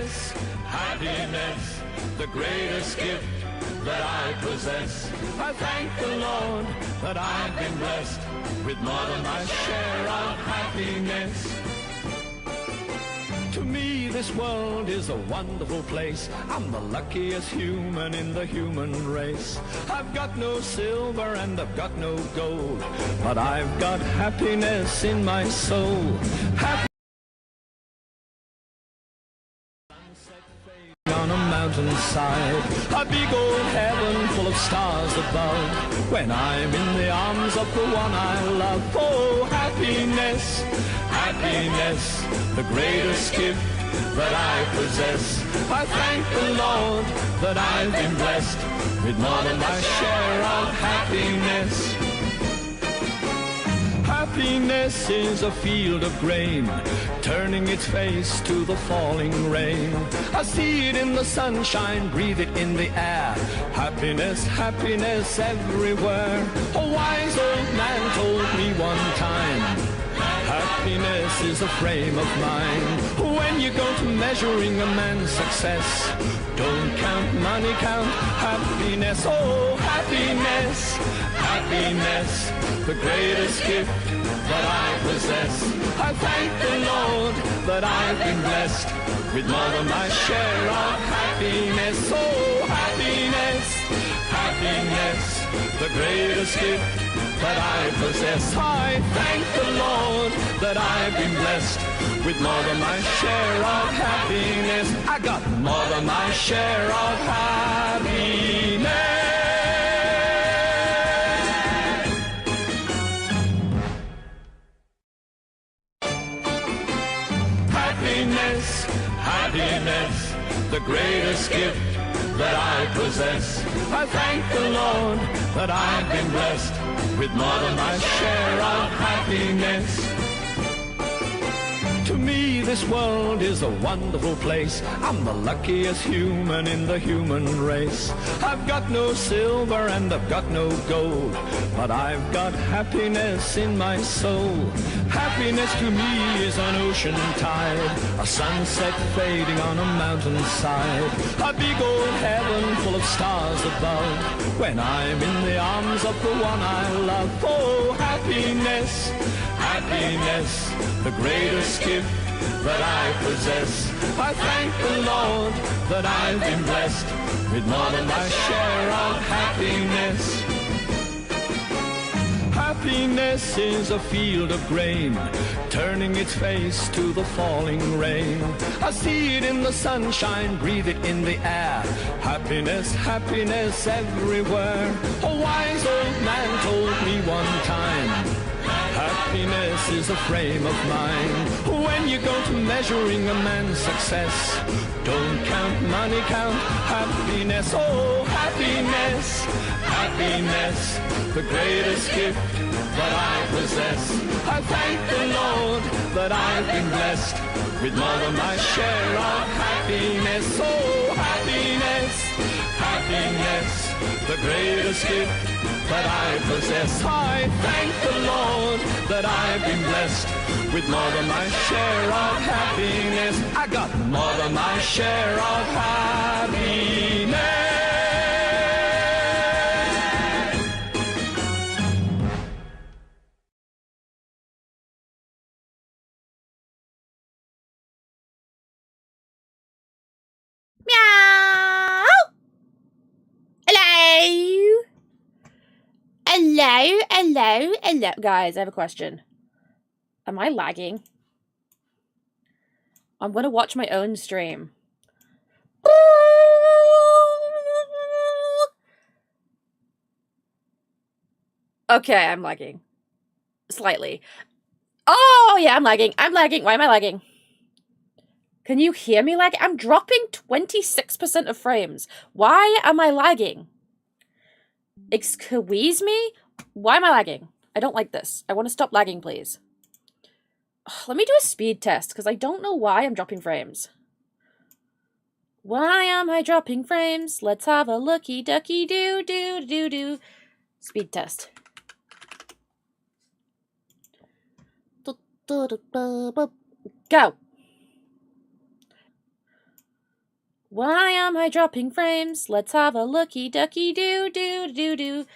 Happiness, happiness, the greatest gift that I possess. I thank the Lord that I've been blessed with more than my share of happiness. To me, this world is a wonderful place. I'm the luckiest human in the human race. I've got no silver and I've got no gold, but I've got happiness in my soul. On a mountainside, a big old heaven full of stars above, when I'm in the arms of the one I love. Oh, happiness, happiness, the greatest gift that I possess. I thank the Lord that I've been blessed with more than my share of happiness. Happiness is a field of grain, turning its face to the falling rain. I see it in the sunshine, breathe it in the air. Happiness, happiness everywhere. A wise old man told me one time, happiness is a frame of mind. When you go to measuring a man's success, don't count money, count happiness. Oh, happiness, happiness, the greatest gift that I possess. I thank the Lord that I've been blessed with more than my share of happiness. Oh, happiness, happiness, the greatest gift that I possess. I thank the Lord that I've been blessed with more than my share of happiness. I got more than my share of happiness. Happiness, happiness, the greatest gift that I possess. I thank the Lord that I've been blessed with more than my share of happiness. To me, this world is a wonderful place. I'm the luckiest human in the human race. I've got no silver and I've got no gold, but I've got happiness in my soul. Happiness to me is an ocean tide, a sunset fading on a mountainside, a big old heaven full of stars above, when I'm in the arms of the one I love. Oh, happiness, happiness, the greatest gift that I possess. I thank the Lord that I've been blessed with more than my share of happiness. Happiness is a field of grain, turning its face to the falling rain. I see it in the sunshine, breathe it in the air. Happiness, happiness everywhere. A wise old man told me one time, happiness is a frame of mind. When you go to measuring a man's success, don't count money, count happiness. Oh, happiness, happiness, the greatest gift that I possess. I thank the Lord that I've been blessed with more than my share of happiness. Oh, happiness, happiness, the greatest gift that I possess. I thank the Lord that I've been blessed with more than my share of happiness. I got more than my share of happiness. Meow! Hello! Hello, hello, hello. Guys, I have a question. Am I lagging? I'm going to watch my own stream. Okay, I'm lagging. Slightly. Oh, yeah, I'm lagging. I'm lagging. Why am I lagging? Can you hear me lagging? I'm dropping 26% of frames. Why am I lagging? Excuse me? Why am I lagging? I don't like this. I want to stop lagging, please. Let me do a speed test, because I don't know why I'm dropping frames. Why am I dropping frames? Let's have a looky ducky do do do do. Speed test. Go. Why am I dropping frames? Let's have a looky ducky do do do do.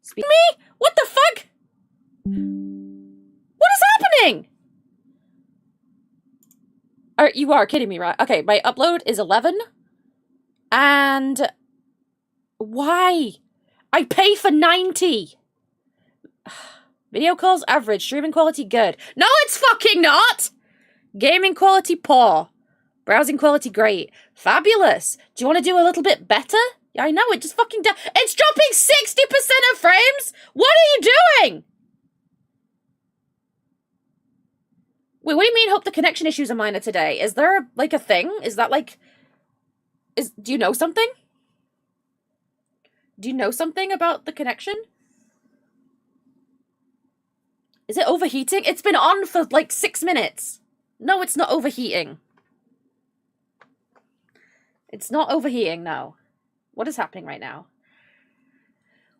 Speak me? What the fuck? What is happening? You are kidding me, right? Okay, my upload is 11. And why? I pay for 90. Video calls average, streaming quality good. No, it's fucking not. Gaming quality poor. Browsing quality great. Fabulous. Do you want to do a little bit better? Yeah, I know, it just fucking it's dropping 60% of frames? What are you doing? Wait, what do you mean hope the connection issues are minor today? Is there, like, a thing? Is that, like... do you know something? Do you know something about the connection? Is it overheating? It's been on for, like, 6 minutes. No, it's not overheating. It's not overheating, no. What is happening right now?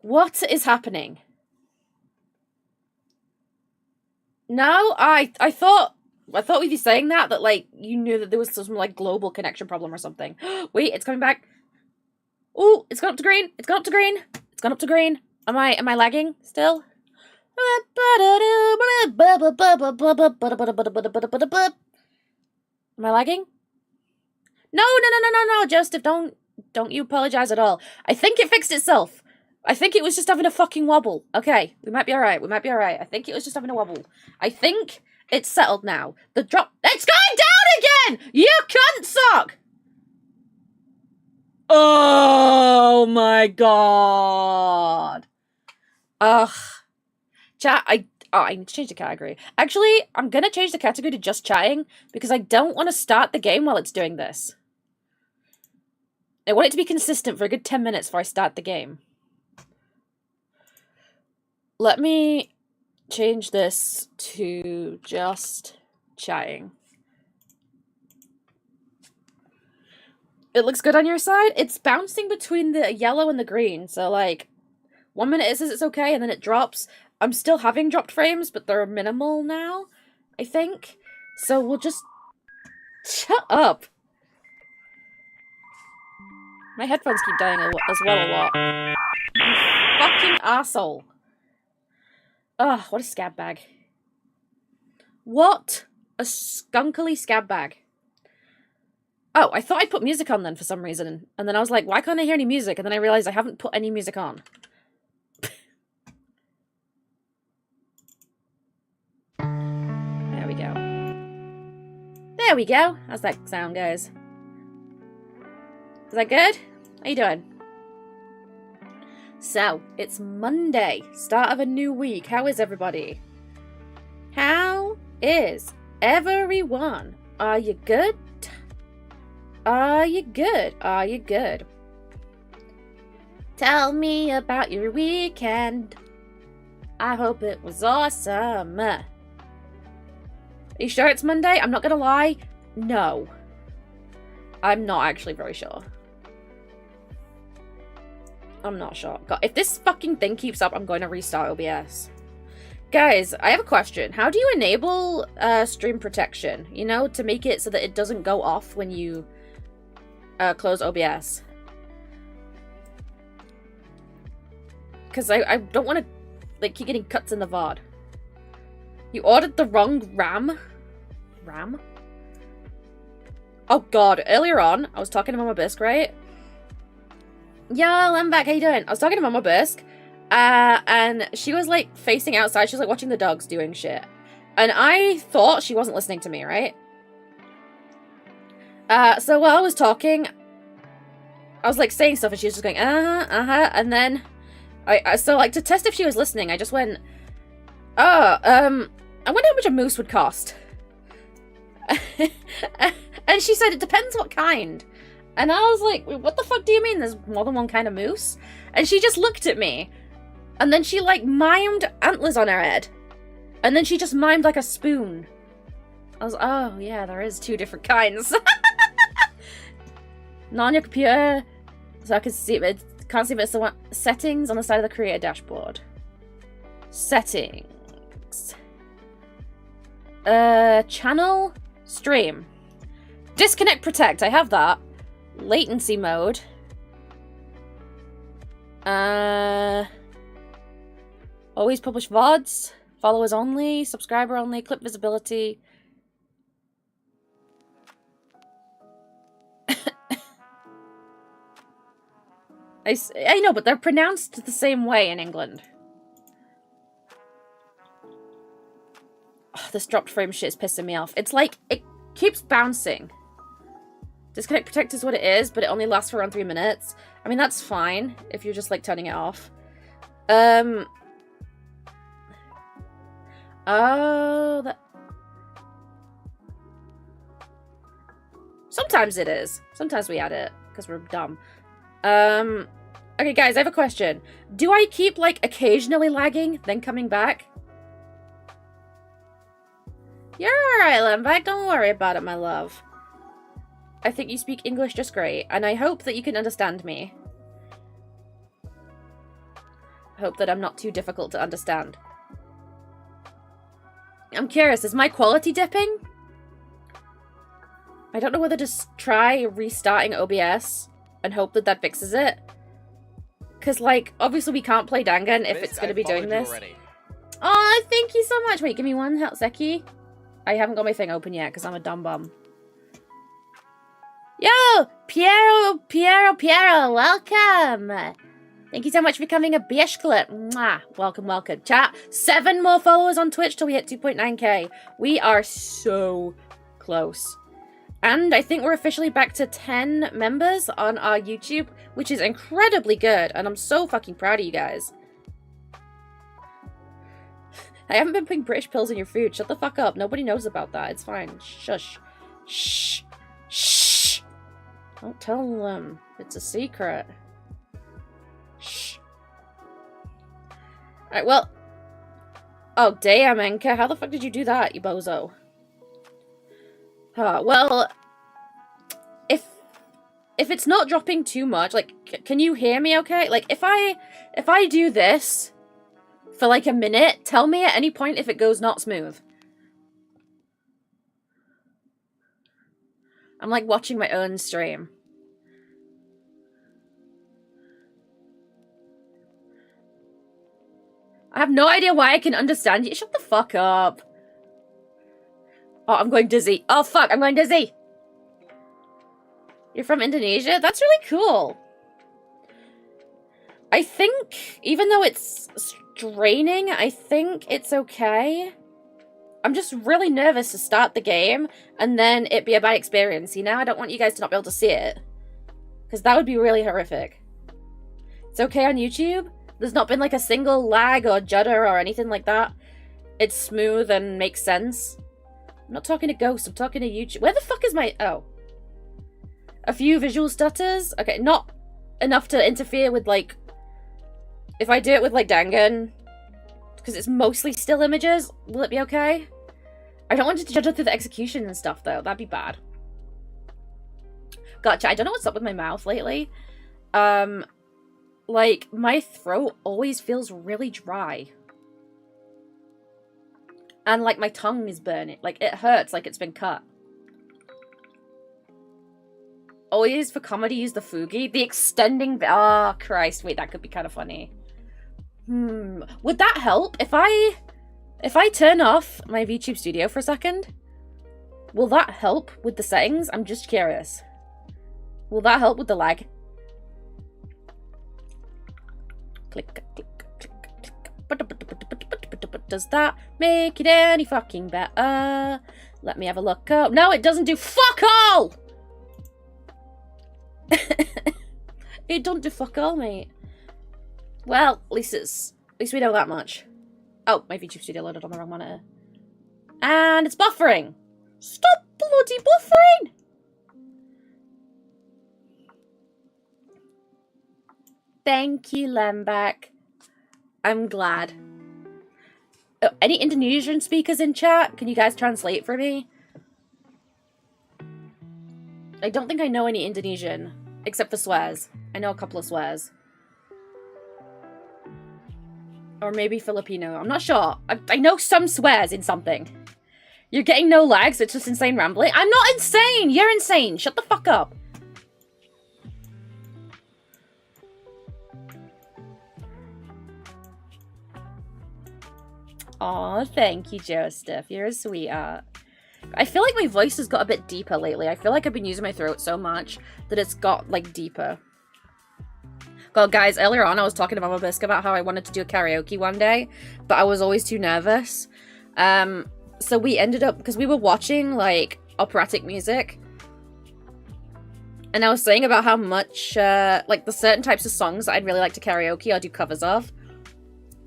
What is happening? No, I thought with you saying that, like, you knew that there was some, like, global connection problem or something. Wait, it's coming back. Oh, it's gone up to green. It's gone up to green. It's gone up to green. Am I lagging still? Am I lagging? No, Joseph, don't you apologize at all. I think it fixed itself. I think it was just having a fucking wobble. Okay, we might be alright. I think it was just having a wobble. I think it's settled now. The drop... It's going down again! You cunt sock! Oh my god. Ugh. Chat, I need to change the category. Actually, I'm gonna change the category to just chatting because I don't want to start the game while it's doing this. I want it to be consistent for a good 10 minutes before I start the game. Let me change this to just chatting. It looks good on your side? It's bouncing between the yellow and the green, so like 1 minute it says it's okay and then it drops. I'm still having dropped frames, but they're minimal now, I think. So we'll just... Shut up! My headphones keep dying as well a lot. You fucking arsehole. Ugh, what a scab bag. What a skunkily scab bag. Oh, I thought I'd put music on then for some reason. And then I was like, why can't I hear any music? And then I realized I haven't put any music on. There we go. There we go. How's that sound, guys? Is that good? How you doing? So, it's Monday, start of a new week. How is everybody? How is everyone? Are you good? Are you good? Are you good? Tell me about your weekend. I hope it was awesome. Are you sure it's Monday? I'm not gonna lie. No. I'm not actually very sure. I'm not sure. God, if this fucking thing keeps up, I'm going to restart OBS. Guys, I have a question. How do you enable stream protection? You know, to make it so that it doesn't go off when you close OBS. Because I don't want to, like, keep getting cuts in the VOD. You ordered the wrong RAM? RAM? Oh god, earlier on, I was talking to Mama Bisc, right? Yo, I'm back, how you doing? I was talking to Mama Bisc, and she was, like, facing outside. She was, like, watching the dogs doing shit. And I thought she wasn't listening to me, right? So while I was talking, I was, like, saying stuff, and she was just going, and then, so, like, to test if she was listening, I just went, I wonder how much a moose would cost. And she said, it depends what kind. And I was like, what the fuck do you mean there's more than one kind of moose? And she just looked at me. And then she, like, mimed antlers on her head. And then she just mimed, like, a spoon. I was, oh, yeah, there is 2 different kinds. Not on your computer. So I can see it. Can't see if it's the one. Settings on the side of the creator dashboard. Settings. Channel. Stream. Disconnect protect. I have that. latency mode. Always publish VODs. Followers only. Subscriber only. Clip visibility. I know, but they're pronounced the same way in England. Oh, this dropped frame shit is pissing me off. It's like, it keeps bouncing. Disconnect Protect is what it is, but it only lasts for around 3 minutes. I mean, that's fine if you're just, like, turning it off. Oh, that... Sometimes it is. Sometimes we add it, because we're dumb. Okay, guys, I have a question. Do I keep, like, occasionally lagging, then coming back? You're alright, Lemback. Don't worry about it, my love. I think you speak English just great, and I hope that you can understand me. I hope that I'm not too difficult to understand. I'm curious, is my quality dipping? I don't know whether to try restarting OBS and hope that that fixes it. Because, like, obviously we can't play Dangan if it's going to be doing this. Oh, thank you so much. Wait, give me one secchi. I haven't got my thing open yet because I'm a dumb bum. Yo! Piero, welcome! Thank you so much for becoming a Biscuit. Mwah. Welcome, welcome. Chat, 7 more followers on Twitch till we hit 2.9k. We are so close. And I think we're officially back to 10 members on our YouTube, which is incredibly good, and I'm so fucking proud of you guys. I haven't been putting British pills in your food. Shut the fuck up. Nobody knows about that. It's fine. Shush. Shh. Shh. Don't tell them. It's a secret. Shh. Alright, well. Oh, damn, Enka. How the fuck did you do that, you bozo? Well, if it's not dropping too much, like, can you hear me okay? Like, if I do this for like a minute, tell me at any point if it goes not smooth. I'm like watching my own stream. I have no idea why I can understand you. Shut the fuck up. Oh, I'm going dizzy. Oh, fuck, I'm going dizzy. You're from Indonesia? That's really cool. I think, even though it's straining, I think it's okay. I'm just really nervous to start the game, and then it be a bad experience, you know? I don't want you guys to not be able to see it. Because that would be really horrific. It's okay on YouTube? There's not been like a single lag or judder or anything like that. It's smooth and makes sense. I'm not talking to Ghost, I'm talking to YouTube. Where the fuck is my... Oh. A few visual stutters? Okay, not enough to interfere with, like... If I do it with, like, Dangan, because it's mostly still images, will it be okay? I don't want it to judge through the execution and stuff, though. That'd be bad. Gotcha. I don't know what's up with my mouth lately. Like, my throat always feels really dry. And, like, my tongue is burning. Like, it hurts like it's been cut. Always for comedy, use the Fugi. The extending... Oh, Christ. Wait, that could be kind of funny. Would that help? If I turn off my VTube Studio for a second, will that help with the settings? I'm just curious. Will that help with the lag? Click, click, click, click. Does that make it any fucking better? Let me have a look up. No, it doesn't do fuck all! It don't do fuck all, mate. Well, at least we know that much. Oh, my VTube Studio loaded on the wrong monitor. And it's buffering! Stop bloody buffering! Thank you, Lembach. I'm glad. Oh, any Indonesian speakers in chat? Can you guys translate for me? I don't think I know any Indonesian, except for swears. I know a couple of swears. Or maybe Filipino. I'm not sure. I know some swears in something. You're getting no lags, it's just insane rambling. I'm not insane! You're insane! Shut the fuck up. Aw, thank you, Joseph. You're a sweetheart. I feel like my voice has got a bit deeper lately. I feel like I've been using my throat so much that it's got, like, deeper. God, guys, earlier on I was talking to Mama Bisc about how I wanted to do a karaoke one day, but I was always too nervous. So we ended up, because we were watching, like, operatic music, and I was saying about how much, like, the certain types of songs that I'd really like to karaoke or do covers of.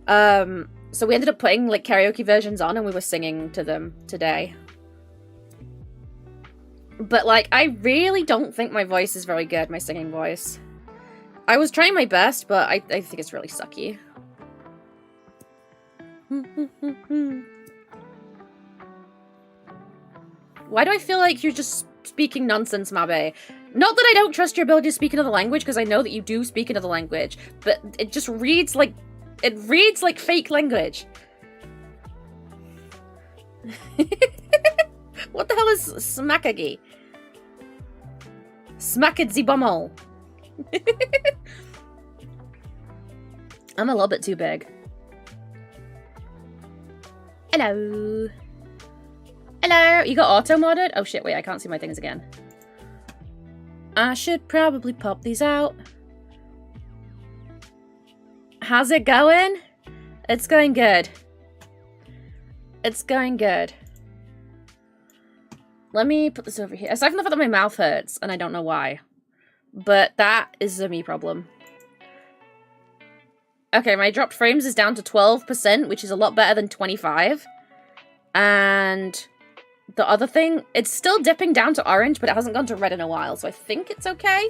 So we ended up putting, like, karaoke versions on, and we were singing to them today. But, like, I really don't think my voice is very good, my singing voice. I was trying my best, but I think it's really sucky. Why do I feel like you're just speaking nonsense, Mabe? Not that I don't trust your ability to speak another language, because I know that you do speak another language, but it just reads like... It reads like fake language. What the hell is smackagi? Smackadzy bummel. I'm a little bit too big. Hello. Hello. You got auto-modded? Oh shit, wait, I can't see my things again. I should probably pop these out. How's it going? It's going good. It's going good. Let me put this over here. Aside from the fact that my mouth hurts, and I don't know why. But that is a me problem. Okay, my dropped frames is down to 12%, which is a lot better than 25. And the other thing, it's still dipping down to orange, but it hasn't gone to red in a while, so I think it's okay.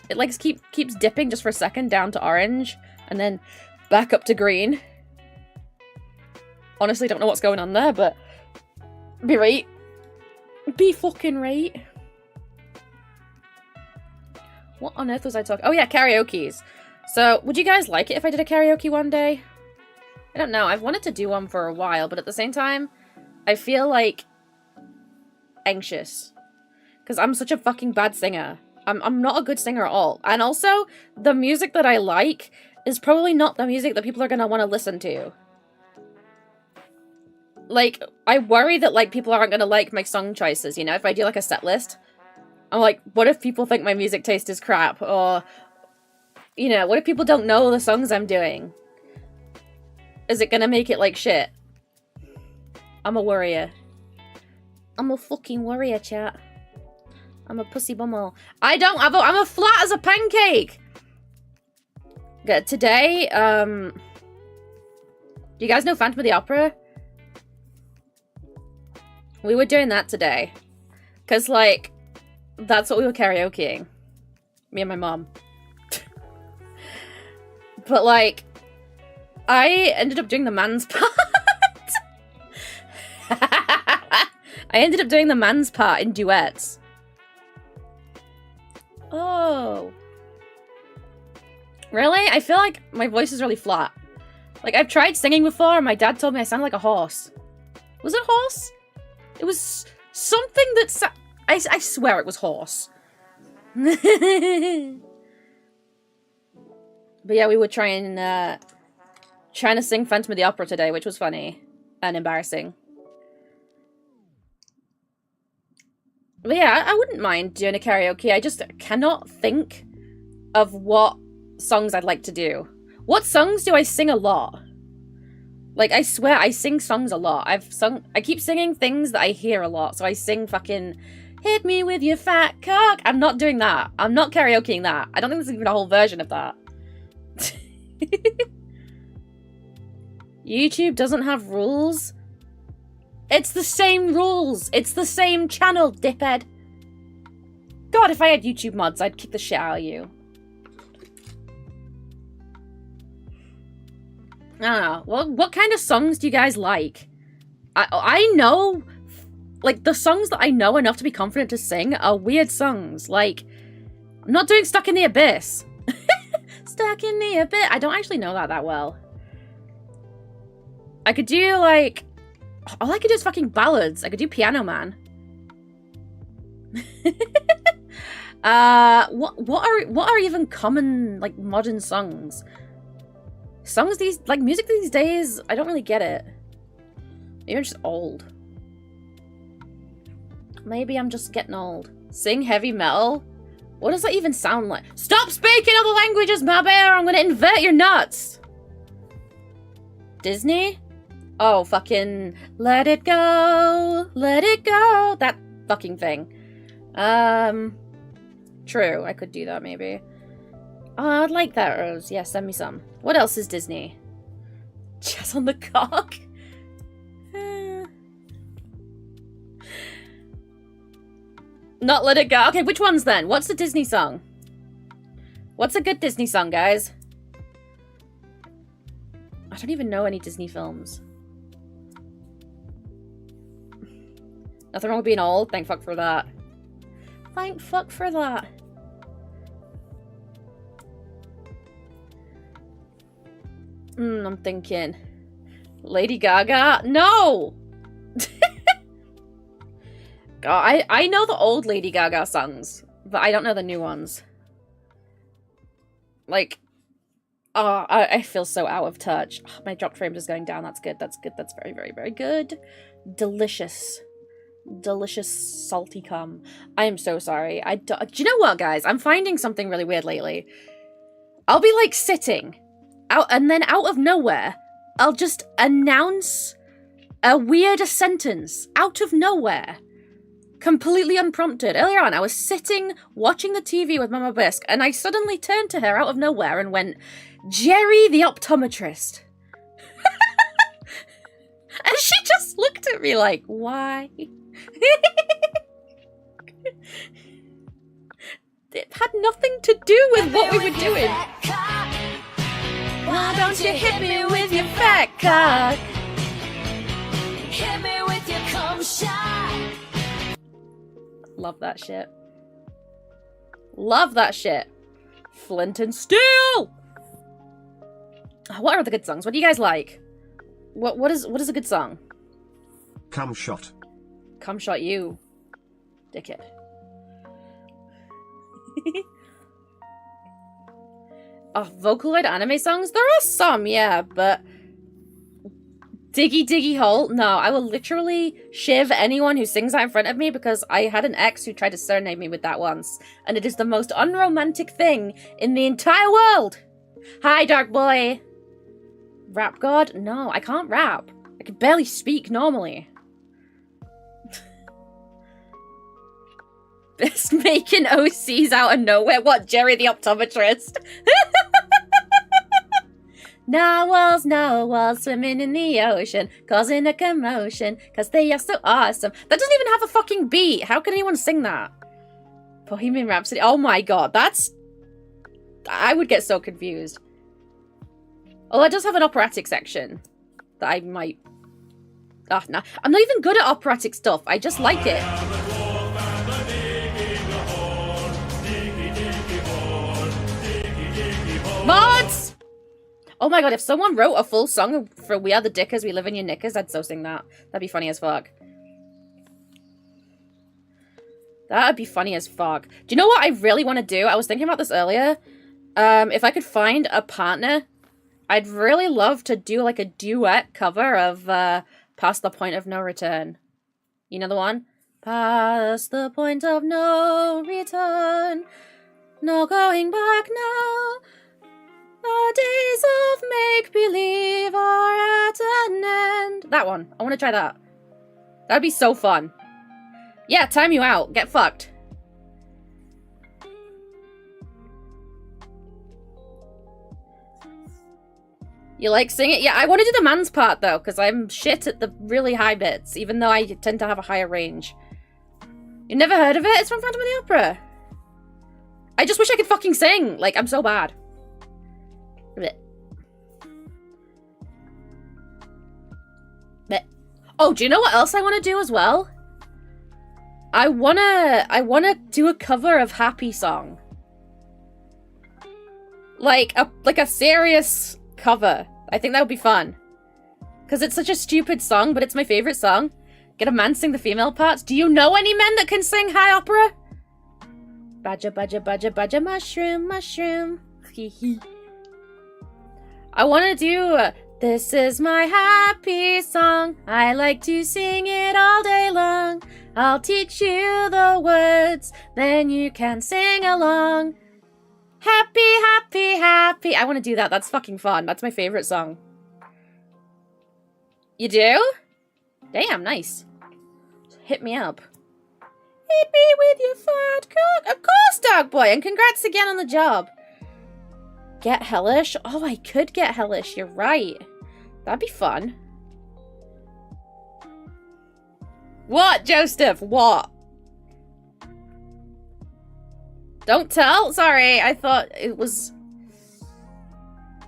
It like keeps dipping just for a second down to orange, and then back up to green. Honestly, don't know what's going on there, but be right. Be fucking right. What on earth was I talking? Oh yeah, karaoke's. So, would you guys like it if I did a karaoke one day? I don't know. I've wanted to do one for a while, but at the same time, I feel like anxious. Because I'm such a fucking bad singer. I'm not a good singer at all. And also, the music that I like is probably not the music that people are going to want to listen to. Like, I worry that, like, people aren't going to like my song choices, you know? If I do, like, a set list, I'm like, what if people think my music taste is crap? Or, you know, what if people don't know the songs I'm doing? Is it going to make it, like, shit? I'm a worrier. I'm a fucking worrier, chat. I'm a pussy bumhole. I'm a flat as a pancake! Okay, today, do you guys know Phantom of the Opera? We were doing that today. Because, like, that's what we were karaokeing. Me and my mom. But, like, I ended up doing the man's part. I ended up doing the man's part in duets. Oh. Really? I feel like my voice is really flat. Like, I've tried singing before, and my dad told me I sound like a horse. Was it horse? It was something that I swear it was horse. But yeah, we were trying to sing Phantom of the Opera today, which was funny and embarrassing. But yeah, I wouldn't mind doing a karaoke. I just cannot think of what songs I'd like to do. What songs do I sing a lot? Like, I swear, I sing songs a lot. I keep singing things that I hear a lot. So I sing fucking, hit me with your fat cock. I'm not doing that. I'm not karaokeing that. I don't think there's even a whole version of that. YouTube doesn't have rules. It's the same rules. It's the same channel, diphead. God, if I had YouTube mods, I'd kick the shit out of you. I don't know. Well, what kind of songs do you guys like? I know, like, the songs that I know enough to be confident to sing are weird songs. Like, I'm not doing Stuck in the Abyss. Stuck in the Abyss. I don't actually know that well. I could do, like... All I could do is fucking ballads. I could do Piano Man. What are even common, like, modern songs? songs these, like, music these days, I don't really get it. Maybe I'm just old. Maybe I'm just getting old. Sing heavy metal? What does that even sound like? Stop speaking other languages, my bear! I'm gonna invert your nuts! Disney? Oh, fucking let it go, let it go. That fucking thing. True, I could do that maybe. Oh, I'd like that, Rose. Yeah, send me some. What else is Disney? Chess on the cock? Not let it go. Okay, which ones then? What's the Disney song? What's a good Disney song, guys? I don't even know any Disney films. Nothing wrong with being old. Thank fuck for that. Thank fuck for that. I'm thinking. Lady Gaga? No! God, I know the old Lady Gaga songs, but I don't know the new ones. Like, oh, I feel so out of touch. Oh, my drop frame is going down. That's good. That's good. That's very, very, very good. Delicious. Delicious salty cum. I am so sorry. Do you know what, guys? I'm finding something really weird lately. I'll be like sitting out, and then out of nowhere, I'll just announce a weird sentence out of nowhere. Completely unprompted. Earlier on, I was sitting, watching the TV with Mama Bisc, and I suddenly turned to her out of nowhere and went, Jerry the optometrist. And she just looked at me like, why? It had nothing to do with what we were doing. Why don't you hit me with your fat cock? Hit me with your cum shot. Love that shit. Love that shit. Flint and Steel! What are the good songs? What do you guys like? What is a good song? Cum shot. Cum shot you. Dickhead. Oh, Vocaloid anime songs? There are some, yeah, but Diggy Diggy Hole? No, I will literally shiv anyone who sings that in front of me because I had an ex who tried to serenade me with that once. And it is the most unromantic thing in the entire world. Hi, Dark Boy. Rap God? No, I can't rap. I can barely speak normally. Bisc making OCs out of nowhere. What, Jerry the optometrist? Narwhals swimming in the ocean, causing a commotion, cause they are so awesome. That doesn't even have a fucking beat. How can anyone sing that? Bohemian Rhapsody. Oh my god, that's... I would get so confused. Oh, it does have an operatic section that I might... Oh, no. I'm not even good at operatic stuff. I just like it. Mods! Oh my god, if someone wrote a full song for We Are the Dickers, We Live in Your Knickers, I'd so sing that. That'd be funny as fuck. That'd be funny as fuck. Do you know what I really want to do? I was thinking about this earlier. If I could find a partner, I'd really love to do like a duet cover of Past the Point of No Return. You know the one? Past the point of no return, no going back now. The days of make-believe are at an end. That one. I want to try that. That'd be so fun. Yeah, time you out. Get fucked. You like singing? Yeah, I want to do the man's part, though, because I'm shit at the really high bits, even though I tend to have a higher range. You never heard of it? It's from Phantom of the Opera. I just wish I could fucking sing. Like, I'm so bad. Blech. Blech. Oh, do you know what else I want to do as well? I wanna do a cover of Happy Song. Like a serious cover. I think that would be fun. Because it's such a stupid song, but it's my favorite song. Get a man sing the female parts. Do you know any men that can sing high opera? Badger, badger, badger, badger, mushroom, mushroom. Hee hee. I want to do this is my happy song. I like to sing it all day long. I'll teach you the words, then you can sing along. Happy, happy, happy. I want to do that. That's fucking fun. That's my favorite song. You do? Damn, nice. Hit me up. Hit me with your fat cock. Of course, dog boy. And congrats again on the job. Get hellish? Oh, I could get hellish. You're right. That'd be fun. What, Joseph? What? Don't tell? Sorry, I thought it was...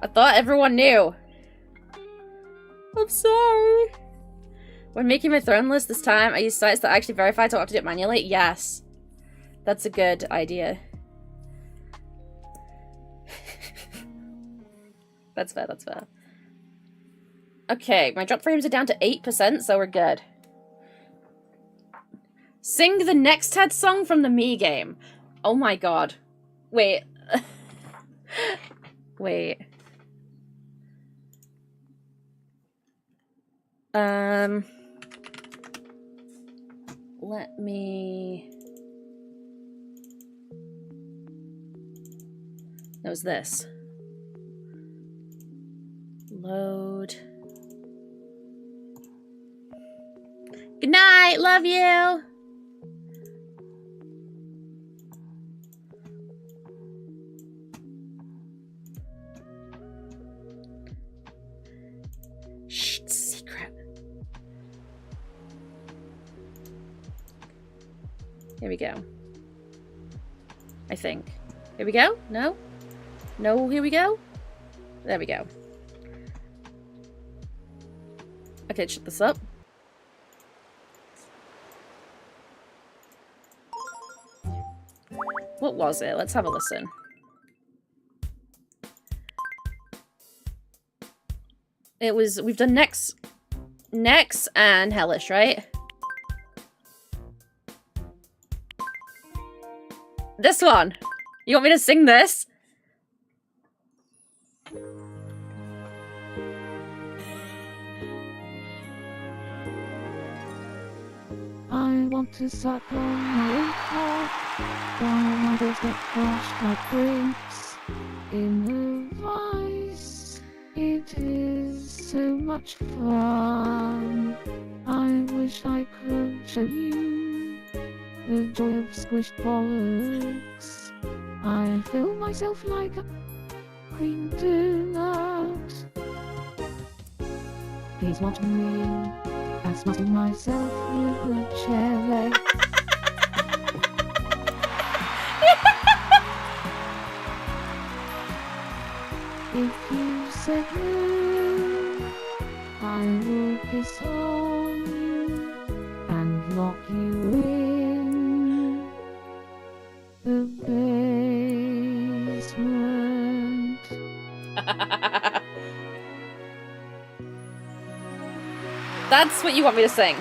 I thought everyone knew. I'm sorry. When making my throne list this time, I used sites that actually verified, so I have to do it manually. Yes. That's a good idea. That's fair, that's fair. Okay, my drop frames are down to 8%, so we're good. Sing the next Ted song from the Me game. Oh my god. Wait. Wait. Let me... That was this. Load. Good night, love you! Shh, it's a secret. Here we go. I think. Here we go? No? No, here we go? There we go. Okay, shut this up. What was it? Let's have a listen. It was, we've done Nex and Hellish, right? This one! You want me to sing this? I want to suck on my own cock while others get crushed like grapes in the vice. It is so much fun. I wish I could show you the joy of squished bollocks. I feel myself like a cream donut. Please watch me as smashing myself with a chair leg. If you said no, I will piss on you and lock you in the basement. That's what you want me to sing.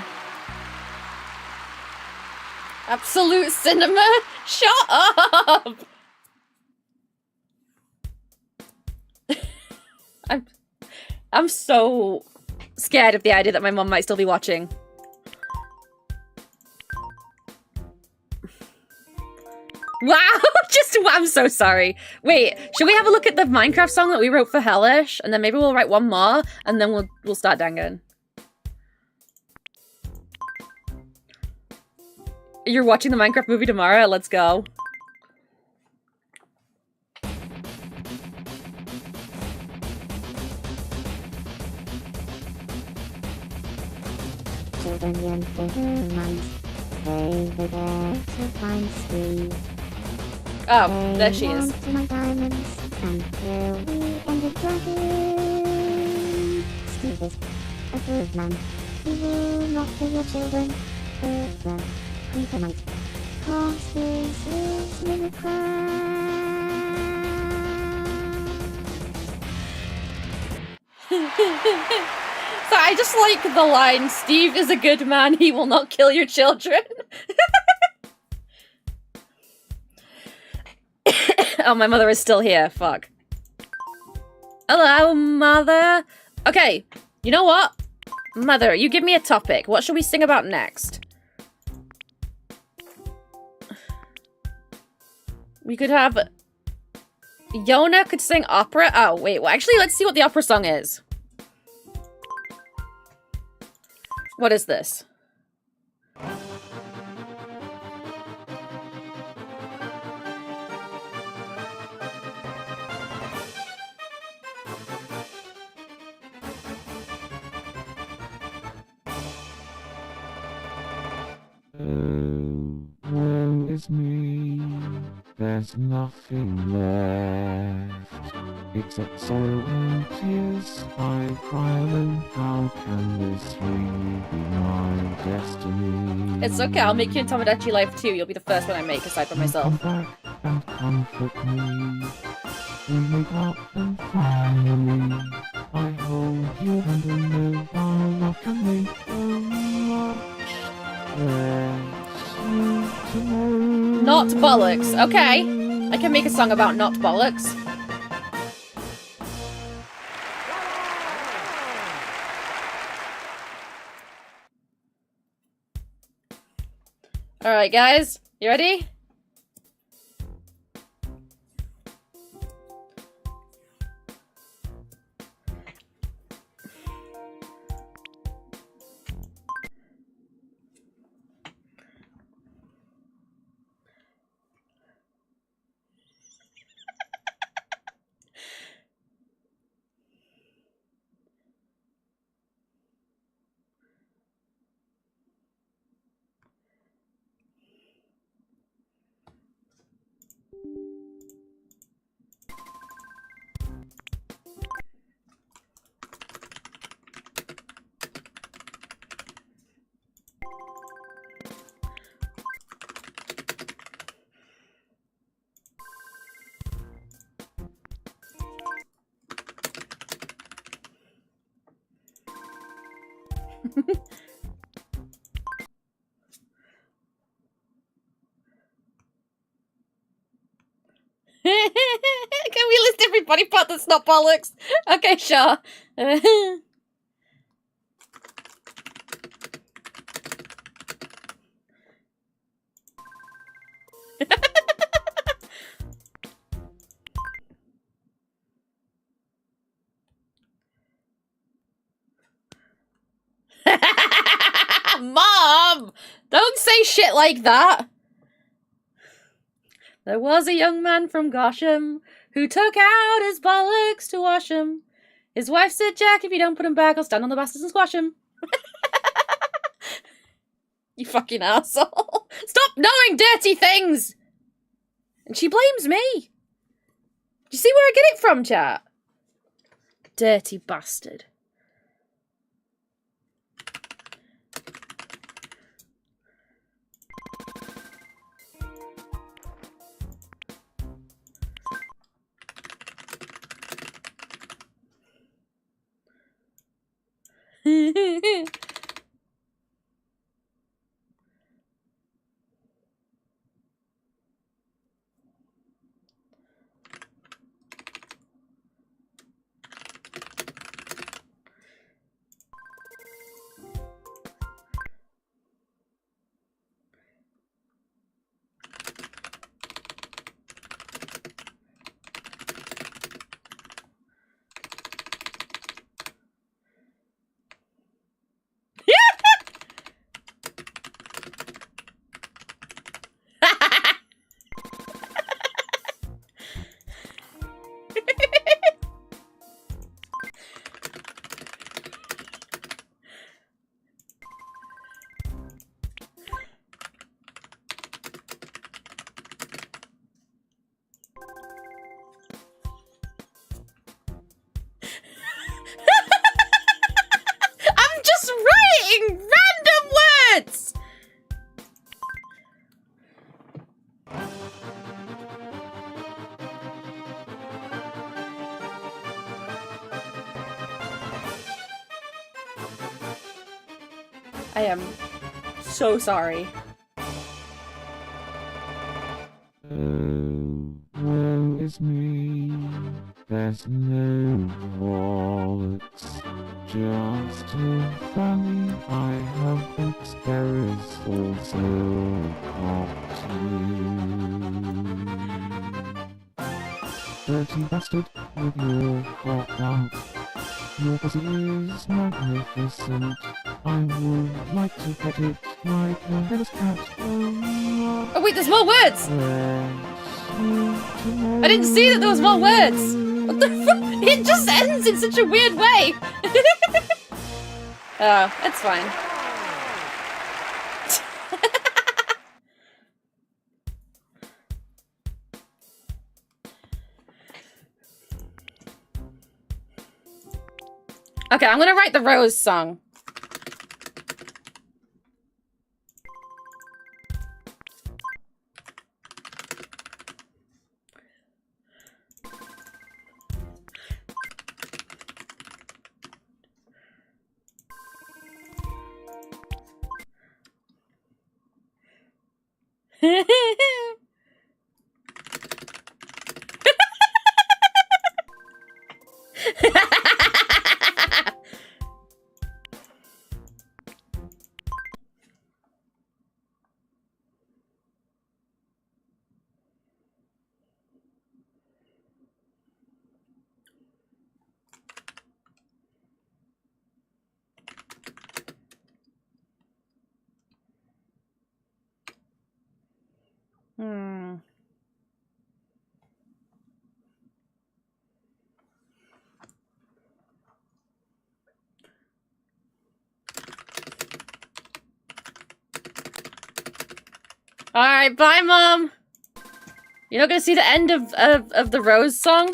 Absolute cinema? Shut up! I'm so scared of the idea that my mom might still be watching. Wow! I'm so sorry. Wait, should we have a look at the Minecraft song that we wrote for Hellish? And then maybe we'll write one more, and then we'll start Dangan. You're watching the Minecraft movie tomorrow? Let's go. Children yearn for romance. They prepare to find Steve. Oh, there she is. Want my diamonds until the end of dragon. Steve is a good man. He will not kill your children. The creeper might. Cause this is Minecraft. So I just like the line, Steve is a good man, he will not kill your children. Oh, my mother is still here, fuck. Hello, mother. Okay, you know what? Mother, you give me a topic. What should we sing about next? We could have... Yona could sing opera. Oh, wait. Well, actually, let's see what the opera song is. What is this? Woe is me, there's nothing left, except sorrow and tears. I cry alone, how can this really be my destiny? It's okay, I'll make you in Tomodachi Life too. You'll be the first one I make, aside from myself. Come back and comfort me, we make up and finally I hold you and I know our love can make so much. Not bollocks. Okay. I can make a song about not bollocks. Alright, guys. You ready? Can we list every body part that's not bollocks? Okay, sure. Mom! Don't say shit like that! There was a young man from Gosham who took out his bollocks to wash 'em. His wife said, Jack, if you don't put 'em back, I'll stand on the bastards and squash 'em. You fucking asshole. Stop knowing dirty things! And she blames me. Do you see where I get it from, chat? Dirty bastard. I am so sorry. Woe is me, There's no wallets, just a family. I have books, there is also a dirty bastard with your cock out. Your pussy is magnificent. I would like to pet it like a headless cat. Oh wait, there's more words! I didn't see that there was more words! What the fuck? It just ends in such a weird way! Oh, that's fine. Okay, I'm gonna write the Rose song. Alright, bye, Mom! You're not gonna see the end of the Rose song?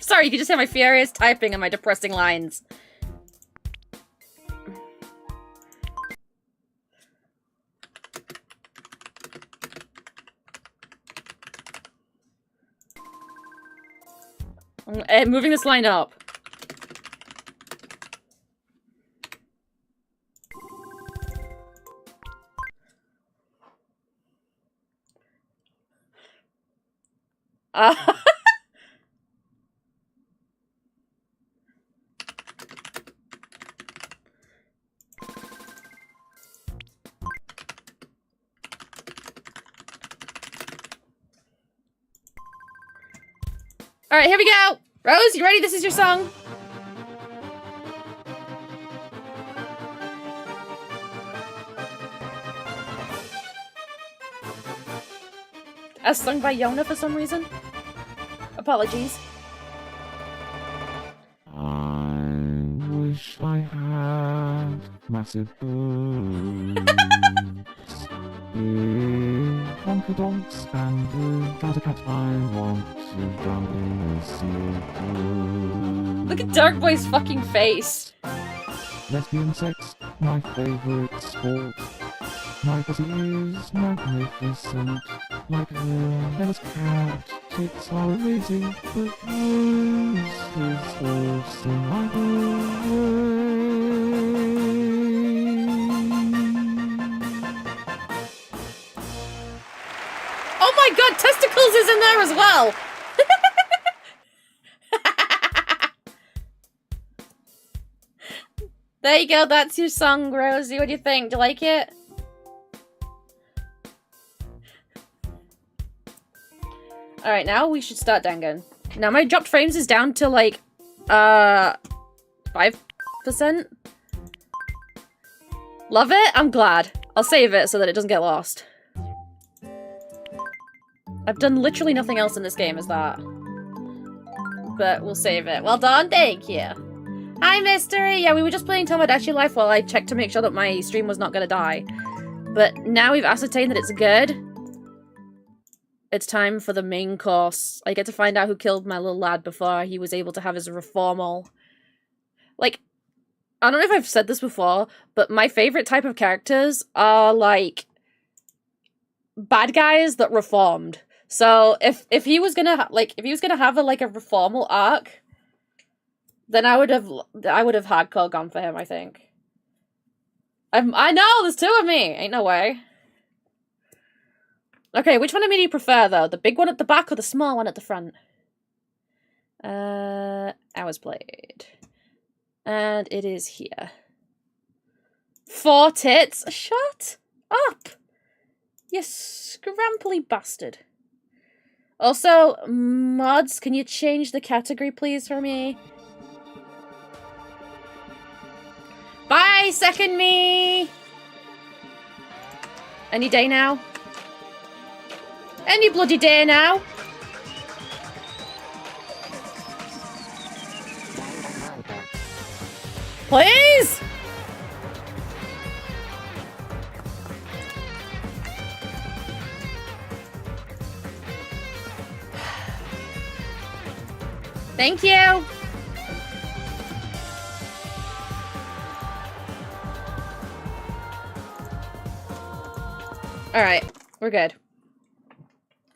Sorry, you can just hear my furious typing and my depressing lines. I'm moving this line up. Alright, here we go! Rose, you ready? This is your song. As sung by Yona for some reason. Apologies. I wish I had massive boobs. Big confidants and a cat. I want to drown in a sea of blue. Look at Dark Boy's fucking face. Lesbian sex, my favorite sport. My pussy is magnificent, like a headless cat. Tits are amazing, but Rose is awesome. I will. Oh my god, testicles is in there as well! There you go, that's your song, Rosie. What do you think? Do you like it? Alright, now we should start Dangan. Now my dropped frames is down to like, 5%? Love it? I'm glad. I'll save it so that it doesn't get lost. I've done literally nothing else in this game as that. But we'll save it. Well done, thank you. Hi, Mystery! Yeah, we were just playing Tomodachi Life while I checked to make sure that my stream was not gonna die. But now we've ascertained that it's good. It's time for the main course. I get to find out who killed my little lad before he was able to have his reformal. Like, I don't know if I've said this before, but my favorite type of characters are, like, bad guys that reformed. So if he was gonna have a reformal arc, then I would have hardcore gone for him, I think. I know, there's two of me! Ain't no way. Okay, which one of me do you prefer, though? The big one at the back or the small one at the front? Hours played. And it is here. 4 tits? Shut up! You scramply bastard. Also, mods, can you change the category, please, for me? Bye, second me! Any day now? Any bloody day now? Please! Thank you! Alright, we're good.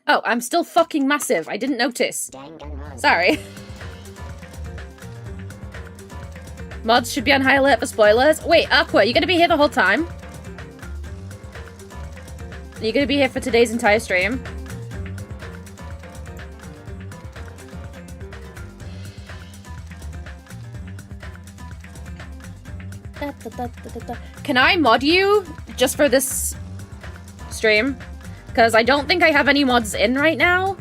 Oh, I'm still fucking massive. I didn't notice. Sorry. Mods should be on high alert for spoilers. Wait, Aqua, you gonna be here the whole time? Are you gonna be here for today's entire stream? Can I mod you just for this stream? Because I don't think I have any mods in right now.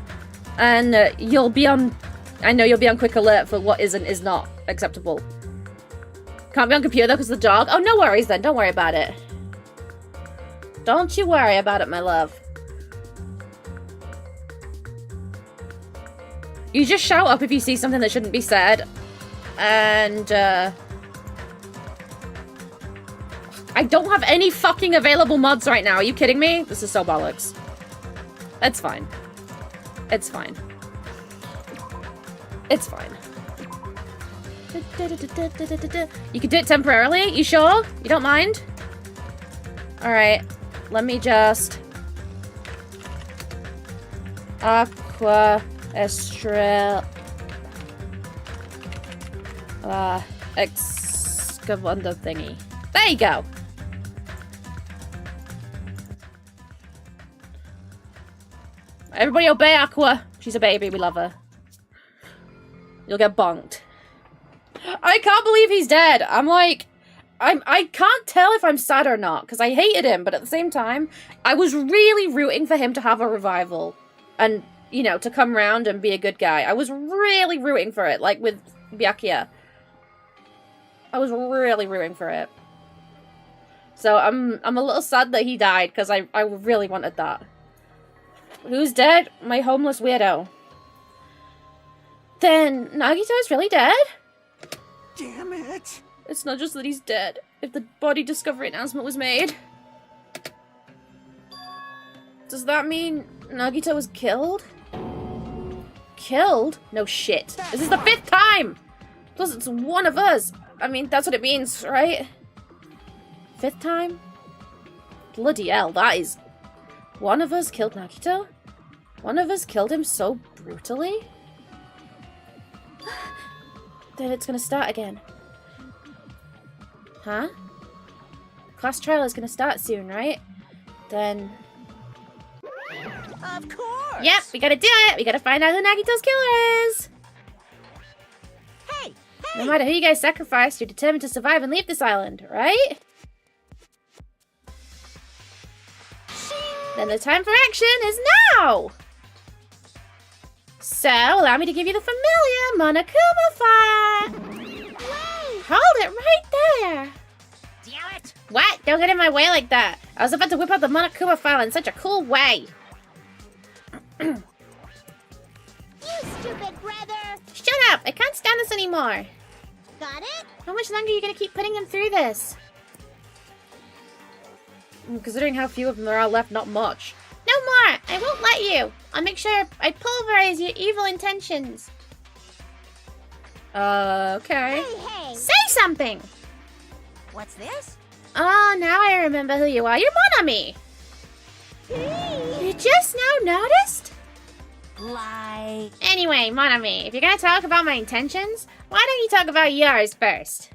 And you'll be on... I know you'll be on quick alert for what is not acceptable. Can't be on computer though because of the dog. Oh, no worries then. Don't worry about it. Don't you worry about it, my love. You just shout up if you see something that shouldn't be said. And, I don't have any fucking available mods right now. Are you kidding me? This is so bollocks. It's fine. It's fine. It's fine. You can do it temporarily? You sure? You don't mind? Alright. Let me just... Aqua... Estrel... Excavando thingy. There you go! Everybody obey Aqua. She's a baby. We love her. You'll get bonked. I can't believe he's dead. I'm like... I can't tell if I'm sad or not, because I hated him, but at the same time, I was really rooting for him to have a revival. And, you know, to come round and be a good guy. I was really rooting for it, like with Byakuya. I was really rooting for it. So I'm a little sad that he died, because I really wanted that. Who's dead? My homeless weirdo. Then Nagito is really dead? Damn it! It's not just that he's dead. If the body discovery announcement was made. Does that mean Nagito was killed? Killed? No shit. This is the 5th time! Plus it's one of us. I mean, that's what it means, right? 5th time? Bloody hell, that is... One of us killed Nagito? One of us killed him so brutally? Then it's gonna start again. Huh? Class trial is gonna start soon, right? Then... Of course! Yep, we gotta do it! We gotta find out who Nagito's killer is! Hey! No matter who you guys sacrifice, you're determined to survive and leave this island, right? Then the time for action is now! So, allow me to give you the familiar Monokuma fire! Hold it right there! Damn it! What? Don't get in my way like that! I was about to whip out the Monokuma file in such a cool way! You stupid brother! Shut up! I can't stand this anymore! Got it? How much longer are you gonna keep putting them through this? Considering how few of them there are left, not much. No more! I won't let you! I'll make sure I pulverize your evil intentions. Okay. Hey! Say something! What's this? Oh, now I remember who you are. You're Monami! You just now noticed? Like... Anyway, Monami, if you're gonna talk about my intentions, why don't you talk about yours first?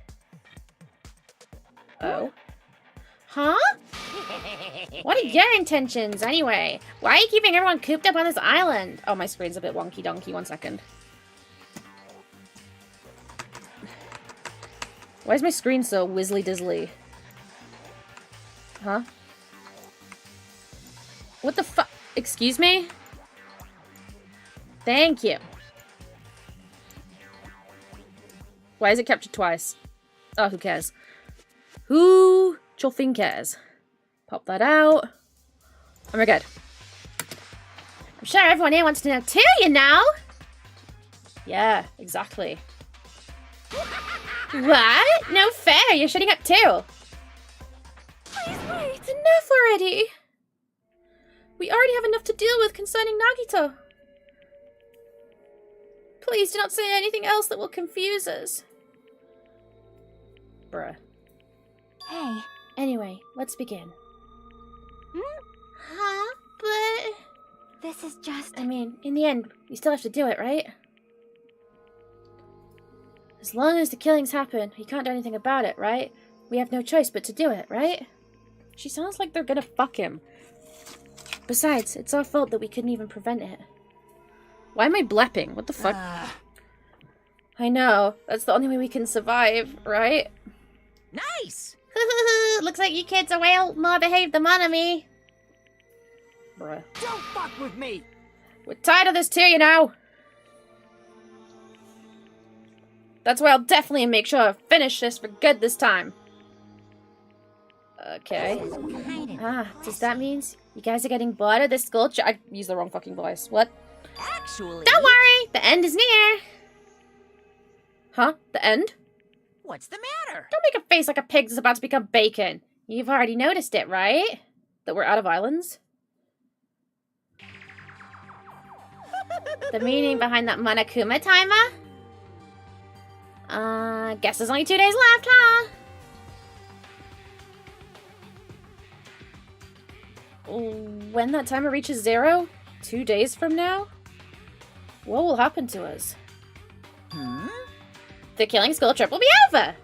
Oh? Huh? What are your intentions, anyway? Why are you keeping everyone cooped up on this island? Oh, my screen's a bit wonky-donkey. 1 second. Why is my screen so whizzly-dizzly? Huh? What the fuck? Excuse me? Thank you. Why is it captured twice? Oh, who cares? Who chuffing cares? Pop that out. And we're good. I'm sure everyone here wants to know too, you know? Yeah, exactly. What? No fair, you're shutting up too. Please wait. Enough already. We already have enough to deal with concerning Nagito. Please do not say anything else that will confuse us. Bruh. Hey. Anyway, let's begin. Hmm? Huh? But... This is just... I mean, in the end, we still have to do it, right? As long as the killings happen, we can't do anything about it, right? We have no choice but to do it, right? She sounds like they're gonna fuck him. Besides, it's our fault that we couldn't even prevent it. Why am I blepping? What the fuck? I know. That's the only way we can survive, right? Nice! Looks like you kids are way more behaved than Monami. Bruh. Don't fuck with me! We're tired of this too, you know. That's why I'll definitely make sure I finish this for good this time. Okay. Does that mean you guys are getting bored of this sculpture? I used the wrong fucking voice. What? Actually... Don't worry, the end is near. Huh? The end? What's the matter? Don't make a face like a pig that's about to become bacon. You've already noticed it, right? That we're out of islands? The meaning behind that Monokuma timer? Guess there's only 2 days left, huh? When that timer reaches 0? 2 days from now? What will happen to us? Hmm? The killing school trip will be over!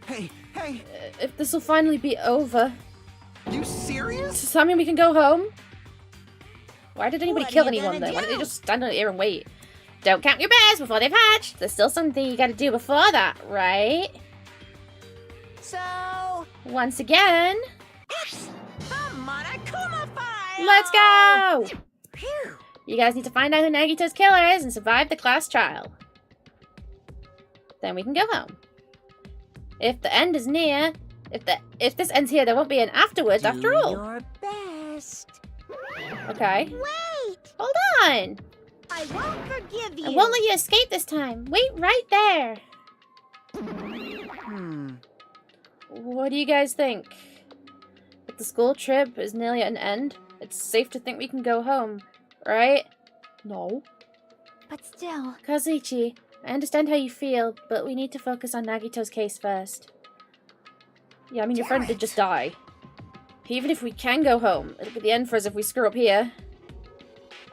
Hey, hey! If this will finally be over, You serious? does that mean we can go home? Why did anybody What are kill you anyone gonna then? Why didn't they do? just stand here and wait? Don't count your bears before they've hatched. There's still something you gotta do before that, right? So... Once again, It's the Monokuma file! let's go! Phew. You guys need to find out who Nagito's killer is and survive the class trial. Then we can go home. If the end is near, if this ends here, there won't be an afterwards after Do all. your best. Okay. Wait! Hold on. I won't forgive you. I won't let you escape this time. Wait right there. Hmm. What do you guys think? If the school trip is nearly at an end, it's safe to think we can go home, right? No. But still... Kazuichi, I understand how you feel, but we need to focus on Nagito's case first. Yeah, I mean, your friend did just die. Even if we can go home, it'll be the end for us if we screw up here.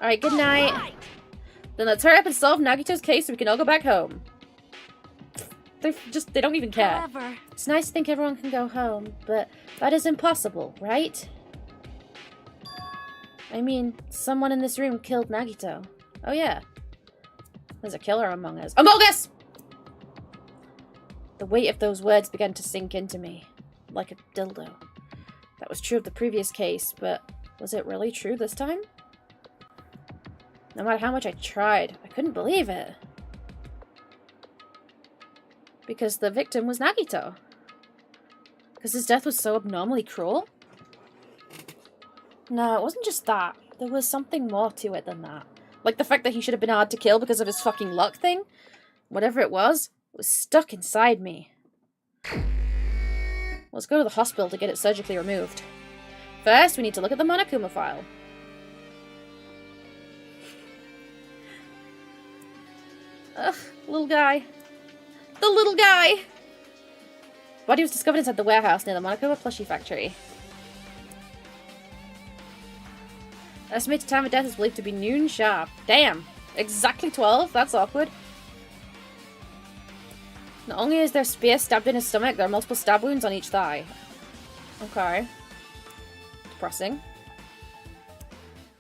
Alright, good night. Right. Then let's hurry up and solve Nagito's case so we can all go back home. They don't even care. However... It's nice to think everyone can go home, but that is impossible, right? I mean, someone in this room killed Nagito. Oh yeah. There's a killer among us. Among us! The weight of those words began to sink into me, like a dildo. That was true of the previous case, but was it really true this time? No matter how much I tried, I couldn't believe it. Because the victim was Nagito. Because his death was so abnormally cruel? No, it wasn't just that. There was something more to it than that. Like the fact that he should have been hard to kill because of his fucking luck thing. Whatever it was stuck inside me. Let's go to the hospital to get it surgically removed. First, we need to look at the Monokuma file. Ugh, little guy. The little guy! Body was discovered inside the warehouse near the Monokuma plushie factory. Estimated time of death is believed to be noon sharp. Damn! Exactly 12? That's awkward. Not only is there a spear stabbed in his stomach, there are multiple stab wounds on each thigh. Okay. Depressing.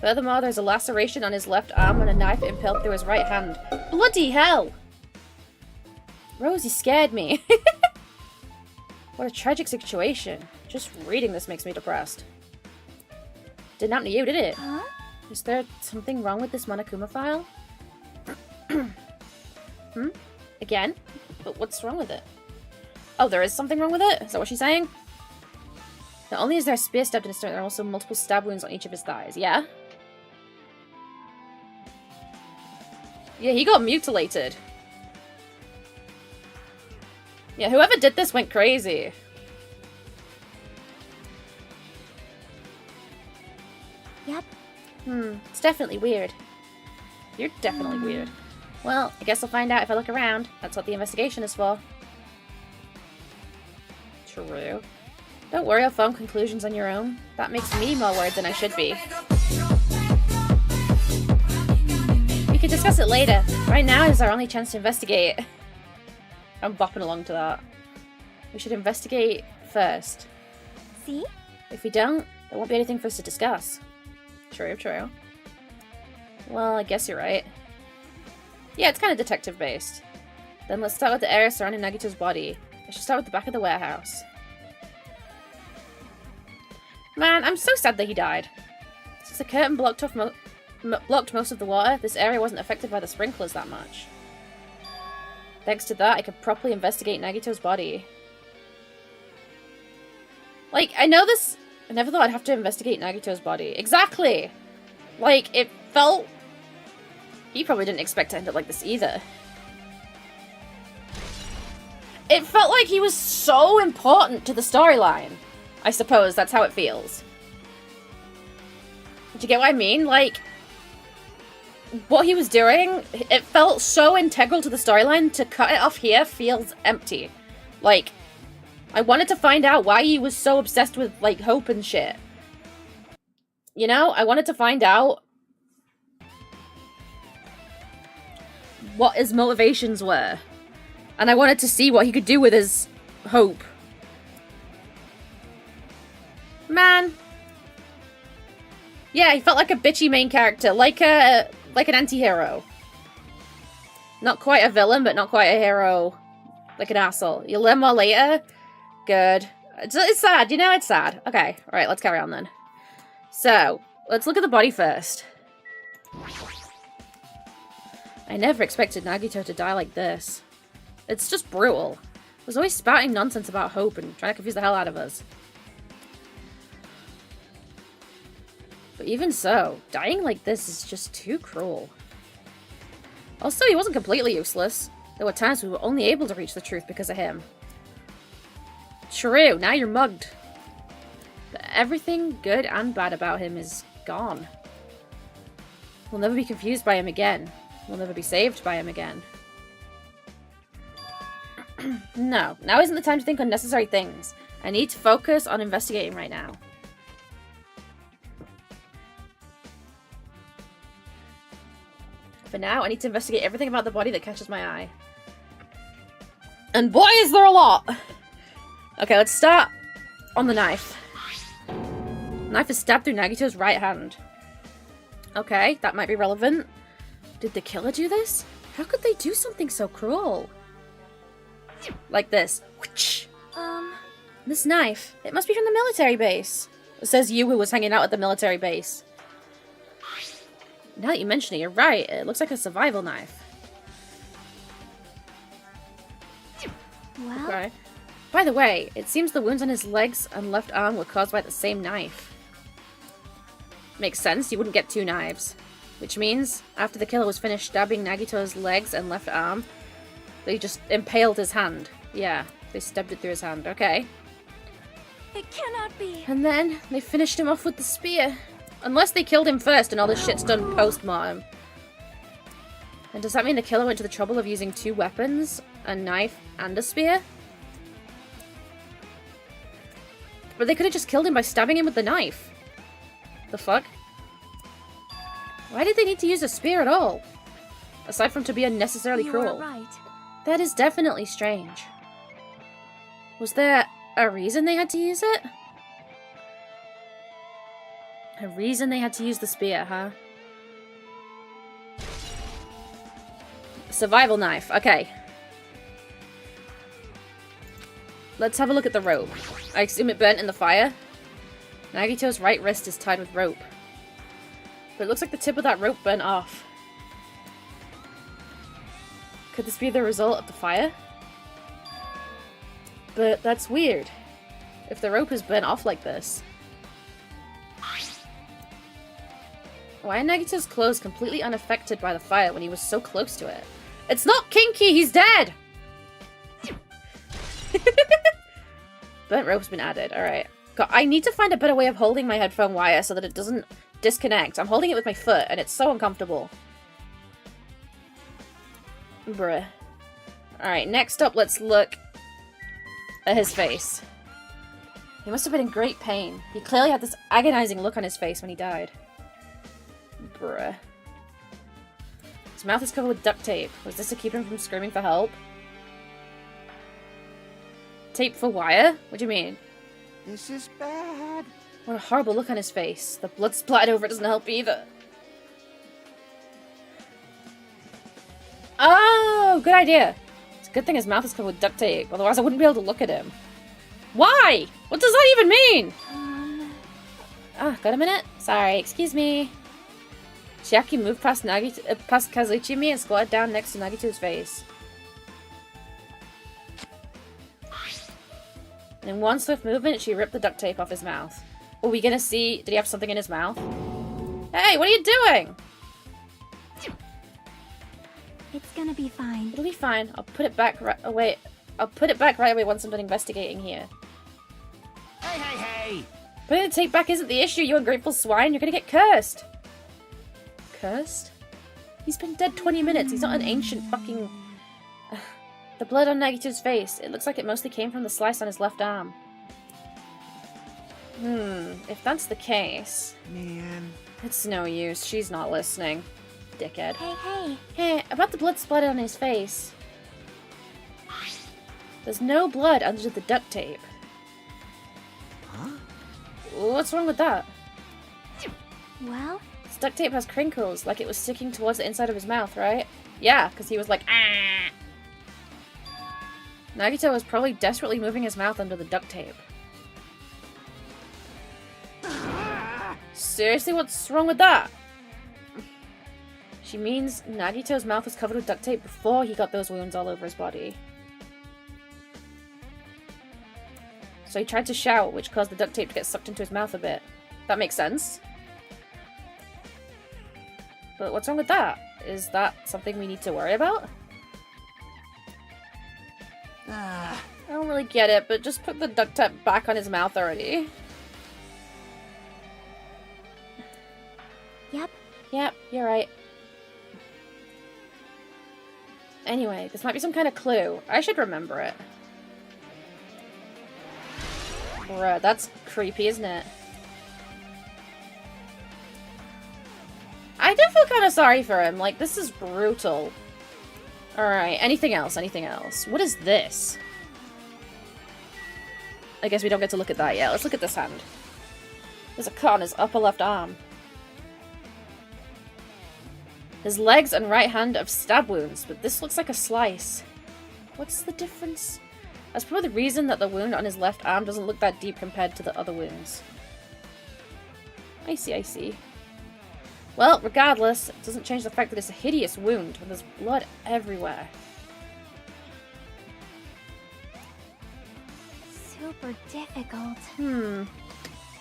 Furthermore, there's a laceration on his left arm and a knife impaled through his right hand. Bloody hell! Rosie scared me. What a tragic situation. Just reading this makes me depressed. Didn't happen to you, did it? Huh? Is there something wrong with this Monokuma file? Again? But what's wrong with it? Oh, there is something wrong with it? Is that what she's saying? Not only is there a spear stabbed in his stomach, there are also multiple stab wounds on each of his thighs. Yeah? Yeah, he got mutilated. Yeah, whoever did this went crazy. Yep. It's definitely weird. You're definitely weird. Well, I guess I'll find out if I look around. That's what the investigation is for. True. Don't worry, I'll form conclusions on your own. That makes me more worried than I should be. We can discuss it later. Right now is our only chance to investigate. I'm bopping along to that. We should investigate first. See? If we don't, there won't be anything for us to discuss. True, true. Well, I guess you're right. Yeah, it's kind of detective-based. Then let's start with the area surrounding Nagito's body. I should start with the back of the warehouse. Man, I'm so sad that he died. Since the curtain blocked most of the water, this area wasn't affected by the sprinklers that much. Thanks to that, I could properly investigate Nagito's body. Like, I know this... I never thought I'd have to investigate Nagito's body. Exactly! Like, it felt... He probably didn't expect to end up like this either. It felt like he was so important to the storyline. I suppose that's how it feels. Do you get what I mean? Like, what he was doing, it felt so integral to the storyline. To cut it off here feels empty. Like, I wanted to find out why he was so obsessed with, like, hope and shit. You know? I wanted to find out what his motivations were. And I wanted to see what he could do with his hope. Man. Yeah, he felt like a bitchy main character. Like an anti-hero. Not quite a villain, but not quite a hero. Like an asshole. You'll learn more later. Good. It's sad, you know? It's sad. Okay, alright, let's carry on then. So, let's look at the body first. I never expected Nagito to die like this. It's just brutal. He was always spouting nonsense about hope and trying to confuse the hell out of us. But even so, dying like this is just too cruel. Also, he wasn't completely useless. There were times we were only able to reach the truth because of him. True, now you're mugged. But everything good and bad about him is gone. We'll never be confused by him again. We'll never be saved by him again. No, now isn't the time to think unnecessary things. I need to focus on investigating right now. For now, I need to investigate everything about the body that catches my eye. And boy, is there a lot! Okay, let's start on the knife. Knife is stabbed through Nagito's right hand. Okay, that might be relevant. Did the killer do this? How could they do something so cruel? Like this. This knife. It must be from the military base. It says you who was hanging out at the military base. Now that you mention it, you're right. It looks like a survival knife. Well, Okay. By the way, it seems the wounds on his legs and left arm were caused by the same knife. Makes sense, you wouldn't get two knives. Which means, after the killer was finished stabbing Nagito's legs and left arm, they just impaled his hand. Yeah, they stabbed it through his hand. Okay. it cannot be. And then, they finished him off with the spear. Unless they killed him first and all this shit's done post-mortem. And does that mean the killer went to the trouble of using two weapons? A knife and a spear? But they could have just killed him by stabbing him with the knife. The fuck? Why did they need to use a spear at all? Aside from to be unnecessarily You cruel. are right. That is definitely strange. Was there a reason they had to use it? A reason they had to use the spear, huh? Survival knife. Okay. Let's have a look at the rope. I assume it burnt in the fire. Nagito's right wrist is tied with rope. But it looks like the tip of that rope burnt off. Could this be the result of the fire? But that's weird. If the rope is burnt off like this. Why are Nagito's clothes completely unaffected by the fire when he was so close to it? It's not kinky, he's dead! Burnt rope's been added, alright. God, I need to find a better way of holding my headphone wire so that it doesn't disconnect. I'm holding it with my foot and it's so uncomfortable. Bruh. Alright, next up, let's look at his face. He must have been in great pain. He clearly had this agonizing look on his face when he died. Bruh. His mouth is covered with duct tape. Was this to keep him from screaming for help? Tape for wire? What do you mean? This is bad. What a horrible look on his face. The blood splattered over it doesn't help either. Oh, good idea. It's a good thing his mouth is covered with duct tape, otherwise I wouldn't be able to look at him. Why? What does that even mean? Got a minute? Sorry, excuse me. Chiaki moved past past Kazuichimi and squatted down next to Nagito's face. In one swift movement, she ripped the duct tape off his mouth. Are we gonna see? Did he have something in his mouth? Hey, what are you doing? It's gonna be fine. It'll be fine. I'll put it back right away. I'll put it back right away once I'm done investigating here. Hey, hey, hey! Putting the tape back isn't the issue, you ungrateful swine. You're gonna get cursed. Cursed? He's been dead 20 minutes. He's not an ancient fucking... The blood on Nagito's face. It looks like it mostly came from the slice on his left arm. If that's the case... Man. It's no use. She's not listening. Dickhead. Hey, hey. Hey, about the blood splattered on his face. There's no blood under the duct tape. Huh? What's wrong with that? Well, This duct tape has crinkles, like it was sticking towards the inside of his mouth, right? Yeah, because he was like, ah! Nagito was probably desperately moving his mouth under the duct tape. Seriously, what's wrong with that? She means Nagito's mouth was covered with duct tape before he got those wounds all over his body. So he tried to shout, which caused the duct tape to get sucked into his mouth a bit. That makes sense. But what's wrong with that? Is that something we need to worry about? I don't really get it, but just put the duct tape back on his mouth already. yep. Yep, you're right. Anyway, this might be some kind of clue. I should remember it. Bruh, that's creepy, isn't it? I do feel kind of sorry for him. Like, this is brutal. Alright, anything else? Anything else? What is this? I guess we don't get to look at that yet. Let's look at this hand. There's a cut on his upper left arm. His legs and right hand have stab wounds, but this looks like a slice. What's the difference? That's probably the reason that the wound on his left arm doesn't look that deep compared to the other wounds. I see, I see. Well, regardless, it doesn't change the fact that it's a hideous wound, and there's blood everywhere. Super difficult.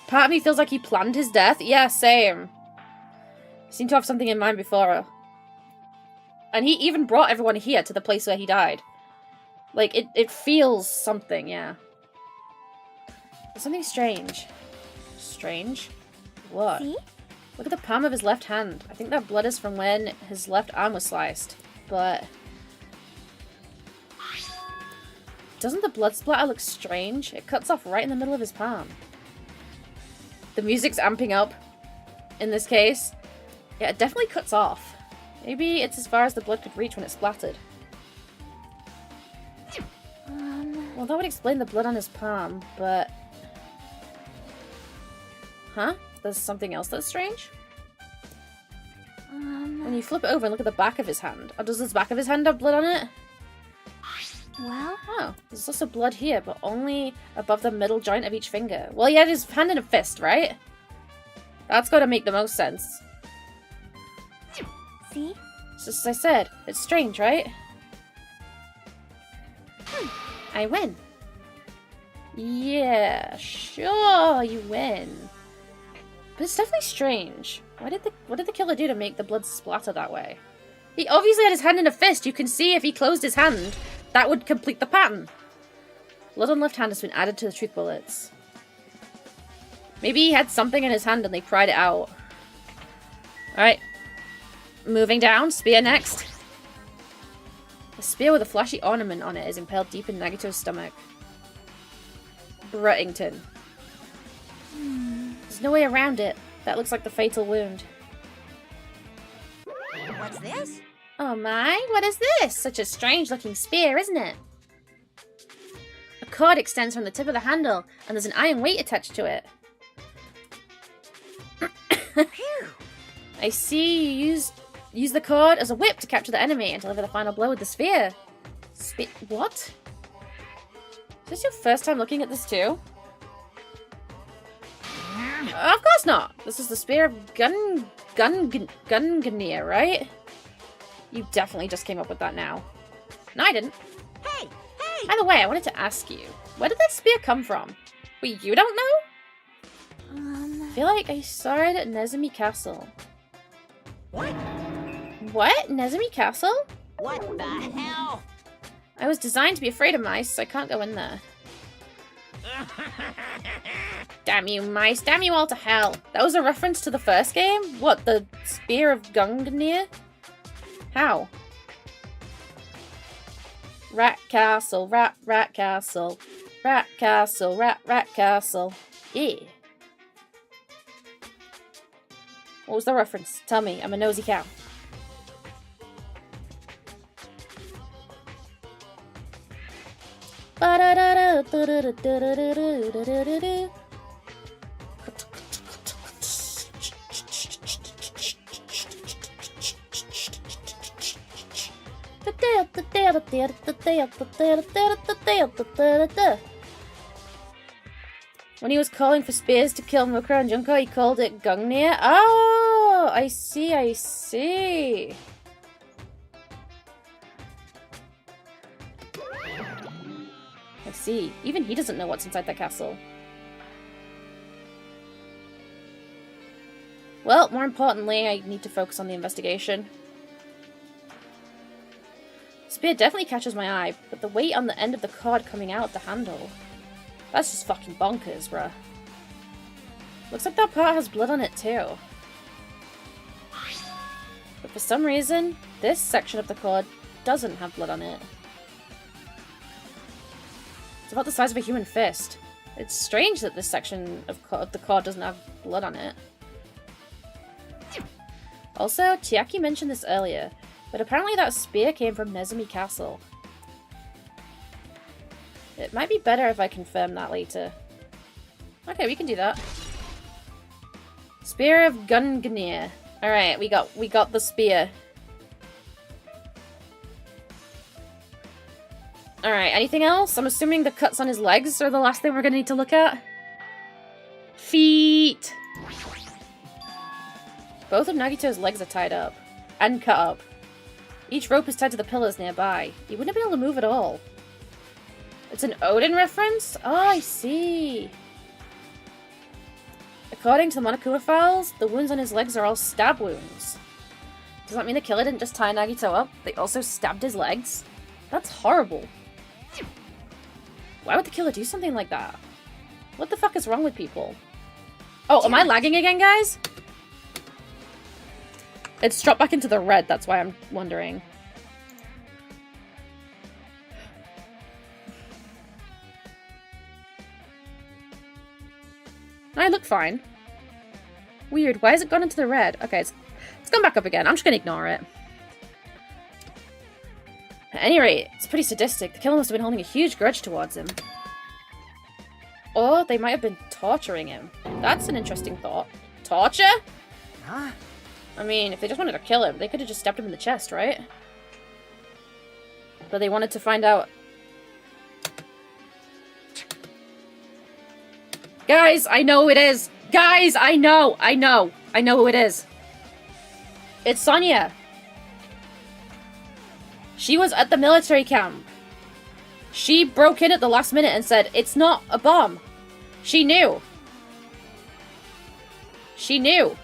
Part of me feels like he planned his death. Yeah, same. He seemed to have something in mind before. And he even brought everyone here to the place where he died. Like, it feels something, yeah. There's something strange. Strange? What? See? Look at the palm of his left hand. I think that blood is from when his left arm was sliced. But... doesn't the blood splatter look strange? It cuts off right in the middle of his palm. The music's amping up in this case. Yeah, it definitely cuts off. Maybe it's as far as the blood could reach when it splattered. Well, that would explain the blood on his palm, but... Huh? There's something else that's strange? When you flip it over and look at the back of his hand. Oh, does this back of his hand have blood on it? Well, Oh, there's also blood here, but only above the middle joint of each finger. Well, he had his hand in a fist, right? That's gotta make the most sense. see? It's just as I said, it's strange, right? I win. Yeah, sure, you win. But it's definitely strange. What did the killer do to make the blood splatter that way? He obviously had his hand in a fist. You can see if he closed his hand, that would complete the pattern. Blood on left hand has been added to the truth bullets. Maybe he had something in his hand and they pried it out. Alright. Moving down. Spear next. A spear with a flashy ornament on it is impaled deep in Nagito's stomach. Bruttington. There's no way around it. That looks like the fatal wound. What's this? Oh my, what is this? Such a strange looking spear, isn't it? A cord extends from the tip of the handle, and there's an iron weight attached to it. I see you use the cord as a whip to capture the enemy and deliver the final blow with the spear. What? Is this your first time looking at this too? Of course not! This is the spear of Gunganir, right? You definitely just came up with that now. No, I didn't. Hey! Hey! By the way, I wanted to ask you, where did that spear come from? Wait, you don't know? I feel like I saw it at Nezumi Castle. What? What? Nezumi Castle? What the hell? I was designed to be afraid of mice, so I can't go in there. Damn you, mice. Damn you all to hell. That was a reference to the first game? What, the Spear of Gunganir? How? Rat Castle, Rat Castle. Rat Castle, Rat Castle. Yeah. What was the reference? Tell me, I'm a nosy cow. When he was calling for spears to kill Mukra and Junko, he called it Gungnir. Oh, I see, I see. I see. Even he doesn't know what's inside that castle. Well, more importantly, I need to focus on the investigation. Spear definitely catches my eye, but the weight on the end of the cord coming out of the handle. That's just fucking bonkers, bruh. Looks like that part has blood on it too. But for some reason, this section of the cord doesn't have blood on it. It's about the size of a human fist. It's strange that this section of the cord doesn't have blood on it. Also, Chiaki mentioned this earlier, but apparently that spear came from Nezumi Castle. It might be better if I confirm that later. Okay, we can do that. Spear of Gunganir. Alright, we got the spear. Alright, anything else? I'm assuming the cuts on his legs are the last thing we're gonna need to look at. Feet! Both of Nagito's legs are tied up. And cut up. Each rope is tied to the pillars nearby. He wouldn't have been able to move at all. It's an Odin reference? Oh, I see. According to the Monokuma files, the wounds on his legs are all stab wounds. Does that mean the killer didn't just tie Nagito up? They also stabbed his legs? That's horrible. Why would the killer do something like that? What the fuck is wrong with people? Oh, am I lagging again, guys? It's dropped back into the red, that's why I'm wondering. I look fine. Weird. Why has it gone into the red? Okay, it's gone back up again. I'm just gonna ignore it. At any rate, it's pretty sadistic. The killer must have been holding a huge grudge towards him. Or they might have been torturing him. That's an interesting thought. Torture? Huh? I mean, if they just wanted to kill him, they could have just stabbed him in the chest, right? But they wanted to find out. Guys, I know who it is! Guys, I know who it is. It's Sonia. She was at the military camp. She broke in at the last minute and said, it's not a bomb. She knew. She knew.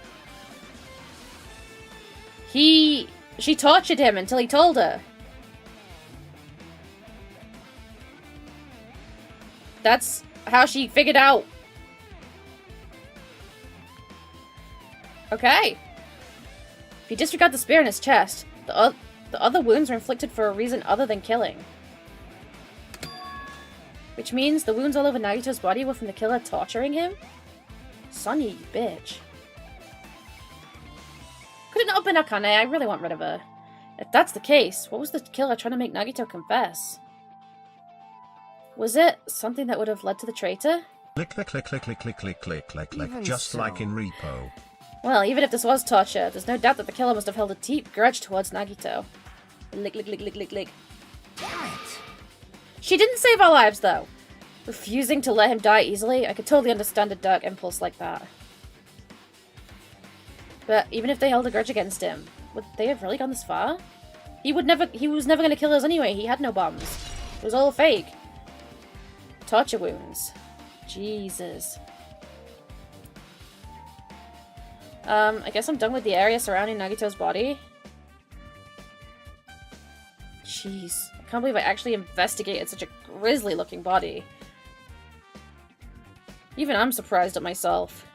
She tortured him until he told her. That's how she figured out. Okay. If you disregard the spear in his chest, the other wounds were inflicted for a reason other than killing. Which means the wounds all over Nagito's body were from the killer torturing him? Sonya, you bitch. Could it not have been Akane? I really want rid of her. If that's the case, what was the killer trying to make Nagito confess? Was it something that would have led to the traitor? Click, click, click, click, click, click, click, click, click, click, Even just so. like in Repo. Well, even if this was torture, there's no doubt that the killer must have held a deep grudge towards Nagito. Lick, lick, lick, lick, lick, lick. Damn it! She didn't save our lives, though. Refusing to let him die easily, I could totally understand a dark impulse like that. But even if they held a grudge against him, would they have really gone this far? He was never gonna kill us anyway, he had no bombs. It was all fake. Torture wounds. Jesus. I guess I'm done with the area surrounding Nagito's body. Jeez. I can't believe I actually investigated such a grisly looking body. Even I'm surprised at myself.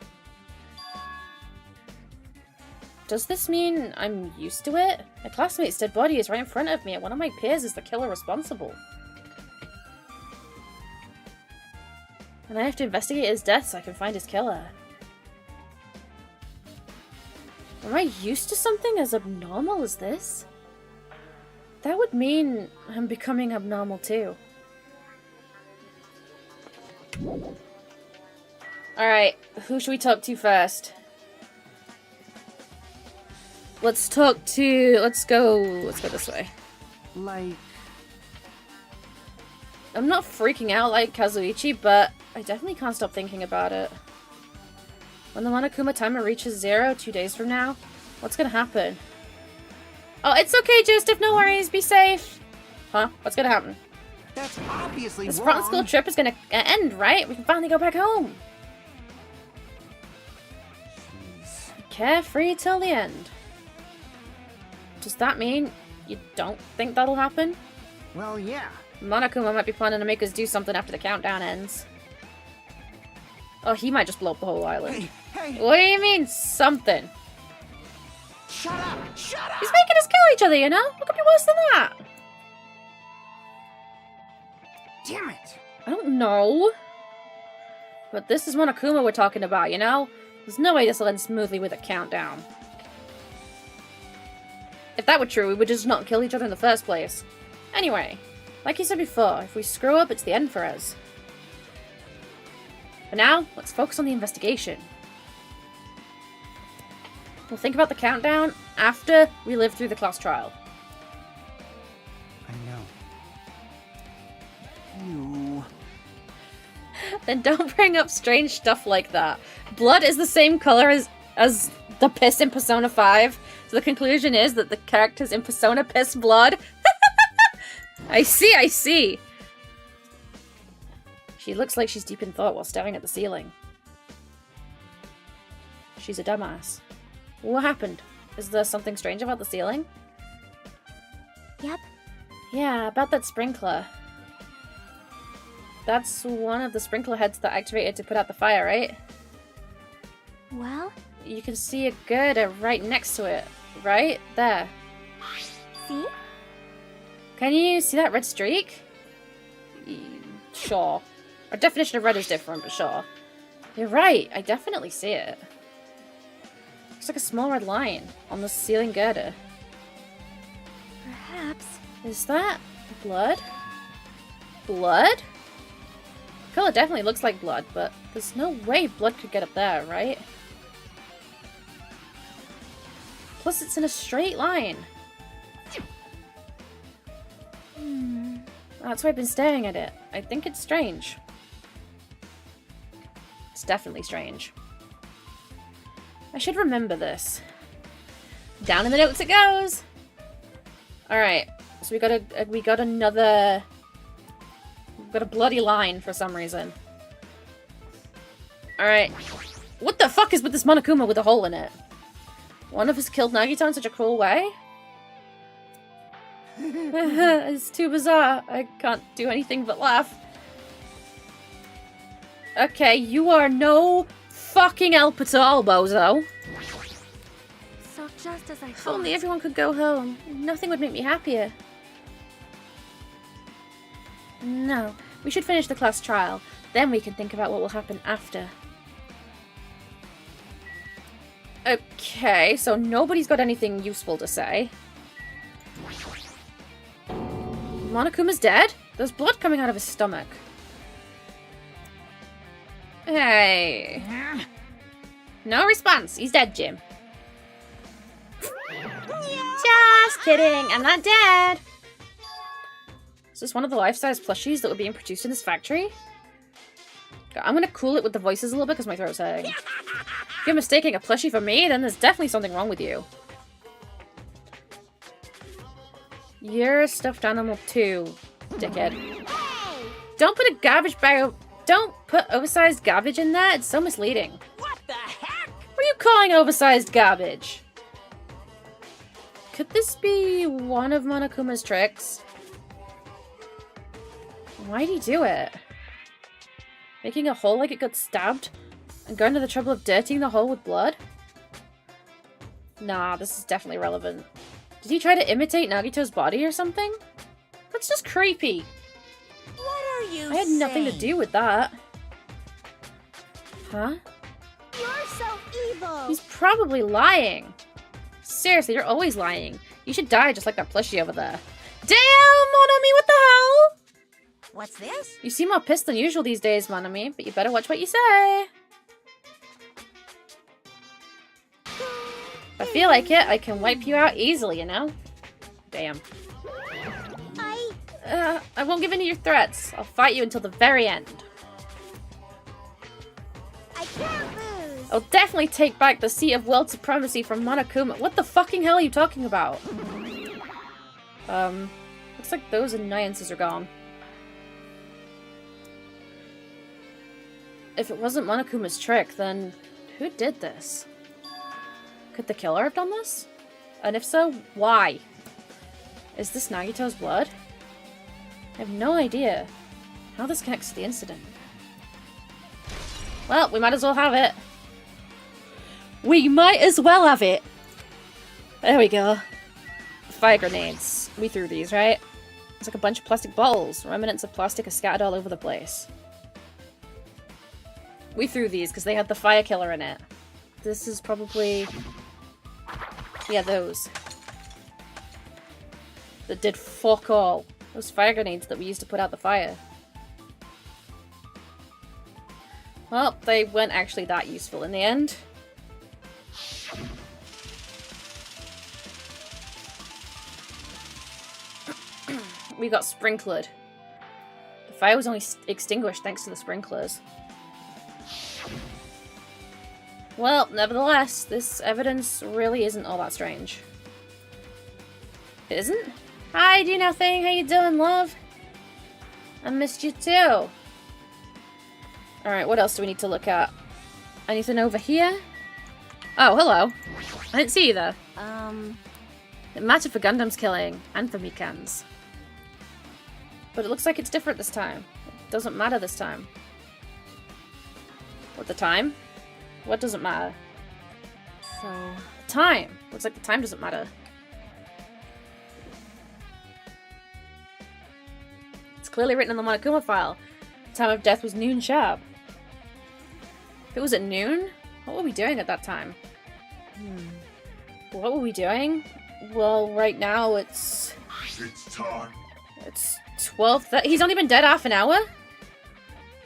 Does this mean I'm used to it? My classmate's dead body is right in front of me, and one of my peers is the killer responsible. And I have to investigate his death so I can find his killer. Am I used to something as abnormal as this? That would mean I'm becoming abnormal too. Alright, who should we talk to first? Let's go this way. Like, I'm not freaking out like Kazuichi, but I definitely can't stop thinking about it. When the Monokuma timer reaches 0 2 days from now, what's gonna happen? Oh, it's okay, Joseph, no worries, be safe. Huh? What's gonna happen? that's obviously This wrong. front school trip is gonna end, right? We can finally go back home. Jeez. Carefree till the end. Does that mean you don't think that'll happen? Well, yeah. Monokuma might be planning to make us do something after the countdown ends. Oh, he might just blow up the whole island. Hey, hey! What do you mean, something? Shut up! Shut up! He's making us kill each other, you know? What could be worse than that? Damn it! I don't know. But this is Monokuma we're talking about, you know? There's no way this will end smoothly with a countdown. If that were true, we would just not kill each other in the first place. Anyway, like you said before, if we screw up, it's the end for us. For now, let's focus on the investigation. We'll think about the countdown after we live through the class trial. I know. You. Then don't bring up strange stuff like that. Blood is the same color as the piss in Persona 5. So the conclusion is that the characters in Persona piss blood. I see. She looks like she's deep in thought while staring at the ceiling. She's a dumbass. What happened? Is there something strange about the ceiling? Yep. Yeah, about that sprinkler. That's one of the sprinkler heads that activated to put out the fire, right? Well, You can see a girder right next to it. Right there. see? Can you see that red streak? Sure. Our definition of red is different, but sure. You're right, I definitely see it. Looks like a small red line on the ceiling girder. Perhaps. Is that blood? Blood? The color definitely looks like blood, but there's no way blood could get up there, right? Plus, it's in a straight line. That's why I've been staring at it. I think it's strange. It's definitely strange. I should remember this. Down in the notes it goes! Alright, so we got another... We've got a bloody line for some reason. Alright. What the fuck is with this Monokuma with a hole in it? One of us killed Nagito in such a cruel way? It's too bizarre. I can't do anything but laugh. Okay, you are no fucking help at all, bozo. So just as I If thought. only everyone could go home. Nothing would make me happier. No. We should finish the class trial. Then we can think about what will happen after. Okay, so nobody's got anything useful to say. Monokuma's dead? There's blood coming out of his stomach. Hey. No response. He's dead, Jim. Just kidding. I'm not dead. Is this one of the life-size plushies that were being produced in this factory? Okay, I'm gonna cool it with the voices a little bit because my throat's hurting. If you're mistaking a plushie for me, then there's definitely something wrong with you. You're a stuffed animal too, dickhead. Don't put a garbage bag. Don't put oversized garbage in there. It's so misleading. What the heck? What are you calling oversized garbage? Could this be one of Monokuma's tricks? Why'd he do it? Making a hole like it got stabbed? And going to the trouble of dirtying the hole with blood? Nah, this is definitely relevant. Did he try to imitate Nagito's body or something? That's just creepy. What are you I had nothing to saying? do with that. Huh? You're so evil. He's probably lying. Seriously, you're always lying. You should die just like that plushie over there. Damn, Monami, what the hell? What's this? You seem more pissed than usual these days, Monami, but you better watch what you say. If I feel like it, I can wipe you out easily, you know? Damn. I won't give in to your threats. I'll fight you until the very end. I can't lose. I'll definitely take back the seat of world supremacy from Monokuma. What the fucking hell are you talking about? Looks like those annoyances are gone. If it wasn't Monokuma's trick, then who did this? Could the killer have done this? And if so, why? Is this Nagito's blood? I have no idea how this connects to the incident. Well, we might as well have it. We might as well have it! There we go. Fire grenades. We threw these, right? It's like a bunch of plastic bottles. Remnants of plastic are scattered all over the place. We threw these because they had the fire killer in it. This is probably... yeah, those. That did fuck all. Those fire grenades that we used to put out the fire. Well, they weren't actually that useful in the end. We got sprinklered. The fire was only extinguished thanks to the sprinklers. Well, nevertheless, this evidence really isn't all that strange. It isn't? Hi, do nothing. How you doing, love? I missed you too. Alright, what else do we need to look at? Anything over here? Oh, hello. I didn't see you there. It mattered for Gundam's killing, and for Mikan's. But it looks like it's different this time. It doesn't matter this time. What, the time? What doesn't matter? So, The time. Looks like the time doesn't matter. It's clearly written in the Monokuma file. The time of death was noon sharp. If it was at noon, what were we doing at that time? What were we doing? Well, right now it's time. It's 12:30. He's only been dead half an hour?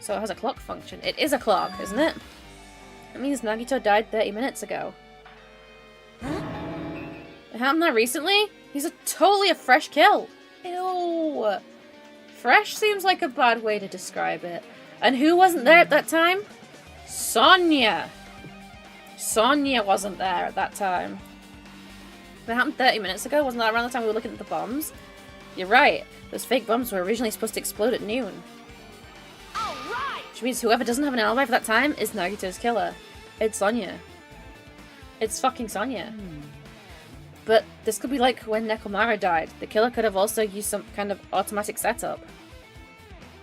So it has a clock function. It is a clock, isn't it? That means Nagito died 30 minutes ago. It happened that recently? He's totally a fresh kill. Ew. Fresh seems like a bad way to describe it. And who wasn't there at that time? Sonia. Sonia wasn't there at that time. That happened 30 minutes ago? Wasn't that around the time we were looking at the bombs? You're right. Those fake bombs were originally supposed to explode at noon. All right. Which means whoever doesn't have an alibi for that time is Nagito's killer. It's Sonia. It's fucking Sonia. But this could be like when Nekomara died. The killer could have also used some kind of automatic setup.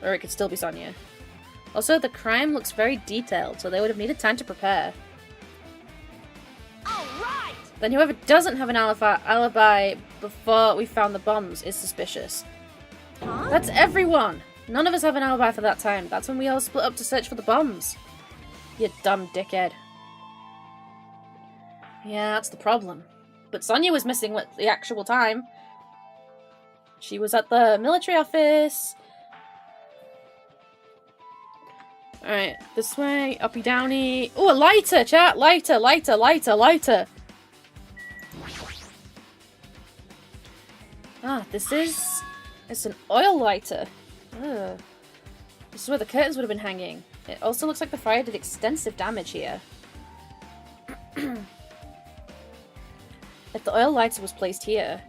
Or it could still be Sonia. Also, the crime looks very detailed, so they would have needed time to prepare. All right. Then whoever doesn't have an alibi before we found the bombs is suspicious. Huh? That's everyone! None of us have an alibi for that time. That's when we all split up to search for the bombs. You dumb dickhead. Yeah, that's the problem. But Sonia was missing at the actual time. She was at the military office. Alright, this way, uppy downy. Oh, a lighter, chat! Lighter, lighter, lighter, lighter! Ah, this is... It's an oil lighter. Ugh. This is where the curtains would have been hanging. It also looks like the fire did extensive damage here. If the oil lighter was placed here,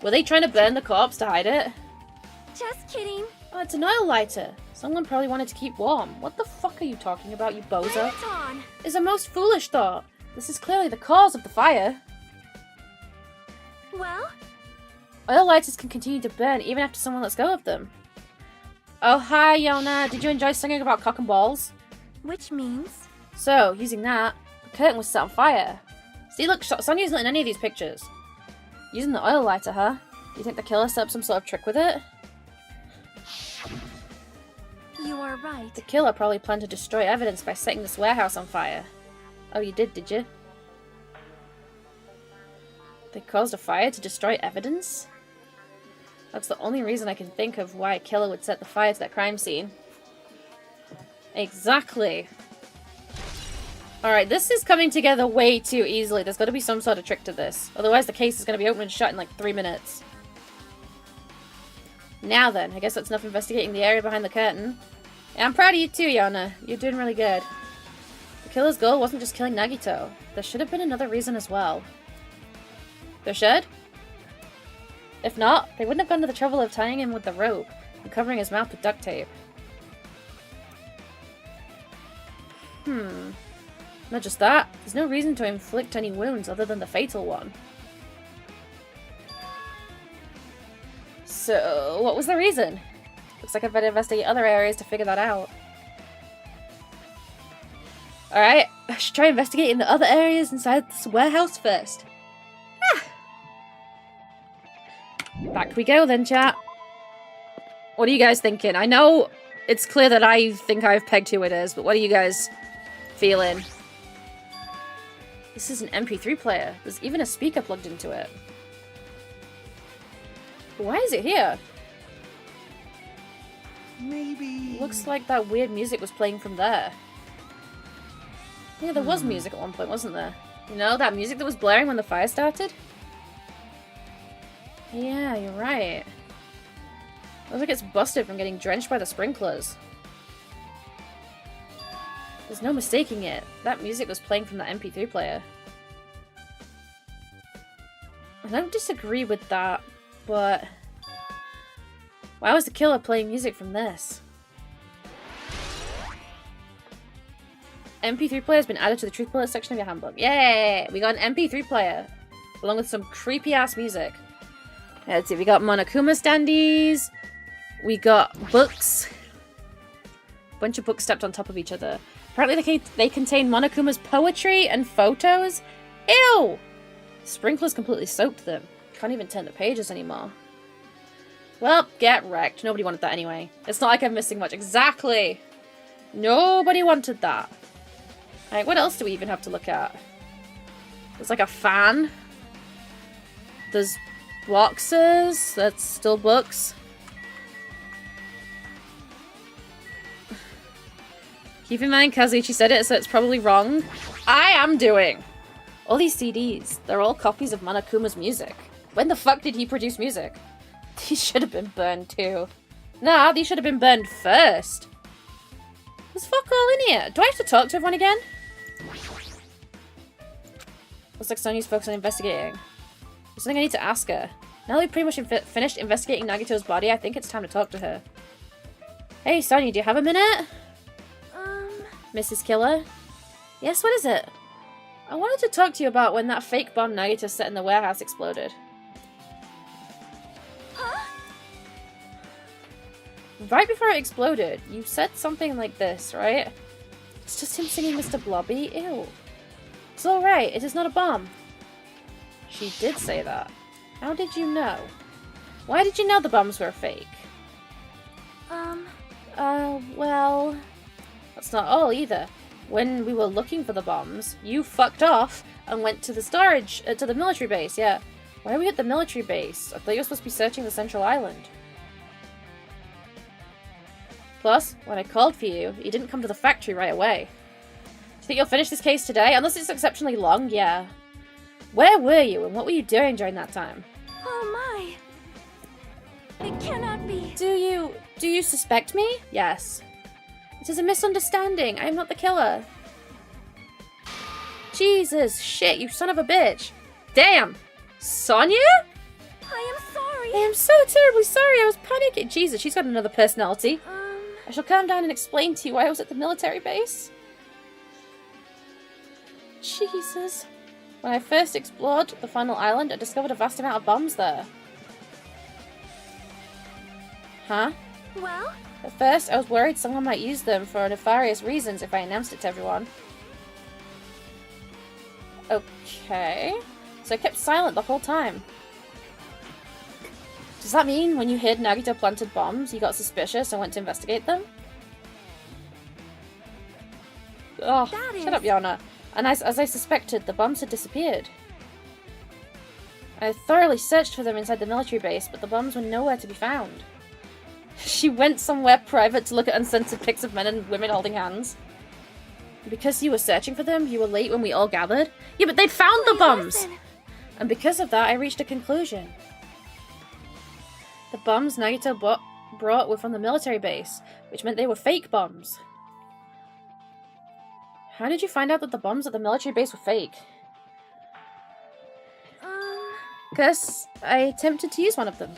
were they trying to burn the corpse to hide it? Just kidding. Oh, it's an oil lighter. Someone probably wanted to keep warm. What the fuck are you talking about, you bozo? It's on. It's a most foolish thought. This is clearly the cause of the fire. Well, Oil lighters can continue to burn even after someone lets go of them. Oh, hi, Yona. Did you enjoy singing about cock and balls? which means... So, using that, the curtain was set on fire. See, look, Sonia's not in any of these pictures. Using the oil lighter, huh? Do you think the killer set up some sort of trick with it? You are right. The killer probably planned to destroy evidence by setting this warehouse on fire. Oh, you did you? They caused a fire to destroy evidence? That's the only reason I can think of why a killer would set the fire to that crime scene. Exactly. Alright, this is coming together way too easily. There's got to be some sort of trick to this. Otherwise the case is going to be open and shut in like 3 minutes. Now then, I guess that's enough investigating the area behind the curtain. Yeah, I'm proud of you too, Yana. You're doing really good. The killer's goal wasn't just killing Nagito. There should have been another reason as well. There should? If not, they wouldn't have gone to the trouble of tying him with the rope and covering his mouth with duct tape. Not just that, there's no reason to inflict any wounds other than the fatal one. So, what was the reason? Looks like I better investigate other areas to figure that out. Alright, I should try investigating the other areas inside this warehouse first. Back we go then, chat. What are you guys thinking? I know it's clear that I think I've pegged who it is, but what are you guys feeling? This is an MP3 player. There's even a speaker plugged into it. Why is it here? Maybe... Looks like that weird music was playing from there. Yeah, there was music at one point, wasn't there? You know, that music that was blaring when the fire started? Yeah, you're right. Looks like it's busted from getting drenched by the sprinklers. There's no mistaking it. That music was playing from the MP3 player. I don't disagree with that, but... why was the killer playing music from this? MP3 player has been added to the Truth Bullet section of your handbook. Yay! We got an MP3 player, along with some creepy-ass music. Let's see, we got Monokuma standees, we got books. A bunch of books stacked on top of each other. Apparently they contain Monokuma's poetry and photos. Ew! Sprinklers completely soaked them. Can't even turn the pages anymore. Well, get wrecked. Nobody wanted that anyway. It's not like I'm missing much. Exactly! Nobody wanted that. Alright, what else do we even have to look at? There's like a fan. There's boxes. That's still books. Keep in mind, Kazuichi said it, so it's probably wrong. I am doing! All these CDs, they're all copies of Monokuma's music. When the fuck did he produce music? These should have been burned too. Nah, these should have been burned first. There's fuck all in here. Do I have to talk to everyone again? Looks like Sonya's focused on investigating. There's something I need to ask her. Now that we've pretty much finished investigating Nagito's body, I think it's time to talk to her. Hey, Sonya, do you have a minute? Mrs. Killer? Yes, what is it? I wanted to talk to you about when that fake bomb Nagito set in the warehouse exploded. Huh? Right before it exploded, you said something like this, right? It's just him singing Mr. Blobby? Ew. It's alright, it is not a bomb. She did say that. How did you know? Why did you know the bombs were fake? Well... That's not all either. When we were looking for the bombs, you fucked off and went to the storage, to the military base, yeah. Why are we at the military base? I thought you were supposed to be searching the central island. Plus, when I called for you, you didn't come to the factory right away. Do you think you'll finish this case today? Unless it's exceptionally long, yeah. Where were you and what were you doing during that time? Oh my! It cannot be. Do you suspect me? Yes. It is a misunderstanding. I am not the killer. Jesus, shit, you son of a bitch. Damn. Sonya? I am sorry. I am so terribly sorry. I was panicking. Jesus, she's got another personality. I shall calm down and explain to you why I was at the military base. Jesus. When I first explored the final island, I discovered a vast amount of bombs there. Huh? Well? At first, I was worried someone might use them for nefarious reasons if I announced it to everyone. Okay. So I kept silent the whole time. Does that mean when you hid Nagito planted bombs, you got suspicious and went to investigate them? Oh, shut up, Yana. And as I suspected, the bombs had disappeared. I thoroughly searched for them inside the military base, but the bombs were nowhere to be found. She went somewhere private to look at uncensored pics of men and women holding hands. Because you were searching for them, you were late when we all gathered. Yeah, but they'd found the bombs! Listen. And because of that, I reached a conclusion. The bombs Nagito brought were from the military base, which meant they were fake bombs. How did you find out that the bombs at the military base were fake? Because I attempted to use one of them.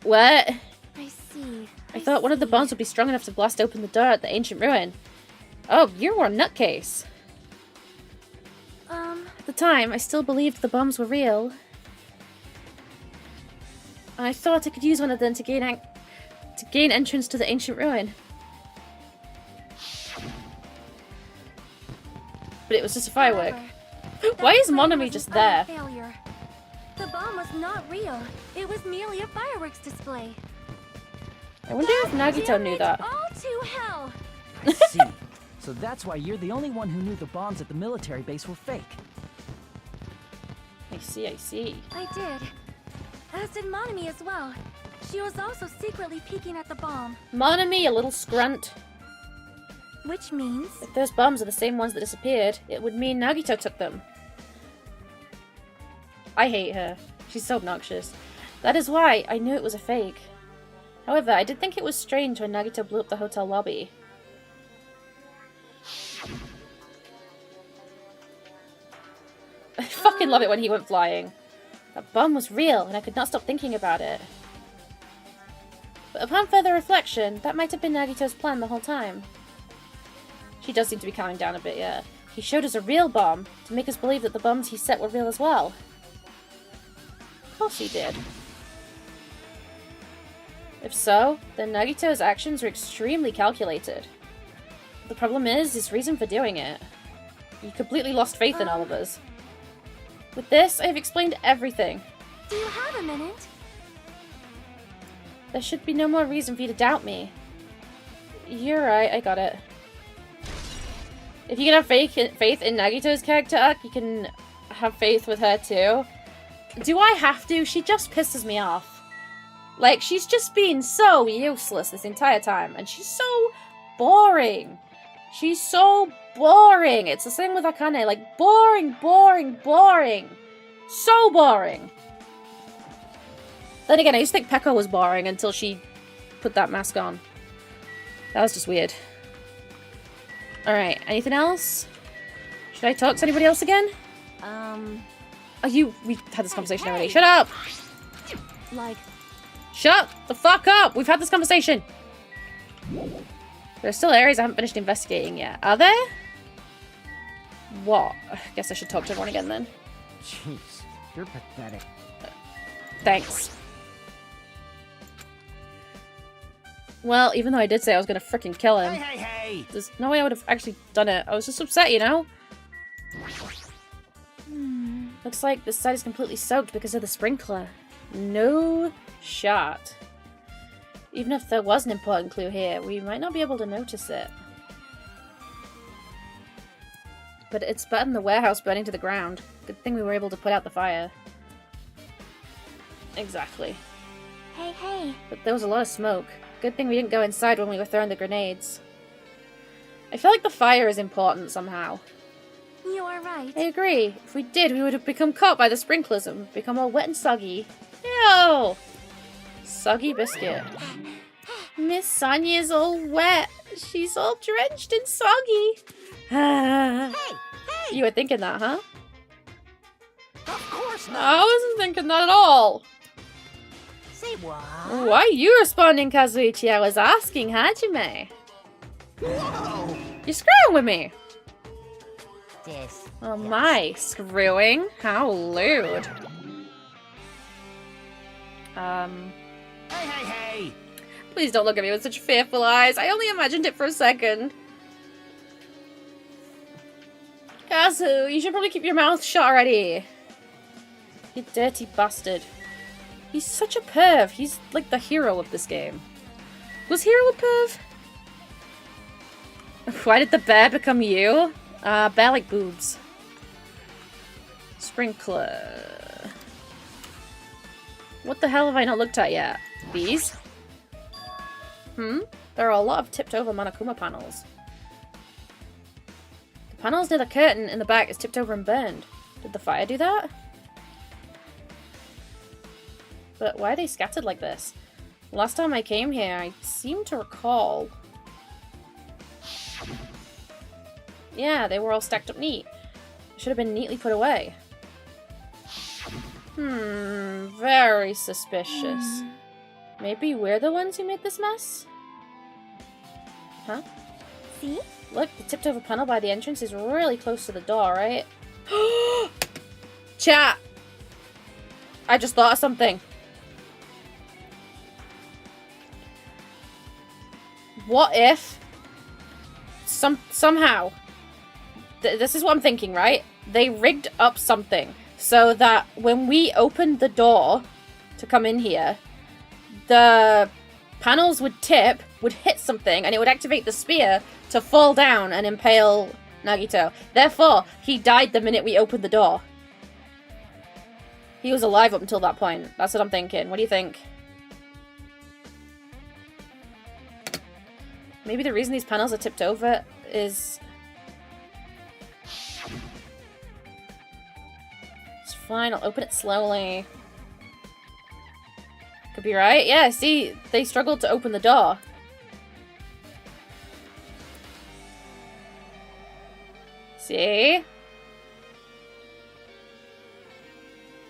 What? I see. I thought one of the bombs would be strong enough to blast open the door at the ancient ruin. Oh, you're one nutcase. At the time, I still believed the bombs were real. I thought I could use one of them to gain entrance to the ancient ruin. But it was just a firework. Why is Monami just there? Failure. The bomb was not real. It was merely a fireworks display. I wonder if Nagito knew that. All to hell. I see. So that's why you're the only one who knew the bombs at the military base were fake. I see, I see. I did. As did Monami as well. She was also secretly peeking at the bomb. Monami, a little scrunt. Which means... If those bombs are the same ones that disappeared, it would mean Nagito took them. I hate her. She's so obnoxious. That is why I knew it was a fake. However, I did think it was strange when Nagito blew up the hotel lobby. I fucking love it when he went flying. That bomb was real, and I could not stop thinking about it. But upon further reflection, that might have been Nagito's plan the whole time. She does seem to be calming down a bit, yeah. He showed us a real bomb, to make us believe that the bombs he set were real as well. Of course he did. If so, then Nagito's actions were extremely calculated. The problem is his reason for doing it. He completely lost faith in all of us. With this, I have explained everything. Do you have a minute? There should be no more reason for you to doubt me. You're right, I got it. If you can have faith in Nagito's character arc, you can have faith with her too. Do I have to? She just pisses me off. Like, she's just been so useless this entire time, and she's so boring. She's so boring. It's the same with Akane, like, boring, boring, boring. So boring. Then again, I used to think Peko was boring until she put that mask on. That was just weird. Alright, anything else? Should I talk to anybody else again? We had this conversation already. Shut up! Like, shut the fuck up! We've had this conversation! There are still areas I haven't finished investigating yet. Are there? What? I guess I should talk to everyone again then. Jeez, you're pathetic. Thanks. Well, even though I did say I was gonna frickin' kill him, Hey! there's no way I would have actually done it. I was just upset, you know? Looks like this side is completely soaked because of the sprinkler. No shot. Even if there was an important clue here, we might not be able to notice it. But it's better than the warehouse burning to the ground. Good thing we were able to put out the fire. Exactly. hey. But there was a lot of smoke. Good thing we didn't go inside when we were throwing the grenades. I feel like the fire is important somehow. You are right. I agree. If we did, we would have become caught by the sprinklers and become all wet and soggy. Ew! Soggy Biscuit. Miss Sonia's all wet. She's all drenched and soggy. Hey! You were thinking that, huh? Of course not! I wasn't thinking that at all. Say what? Why are you responding, Kazuichi? I was asking Hajime. Whoa! You're screwing with me. This. Oh my, screwing? How lewd. Hey! Please don't look at me with such fearful eyes. I only imagined it for a second. Kazu, you should probably keep your mouth shut already. You dirty bastard. He's such a perv. He's like the hero of this game. Was Hero a perv? Why did the bear become you? Bear like boobs. Sprinkler. What the hell have I not looked at yet? These? There are a lot of tipped over Monokuma panels. The panels near the curtain in the back is tipped over and burned. Did the fire do that? But why are they scattered like this? Last time I came here, I seem to recall... Yeah, they were all stacked up neat. Should have been neatly put away. Very suspicious. Maybe we're the ones who made this mess? Huh? See? Look, the tipped over panel by the entrance is really close to the door, right? Chat! I just thought of something. What if somehow this is what I'm thinking, right? They rigged up something so that when we opened the door to come in here, the panels would tip, would hit something, and it would activate the spear to fall down and impale Nagito. Therefore, he died the minute we opened the door. He was alive up until that point. That's what I'm thinking. What do you think? Maybe the reason these panels are tipped over is... It's fine, I'll open it slowly. Could be right. Yeah, see, they struggled to open the door. See?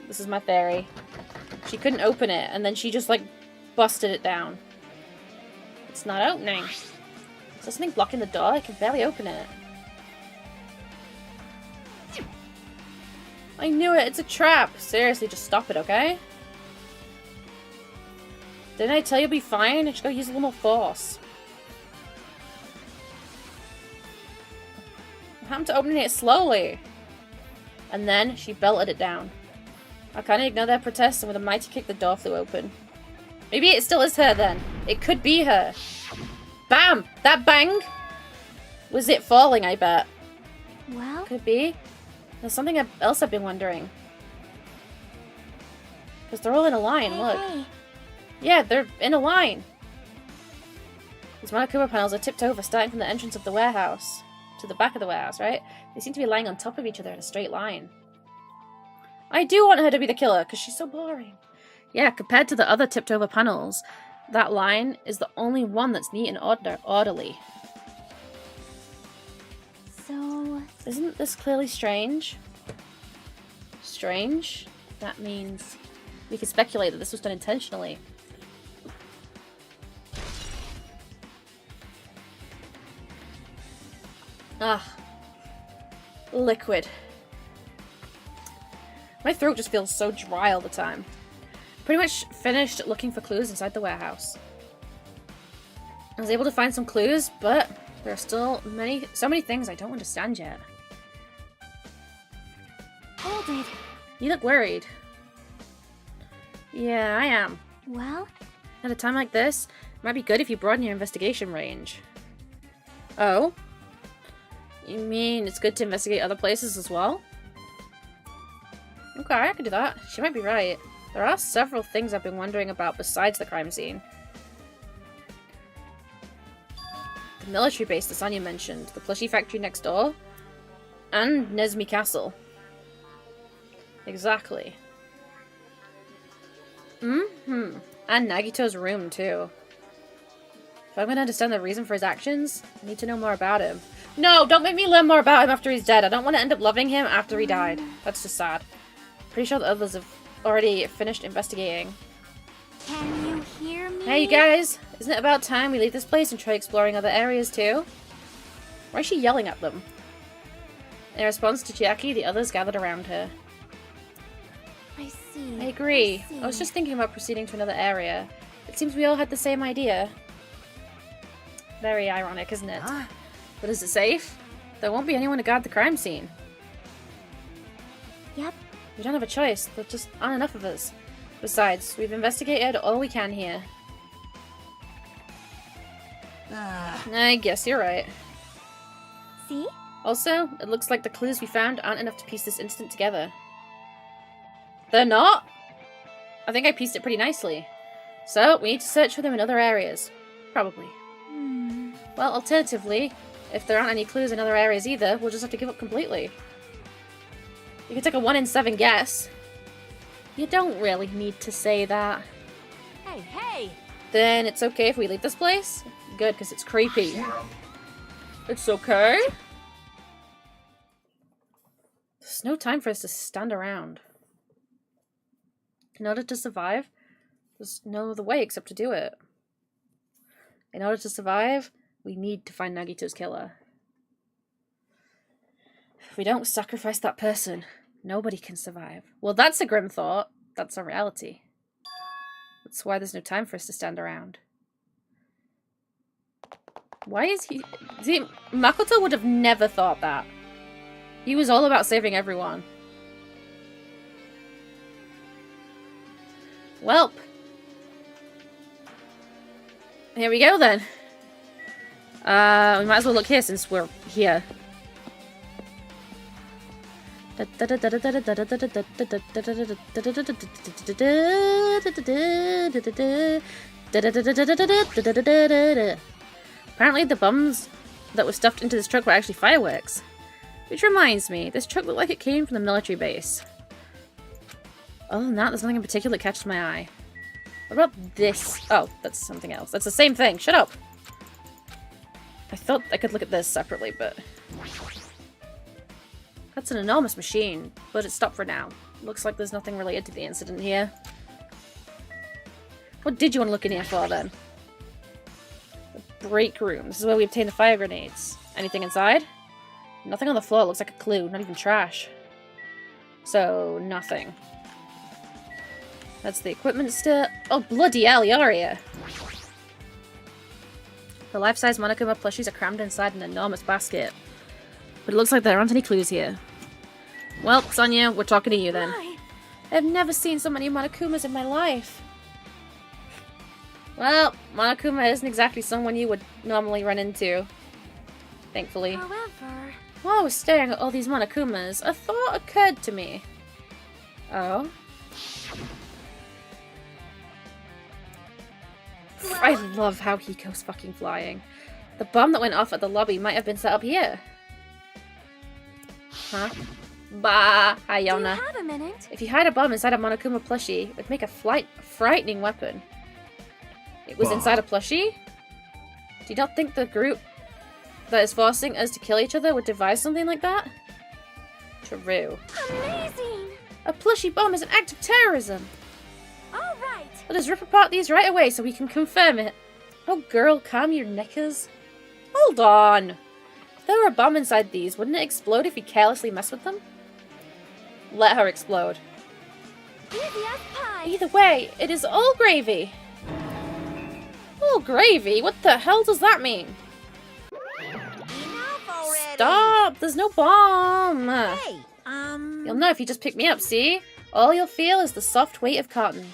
This is my theory. She couldn't open it, and then she just, like, busted it down. It's not opening. Is there something blocking the door? I can barely open it. I knew it! It's a trap! Seriously, just stop it, okay? Didn't I tell you to be fine? I should go use a little more force. What happened to opening it slowly? And then she belted it down. Akane ignored their protests, and with a mighty kick the door flew open. Maybe it still is her then. It could be her. Bam! That bang was it falling, I bet. Well, Could be. There's something else I've been wondering. Because they're all in a line, look. hey. Yeah, they're in a line. These Monokuma panels are tipped over, starting from the entrance of the warehouse to the back of the warehouse, right? They seem to be lying on top of each other in a straight line. I do want her to be the killer, because she's so boring. Yeah, compared to the other tipped over panels, that line is the only one that's neat and orderly. So, Isn't this clearly strange? Strange? That means we could speculate that this was done intentionally. Ah. Liquid. My throat just feels so dry all the time. Pretty much finished looking for clues inside the warehouse. I was able to find some clues, but there are still so many things I don't understand yet. hold it. You look worried. Yeah, I am. Well, At a time like this, it might be good if you broaden your investigation range. Oh? You mean it's good to investigate other places as well? Okay, I can do that. She might be right. There are several things I've been wondering about besides the crime scene. The military base that Sonia mentioned, the plushie factory next door, and Nesmi Castle. Exactly. Mm-hmm. And Nagito's room, too. If I'm going to understand the reason for his actions, I need to know more about him. No, don't make me learn more about him after he's dead. I don't want to end up loving him after he died. That's just sad. Pretty sure the others have already finished investigating. can you hear me? Hey, you guys! Isn't it about time we leave this place and try exploring other areas, too? Why is she yelling at them? In response to Chiaki, the others gathered around her. I see. I agree. see. I was just thinking about proceeding to another area. It seems we all had the same idea. Very ironic, isn't it? Huh? But is it safe? There won't be anyone to guard the crime scene. Yep. We don't have a choice. There just aren't enough of us. Besides, we've investigated all we can here. I guess you're right. See? Also, it looks like the clues we found aren't enough to piece this incident together. They're not? I think I pieced it pretty nicely. So, we need to search for them in other areas. Probably. Well, alternatively, if there aren't any clues in other areas either, we'll just have to give up completely. You can take a 1 in 7 guess. You don't really need to say that. Hey, hey! Then it's okay if we leave this place? Good, because it's creepy. It's okay. There's no time for us to stand around. In order to survive, there's no other way except to do it. In order to survive, we need to find Nagito's killer. If we don't sacrifice that person, nobody can survive. Well, that's a grim thought. That's a reality. That's why there's no time for us to stand around. Why is he... See, Makoto would have never thought that. He was all about saving everyone. Welp. Here we go then. We might as well look here since we're here. Apparently the bombs that were stuffed into this truck were actually fireworks. Which reminds me, this truck looked like it came from the military base. Other than that, there's nothing in particular that catches my eye. What about this? Oh, that's something else. That's the same thing. Shut up! I thought I could look at this separately, but... That's an enormous machine, but it's stopped for now. Looks like there's nothing related to the incident here. What did you want to look in here for, then? The break room. This is where we obtain the fire grenades. Anything inside? Nothing on the floor. Looks like a clue. Not even trash. So, nothing. That's the equipment still. Oh, bloody hell, you're here. The life-size Monokuma plushies are crammed inside an enormous basket. But it looks like there aren't any clues here. Well, Sonia, we're talking to you then. Why? I've never seen so many Monokumas in my life. Well, Monokuma isn't exactly someone you would normally run into. Thankfully. However... While I was staring at all these Monokumas, a thought occurred to me. Oh? I love how he goes fucking flying. The bomb that went off at the lobby might have been set up here. Huh? Bah, hi Do you Yona. have a minute? If you hide a bomb inside a Monokuma plushie, it would make a frightening weapon. It was inside a plushie? Do you not think the group that is forcing us to kill each other would devise something like that? True. Amazing! A plushie bomb is an act of terrorism. All right. Let us rip apart these right away so we can confirm it. Oh girl, calm your knickers. Hold on. If there were a bomb inside these, wouldn't it explode if we carelessly mess with them? Let her explode. Easy as pie. Either way, it is all gravy. All gravy? What the hell does that mean? Enough already. Stop! There's no bomb! Hey, You'll know if you just pick me up, see? All you'll feel is the soft weight of cotton.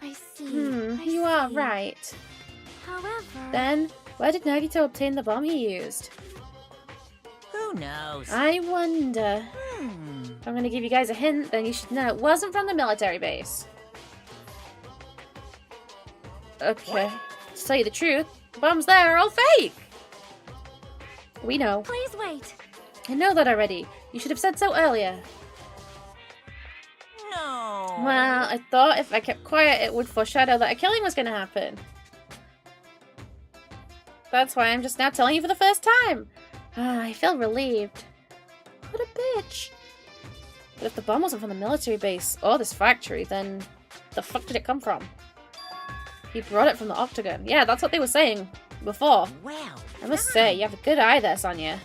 I see. You are right. However... Then, where did Nagito obtain the bomb he used? who knows? I wonder. If I'm gonna give you guys a hint, then you should know it wasn't from the military base. Okay. To tell you the truth, the bombs there are all fake! We know. Please wait. I know that already. You should have said so earlier. No. Well, I thought if I kept quiet, it would foreshadow that a killing was gonna happen. That's why I'm just now telling you for the first time. I feel relieved. What a bitch. But if the bomb wasn't from the military base or this factory, then the fuck did it come from? He brought it from the Octagon. Yeah, that's what they were saying before. Well, I must say, you have a good eye there, Sonia.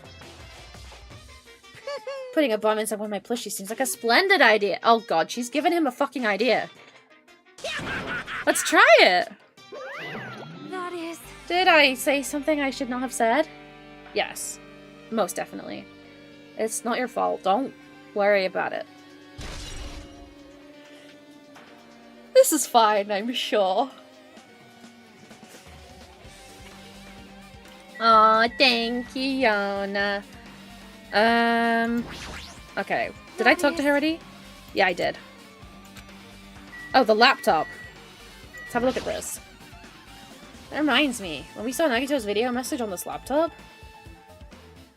Putting a bomb inside one of my plushies seems like a splendid idea. Oh god, she's given him a fucking idea. Let's try it! That is... Did I say something I should not have said? Yes. Most definitely. It's not your fault. Don't worry about it. This is fine, I'm sure. Aw, thank you, Yana. Okay. Did I talk to her already? Yeah, I did. Oh, the laptop. Let's have a look at this. That reminds me. When we saw Nagito's video message on this laptop.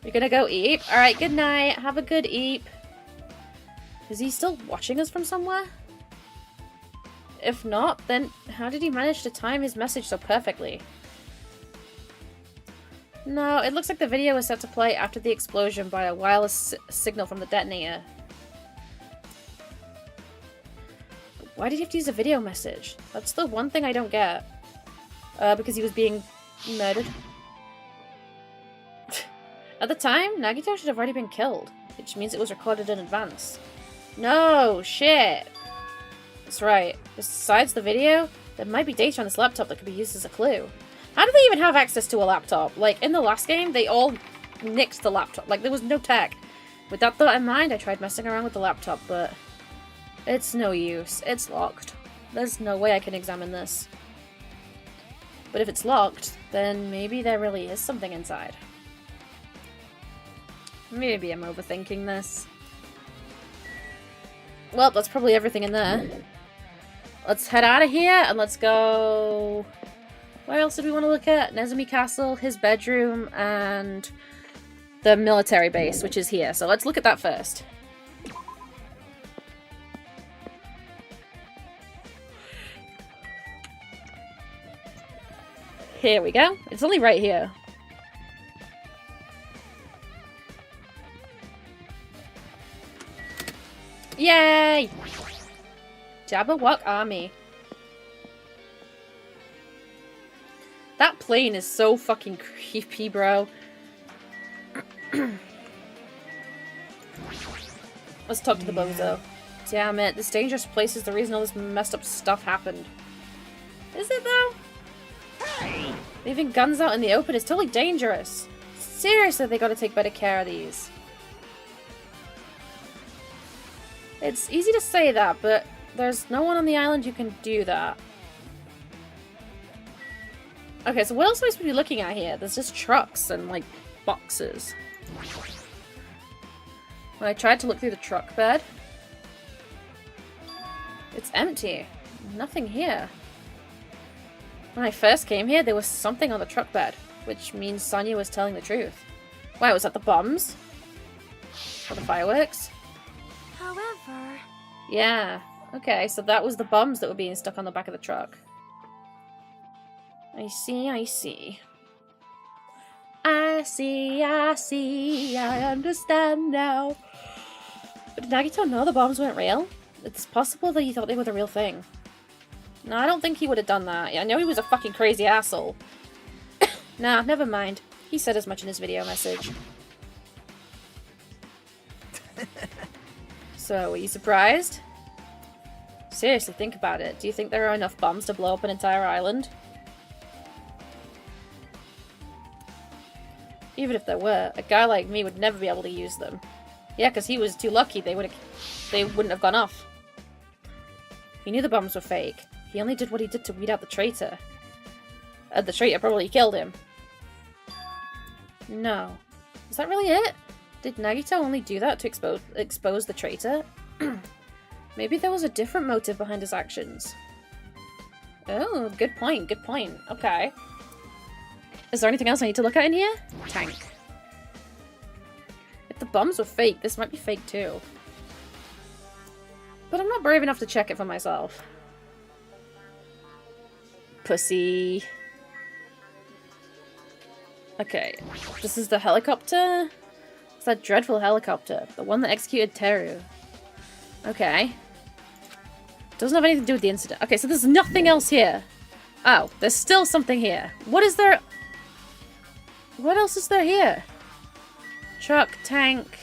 You're gonna go eat? Alright, good night. Have a good eat. Is he still watching us from somewhere? If not, then how did he manage to time his message so perfectly? No, it looks like the video was set to play after the explosion by a wireless signal from the detonator. Why did he have to use a video message? That's the one thing I don't get. Because he was being murdered. At the time, Nagito should have already been killed, which means it was recorded in advance. No, shit! That's right. Besides the video, there might be data on this laptop that could be used as a clue. How do they even have access to a laptop? Like, in the last game, they all nicked the laptop. Like, there was no tech. With that thought in mind, I tried messing around with the laptop, but it's no use. It's locked. There's no way I can examine this. But if it's locked, then maybe there really is something inside. Maybe I'm overthinking this. Well, that's probably everything in there. Let's head out of here and let's go... Where else did we want to look at? Nezumi Castle, his bedroom, and the military base, which is here. So let's look at that first. Here we go. It's only right here. Yay! Jabberwock Army. That plane is so fucking creepy, bro. Let's talk to the bozo. Damn it, this dangerous place is the reason all this messed up stuff happened. Is it though? Leaving guns out in the open is totally dangerous. Seriously, they gotta take better care of these. It's easy to say that, but there's no one on the island who can do that. Okay, so what else am I supposed to be looking at here? There's just trucks and, like, boxes. When I tried to look through the truck bed, it's empty. Nothing here. When I first came here, there was something on the truck bed, which means Sonia was telling the truth. Wait, was that the bombs? Or the fireworks? However... Yeah. Okay, so that was the bombs that were being stuck on the back of the truck. I see, I see. I see, I see, I understand now. But did Nagito know the bombs weren't real? It's possible that he thought they were the real thing. No, I don't think he would have done that. I know he was a fucking crazy asshole. Nah, never mind. He said as much in his video message. So, are you surprised? Seriously, think about it. Do you think there are enough bombs to blow up an entire island? Even if there were, a guy like me would never be able to use them. Yeah, because he was too lucky. They wouldn't have gone off. He knew the bombs were fake. He only did what he did to weed out the traitor. The traitor probably killed him. No. Is that really it? Did Nagito only do that to expose the traitor? Maybe there was a different motive behind his actions. Oh, good point, good point. Okay. Is there anything else I need to look at in here? Tank. If the bombs were fake, this might be fake too. But I'm not brave enough to check it for myself. Pussy. Okay. This is the helicopter? It's that dreadful helicopter. The one that executed Teru. Okay. Doesn't have anything to do with the incident. Okay, so there's nothing else here. Oh, there's still something here. What is there? What else is there here? Truck, tank.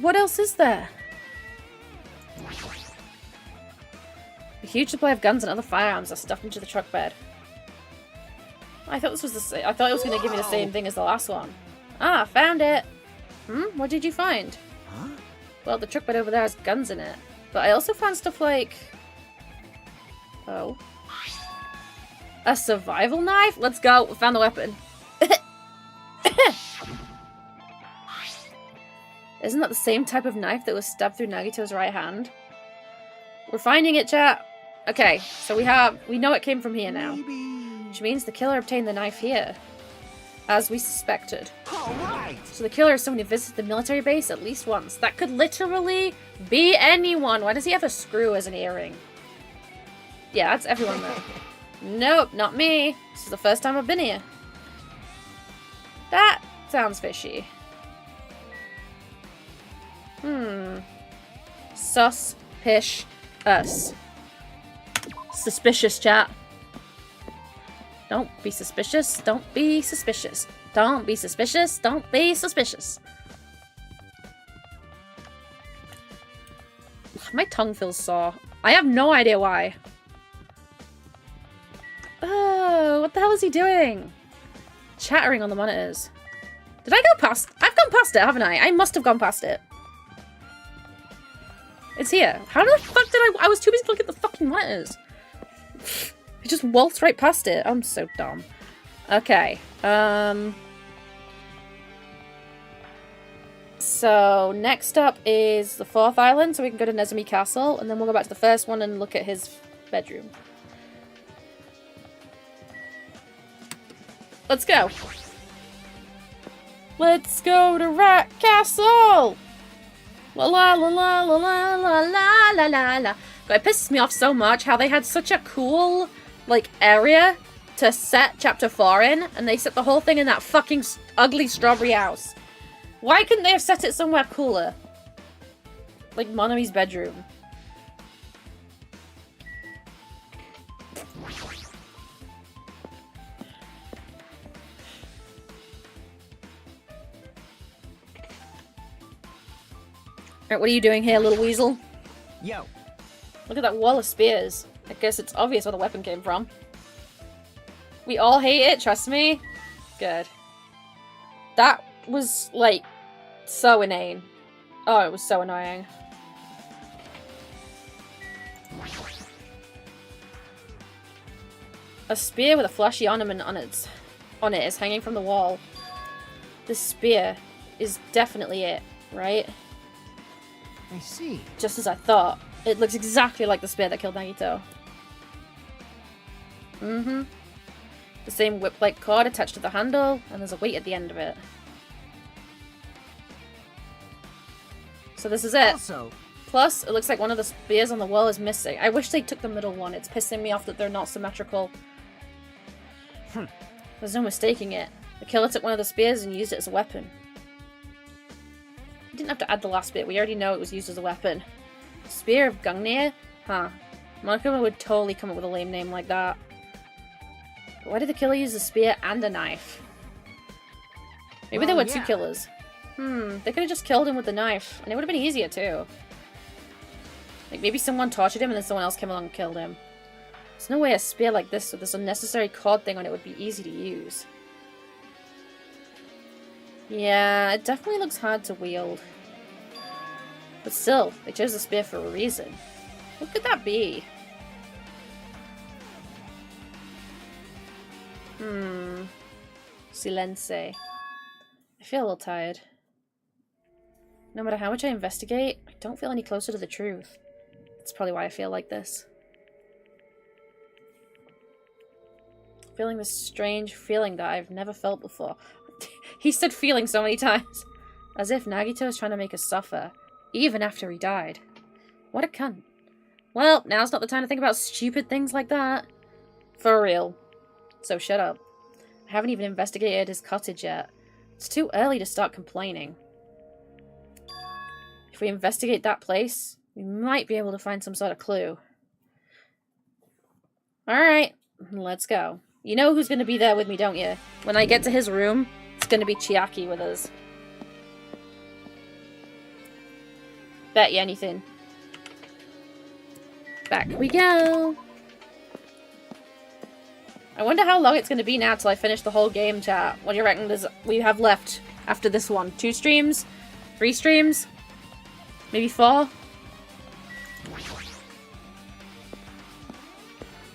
What else is there? A huge supply of guns and other firearms are stuffed into the truck bed. I thought this was the same. I thought it was going to give me the same thing as the last one. Ah, found it. What did you find? Huh? Well, the truck bed over there has guns in it. But I also found stuff like... Oh. A survival knife? Let's go. We found the weapon. Isn't that the same type of knife that was stabbed through Nagito's right hand? We're finding it, chat. Okay, so we know it came from here now. Which means the killer obtained the knife here. As we suspected. Alright! So the killer is someone who visited the military base at least once. That could literally be anyone. Why does he have a screw as an earring? Yeah, that's everyone though. Nope, not me. This is the first time I've been here. That sounds fishy. Sus-pish-us. Suspicious, chat. Don't be suspicious. Don't be suspicious. Don't be suspicious. Don't be suspicious. My tongue feels sore. I have no idea why. Oh, what the hell is he doing? Chattering on the monitors. Did I go past? I've gone past it, haven't I? I must have gone past it. It's here. How the fuck did I was too busy to look at the fucking monitors. I just waltzed right past it. I'm so dumb. Okay. So next up is the 4th island, so we can go to Nezumi Castle, and then we'll go back to the first one and look at his bedroom. Let's go. Let's go to Rat Castle! La la la la la la la la la la la. But it pisses me off so much how they had such a cool, like, area to set Chapter 4 in, and they set the whole thing in that fucking ugly strawberry house. Why couldn't they have set it somewhere cooler? Like Monomi's bedroom. Alright, what are you doing here, little weasel? Yo. Look at that wall of spears. I guess it's obvious where the weapon came from. We all hate it, trust me. Good. That was, like, so inane. Oh, it was so annoying. A spear with a flashy ornament on it is hanging from the wall. This spear is definitely it, right? I see. Just as I thought. It looks exactly like the spear that killed Nagito. Mm-hmm. The same whip-like cord attached to the handle, and there's a weight at the end of it. So this is it. Also, Plus, it looks like one of the spears on the wall is missing. I wish they took the middle one. It's pissing me off that they're not symmetrical. There's no mistaking it. The killer took one of the spears and used it as a weapon. You didn't have to add the last bit. We already know it was used as a weapon. Spear of Gungnir? Huh. Monokuma would totally come up with a lame name like that. But why did the killer use a spear and a knife? Maybe there were two killers. They could have just killed him with the knife, and it would have been easier too. Like, maybe someone tortured him and then someone else came along and killed him. There's no way a spear like this with this unnecessary cord thing on it would be easy to use. Yeah, it definitely looks hard to wield. But still, they chose the spear for a reason. What could that be? Silence. I feel a little tired. No matter how much I investigate, I don't feel any closer to the truth. That's probably why I feel like this. Feeling this strange feeling that I've never felt before. He said feeling so many times. As if Nagito is trying to make us suffer, even after he died. What a cunt. Well, now's not the time to think about stupid things like that. For real. So shut up. I haven't even investigated his cottage yet. It's too early to start complaining. If we investigate that place, we might be able to find some sort of clue. Alright, let's go. You know who's going to be there with me, don't you? When I get to his room, it's going to be Chiaki with us. Bet you anything. Back we go. I wonder how long it's going to be now till I finish the whole game, chat. What do you reckon we have left after this one? 2 streams? 3 streams? Maybe 4?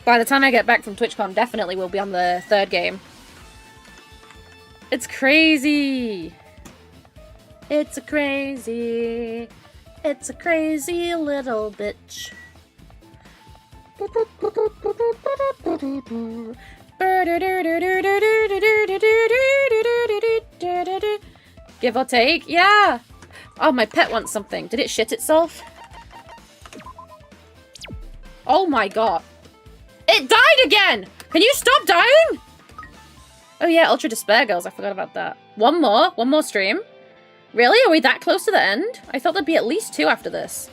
By the time I get back from TwitchCon, definitely we'll be on the 3rd game. It's crazy! It's a crazy little bitch. Give or take? Yeah! Oh, my pet wants something. Did it shit itself? Oh my god. It died again! Can you stop dying? Oh yeah, Ultra Despair Girls. I forgot about that. One more stream? Really? Are we that close to the end? I thought there'd be at least 2 after this.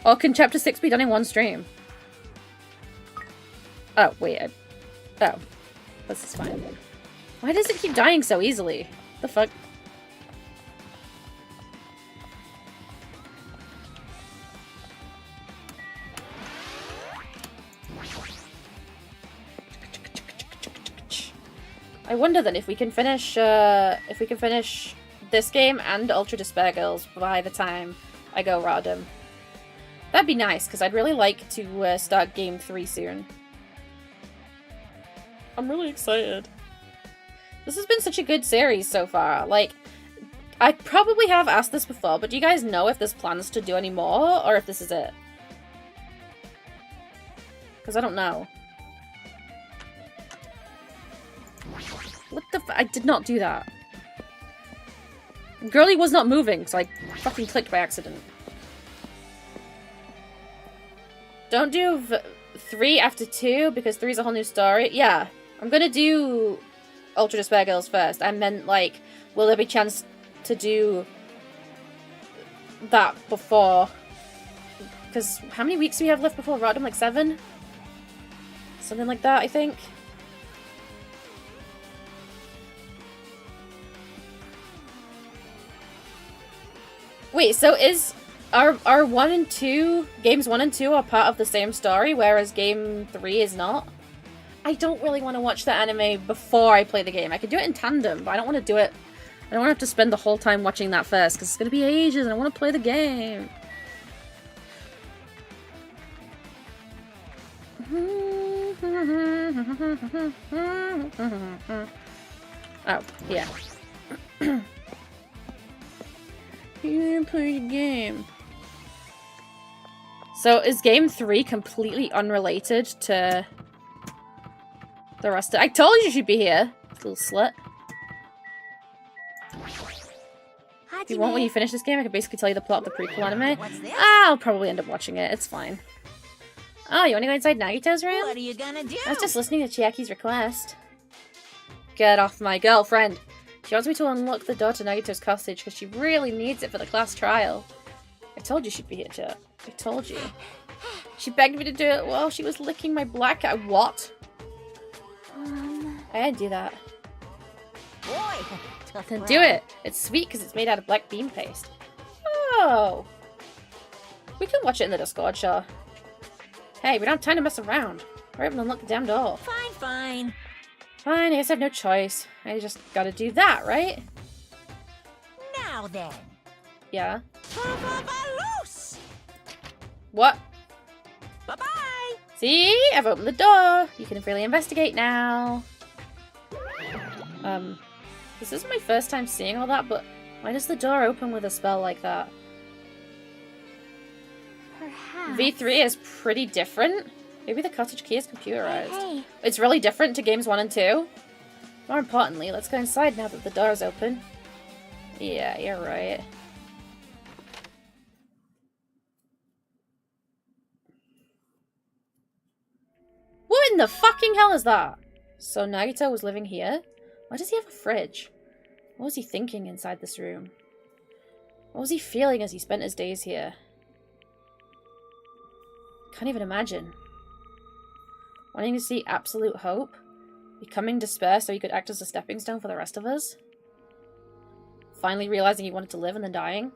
Or can chapter 6 be done in 1 stream? Oh, wait. Oh. This is fine. Why does it keep dying so easily? The fuck? I wonder then if we can finish this game and Ultra Despair Girls by the time I go Rodham. That'd be nice, because I'd really like to start Game 3 soon. I'm really excited. This has been such a good series so far. Like, I probably have asked this before, but do you guys know if there's plans to do any more, or if this is it? Because I don't know. What the f- I did not do that. Girlie was not moving, so I fucking clicked by accident. Don't do 3 after 2, because 3 is a whole new story. Yeah, I'm gonna do Ultra Despair Girls first. I meant, like, will there be a chance to do that before? Because how many weeks do we have left before Rodham? Like 7? Something like that, I think. Wait, so are 1 and 2, games 1 and 2 are part of the same story, whereas game 3 is not? I don't really want to watch the anime before I play the game. I could do it in tandem, but I don't want to do it. I don't want to have to spend the whole time watching that first, because it's going to be ages and I want to play the game. Oh, yeah. You didn't play the game. So is game 3 completely unrelated to the rest of— I told you she'd be here, little slut. If you want, when you finish this game, I can basically tell you the plot of the prequel anime. What's this? I'll probably end up watching it. It's fine. Oh, you want to go inside Nagito's room? What are you gonna do? I was just listening to Chiaki's request. Get off my girlfriend. She wants me to unlock the door to Nagito's cottage because she really needs it for the class trial. I told you she'd be here, Chat. I told you. She begged me to do it while she was licking my black eye. What? I didn't do that. Boy, tough Then crowd. do it. It's sweet because it's made out of black bean paste. Oh. We can watch it in the Discord, sure. Hey, we don't have time to mess around. Hurry up and unlock the damn door. Fine, fine. Fine, I guess I have no choice. I just gotta do that, right? Now then. Yeah. Loose. What? Bye-bye. See? I've opened the door. You can freely investigate now. This isn't my first time seeing all that, but why does the door open with a spell like that? Perhaps. V3 is pretty different. Maybe the cottage key is computerized. Hey, It's really different to games 1 and 2. More importantly, let's go inside now that the door is open. Yeah, you're right. What in the fucking hell is that? So Nagito was living here? Why does he have a fridge? What was he thinking inside this room? What was he feeling as he spent his days here? Can't even imagine. Wanting to see absolute hope? Becoming despair so he could act as a stepping stone for the rest of us? Finally realizing he wanted to live and then dying?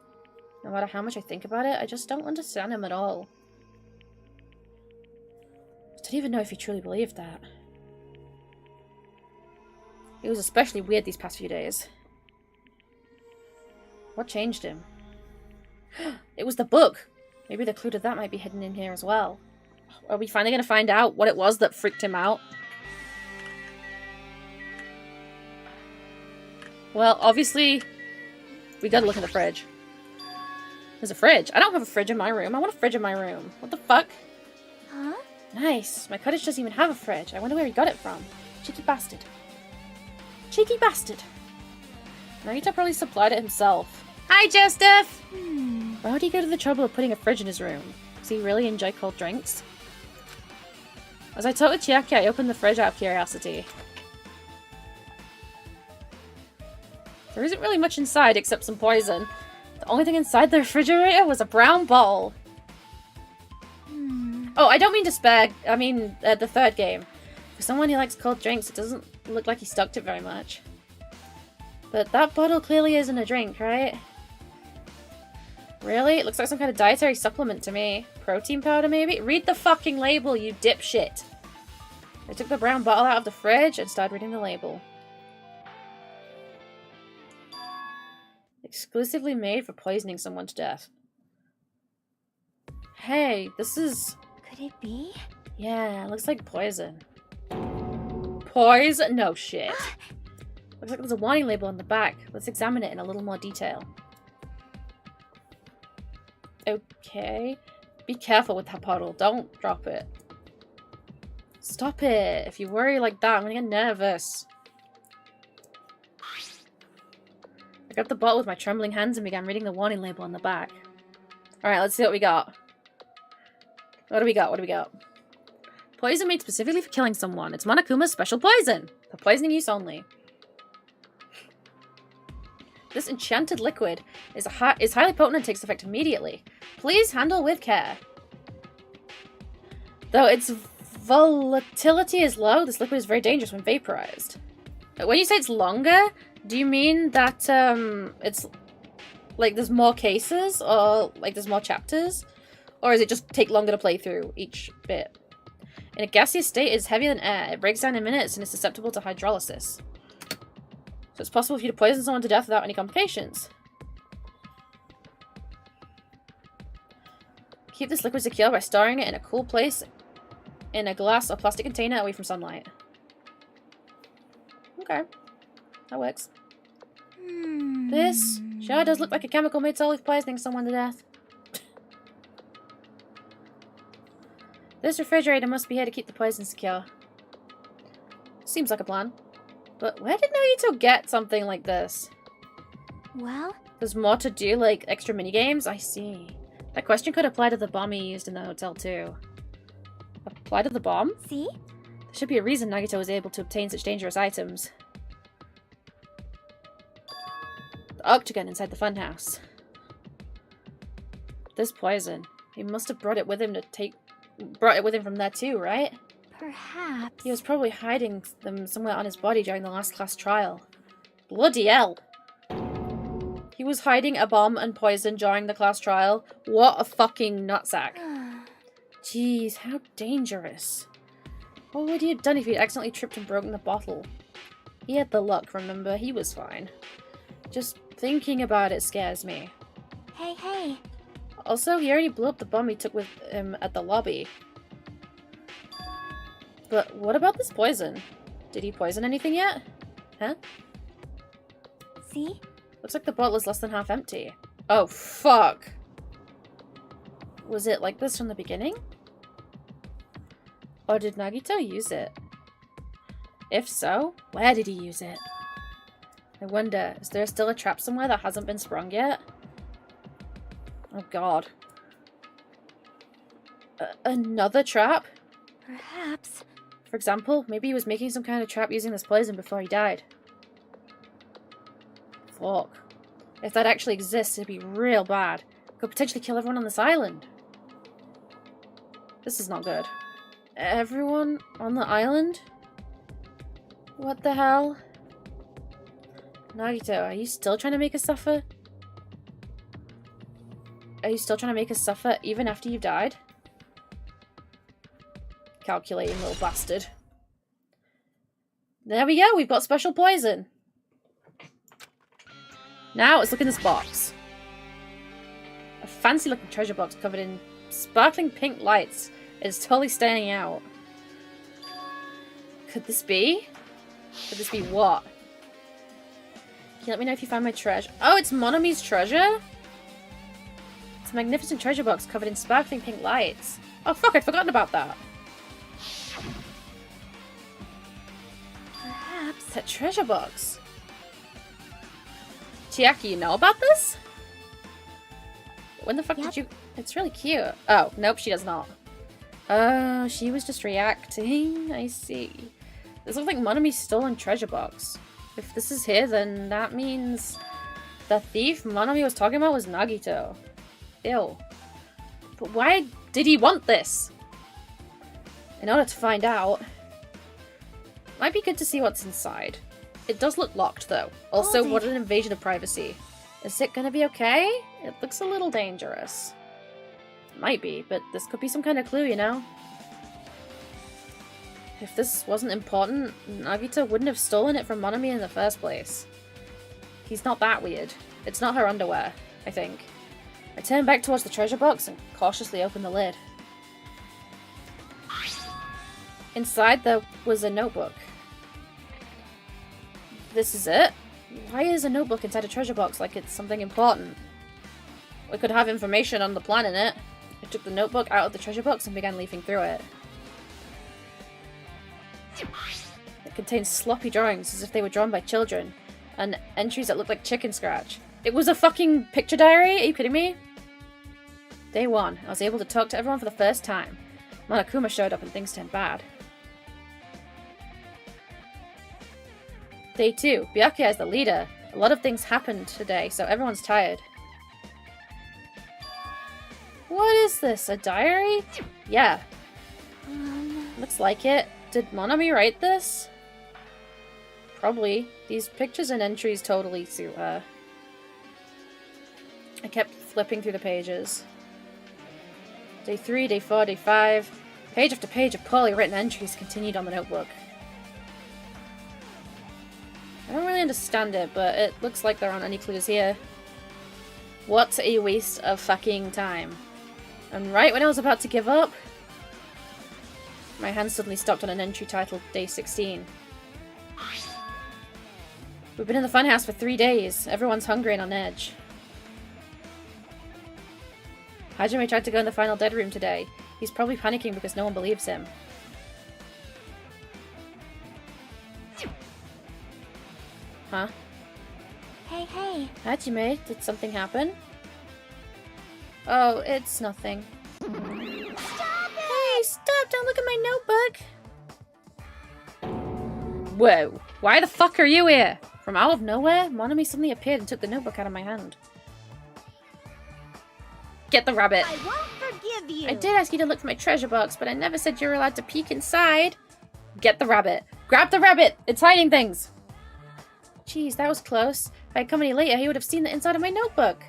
No matter how much I think about it, I just don't understand him at all. I don't even know if he truly believed that. He was especially weird these past few days. What changed him? It was the book! Maybe the clue to that might be hidden in here as well. Are we finally going to find out what it was that freaked him out? Well, obviously, we gotta look in the fridge. There's a fridge. I don't have a fridge in my room. I want a fridge in my room. What the fuck? huh? Nice. My cottage doesn't even have a fridge. I wonder where he got it from. Cheeky bastard. Cheeky bastard. Nagito probably supplied it himself. Hi, Joseph! Why would he go to the trouble of putting a fridge in his room? Does he really enjoy cold drinks? As I talked with Chiaki, I opened the fridge out of curiosity. There isn't really much inside except some poison. The only thing inside the refrigerator was a brown bottle. Oh, I don't mean to spare. I mean, the third game. For someone who likes cold drinks, it doesn't look like he stocked it very much. But that bottle clearly isn't a drink, right? Really? It looks like some kind of dietary supplement to me. Protein powder, maybe? Read the fucking label, you dipshit! I took the brown bottle out of the fridge and started reading the label. Exclusively made for poisoning someone to death. Hey, this is... Could it be? Yeah, it looks like poison. Poison? No shit. Looks like there's a warning label on the back. Let's examine it in a little more detail. Okay. Be careful with that bottle. Don't drop it. Stop it. If you worry like that, I'm gonna get nervous. I grabbed the bottle with my trembling hands and began reading the warning label on the back. Alright, let's see what we got. What do we got? What do we got? Poison made specifically for killing someone. It's Monokuma's special poison. For poisoning use only. This enchanted liquid is highly potent and takes effect immediately. Please handle with care. Though its volatility is low, this liquid is very dangerous when vaporized. When you say it's longer, do you mean that it's like there's more cases or like there's more chapters? Or does it just take longer to play through each bit? In a gaseous state, it is heavier than air. It breaks down in minutes and is susceptible to hydrolysis. So it's possible for you to poison someone to death without any complications. Keep this liquid secure by storing it in a cool place in a glass or plastic container away from sunlight. Okay. That works. This sure does look like a chemical made solely for poisoning someone to death. This refrigerator must be here to keep the poison secure. Seems like a plan. But where did Nagito get something like this? Well, There's more to do, like extra minigames? I see. That question could apply to the bomb he used in the hotel too. Apply to the bomb? see? There should be a reason Nagito was able to obtain such dangerous items. The octagon inside the funhouse. This poison. He must have brought it with him from there too, right? Perhaps. He was probably hiding them somewhere on his body during the last class trial. Bloody hell! He was hiding a bomb and poison during the class trial? What a fucking nutsack. Jeez, how dangerous. What would he have done if he'd accidentally tripped and broken the bottle? He had the luck, remember? He was fine. Just thinking about it scares me. Hey, hey. Also, he already blew up the bomb he took with him at the lobby. But what about this poison? Did he poison anything yet? Huh? See? Looks like the bottle is less than half empty. Oh, fuck! Was it like this from the beginning? Or did Nagito use it? If so, where did he use it? I wonder, is there still a trap somewhere that hasn't been sprung yet? Oh god. Another trap? Perhaps. For example, maybe he was making some kind of trap using this poison before he died. Fuck. If that actually exists, it'd be real bad. It could potentially kill everyone on this island. This is not good. Everyone on the island? What the hell? Nagito, are you still trying to make us suffer? Are you still trying to make us suffer even after you've died? Calculating little bastard. There we go, we've got special poison. Now let's look in this box. A fancy looking treasure box covered in sparkling pink lights. It's totally standing out. Could this be? Could this be what? Can you let me know if you find my treasure? Oh, it's Monomi's treasure? It's a magnificent treasure box covered in sparkling pink lights. Oh fuck, I'd forgotten about that. Perhaps. That treasure box. Chiaki, you know about this? When the fuck did you... It's really cute. Oh, nope, she does not. Oh, she was just reacting. I see. This looks like Monomi's stolen treasure box. If this is here, then that means the thief Monomi was talking about was Nagito. Ew. But why did he want this? In order to find out. Might be good to see what's inside. It does look locked, though. Also, what an invasion of privacy. Is it gonna be okay? It looks a little dangerous. Might be, but this could be some kind of clue, you know? If this wasn't important, Nagito wouldn't have stolen it from Monomi in the first place. He's not that weird. It's not her underwear, I think. I turned back towards the treasure box and cautiously opened the lid. Inside there was a notebook. This is it? Why is a notebook inside a treasure box like it's something important? We could have information on the plan in it. I took the notebook out of the treasure box and began leafing through it. It contains sloppy drawings as if they were drawn by children, and entries that looked like chicken scratch. It was a fucking picture diary? Are you kidding me? Day 1. I was able to talk to everyone for the first time. Monokuma showed up and things turned bad. Day 2. Byakuya is the leader. A lot of things happened today, so everyone's tired. What is this? A diary? Yeah. Looks like it. Did Monomi write this? Probably. These pictures and entries totally suit her. I kept flipping through the pages. Day 3, day 4, day 5. Page after page of poorly written entries continued on the notebook. I don't really understand it, but it looks like there aren't any clues here. What a waste of fucking time. And right when I was about to give up, My hand suddenly stopped on an entry titled Day 16. We've been in the funhouse for 3 days. Everyone's hungry and on edge. Hajime tried to go in the final dead room today. He's probably panicking because no one believes him. Huh? Hey, hey. Hajime, did something happen? Oh, it's nothing. Stop it! Hey, stop! Don't look at my notebook! Whoa. Why the fuck are you here? From out of nowhere, Monami suddenly appeared and took the notebook out of my hand. Get the rabbit. I won't forgive you. I did ask you to look for my treasure box, but I never said you were allowed to peek inside. Get the rabbit. Grab the rabbit! It's hiding things! Jeez, that was close. If I'd come any later, he would have seen the inside of my notebook.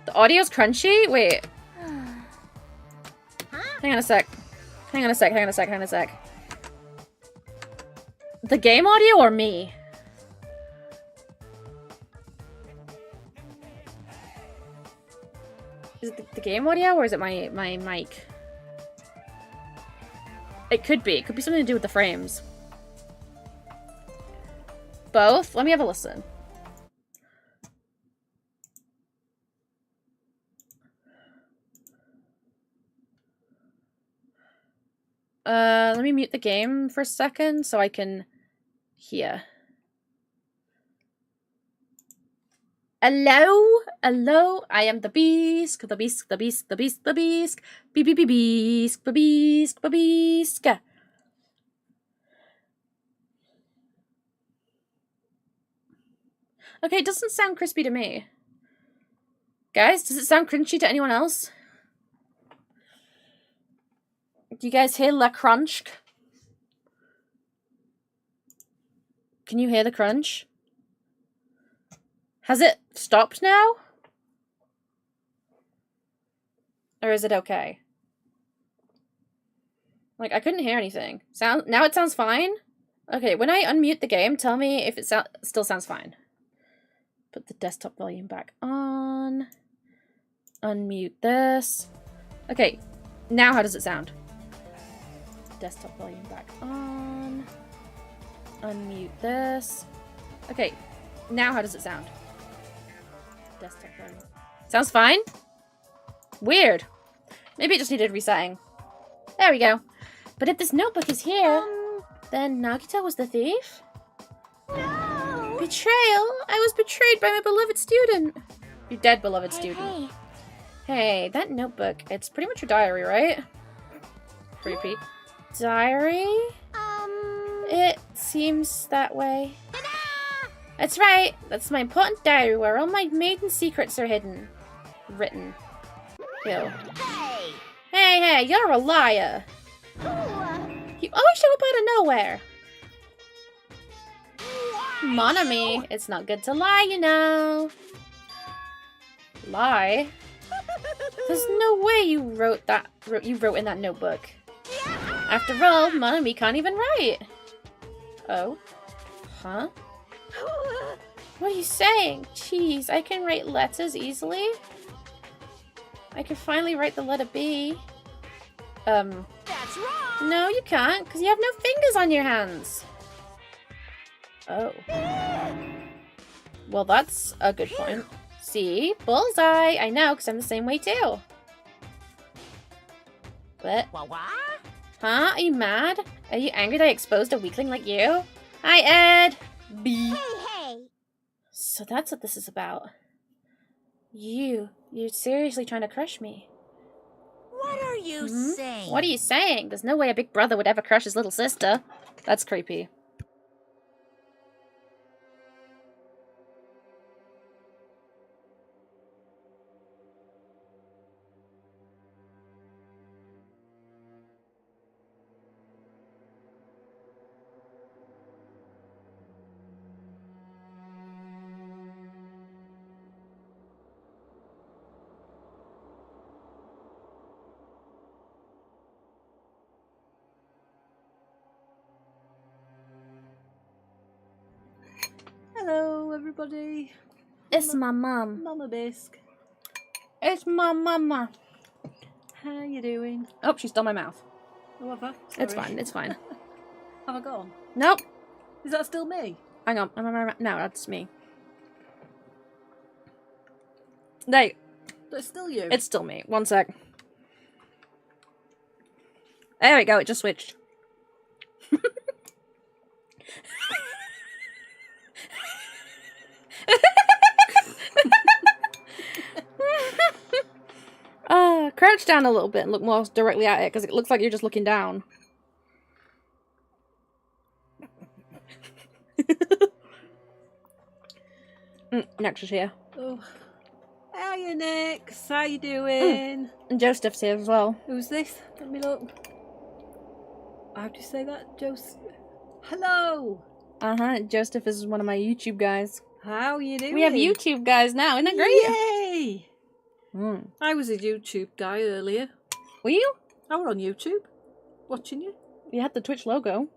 The audio's crunchy? Wait. Hang on a sec. Hang on a sec, hang on a sec, hang on a sec. The game audio or me? Is it the game audio or is it my mic? It could be. It could be something to do with the frames. Both? Let me have a listen. Let me mute the game for a second so I can hear. Hello? Hello? I am the Bisc, the Bisc, the Bisc, the Bisc, the Bisc, Bisc, the Bisc, the Bisc. Okay, it doesn't sound crispy to me. Guys, does it sound crunchy to anyone else? Do you guys hear la crunch? Can you hear the crunch? Has it stopped now? Or is it okay? Like, I couldn't hear anything. Now it sounds fine? Okay, when I unmute the game, tell me if it still sounds fine. Put the desktop volume back on. Unmute this. Okay, now how does it sound? Desktop volume back on. Unmute this. Okay, now how does it sound? Desktop volume. Sounds fine? Weird. Maybe it just needed resetting. There we go. But if this notebook is here, then Nagita was the thief? No! Betrayal? I was betrayed by my beloved student. Your dead beloved student. Hey, that notebook. It's pretty much your diary, right? Creepy. Diary? It seems that way. Ta-da! That's right. That's my important diary where all my maiden secrets are hidden. Written. Ew. Hey! Hey, you're a liar. You always show up out of nowhere. Monami, it's not good to lie, you know. Lie? There's no way you wrote in that notebook. After all, Monami can't even write. Oh? Huh? What are you saying? Jeez, I can write letters easily. I can finally write the letter B. That's wrong! No, you can't, because you have no fingers on your hands. Oh. Well, that's a good point. See? Bullseye! I know, because I'm the same way too. What? What? Huh? Are you mad? Are you angry that I exposed a weakling like you? Hi, Ed! B. Hey! So that's what this is about. You're seriously trying to crush me. What are you saying? What are you saying? There's no way a big brother would ever crush his little sister. That's creepy. Hello, everybody. It's my mom. Mama Bisc. It's my mama. How you doing? Oh, she's done my mouth. Oh, have I? It's Sorry. fine, it's fine. Have I gone? Nope. Is that still me? Hang on. No, that's me. No, That's still you? it's still me. One sec. There we go, it just switched. Crouch down a little bit and look more directly at it, because it looks like you're just looking down. Next is here. Oh. Hiya, Nix. How you doing? And Joseph's here as well. Who's this? Let me look. How do you say that? Joseph. Hello. Joseph is one of my YouTube guys. How you doing? We have YouTube guys now, isn't that great? Yay! I was a YouTube guy earlier. Were you? I were on YouTube. Watching you. You had the Twitch logo.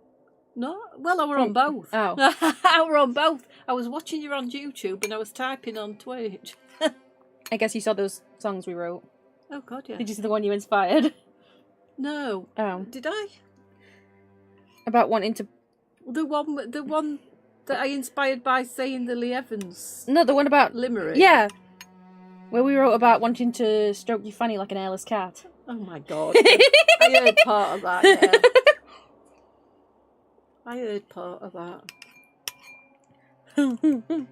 No, well, I were on both. Oh. I were on both. I was watching you on YouTube and I was typing on Twitch. I guess you saw those songs we wrote. Oh, God, yeah. Did you see the one you inspired? No. Oh. Did I? About wanting to... The one that I inspired by saying the Lee Evans No, the one about... limerick. Yeah. Where we wrote about wanting to stroke your fanny like an airless cat. Oh, my God. I heard part of that, yeah. I heard part of that.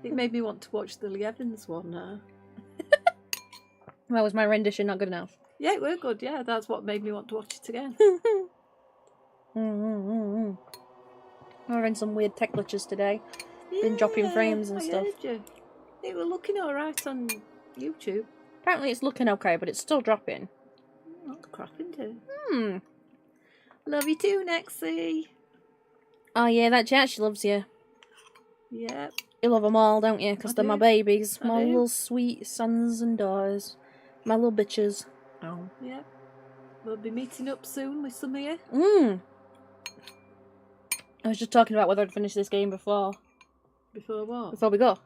It made me want to watch the Lee Evans one now. Well, was my rendition not good enough? Yeah, it were good, yeah. That's what made me want to watch it again. I'm having some weird tech glitches today. Been dropping frames and stuff. Heard you. It were looking alright on YouTube. Apparently it's looking okay, but it's still dropping. Not crapping too. Love you too, Nexie. Oh yeah, that chat, she loves you. Yep. You love them all, don't you? Because I they're my do. babies. I My do. little sweet sons and daughters. My little bitches. Oh. Yep. We'll be meeting up soon with some of you. I was just talking about whether I'd finish this game before Before what? we go.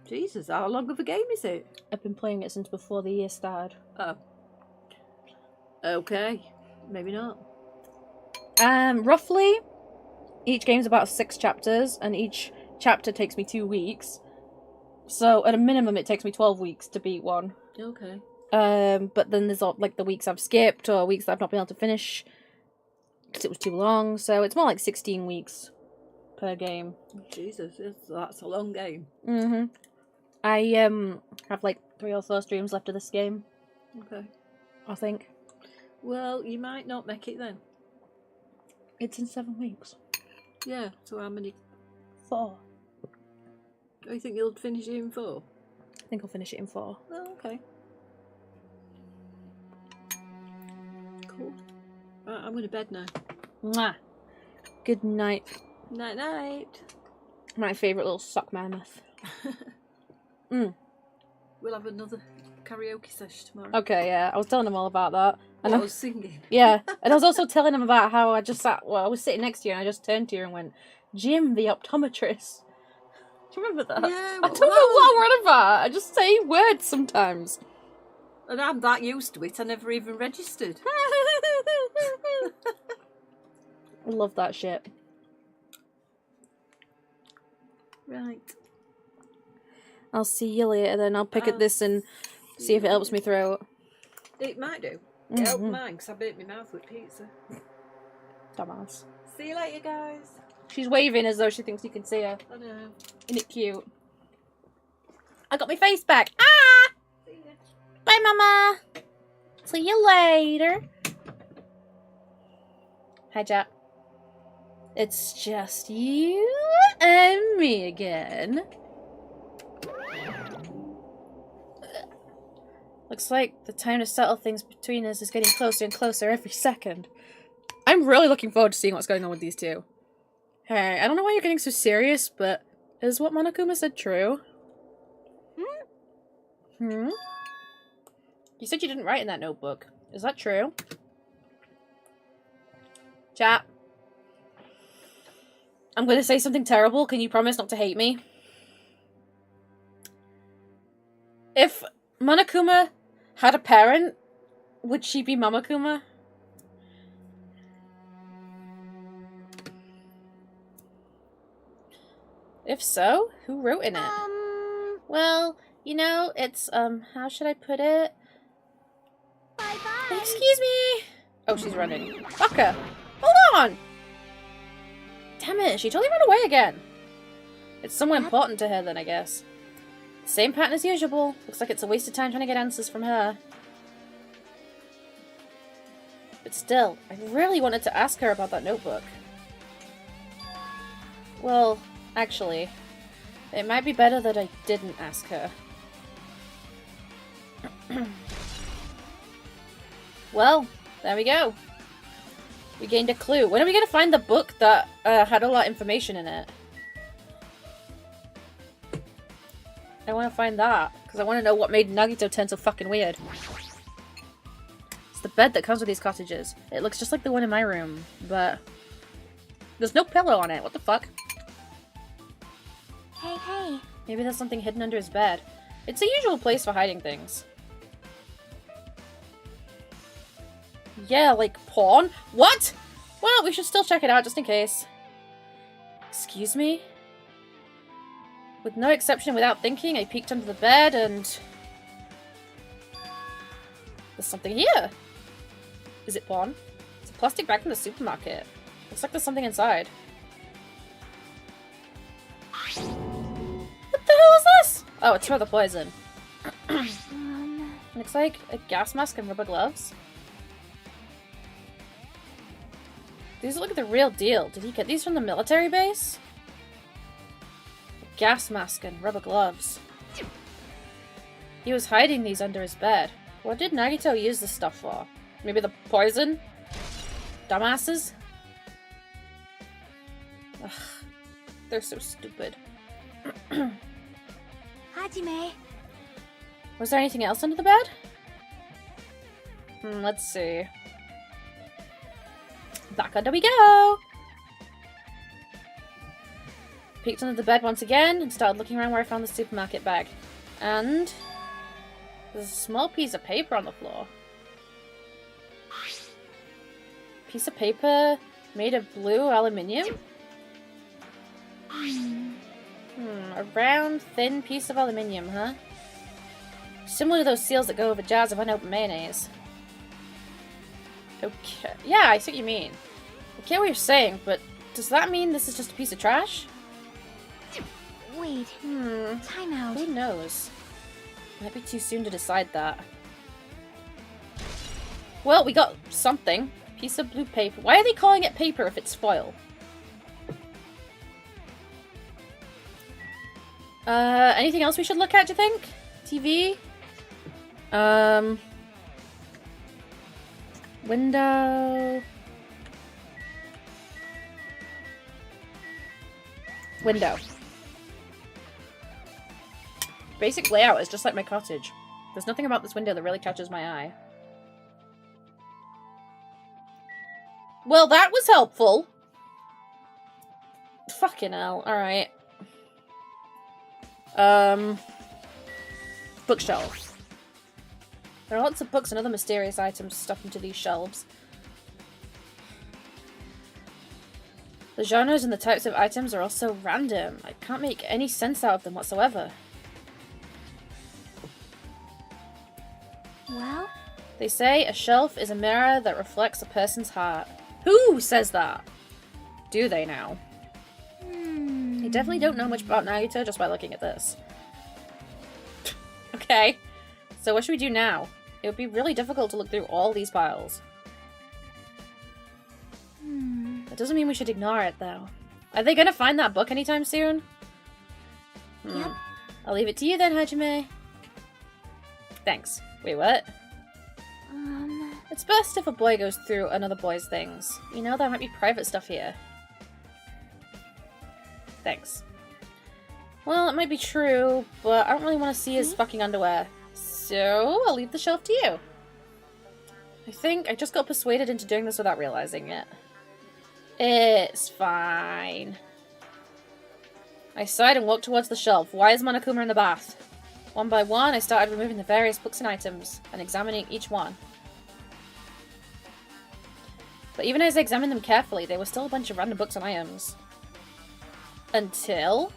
Jesus, how long of a game is it? I've been playing it since before the year started. Oh. Okay. Maybe not. Roughly, each game's about 6 chapters, and each chapter takes me 2 weeks. So, at a minimum, it takes me 12 weeks to beat one. Okay. But then there's all, like, the weeks I've skipped, or weeks that I've not been able to finish, because it was too long, so it's more like 16 weeks per game. Jesus, that's a long game. I, have, like, 3 or 4 streams left of this game, Okay. I think. Well, you might not make it then. It's in 7 weeks. Yeah, so how many? 4. Do you think you'll finish it in 4? I think I'll finish it in 4. Oh, okay. Cool. Right, I'm going to bed now. Mwah. Good night. Night night. My favourite little sock mammoth. We'll have another karaoke session tomorrow. Okay, yeah, I was telling them all about that. And I was singing. Yeah, and I was also telling them about how I just sat, well, I was sitting next to you and I just turned to you and went, Jim, the optometrist. Do you remember that? Yeah, I don't know what I'm on about. I just say words sometimes. And I'm that used to it, I never even registered. I love that shit. Right. I'll see you later then. I'll pick at this and see if it helps me through it. It might do. It helped mine because I burnt my mouth with pizza. Dumbass. See you later, guys. She's waving as though she thinks you can see her. I know. Isn't it cute? I got my face back. Ah! See ya. Bye, Mama. See you later. Hi, chat. It's just you and me again. Looks like the time to settle things between us is getting closer and closer every second. I'm really looking forward to seeing what's going on with these two. Hey, I don't know why you're getting so serious, but is what Monokuma said true? You said you didn't write in that notebook. Is that true? Chat. I'm going to say something terrible. Can you promise not to hate me? If Monokuma had a parent, would she be Mamakuma? If so, who wrote in it? Well, you know, it's, how should I put it? Bye-bye. Excuse me! Oh, she's running. Fuck her! Hold on! Damn it, she totally ran away again. It's somewhere important to her then, I guess. Same pattern as usual. Looks like it's a waste of time trying to get answers from her. But still, I really wanted to ask her about that notebook. Well, actually, it might be better that I didn't ask her. Well, there we go. We gained a clue. When are we going to find the book that had a lot of information in it? I want to find that, because I want to know what made Nagito turn so fucking weird. It's the bed that comes with these cottages. It looks just like the one in my room, but there's no pillow on it. What the fuck? Hey, hey. Maybe there's something hidden under his bed. It's a usual place for hiding things. Yeah, like porn? What? Well, we should still check it out just in case. Excuse me? With no exception, without thinking, I peeked under the bed and... There's something here! Is it porn? It's a plastic bag from the supermarket. Looks like there's something inside. What the hell is this? Oh, it's for the poison. Looks like a gas mask and rubber gloves. These look like the real deal. Did he get these from the military base? A gas mask and rubber gloves. He was hiding these under his bed. What did Nagito use this stuff for? Maybe the poison? Dumbasses? Ugh, they're so stupid. Hajime. Was there anything else under the bed? Let's see. Back under we go! Peeked under the bed once again and started looking around where I found the supermarket bag. And there's a small piece of paper on the floor. Piece of paper made of blue aluminium? A round, thin piece of aluminium, huh? Similar to those seals that go over jars of unopened mayonnaise. Okay. Yeah, I see what you mean. I get what you're saying, but does that mean this is just a piece of trash? Wait. Time out. Who knows? Might be too soon to decide that. Well, we got something. Piece of blue paper. Why are they calling it paper if it's foil? Anything else we should look at, do you think? TV? Window. Window. Basic layout is just like my cottage. There's nothing about this window that really catches my eye. Well, that was helpful. Fucking hell. Alright. Bookshelf. There are lots of books and other mysterious items stuffed into these shelves. The genres and the types of items are also random. I can't make any sense out of them whatsoever. Well? They say a shelf is a mirror that reflects a person's heart. Who says that? Do they now? I definitely don't know much about Nagito just by looking at this. Okay. So what should we do now? It would be really difficult to look through all these piles. That doesn't mean we should ignore it, though. Are they gonna find that book anytime soon? Yep. I'll leave it to you then, Hajime. Thanks. Wait, what? It's best if a boy goes through another boy's things. You know, there might be private stuff here. Thanks. Well, it might be true, but I don't really want to see his fucking underwear. So, I'll leave the shelf to you. I think I just got persuaded into doing this without realizing it. It's fine. I sighed and walked towards the shelf. Why is Monokuma in the bath? One by one, I started removing the various books and items, and examining each one. But even as I examined them carefully, there were still a bunch of random books and items. Until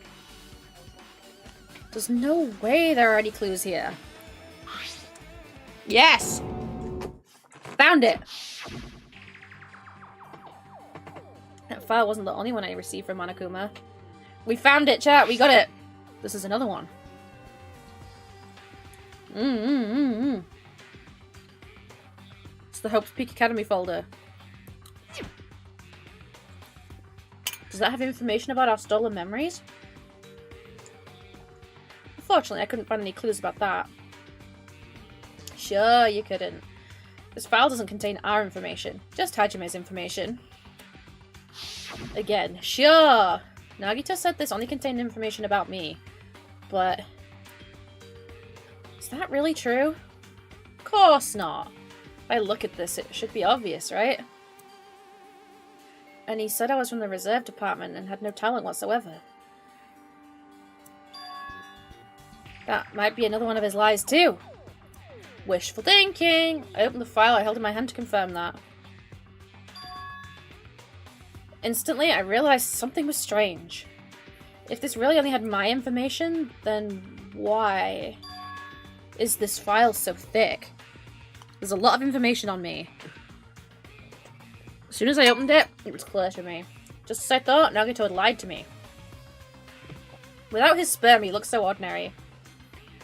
There's no way there are any clues here. Yes! Found it! That file wasn't the only one I received from Monokuma. We found it, chat! We got it! This is another one. It's the Hope's Peak Academy folder. Does that have information about our stolen memories? Unfortunately, I couldn't find any clues about that. Sure, you couldn't. This file doesn't contain our information, just Hajime's information. Again, sure! Nagito said this only contained information about me, but... is that really true? Of course not! If I look at this, it should be obvious, right? And he said I was from the reserve department and had no talent whatsoever. That might be another one of his lies too. Wishful thinking! I opened the file I held in my hand to confirm that. Instantly, I realized something was strange. If this really only had my information, then why is this file so thick? There's a lot of information on me. As soon as I opened it, it was clear to me. Just as I thought, Nagito had lied to me. Without his sperm, he looked so ordinary.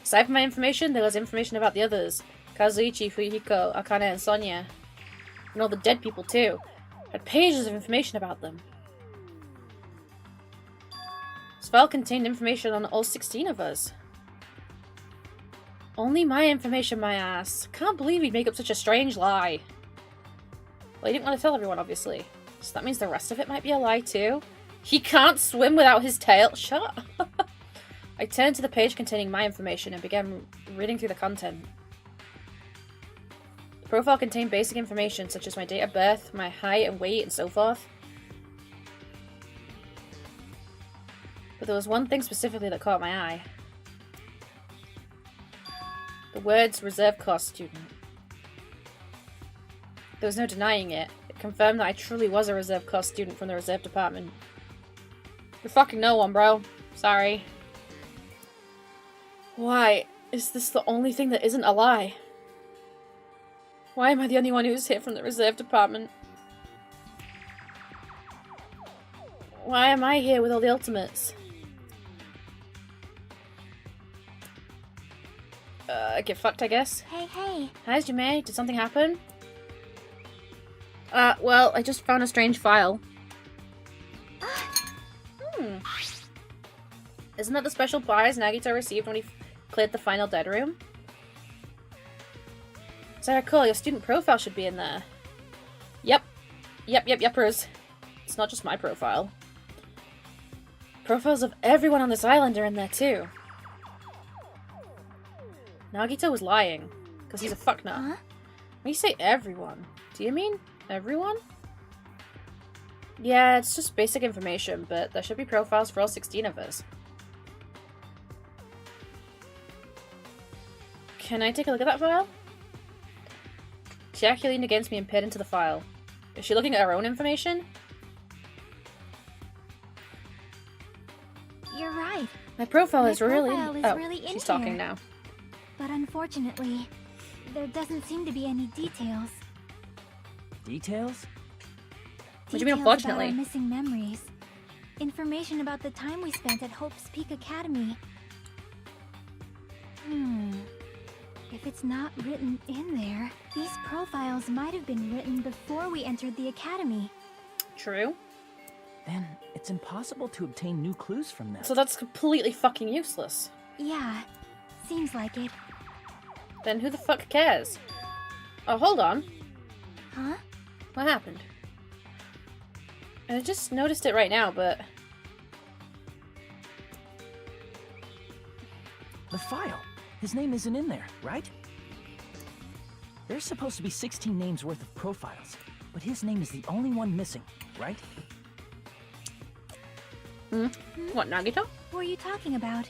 Aside from my information, there was information about the others. Kazuichi, Fuyuhiko, Akane, and Sonia. And all the dead people, too. I had pages of information about them. This file contained information on all 16 of us. Only my information, my ass. Can't believe he'd make up such a strange lie. Well, he didn't want to tell everyone, obviously. So that means the rest of it might be a lie, too. He can't swim without his tail. Shut up. I turned to the page containing my information and began reading through the content. The profile contained basic information such as my date of birth, my height and weight, and so forth. But there was one thing specifically that caught my eye. The words reserve corps student. There was no denying it. It confirmed that I truly was a reserve corps student from the reserve department. You're fucking no one, bro. Sorry. Why is this the only thing that isn't a lie? Why am I the only one who's here from the reserve department? Why am I here with all the ultimates? Get fucked, I guess. Hey, hey. Hi, Jime. Did something happen? Well, I just found a strange file. Isn't that the special prize Nagito received when he cleared the final dead room? As I recall, your student profile should be in there. Yepers. It's not just my profile. Profiles of everyone on this island are in there too. Nagito was lying, because he's a fucknut. Huh? When you say everyone, do you mean everyone? Yeah, it's just basic information, but there should be profiles for all 16 of us. Can I take a look at that file? Chiaki leaned against me and peered into the file. Is she looking at her own information? You're right. My profile is really... really in she's talking here. now. But unfortunately, there doesn't seem to be any details. Details? What do you mean, Details unfortunately? about our missing memories. Information about the time we spent at Hope's Peak Academy. If it's not written in there, these profiles might have been written before we entered the academy. True. Then it's impossible to obtain new clues from them. So that's completely fucking useless. Yeah, seems like it. Then who the fuck cares? Oh, hold on. Huh? What happened? I just noticed it right now, but... The file. His name isn't in there, right? There's supposed to be 16 names worth of profiles, but his name is the only one missing, right? What, Nagito? What are you talking about?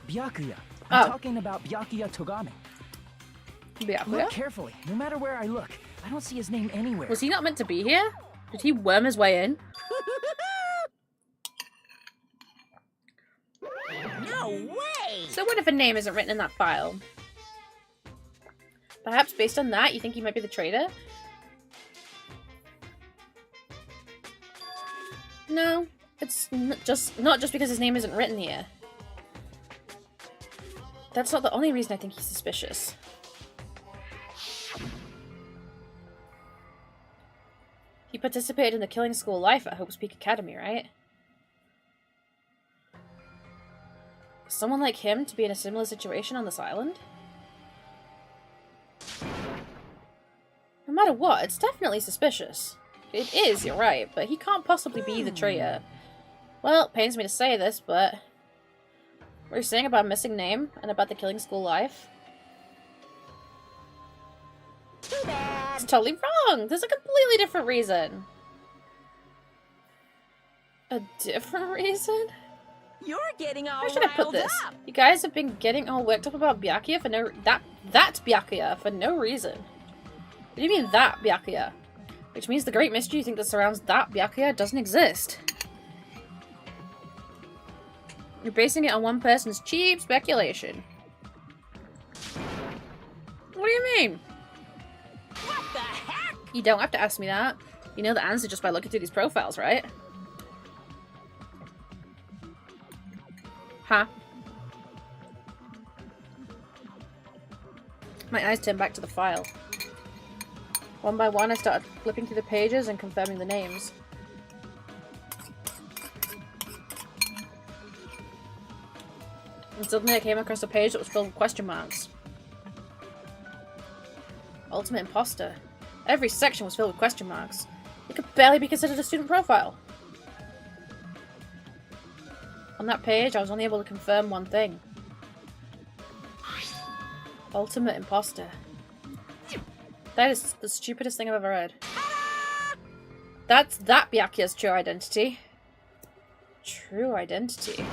Byakuya. I'm Oh. talking about Byakuya Togame. Byakuya? Look carefully. No matter where I look, I don't see his name anywhere. Was he not meant to be here? Did he worm his way in? No even if a name isn't written in that file. Perhaps based on that, you think he might be the traitor? No, it's not just because his name isn't written here. That's not the only reason I think he's suspicious. He participated in the killing school life at Hope's Peak Academy, right? Someone like him to be in a similar situation on this island? No matter what, it's definitely suspicious. It is, you're right, but he can't possibly be the traitor. Well, it pains me to say this, but... what are you saying about a missing name and about the killing school life? Too bad. It's totally wrong! There's a completely different reason. A different reason? You're getting all How should I put riled this? up. You guys have been getting all worked up about Byakuya for no... That Byakuya for no reason. What do you mean that Byakuya? Which means the great mystery you think that surrounds that Byakuya doesn't exist. You're basing it on one person's cheap speculation. What do you mean? What the heck? You don't have to ask me that. You know the answer just by looking through these profiles, right? Huh? My eyes turned back to the file. One by one, I started flipping through the pages and confirming the names. And suddenly I came across a page that was filled with question marks. Ultimate imposter. Every section was filled with question marks. It could barely be considered a student profile. On that page, I was only able to confirm one thing. Ultimate imposter. That is the stupidest thing I've ever heard. That's that Byakuya's true identity. True identity?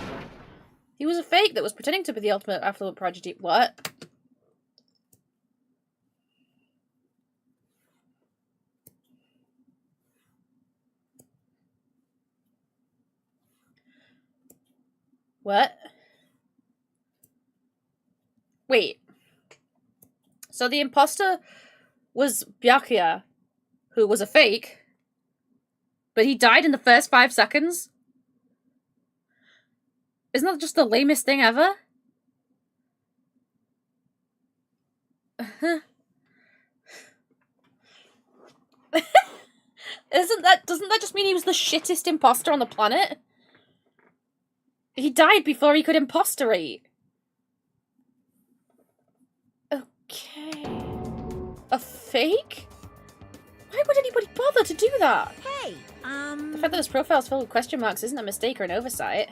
He was a fake that was pretending to be the ultimate affluent prodigy. What? What? Wait. So the imposter was Byakuya, who was a fake, but he died in the first 5 seconds? Isn't that just the lamest thing ever? Doesn't that just mean he was the shittest imposter on the planet? He died before he could impostorate. Okay. A fake? Why would anybody bother to do that? Hey, The fact that his profile is filled with question marks isn't a mistake or an oversight.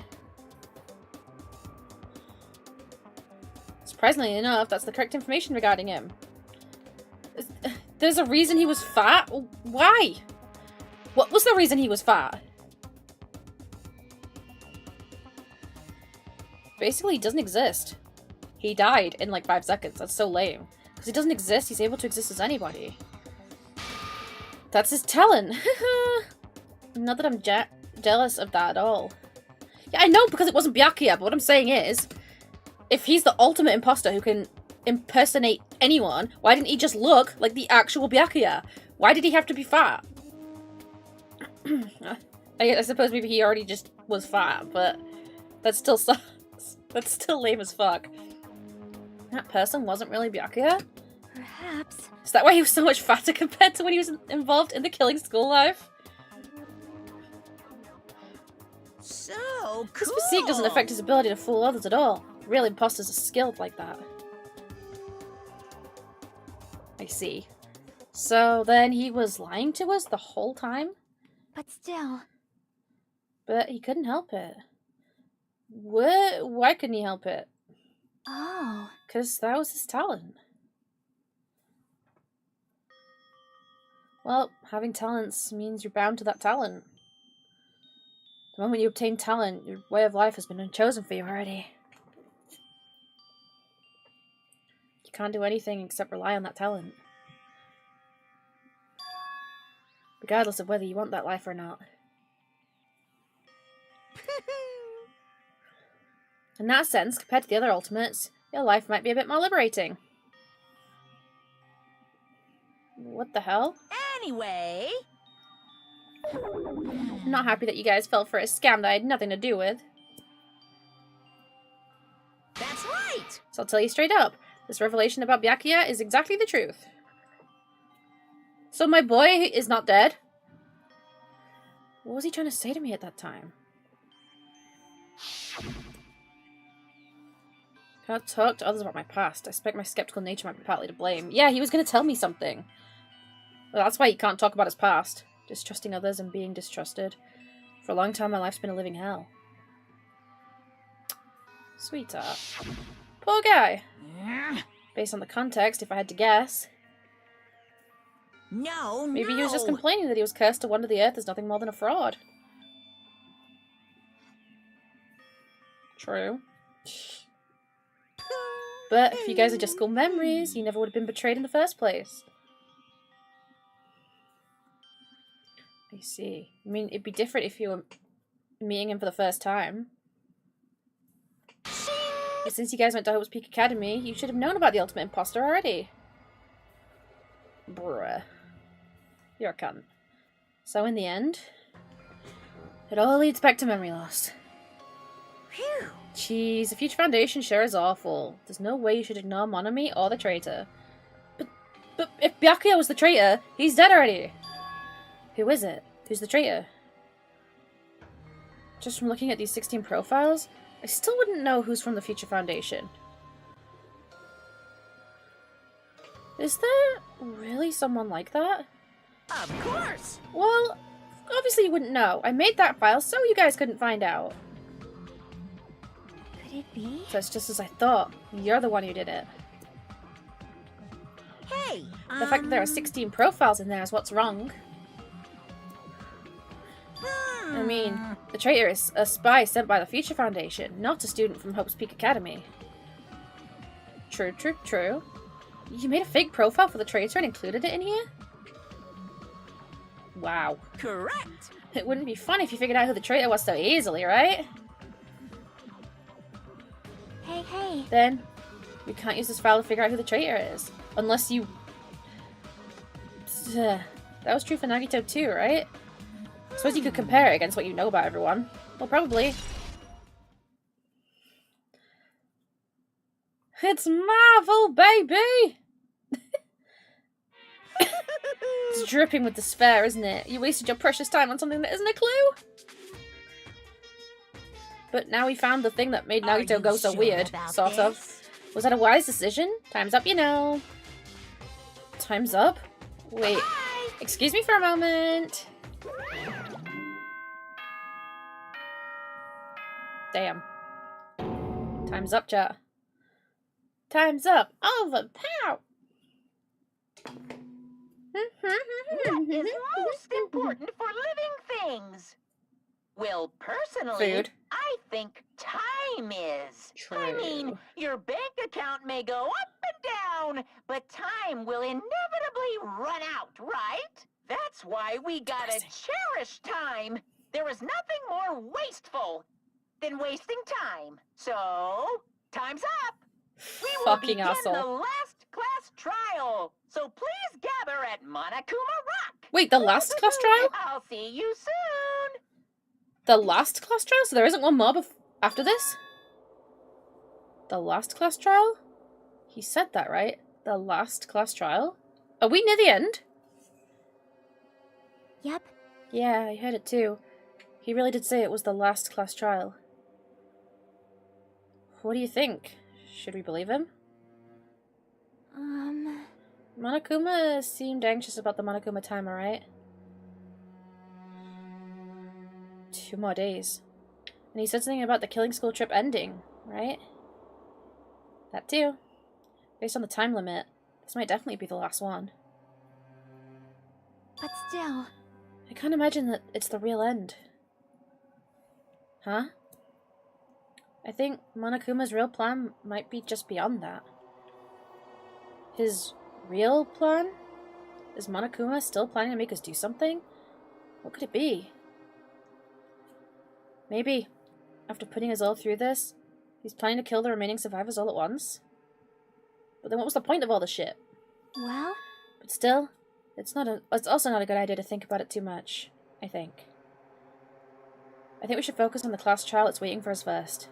Surprisingly enough, that's the correct information regarding him. There's a reason he was fat? Why? What was the reason he was fat? Basically, he doesn't exist. He died in like 5 seconds. That's so lame. Because he doesn't exist, he's able to exist as anybody. That's his talent. Not that I'm jealous of that at all. Yeah, I know because it wasn't Byakuya, but what I'm saying is, if he's the ultimate imposter who can impersonate anyone, why didn't he just look like the actual Byakuya? Why did he have to be fat? I suppose maybe he already just was fat, but that still sucks. That's still lame as fuck. That person wasn't really Byakuya? Perhaps. Is that why he was so much fatter compared to when he was involved in the killing school life? so cool. His physique doesn't affect his ability to fool others at all. Real imposters are skilled like that. I see. So then he was lying to us the whole time? But still. But he couldn't help it. Why couldn't he help it? Oh. Because that was his talent. Well, having talents means you're bound to that talent. The moment you obtain talent, your way of life has been chosen for you already. You can't do anything except rely on that talent. Regardless of whether you want that life or not. In that sense, compared to the other ultimates, your life might be a bit more liberating. What the hell? Anyway... I'm not happy that you guys fell for a scam that I had nothing to do with. That's right! So I'll tell you straight up, this revelation about Byakuya is exactly the truth. So my boy is not dead? What was he trying to say to me at that time? Can't talk to others about my past. I suspect my skeptical nature might be partly to blame. Yeah, he was going to tell me something. Well, that's why he can't talk about his past. Distrusting others and being distrusted. For a long time, my life's been a living hell. Sweetheart. Poor guy. Based on the context, if I had to guess. No, Maybe he was just complaining that he was cursed to wander the earth as nothing more than a fraud. True. But if you guys are just school memories, you never would have been betrayed in the first place. I see. I mean, it'd be different if you were meeting him for the first time. But since you guys went to Hope's Peak Academy, you should have known about the ultimate imposter already. Bruh. You're a cunt. So in the end, it all leads back to memory loss. Phew. Jeez, the Future Foundation sure is awful. There's no way you should ignore Monami or the traitor. But if Byakuya was the traitor, he's dead already. Who is it? Who's the traitor? Just from looking at these 16 profiles, I still wouldn't know who's from the Future Foundation. Is there really someone like that? Of course! Well, obviously you wouldn't know. I made that file so you guys couldn't find out. Could it be? So it's just as I thought. You're the one who did it. Hey! The fact that there are 16 profiles in there is what's wrong. I mean, the traitor is a spy sent by the Future Foundation, not a student from Hope's Peak Academy. True, true, true. You made a fake profile for the traitor and included it in here? Wow. Correct! It wouldn't be fun if you figured out who the traitor was so easily, right? Hey, hey. Then, we can't use this file to figure out who the traitor is. Unless you... That was true for Nagito too, right? I suppose you could compare it against what you know about everyone. Well, probably. It's Marvel, baby! It's dripping with despair, isn't it? You wasted your precious time on something that isn't a clue? But now we found the thing that made Nagito go so weird, sort of. Was that a wise decision? Time's up, you know. Time's up? Wait. Excuse me for a moment. Damn. Time's up, chat. Time's up. Over. Pow! What is most important for living things? Well, personally, Food. I think time is. True. I mean, your bank account may go up and down, but time will inevitably run out, right? That's why we gotta cherish time. There is nothing more wasteful than wasting time. So, time's up. We will Fucking begin asshole. the last class trial. So please gather at Monokuma Rock. Wait, the last class trial? I'll see you soon. The last class trial? So there isn't one more after this? The last class trial? He said that, right? The last class trial? Are we near the end? Yep. Yeah, I heard it too. He really did say it was the last class trial. What do you think? Should we believe him? Monokuma seemed anxious about the Monokuma timer, right? 2 more days. And he said something about the killing school trip ending, right? That too. Based on the time limit, this might definitely be the last one. But still. I can't imagine that it's the real end. Huh? I think Monokuma's real plan might be just beyond that. His real plan? Is Monokuma still planning to make us do something? What could it be? Maybe, after putting us all through this, He's planning to kill the remaining survivors all at once? But then what was the point of all the shit? Well? But still, it's also not a good idea to think about it too much, I think. I think we should focus on the class trial that's waiting for us first.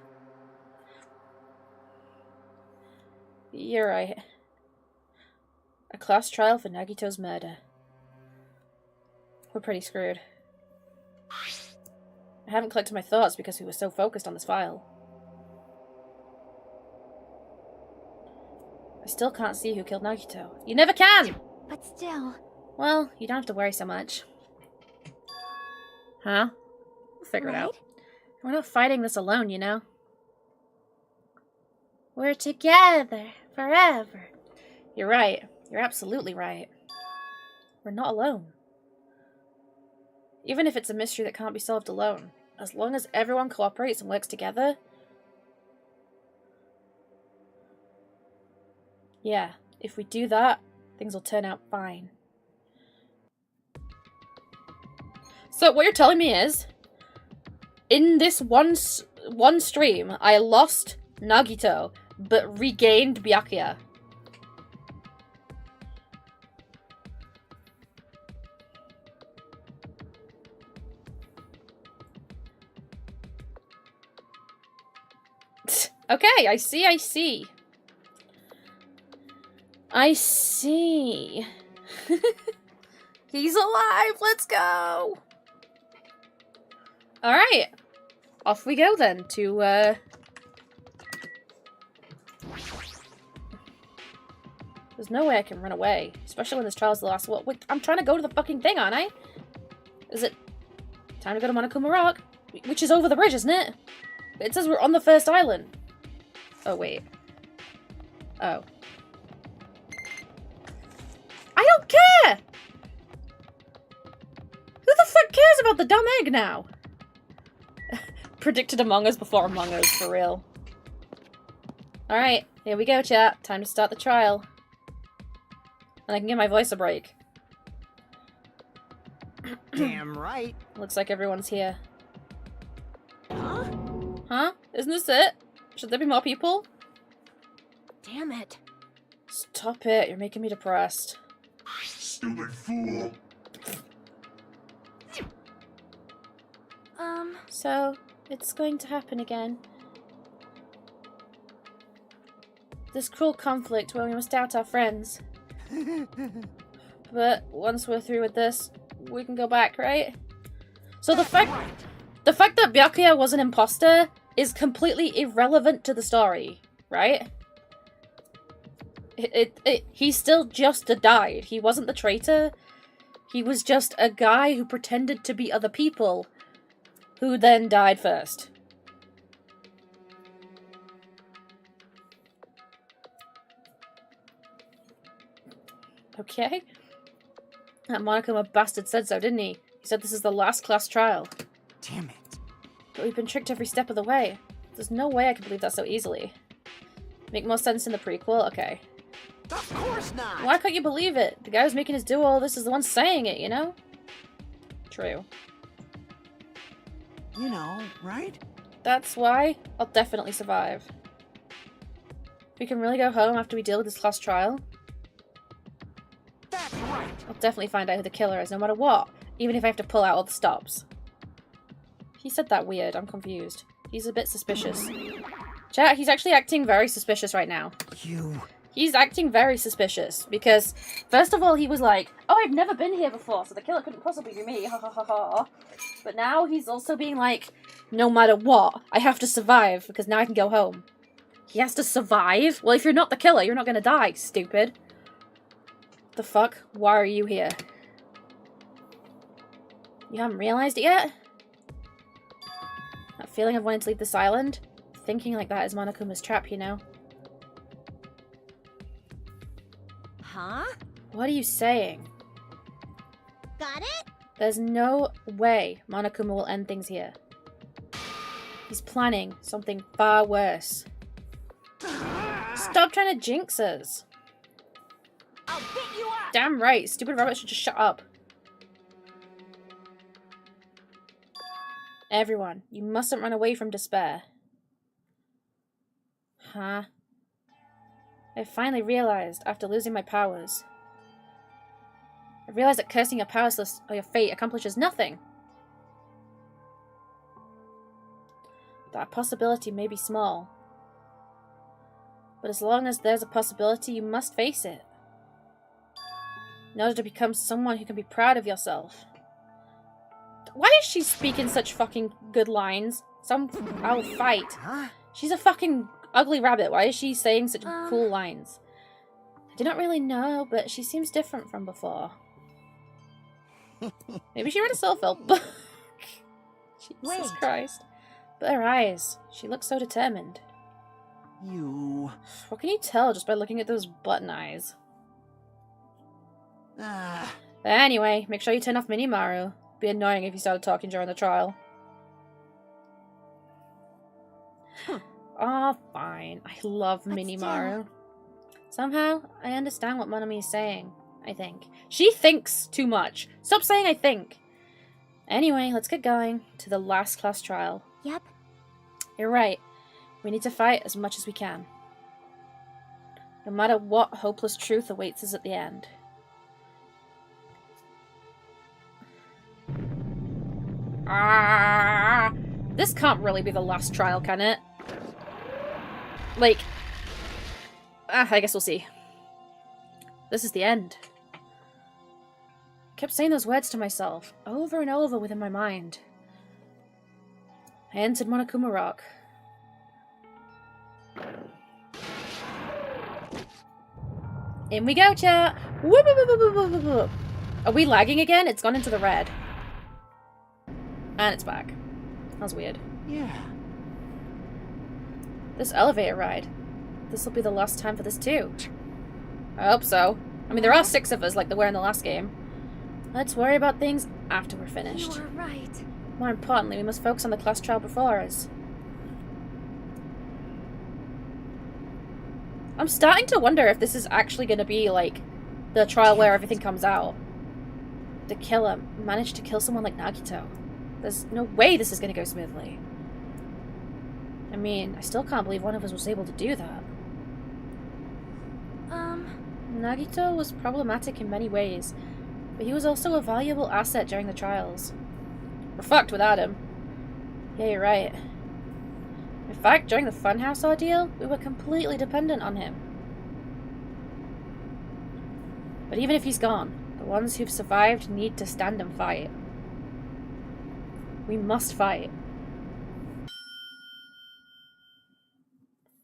You're right. A class trial for Nagito's murder. We're pretty screwed. I haven't collected my thoughts because we were so focused on this file. I still can't see who killed Nagito. You never can! But still... Well, you don't have to worry so much. Huh? We'll figure it out. We're not fighting this alone, you know? We're together forever. You're right. You're absolutely right. We're not alone. Even if it's a mystery that can't be solved alone, as long as everyone cooperates and works together... Yeah, if we do that, things will turn out fine. So what you're telling me is, in this one stream, I lost Nagito, but regained Byakuya. Okay, I see. I see. He's alive, let's go! Alright. Off we go then to, There's no way I can run away. Especially when this trial's the last one. Wait, I'm trying to go to the fucking thing, aren't I? Is it time to go to Monokuma Rock? Which is over the bridge, isn't it? It says we're on the first island. Oh, wait. Oh. I don't care! Who the fuck cares about the dumb egg now? Predicted Among Us before Among Us, for real. Alright, here we go, chat. Time to start the trial. And I can give my voice a break. Damn right. Looks like everyone's here. Huh? Isn't this it? Should there be more people? Damn it. Stop it, you're making me depressed. Stupid fool. So, it's going to happen again. This cruel conflict where we must doubt our friends. But once we're through with this, we can go back, right? So the fact that Byakuya was an imposter is completely irrelevant to the story, right? He still just died. He wasn't the traitor. He was just a guy who pretended to be other people, who then died first. Okay. That Monokuma bastard said so, didn't he? He said this is the last class trial. Damn it. But we've been tricked every step of the way. There's no way I can believe that so easily. Make more sense in the prequel? Okay. Of course not! Why can't you believe it? The guy who's making us do all this is the one saying it, you know? True. You know, right? That's why I'll definitely survive. We can really go home after we deal with this class trial. That's right! I'll definitely find out who the killer is, no matter what. Even if I have to pull out all the stops. He said that weird, I'm confused. He's a bit suspicious. Chat, he's actually acting very suspicious right now. He's acting very suspicious, because, first of all, he was like, oh, I've never been here before, so the killer couldn't possibly be me, ha ha ha ha. But now he's also being like, no matter what, I have to survive, because now I can go home. He has to survive? Well, if you're not the killer, you're not gonna die, stupid. The fuck? Why are you here? You haven't realized it yet? That feeling of wanting to leave this island? Thinking like that is Monokuma's trap, you know? Huh? What are you saying? Got it? There's no way Monokuma will end things here. He's planning something far worse. Stop trying to jinx us. I'll get you up! Damn right, stupid rabbit should just shut up. Everyone, you mustn't run away from despair. Uh-huh. I finally realized, after losing my powers. I realized that cursing your powerlessness or your fate accomplishes nothing. That possibility may be small. But as long as there's a possibility, you must face it. In order to become someone who can be proud of yourself. Why is she speaking such fucking good lines? I'll fight. She's a fucking ugly rabbit. Why is she saying such cool lines? I do not really know, but she seems different from before. Maybe she read a self-help book. Jesus Christ. But her eyes. She looks so determined. You... What can you tell just by looking at those button eyes? Anyway, make sure you turn off Minimaru. It'd be annoying if you started talking during the trial. Oh, fine. I love Minimaru. Somehow, I understand what Monami is saying, I think. She thinks too much. Stop saying I think. Anyway, let's get going to the last class trial. Yep. You're right. We need to fight as much as we can. No matter what hopeless truth awaits us at the end. This can't really be the last trial, can it? Like... I guess we'll see. This is the end. I kept saying those words to myself, over and over within my mind. I entered Monokuma Rock. In we go, chat! Whoop, whoop, whoop, whoop, whoop, whoop. Are we lagging again? It's gone into the red. And it's back. That was weird. Yeah. This elevator ride. This will be the last time for this too. I hope so. I mean, there are 6 of us like there were in the last game. Let's worry about things after we're finished. You are right. More importantly, we must focus on the class trial before us. I'm starting to wonder if this is actually going to be, like, the trial where everything comes out. The killer managed to kill someone like Nagito. There's no way this is going to go smoothly. I mean, I still can't believe one of us was able to do that. Nagito was problematic in many ways, but he was also a valuable asset during the trials. We're fucked without him. Yeah, you're right. In fact, during the Funhouse ordeal, we were completely dependent on him. But even if he's gone, the ones who've survived need to stand and fight. We must fight.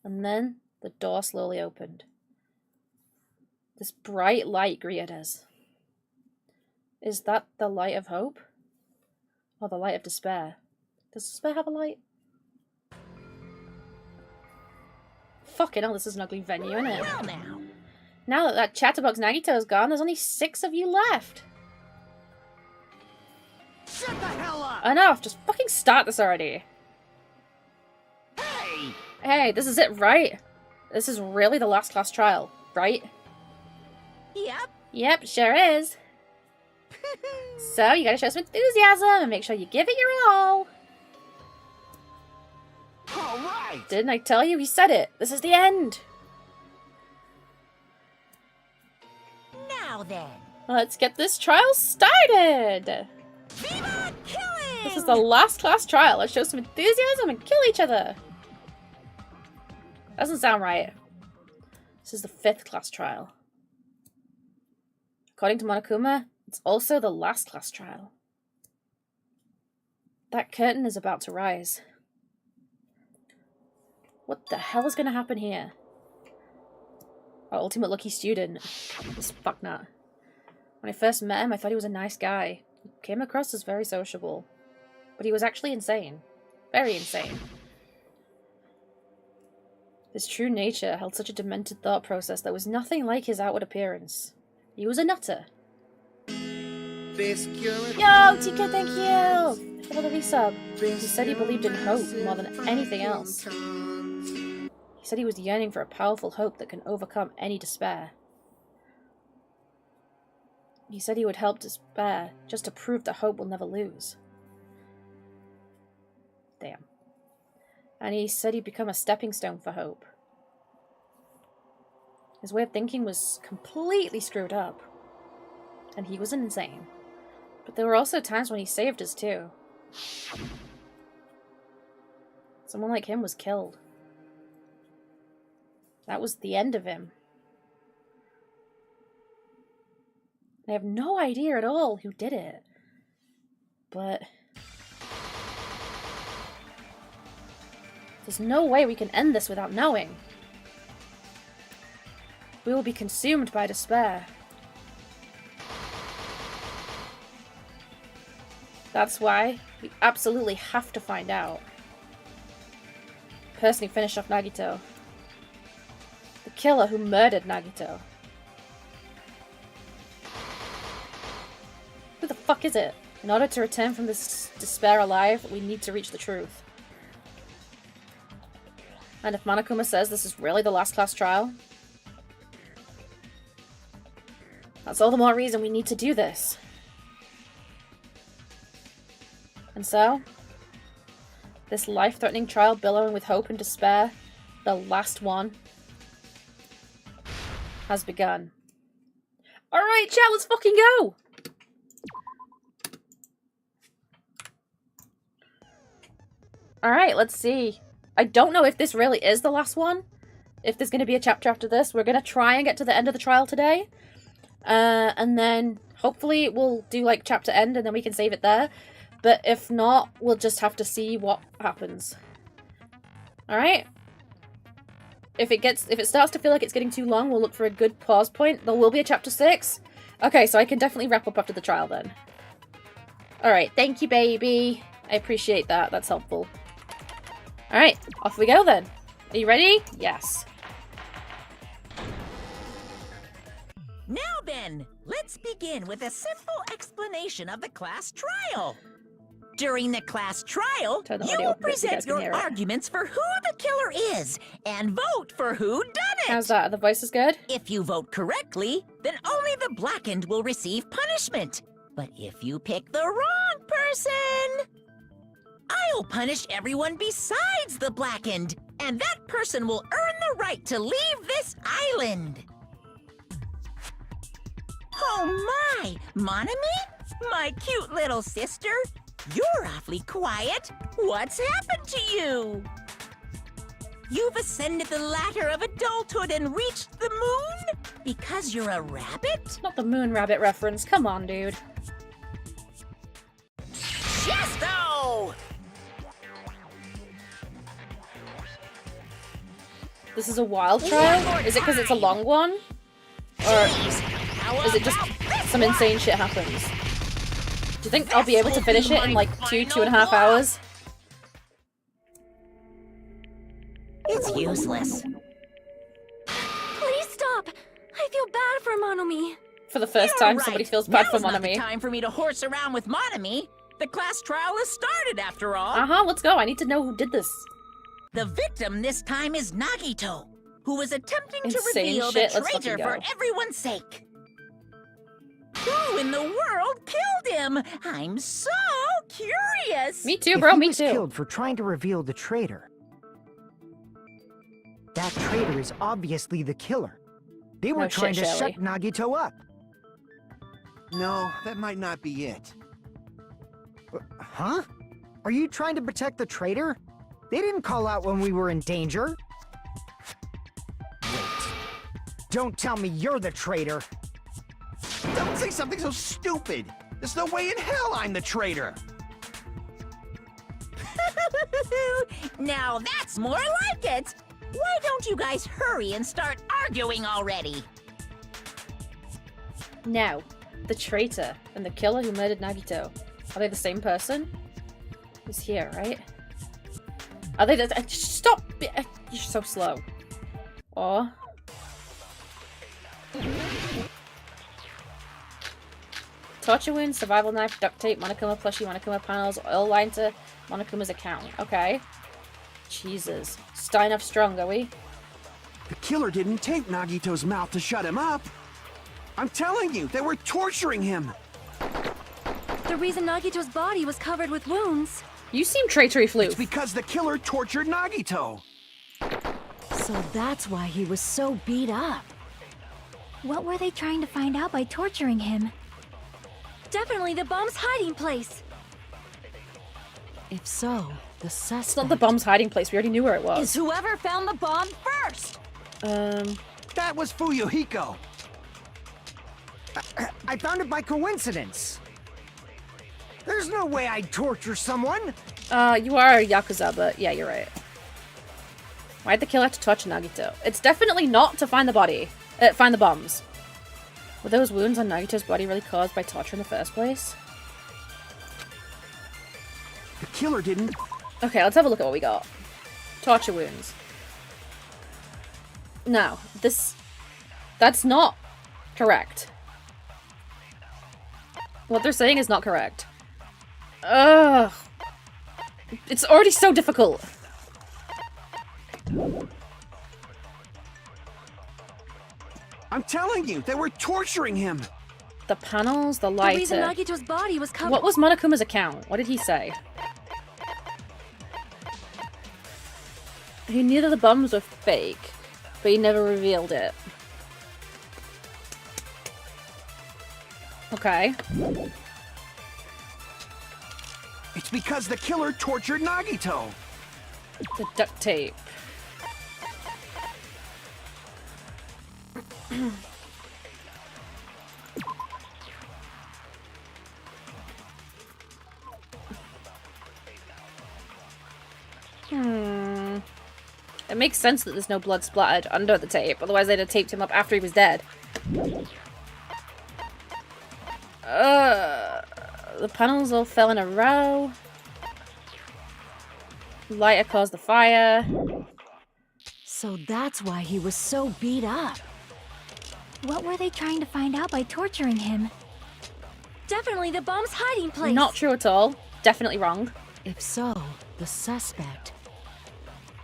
And then the door slowly opened. This bright light greeted us. Is that the light of hope? Or the light of despair? Does despair have a light? Fucking hell, this is an ugly venue, isn't it? Well now. Now that Chatterbox Nagito is gone, there's only 6 of you left. Shut the hell up! Enough, just fucking start this already. Hey! Hey, this is it, right? This is really the last class trial, right? Yep. Yep, sure is. So, you gotta show some enthusiasm and make sure you give it your all. All right. Didn't I tell you? He said it. This is the end. Now then. Let's get this trial started. Viva killing! This is the last class trial. Let's show some enthusiasm and kill each other. Doesn't sound right. This is the 5th class trial. According to Monokuma, it's also the last class trial. That curtain is about to rise. What the hell is going to happen here? Our ultimate lucky student. This fucknut. When I first met him, I thought he was a nice guy. He came across as very sociable. But he was actually insane. Very insane. His true nature held such a demented thought process that was nothing like his outward appearance. He was a nutter. Biscuit. Yo, TK, thank you! For the resub. He said he believed in hope more than anything else. He said he was yearning for a powerful hope that can overcome any despair. He said he would help despair just to prove that hope will never lose. Damn. And he said he'd become a stepping stone for hope. His way of thinking was completely screwed up. And he was insane. But there were also times when he saved us too. Someone like him was killed. That was the end of him. I have no idea at all who did it. But there's no way we can end this without knowing. We will be consumed by despair. That's why we absolutely have to find out. The person who finished off Nagito. The killer who murdered Nagito. Who the fuck is it? In order to return from this despair alive, we need to reach the truth. And if Monokuma says this is really the last class trial, that's all the more reason we need to do this. And so, this life-threatening trial billowing with hope and despair, the last one, has begun. Alright, chat, let's fucking go! Alright, let's see. I don't know if this really is the last one. If there's going to be a chapter after this. We're going to try and get to the end of the trial today. And then, hopefully, we'll do, like, chapter end and then we can save it there. But if not, we'll just have to see what happens. Alright? If it starts to feel like it's getting too long, we'll look for a good pause point. There will be a chapter 6. Okay, so I can definitely wrap up after the trial then. Alright, thank you, baby. I appreciate that. That's helpful. Alright, off we go then. Are you ready? Yes. Now then, let's begin with a simple explanation of the class trial. During the class trial, you will present your arguments for who the killer is and vote for who done it. How's that? Are the voices good? If you vote correctly, then only the blackened will receive punishment. But if you pick the wrong person, I'll punish everyone besides the blackened, and that person will earn the right to leave this island. Oh my, Monami? My cute little sister? You're awfully quiet. What's happened to you? You've ascended the ladder of adulthood and reached the moon? Because you're a rabbit? Not the moon rabbit reference. Come on, dude. Chesto! This is a wild trial? Is it because it's a long one? Or is it just some insane shit happens? Do you think I'll be able to finish it in like 2.5 hours? It's useless. Please stop! I feel bad for Monomi. For the first time, somebody feels bad for Now's not the Monami. time for me to horse around with Monami. The class trial has started, after all. Uh-huh, let's go. I need to know who did this. The victim this time is Nagito, who was attempting to Insane reveal shit. the Let's fucking traitor go. for everyone's sake. Who in the world killed him? I'm so curious. Me too, bro. If he Me was too. killed for trying to reveal the traitor, that traitor is obviously the killer. They were No trying shit, to Shelley. shut Nagito up. No, that might not be it. Huh? Are you trying to protect the traitor? They didn't call out when we were in danger. Wait. Don't tell me you're the traitor. Don't say something so stupid! There's no way in hell I'm the traitor! Now that's more like it. Why don't you guys hurry and start arguing already? Now, the traitor and the killer who murdered Nagito. Are they the same person? He's here, right? Are they the- Stop! You're so slow. Or... Torture wound, survival knife, duct tape, Monokuma plushie, Monokuma panels, oil liner, Monokuma's account. Okay. Jesus. Stein enough strong, are we? The killer didn't tape Nagito's mouth to shut him up! I'm telling you, they were torturing him! The reason Nagito's body was covered with wounds. You seem traitory, Floof. It's because the killer tortured Nagito! So that's why he was so beat up. What were they trying to find out by torturing him? Definitely the bomb's hiding place. If so, the suspect... It's not the bomb's hiding place. We already knew where it was. Is whoever found the bomb first. That was Fuyuhiko. I found it by coincidence. There's no way I'd torture someone. You are a Yakuza, but yeah, you're right. Why'd the killer have to touch Nagito? It's definitely not to find the body. Find the bombs. Were those wounds on Nagito's body really caused by torture in the first place? The killer didn't... Okay, let's have a look at what we got. Torture wounds. No, that's not correct. What they're saying is not correct. Ugh. It's already so difficult. I'm telling you, they were torturing him. The panels, the lighter. The reason Nagito's body was covered. What was Monokuma's account? What did he say? He knew that the bombs were fake, but he never revealed it. Okay. It's because the killer tortured Nagito. The duct tape. It makes sense that there's no blood splattered under the tape, otherwise they'd have taped him up after he was dead. The panels all fell in a row. Lighter caused the fire. So that's why he was so beat up. What were they trying to find out by torturing him? Definitely the bomb's hiding place. Not true at all. Definitely wrong. If so, the suspect...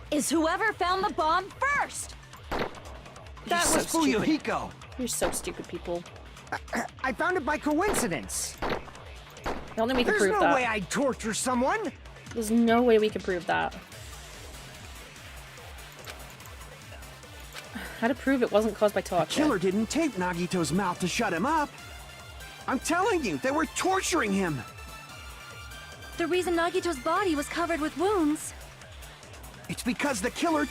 is whoever found the bomb first. That was Fuyuhiko. You're so stupid, people. I found it by coincidence. I don't think we can prove that. There's no way I'd torture someone. There's no way we can prove that. How to prove it wasn't caused by torture? The killer didn't tape Nagito's mouth to shut him up. I'm telling you, they were torturing him. The reason Nagito's body was covered with wounds. It's because the killer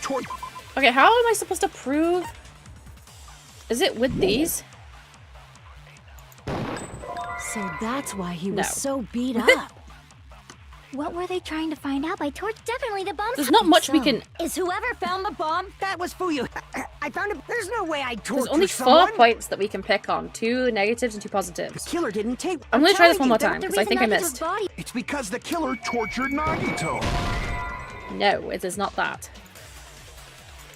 Okay, how am I supposed to prove? Is it with these? So that's why he was so beat up. What were they trying to find out by torture? Definitely the bomb's... There's not much we can... Is whoever found the bomb... That was Fuyu. I found it. There's no way I'd torture There's only 4 points that we can pick on. 2 negatives and 2 positives. The killer didn't tape... I'm gonna try this one more time, because I think I missed. It's because the killer tortured Nagito. No, it is not that.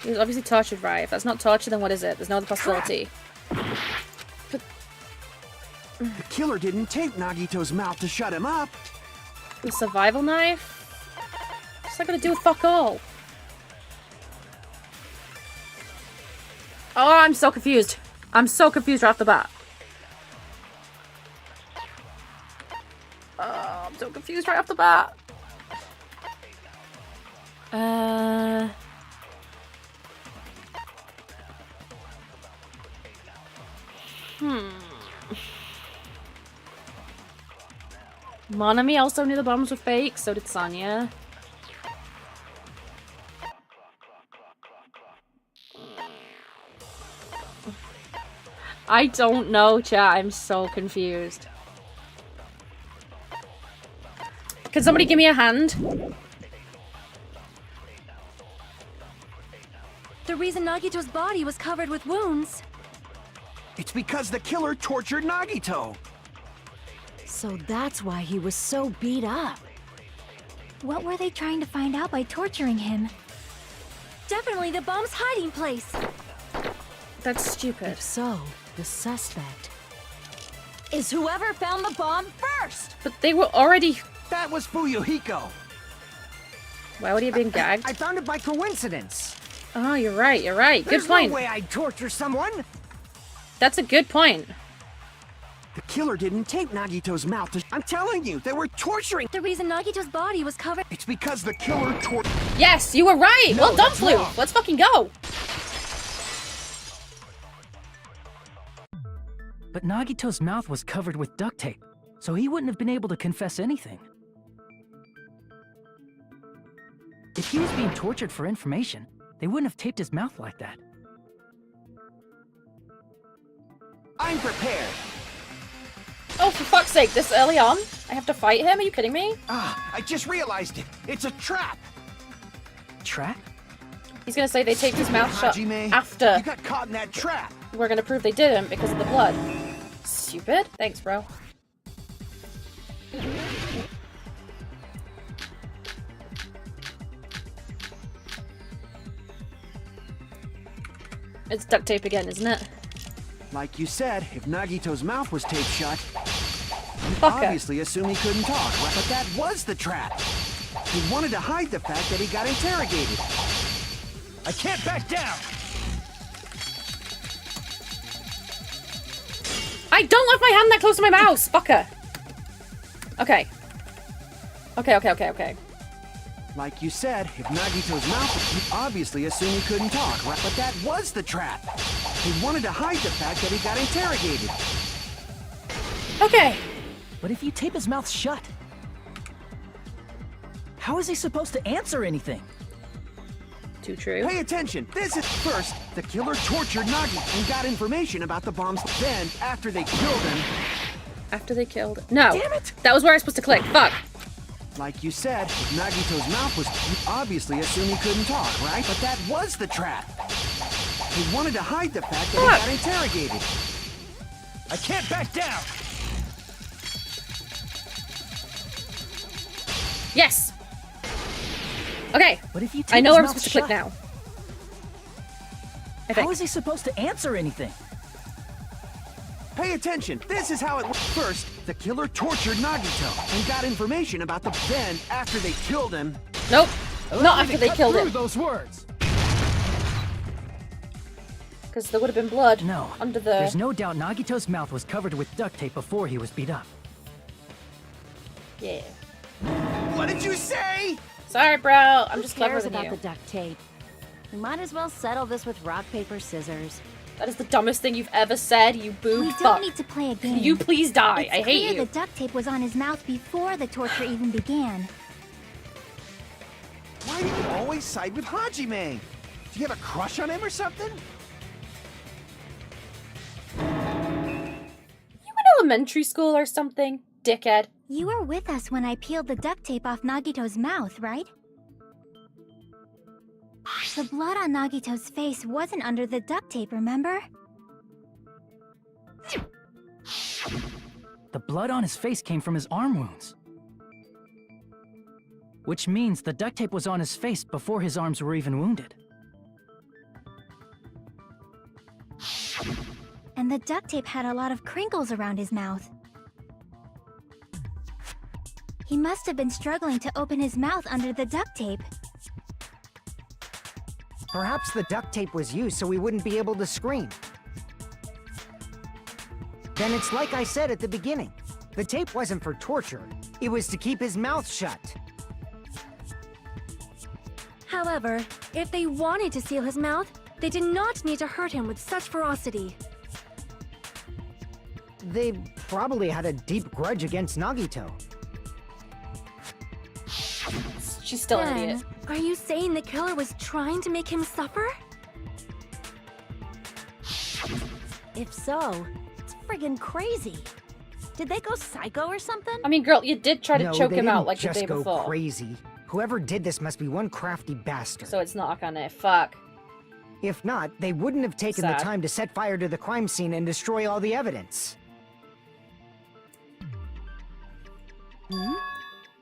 He was obviously tortured, right? If that's not torture, then what is it? There's no other possibility. The killer didn't tape Nagito's mouth to shut him up. The survival knife? What's that gonna do with fuck all? Oh, I'm so confused. I'm so confused right off the bat. Oh, I'm so confused right off the bat. Monami also knew the bombs were fake, so did Sonya. I don't know, chat. I'm so confused. Can somebody give me a hand? The reason Nagito's body was covered with wounds. It's because the killer tortured Nagito. So that's why he was so beat up. What were they trying to find out by torturing him? Definitely the bomb's hiding place. That's stupid. If so, the suspect... is whoever found the bomb first. But they were already... That was Fuyuhiko. Why would he have been gagged? I found it by coincidence. Oh, you're right, you're right. Good There's point. No way I'd torture someone. That's a good point. The killer didn't tape Nagito's mouth to... I'm telling you, they were torturing... The reason Nagito's body was covered... It's because the killer Yes, you were right! No, well done, that's Flute! wrong. Let's fucking go! Nagito's mouth was covered with duct tape, so he wouldn't have been able to confess anything. If he was being tortured for information, they wouldn't have taped his mouth like that. I'm prepared. Oh, for fuck's sake, this early on? I have to fight him? Are you kidding me? Ah, I just realized it. It's a trap. Trap? He's gonna say they taped his mouth shut Hajime, after. You got caught in that trap. We're gonna prove they didn't because of the blood. Stupid. Thanks, bro. It's duct tape again, isn't it? Like you said, if Nagito's mouth was taped shut, you'd Fucker. obviously assume he couldn't talk. But that was the trap. He wanted to hide the fact that he got interrogated. I can't back down! I don't want my hand that close to my mouse, fucker! Okay. Okay. Like you said, if Nagito's mouth, you'd obviously assume he couldn't talk. But that was the trap. He wanted to hide the fact that he got interrogated. Okay. But if you tape his mouth shut, how is he supposed to answer anything? Too true. Pay attention. This is first, the killer tortured Nagi and got information about the bombs. Then, after they killed him... After they killed... No. Damn it! That was where I was supposed to click. Fuck. Like you said, if Nagito's mouth was... You'd obviously assume he couldn't talk, right? But that was the trap. He wanted to hide the fact that he got interrogated. I can't back down! Yes! Okay. But if you I tape know his where I'm mouth supposed to click shut, now. I think. how is he supposed to answer anything? Pay attention. This is how it went. First, the killer tortured Nagito and got information about the... Then, after they killed him... Nope. Not after they killed him. Those words. Because there would have been blood No. under the... There's no doubt Nagito's mouth was covered with duct tape before he was beat up. Yeah. What did you say? Sorry, bro. I'm just Who cleverer cares than about you. the duct tape? We might as well settle this with rock, paper, scissors. That is the dumbest thing you've ever said, you boob We fuck. don't need to play a game. Can you please die? It's I hate clear you. the duct tape was on his mouth before the torture even began. Why do you always side with Hajime? Do you have a crush on him or something? You in elementary school or something, dickhead? You were with us when I peeled the duct tape off Nagito's mouth, right? The blood on Nagito's face wasn't under the duct tape, remember? The blood on his face came from his arm wounds. Which means the duct tape was on his face before his arms were even wounded. And the duct tape had a lot of crinkles around his mouth. He must have been struggling to open his mouth under the duct tape. Perhaps the duct tape was used so we wouldn't be able to scream. Then it's like I said at the beginning. The tape wasn't for torture. It was to keep his mouth shut. However, if they wanted to seal his mouth, they did not need to hurt him with such ferocity. They probably had a deep grudge against Nagito. She's still an Then, idiot. are you saying the killer was trying to make him suffer? If so, it's friggin' crazy. Did they go psycho or something? I mean, girl, you did try to No, choke they him out didn't like the just day go before. crazy. Whoever did this must be one crafty bastard. So it's not gonna fuck. If not, they wouldn't have taken the Sad. time to set fire to the crime scene and destroy all the evidence.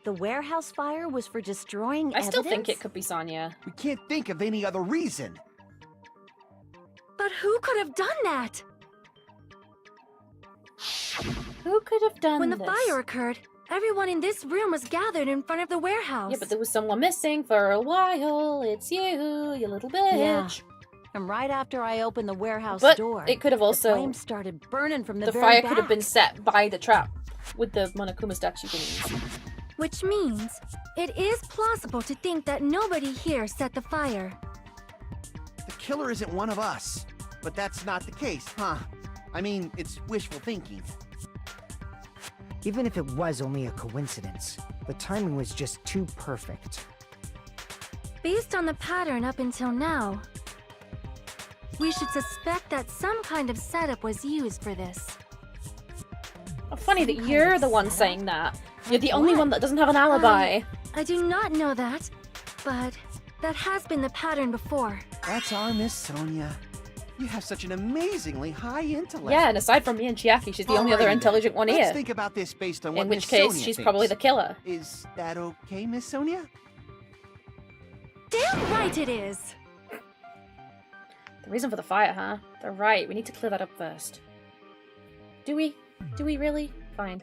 The warehouse fire was for destroying I evidence? still think it could be Sonya. We can't think of any other reason. But who could have done that? Who could have done When the this? fire occurred, everyone in this room was gathered in front of the warehouse. Yeah, but there was someone missing for a while. It's you little bitch. Yeah. And right after I opened the warehouse But door, it could have also... the flames started burning from the very fire back. could have been set by the trap with the Monokuma statue thingies. Which means, it is plausible to think that nobody here set the fire. The killer isn't one of us. But that's not the case, huh? I mean, it's wishful thinking. Even if it was only a coincidence, the timing was just too perfect. Based on the pattern up until now, we should suspect that some kind of setup was used for this. Oh, funny that you're the one saying that. You're the only one that doesn't have an alibi. I do not know that, but that has been the pattern before. That's our Miss Sonia. You have such an amazingly high intellect. Yeah, and aside from me and Chiaki, she's the only other Alrighty intelligent one then. here. Let's think about this based on what In which Miss case, Sonia she's thinks. probably the killer. Is that okay, Miss Sonia? Damn right it is! The reason for the fire, huh? They're right. We need to clear that up first. Do we? Do we really? Fine.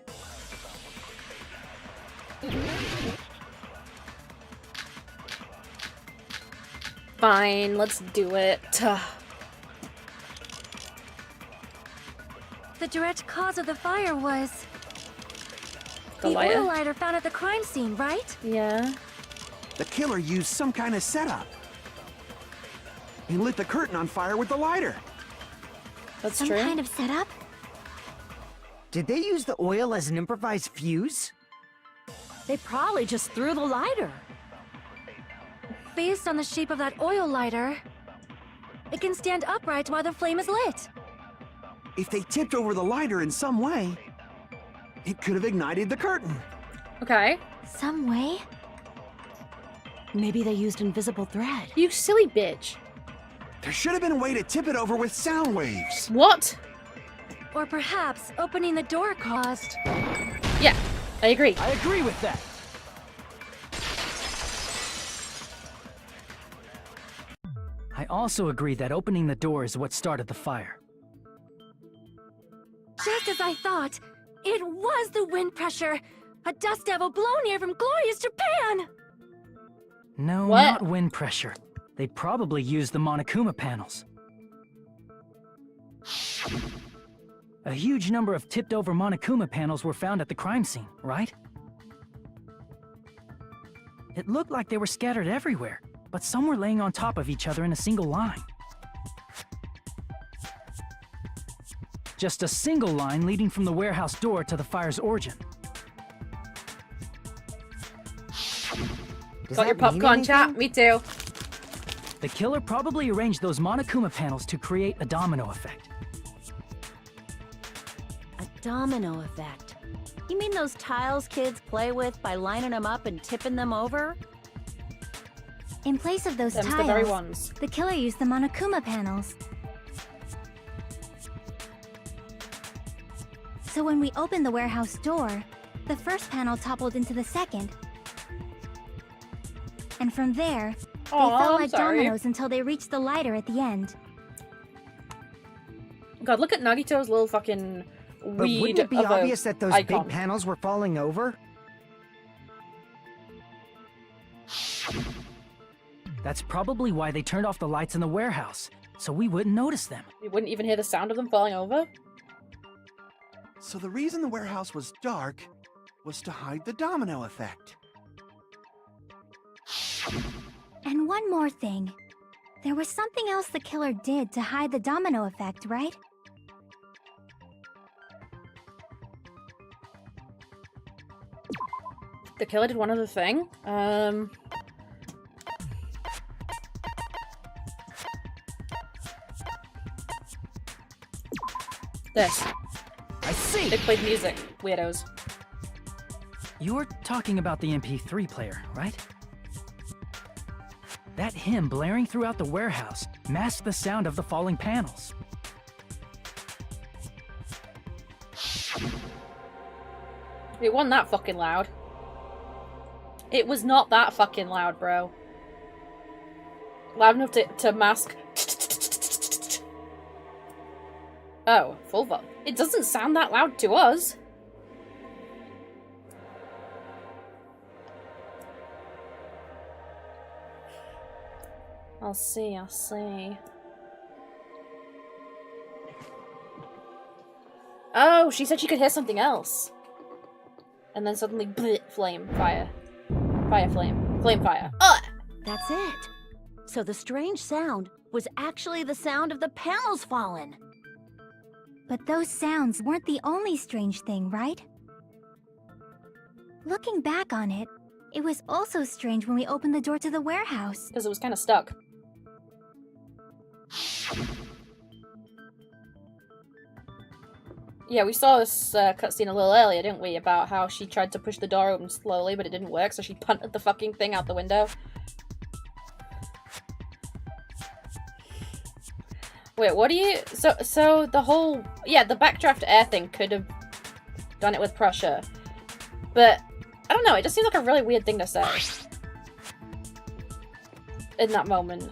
Fine, let's do it. The direct cause of the fire was The the lighter? oil lighter found at the crime scene, right? Yeah. The killer used some kind of setup. He lit the curtain on fire with the lighter. That's Some true. kind of setup? Did they use the oil as an improvised fuse? They probably just threw the lighter. Based on the shape of that oil lighter, it can stand upright while the flame is lit. If they tipped over the lighter in some way, it could have ignited the curtain. Okay. Some way? Maybe they used invisible thread. You silly bitch. There should have been a way to tip it over with sound waves. What? Or perhaps opening the door caused. Yeah, I agree. I agree with that. I also agree that opening the door is what started the fire. Just as I thought, it was the wind pressure! A dust devil blown here from glorious Japan! No, What? not wind pressure. They probably used the Monokuma panels. A huge number of tipped-over Monokuma panels were found at the crime scene, right? It looked like they were scattered everywhere, but some were laying on top of each other in a single line. Just a single line leading from the warehouse door to the fire's origin. Does Got your that mean popcorn, chat? anything? Me too. The killer probably arranged those Monokuma panels to create a domino effect. A domino effect. You mean those tiles kids play with by lining them up and tipping them over? In place of those Them's tiles, the very ones. the killer used the Monokuma panels. So when we opened the warehouse door, the first panel toppled into the second. And from there, they Aw, fell I'm like sorry. dominoes until they reached the lighter at the end. God, look at Nagito's little fucking But weed wouldn't it be of a obvious that those icon. big panels were falling over? That's probably why they turned off the lights in the warehouse, so we wouldn't notice them. You wouldn't even hear the sound of them falling over? So the reason the warehouse was dark was to hide the domino effect. And one more thing. There was something else the killer did to hide the domino effect, right? The killer did one other thing. This. I see! They played music. Weirdos. You're talking about the MP3 player, right? That hymn blaring throughout the warehouse masked the sound of the falling panels. It wasn't that fucking loud. It was not that fucking loud, bro. Loud enough to mask. Oh, full volume. It doesn't sound that loud to us. I'll see, I'll see. Oh, she said she could hear something else. And then suddenly, bleh, flame, fire. Fire, flame. Flame, fire. Ugh! That's it. So the strange sound was actually the sound of the panels falling. But those sounds weren't the only strange thing, right? Looking back on it, it was also strange when we opened the door to the warehouse. Because it was kind of stuck. Yeah, we saw this cutscene a little earlier, didn't we? About how she tried to push the door open slowly, but it didn't work, so she punted the fucking thing out the window. Wait, what do you... So the whole... Yeah, the backdraft air thing could have done it with pressure. But, I don't know, it just seems like a really weird thing to say. In that moment.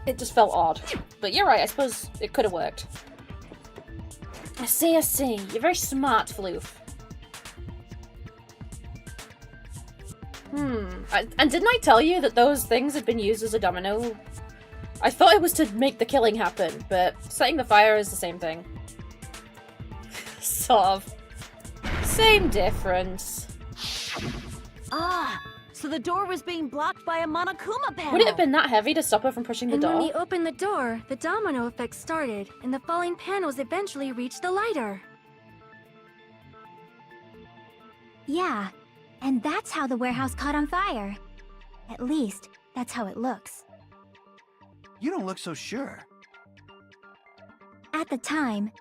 It just felt odd. But you're right, I suppose it could have worked. I see. You're very smart, Floof. And didn't I tell you that those things had been used as a domino? I thought it was to make the killing happen, but setting the fire is the same thing. Sort of. Same difference. Ah, so the door was being blocked by a Monokuma panel. Would it have been that heavy to stop her from pushing the door? And when we opened the door, the domino effect started, and the falling panels eventually reached the lighter. Yeah, and that's how the warehouse caught on fire. At least, that's how it looks. You don't look so sure. At the time,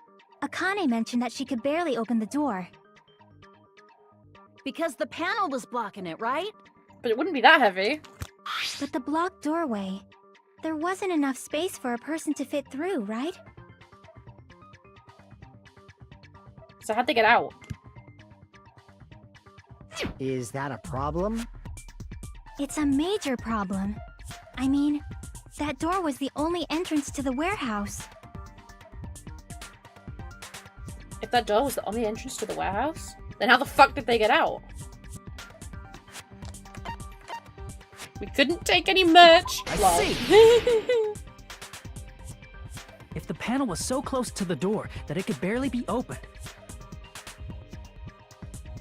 Akane mentioned that she could barely open the door. Because the panel was blocking it, right? But it wouldn't be that heavy. But the blocked doorway, there wasn't enough space for a person to fit through, right? So how'd they get out? Is that a problem? It's a major problem. I mean, that door was the only entrance to the warehouse. If that door was the only entrance to the warehouse, then how the fuck did they get out? We couldn't take any merch. I see. If the panel was so close to the door that it could barely be opened,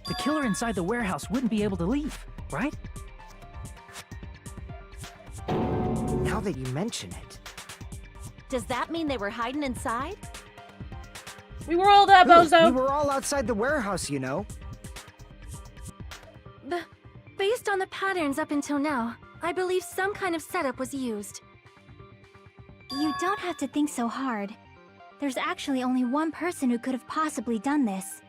the killer inside the warehouse wouldn't be able to leave, right? Now that you mention it. Does that mean they were hiding inside? We were all there, bozo. We were all outside the warehouse, you know. Based on the patterns up until now, I believe some kind of setup was used. You don't have to think so hard. There's actually only one person who could have possibly done this.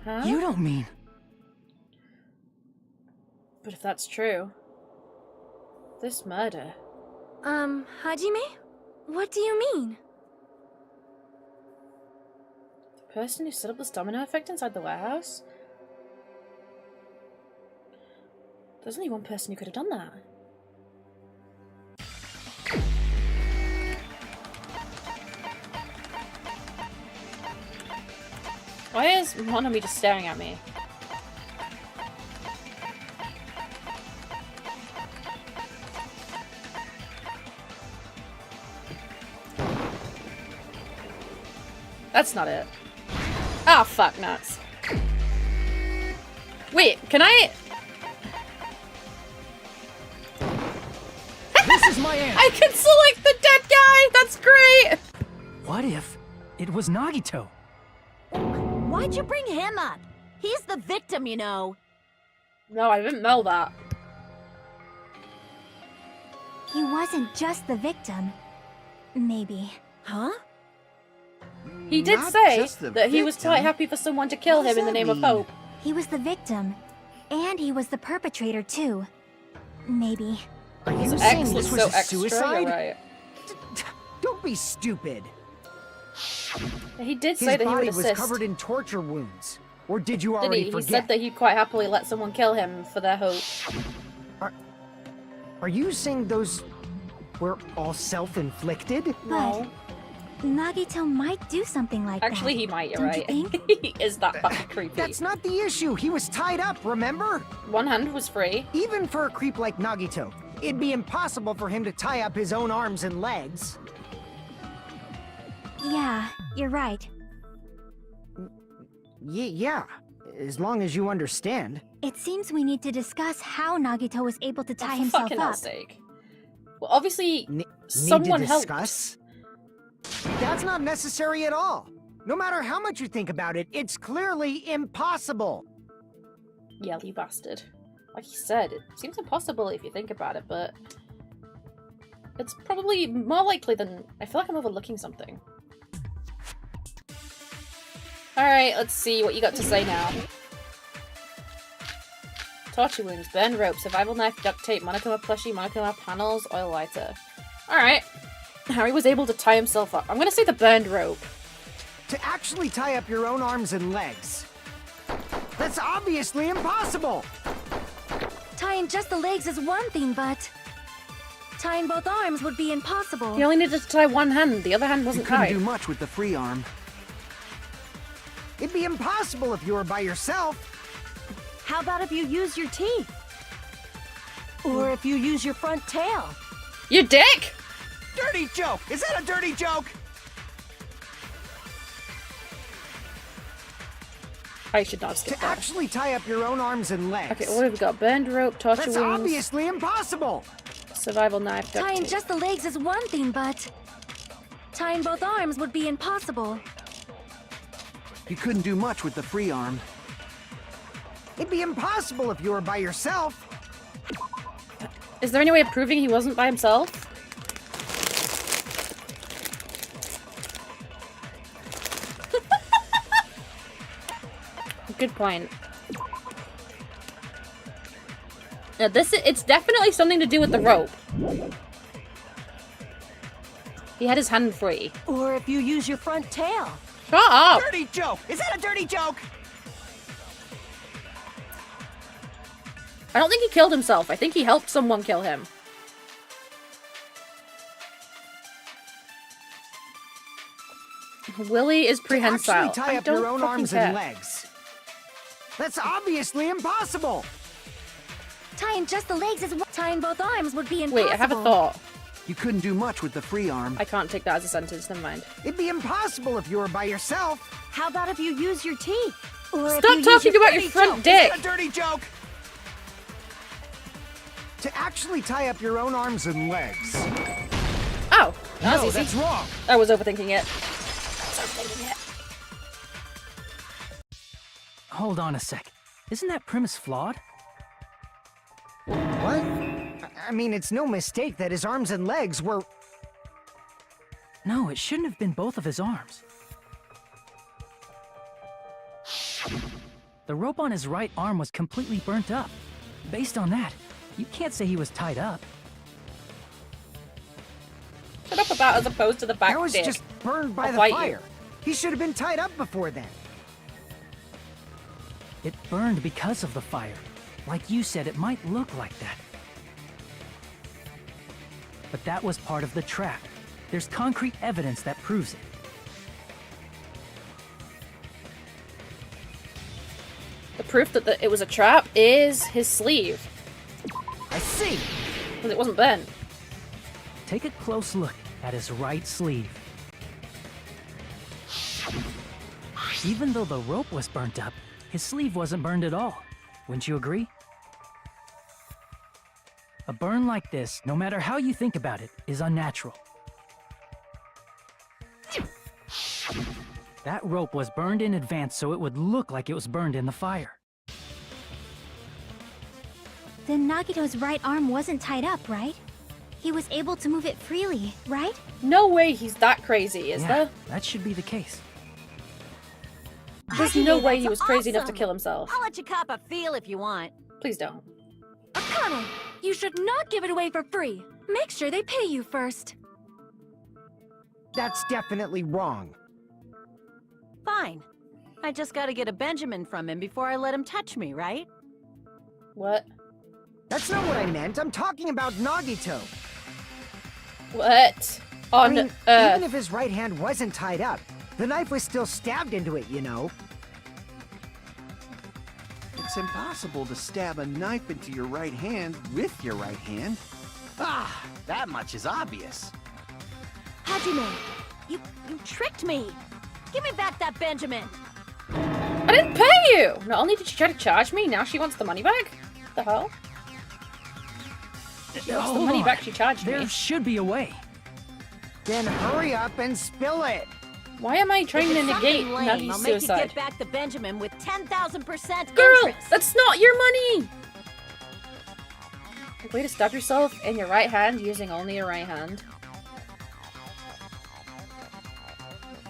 Huh? You don't mean... But if that's true... This murder... Hajime? What do you mean? The person who set up this domino effect inside the warehouse? There's only one person who could have done that. Why is Monomi just staring at me? That's not it. Ah, fuck nuts. Wait, can I... This is my answer! I can select the dead guy! That's great! What if it was Nagito? Why'd you bring him up? He's the victim, you know. No, I didn't know that. He wasn't just the victim. Maybe. Huh? He did Not say just the that he was victim. quite happy for someone to kill What him does in the that name of mean? hope. He was the victim. And he was the perpetrator, too. Maybe. Are you His saying ex this looks was so a extra, suicide? you're right. Don't be stupid. He did His say that he body would was assist. covered in torture wounds. Or did you Did already he? He forget? said that he'd quite happily let someone kill him for their hope. Are you saying those were all self-inflicted? No. Nagito might do something like Actually, that. he might, you're Don't right. you think? He is that fucking creepy. That's not the issue. He was tied up, remember? One hand was free. Even for a creep like Nagito, it'd be impossible for him to tie up his own arms and legs. Yeah, you're right. Yeah, as long as you understand. It seems we need to discuss how Nagito was able to tie Oh, for himself fucking up. hell's sake. Well, obviously, Someone Need to helped. discuss? That's not necessary at all. No matter how much you think about it, it's clearly impossible. Yelly bastard. Like he said, it seems impossible if you think about it, but it's probably more likely than... I feel like I'm overlooking something. Alright, let's see what you got to say now. Torture wounds, burned rope, survival knife, duct tape, monochroma plushie, monochroma panels, oil lighter. Alright. Harry was able to tie himself up. I'm gonna say the burned rope. To actually tie up your own arms and legs. That's obviously impossible! Tying just the legs is one thing, but tying both arms would be impossible. He only needed to tie one hand, the other hand wasn't You couldn't tied. do much with the free arm. It'd be impossible if you were by yourself. How about if you use your teeth? Or if you use your front tail? You dick! Dirty joke! Is that a dirty joke? I should not skip To that. actually tie up your own arms and legs. Okay, what have we got? Burned rope, torture That's wounds, obviously impossible! survival knife, duct Tying tape. just the legs is one thing, but tying both arms would be impossible. You couldn't do much with the free arm. It'd be impossible if you were by yourself. Is there any way of proving he wasn't by himself? Good point. Now it's definitely something to do with the rope. He had his hand free. Or if you use your front tail? Shut up! Dirty joke! Is that a dirty joke? I don't think he killed himself. I think he helped someone kill him. Willie is prehensile. Actually tie I up don't your own fucking arms care. and legs. That's obviously impossible! Tying just the legs is tying both arms would be impossible. Wait, I have a thought. You couldn't do much with the free arm. I can't take that as a sentence, never mind. It'd be impossible if you were by yourself. How about if you use your teeth? Or if Stop you talking use about your dirty front joke? dick! A dirty joke! To actually tie up your own arms and legs. Oh, that's No, easy. that's wrong. I was overthinking it. Hold on a sec. Isn't that premise flawed? What? I mean, it's no mistake that his arms and legs were... No, it shouldn't have been both of his arms. The rope on his right arm was completely burnt up. Based on that, you can't say he was tied up. Shut up about as opposed to the back That was dick. just burned by I'll the fight you. fire. He should have been tied up before then. It burned because of the fire. Like you said, it might look like that. But that was part of the trap. There's concrete evidence that proves it. The proof that it was a trap is his sleeve. I see. Because it wasn't burnt. Take a close look at his right sleeve. Even though the rope was burnt up, his sleeve wasn't burned at all. Wouldn't you agree? A burn like this, no matter how you think about it, is unnatural. That rope was burned in advance so it would look like it was burned in the fire. Then Nagito's right arm wasn't tied up, right? He was able to move it freely, right? No way he's that crazy, is Yeah, there? that should be the case. There's no way he was crazy enough to kill himself. I'll let you cop a feel if you want. Please don't. Akane, you should not give it away for free. Make sure they pay you first. That's definitely wrong. Fine. I just gotta get a Benjamin from him before I let him touch me, right? What? That's not what I meant. I'm talking about Nagito. What? I mean, even if his right hand wasn't tied up, the knife was still stabbed into it, you know. It's impossible to stab a knife into your right hand with your right hand. Ah, that much is obvious. Hajime, you tricked me. Give me back that Benjamin. I didn't pay you! Not only did she try to charge me, now she wants the money back? What the hell? She wants the Hold money on. back she charged There me. should be a way. Then hurry up and spill it. Why am I trying to negate Nagi's I'll make you suicide? get back to Benjamin with 10,000% Girl, interest. that's not your money! Way to stab yourself in your right hand using only your right hand.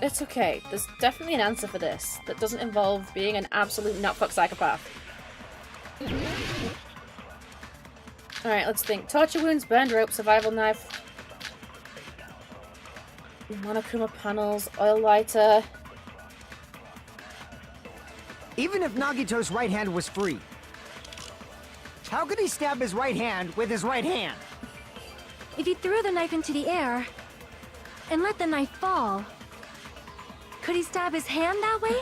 It's okay. There's definitely an answer for this that doesn't involve being an absolute nutfuck psychopath. Alright, let's think. Torture wounds, burned rope, survival knife, Monokuma panels, oil lighter. Even if Nagito's right hand was free, how could he stab his right hand with his right hand? If he threw the knife into the air and let the knife fall, could he stab his hand that way?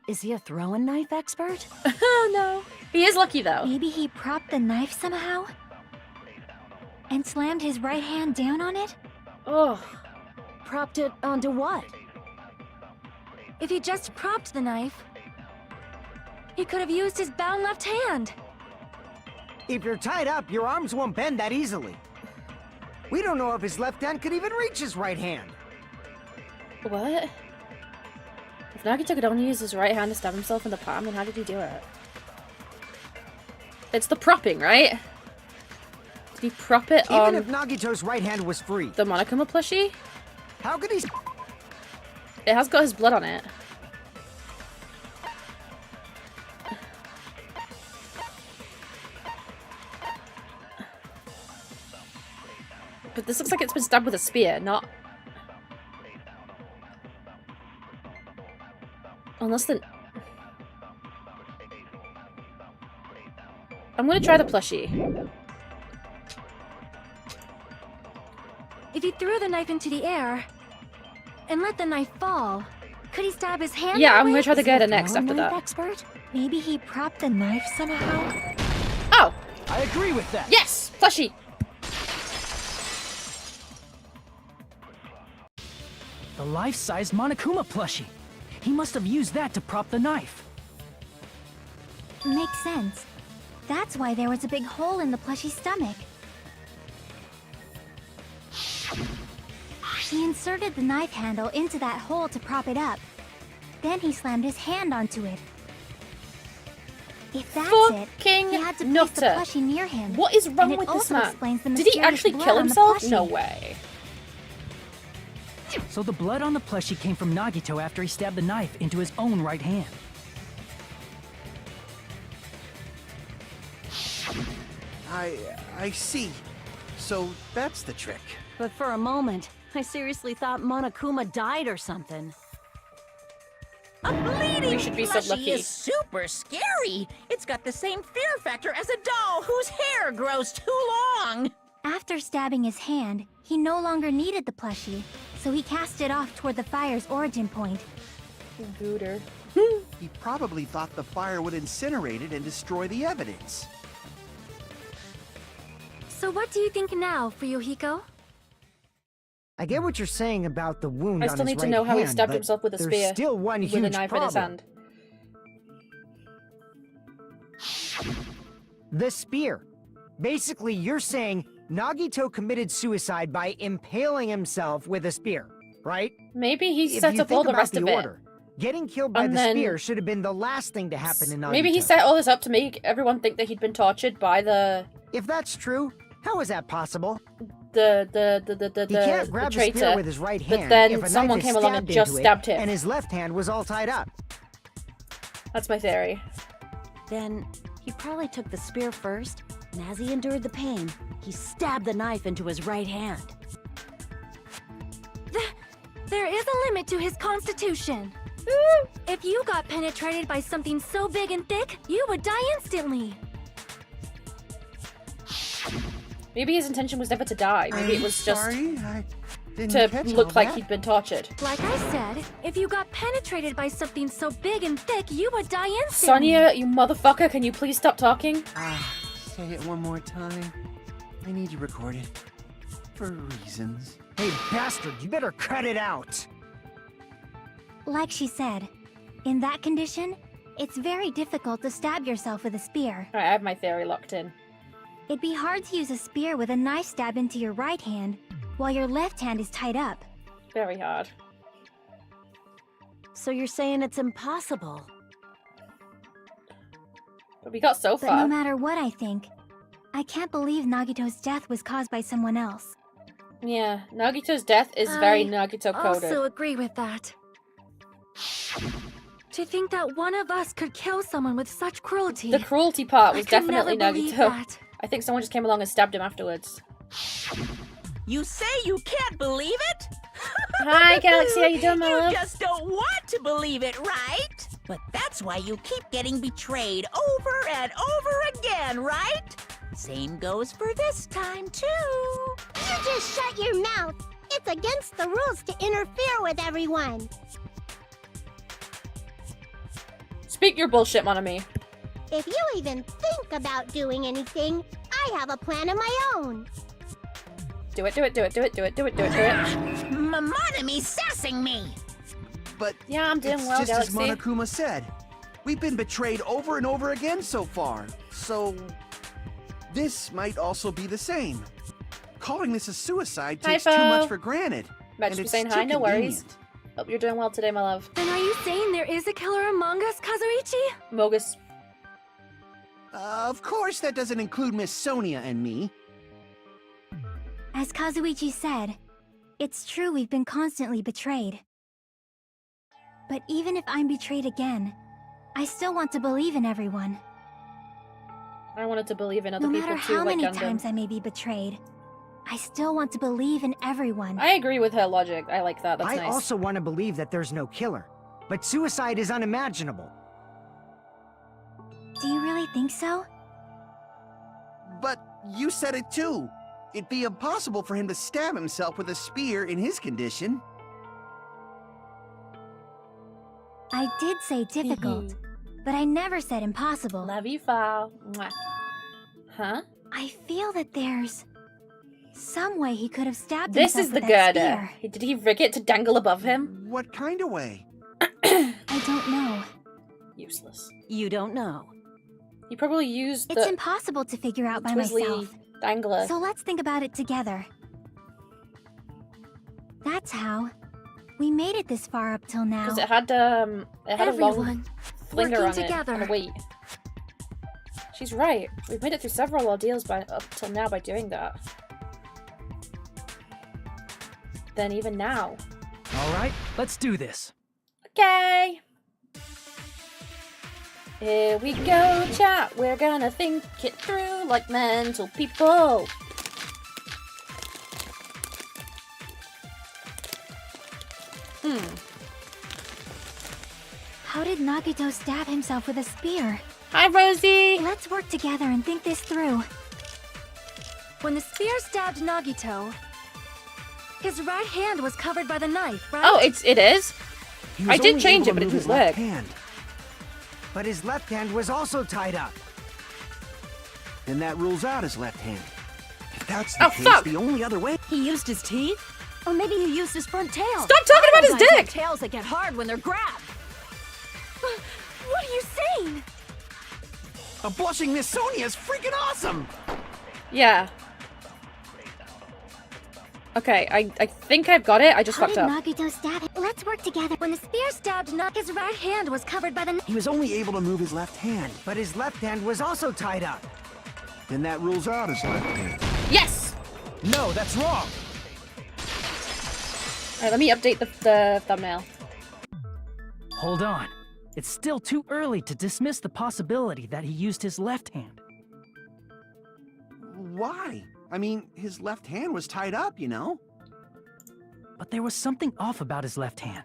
Is he a throwing knife expert? Oh no. He is lucky though. Maybe he propped the knife somehow? And slammed his right hand down on it? Oh. Propped it onto what? If he just propped the knife, he could have used his bound left hand. If you're tied up, your arms won't bend that easily. We don't know if his left hand could even reach his right hand. What? If Nagito could only use his right hand to stab himself in the palm, then how did he do it? It's the propping, right? Did he prop it on... Even if Nagito's right hand was free, the Monokuma plushie? How could he... It has got his blood on it. But this looks like it's been stabbed with a spear, not... Unless the... I'm gonna try the plushie. If he threw the knife into the air and let the knife fall, could he stab his hand? Yeah, that I'm way? gonna try the Gerda Is he a next after throwing that. knife expert? Maybe he propped the knife somehow? Oh! I agree with that. Yes! Plushie! The life-size Monokuma plushie. He must have used that to prop the knife. Makes sense. That's why there was a big hole in the plushie's stomach. He inserted the knife handle into that hole to prop it up. Then he slammed his hand onto it. If that's Fucking it, he had to place the nutter. plushie near him. What is wrong and with it this also man? explains the Did he mysterious actually blood kill on the himself? plushie. No way. So the blood on the plushie came from Nagito after he stabbed the knife into his own right hand. I see. So that's the trick. But for a moment, I seriously thought Monokuma died or something. A bleeding We should be so plushie lucky. is super scary. It's got the same fear factor as a doll whose hair grows too long. After stabbing his hand, he no longer needed the plushie, so he cast it off toward the fire's origin point. Gooder. He probably thought the fire would incinerate it and destroy the evidence. So what do you think now, Fuyuhiko? I get what you're saying about the wound I on still his need to right know how he hand, stabbed but himself with a there's spear. still one With huge a knife in his problem. hand. The spear. Basically, you're saying Nagito committed suicide by impaling himself with a spear, right? Maybe he If set you up all think the about rest the of it. order, getting killed by And the then- spear should have been the last thing to happen to Nagito. Maybe he set all this up to make everyone think that he'd been tortured by the If that's true, how is that possible? he can't He can't grab the spear traitor. with his right But hand then if a someone knife is came along and stabbed just into it, stabbed him. and his left hand was all tied up. That's my theory. Then he probably took the spear first, and as he endured the pain, he stabbed the knife into his right hand. There is a limit to his constitution. If you got penetrated by something so big and thick, you would die instantly. Maybe his intention was never to die. Maybe it was just Sorry, I didn't to catch all look like that. he'd been tortured. Like I said, if you got penetrated by something so big and thick, you would die instantly. Sonia, you motherfucker, can you please stop talking? Say it one more time. I need to record it. For reasons. Hey, bastard, you better cut it out. Like she said, in that condition, it's very difficult to stab yourself with a spear. Alright, I have my theory locked in. It'd be hard to use a spear with a knife stabbed into your right hand, while your left hand is tied up. Very hard. So you're saying it's impossible? But we got so But far. no matter what I think, I can't believe Nagito's death was caused by someone else. Yeah, Nagito's death is very Nagito I coded. also agree with that. To think that one of us could kill someone with such cruelty. The cruelty part was I could definitely never believe Nagito. that. I think someone just came along and stabbed him afterwards. You say you can't believe it? Hi, Galaxy. How you doing, my You love? just don't want to believe it, right? But that's why you keep getting betrayed over and over again, right? Same goes for this time, too. You just shut your mouth. It's against the rules to interfere with everyone. Speak your bullshit, Monami. If you even think about doing anything, I have a plan of my own. Do it, do it, do it, do it, do it, do it, do it, do it. Mononomy's sassing me. But yeah, I'm doing it's well, just Galaxy. as Monokuma said. We've been betrayed over and over again so far. So this might also be the same. Calling this a suicide Hi, takes too Fo. much for granted. Match and for it's saying too hi, no worries. convenient. Hope you're doing well today, my love. Then are you saying there is a killer among us, Kazuichi? Mogus. Of course, that doesn't include Miss Sonia and me. As Kazuichi said, it's true we've been constantly betrayed. But even if I'm betrayed again, I still want to believe in everyone. I wanted to believe in other No people matter too, how like many Gundam. times I may be betrayed, I still want to believe in everyone. I agree with her logic. I like that. That's I nice. also want to believe that there's no killer, but suicide is unimaginable. Do you really think so? But you said it too. It'd be impossible for him to stab himself with a spear in his condition. I did say difficult, but I never said impossible. Love you, Fal. Mwah. Huh? I feel that there's some way he could have stabbed This himself is the with that girder. spear. Did he rig it to dangle above him? What kind of way? I don't know. Useless. You don't know. He probably used It's the impossible to figure out by Twizzly myself. dangler. So let's think about it together. That's how we made it this far up till now. Because it had a long Everyone flinger working on together. it and a weight. She's right. We've made it through several ordeals up till now by doing that. Then even now. All right, let's do this. Okay. Here we go, chat. We're gonna think it through like mental people. How did Nagito stab himself with a spear? Hi, Rosie. Let's work together and think this through. When the spear stabbed Nagito, his right hand was covered by the knife, right? Oh, it is? He was I did only change able it, to but it move his didn't left work. hand. But his left hand was also tied up. And that rules out his left hand. If that's Oh, the case, fuck. the only other way... He used his teeth? Or maybe he used his front tail. Stop talking about his Guys have dick! tails that get hard when they're grabbed. What are you saying? A blushing Miss Sonia is freaking awesome! Yeah. Okay, I think I've got it. I just How fucked did up. Nagito stab him? Let's work together. When the spear stabbed Nagito, his right hand was covered by the He was only able to move his left hand. But his left hand was also tied up. Then that rules out his left hand. Yes! No, that's wrong. Alright, let me update the thumbnail. Hold on. It's still too early to dismiss the possibility that he used his left hand. Why? I mean, his left hand was tied up, you know? But there was something off about his left hand.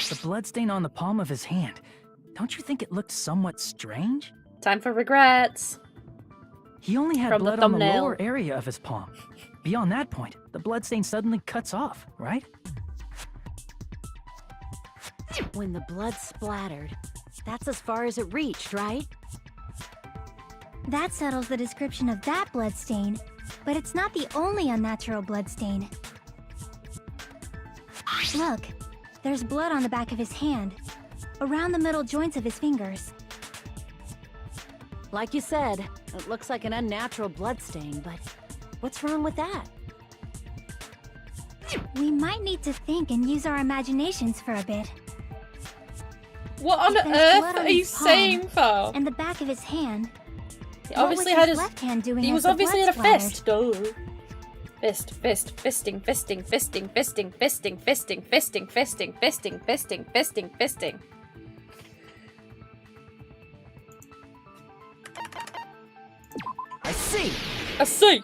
The bloodstain on the palm of his hand. Don't you think it looked somewhat strange? Time for regrets. He only had From the blood on the thumbnail. lower area of his palm. Beyond that point, the bloodstain suddenly cuts off, right? When the blood splattered, that's as far as it reached, right? That settles the description of that bloodstain, but it's not the only unnatural bloodstain. Look, there's blood on the back of his hand, around the middle joints of his fingers. Like you said, it looks like an unnatural bloodstain, but What's wrong with that? We might need to think and use our imaginations for a bit. What on If there's earth blood on are you his palm saying for? And the back of his hand. He What obviously was had his his left hand doing He as was the obviously in blood a splattered? fist. Duh. Fisting. I see. I see.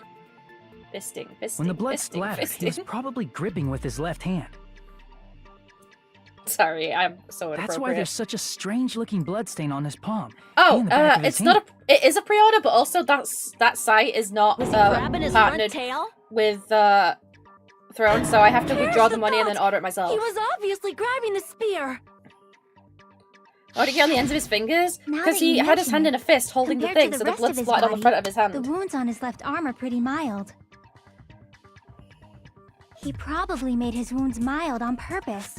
Fisting. When the blood splattered, he was probably gripping with his left hand. Sorry, I'm so inappropriate. That's why there's such a strange-looking bloodstain on his palm. Oh, and the back of his it's not hand. a. It is a pre-order, but also that site is not Was he grabbing his front partnered tail? with Throne, so I have to withdraw the money and then order it myself. He was obviously grabbing the spear. Why did he get on the ends of his fingers? Now Because that you he had his mention hand it, in a fist holding the compared thing, to so the rest blood of his splattered on the body, front of his hand. The wounds on his left arm are pretty mild. He probably made his wounds mild on purpose,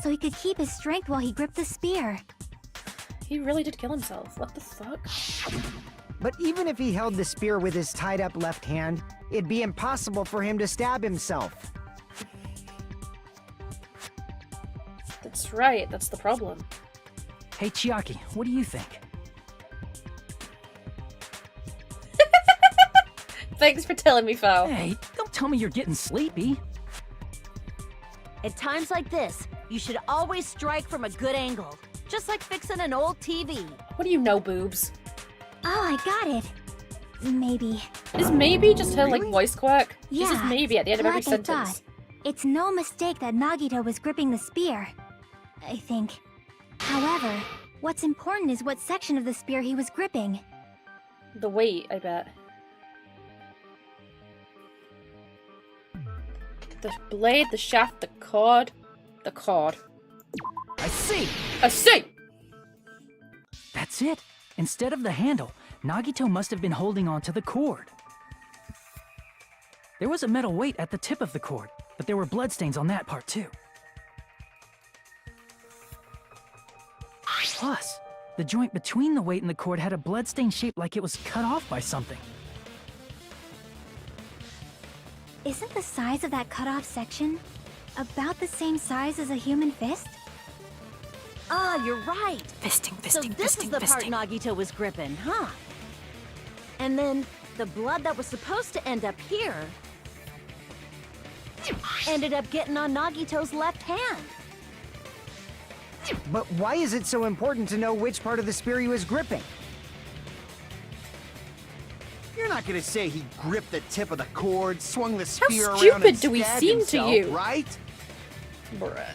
so he could keep his strength while he gripped the spear. He really did kill himself. What the fuck? But even if he held the spear with his tied-up left hand, it'd be impossible for him to stab himself. That's right, that's the problem. Hey, Chiaki, what do you think? Thanks for telling me, Fo. Hey, don't tell me you're getting sleepy. At times like this, you should always strike from a good angle. Just like fixing an old TV. What do you know, boobs? Oh, I got it. Maybe. Is maybe just her, like, voice quirk? She says Yeah, maybe at the end of every like I sentence. thought. It's no mistake that Nagito was gripping the spear. I think. However, what's important is what section of the spear he was gripping. The weight, I bet. The blade, the shaft, the cord. The cord. I see. I see! That's it. Instead of the handle, Nagito must have been holding on to the cord. There was a metal weight at the tip of the cord, but there were bloodstains on that part too. Plus, the joint between the weight and the cord had a bloodstain shaped like it was cut off by something. Isn't the size of that cut-off section about the same size as a human fist? Ah, you're right. Fisting. So this is the part Nagito was gripping, huh? And then the blood that was supposed to end up here ended up getting on Nagito's left hand. But why is it so important to know which part of the spear he was gripping? You're not gonna say he gripped the tip of the cord, swung the How spear around stupid and do we stabbed seem himself, to you? right? Bruh.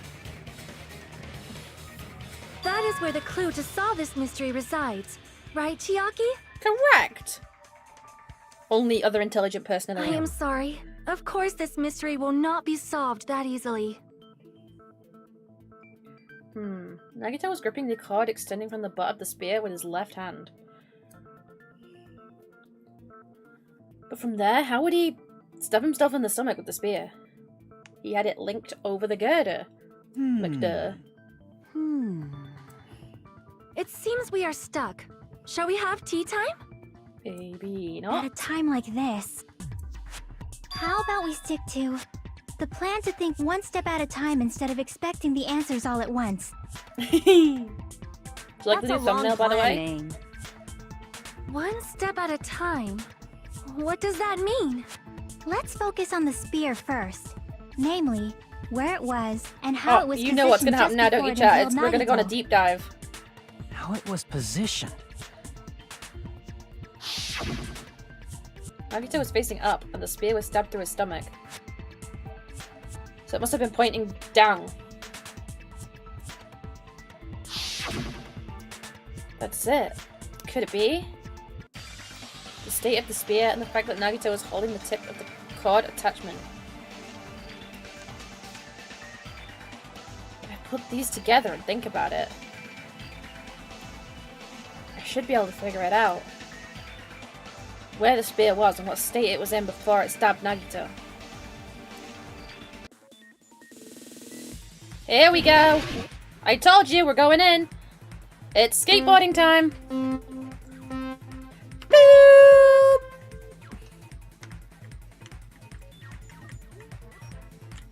That is where the clue to solve this mystery resides. Right, Chiaki? Correct! Only other intelligent person in I the room. am sorry. Of course this mystery will not be solved that easily. Nagito was gripping the cord extending from the butt of the spear with his left hand. But from there, how would he stab himself in the stomach with the spear? He had it linked over the girder. McDuh. It seems we are stuck. Shall we have tea time? Maybe At not. a time like this, how about we stick to the plan to think one step at a time instead of expecting the answers all at once? Would you like the That's new a long thumbnail, by the plan way? name. One step at a time. What does that mean? Let's focus on the spear first. Namely, where it was and how it Oh, was you know what's positioned gonna happen now, just don't you, before it chat? impaled We're gonna go on a Nagito. deep dive. How it was positioned. Nagito was facing up, and the spear was stabbed through his stomach. So it must have been pointing down. That's it. Could it be? The state of the spear and the fact that Nagito was holding the tip of the cord attachment. If I put these together and think about it, I should be able to figure it out. Where the spear was and what state it was in before it stabbed Nagito. Here we go! I told you, we're going in! It's skateboarding time! Boop!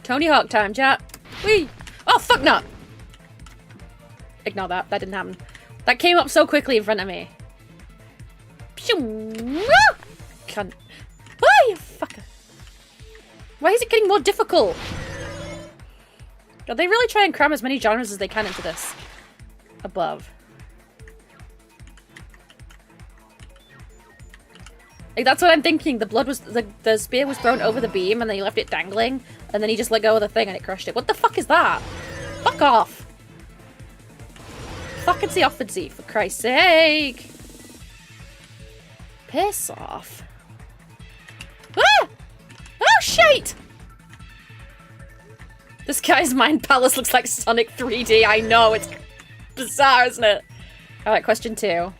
Tony Hawk time, chat. Whee! Oh, fuck no! Ignore that. That didn't happen. That came up so quickly in front of me. Cunt. Why, you fucker? Why is it getting more difficult? God, they really try and cram as many genres as they can into this. Above. Like, that's what I'm thinking. The blood was... The spear was thrown over the beam and then he left it dangling. And then he just let go of the thing and it crushed it. What the fuck is that? Fuck off. Fucking see off, for Christ's sake. Piss off. Ah! Oh, shit! This guy's mind palace looks like Sonic 3D. I know, it's bizarre, isn't it? Alright, question 2.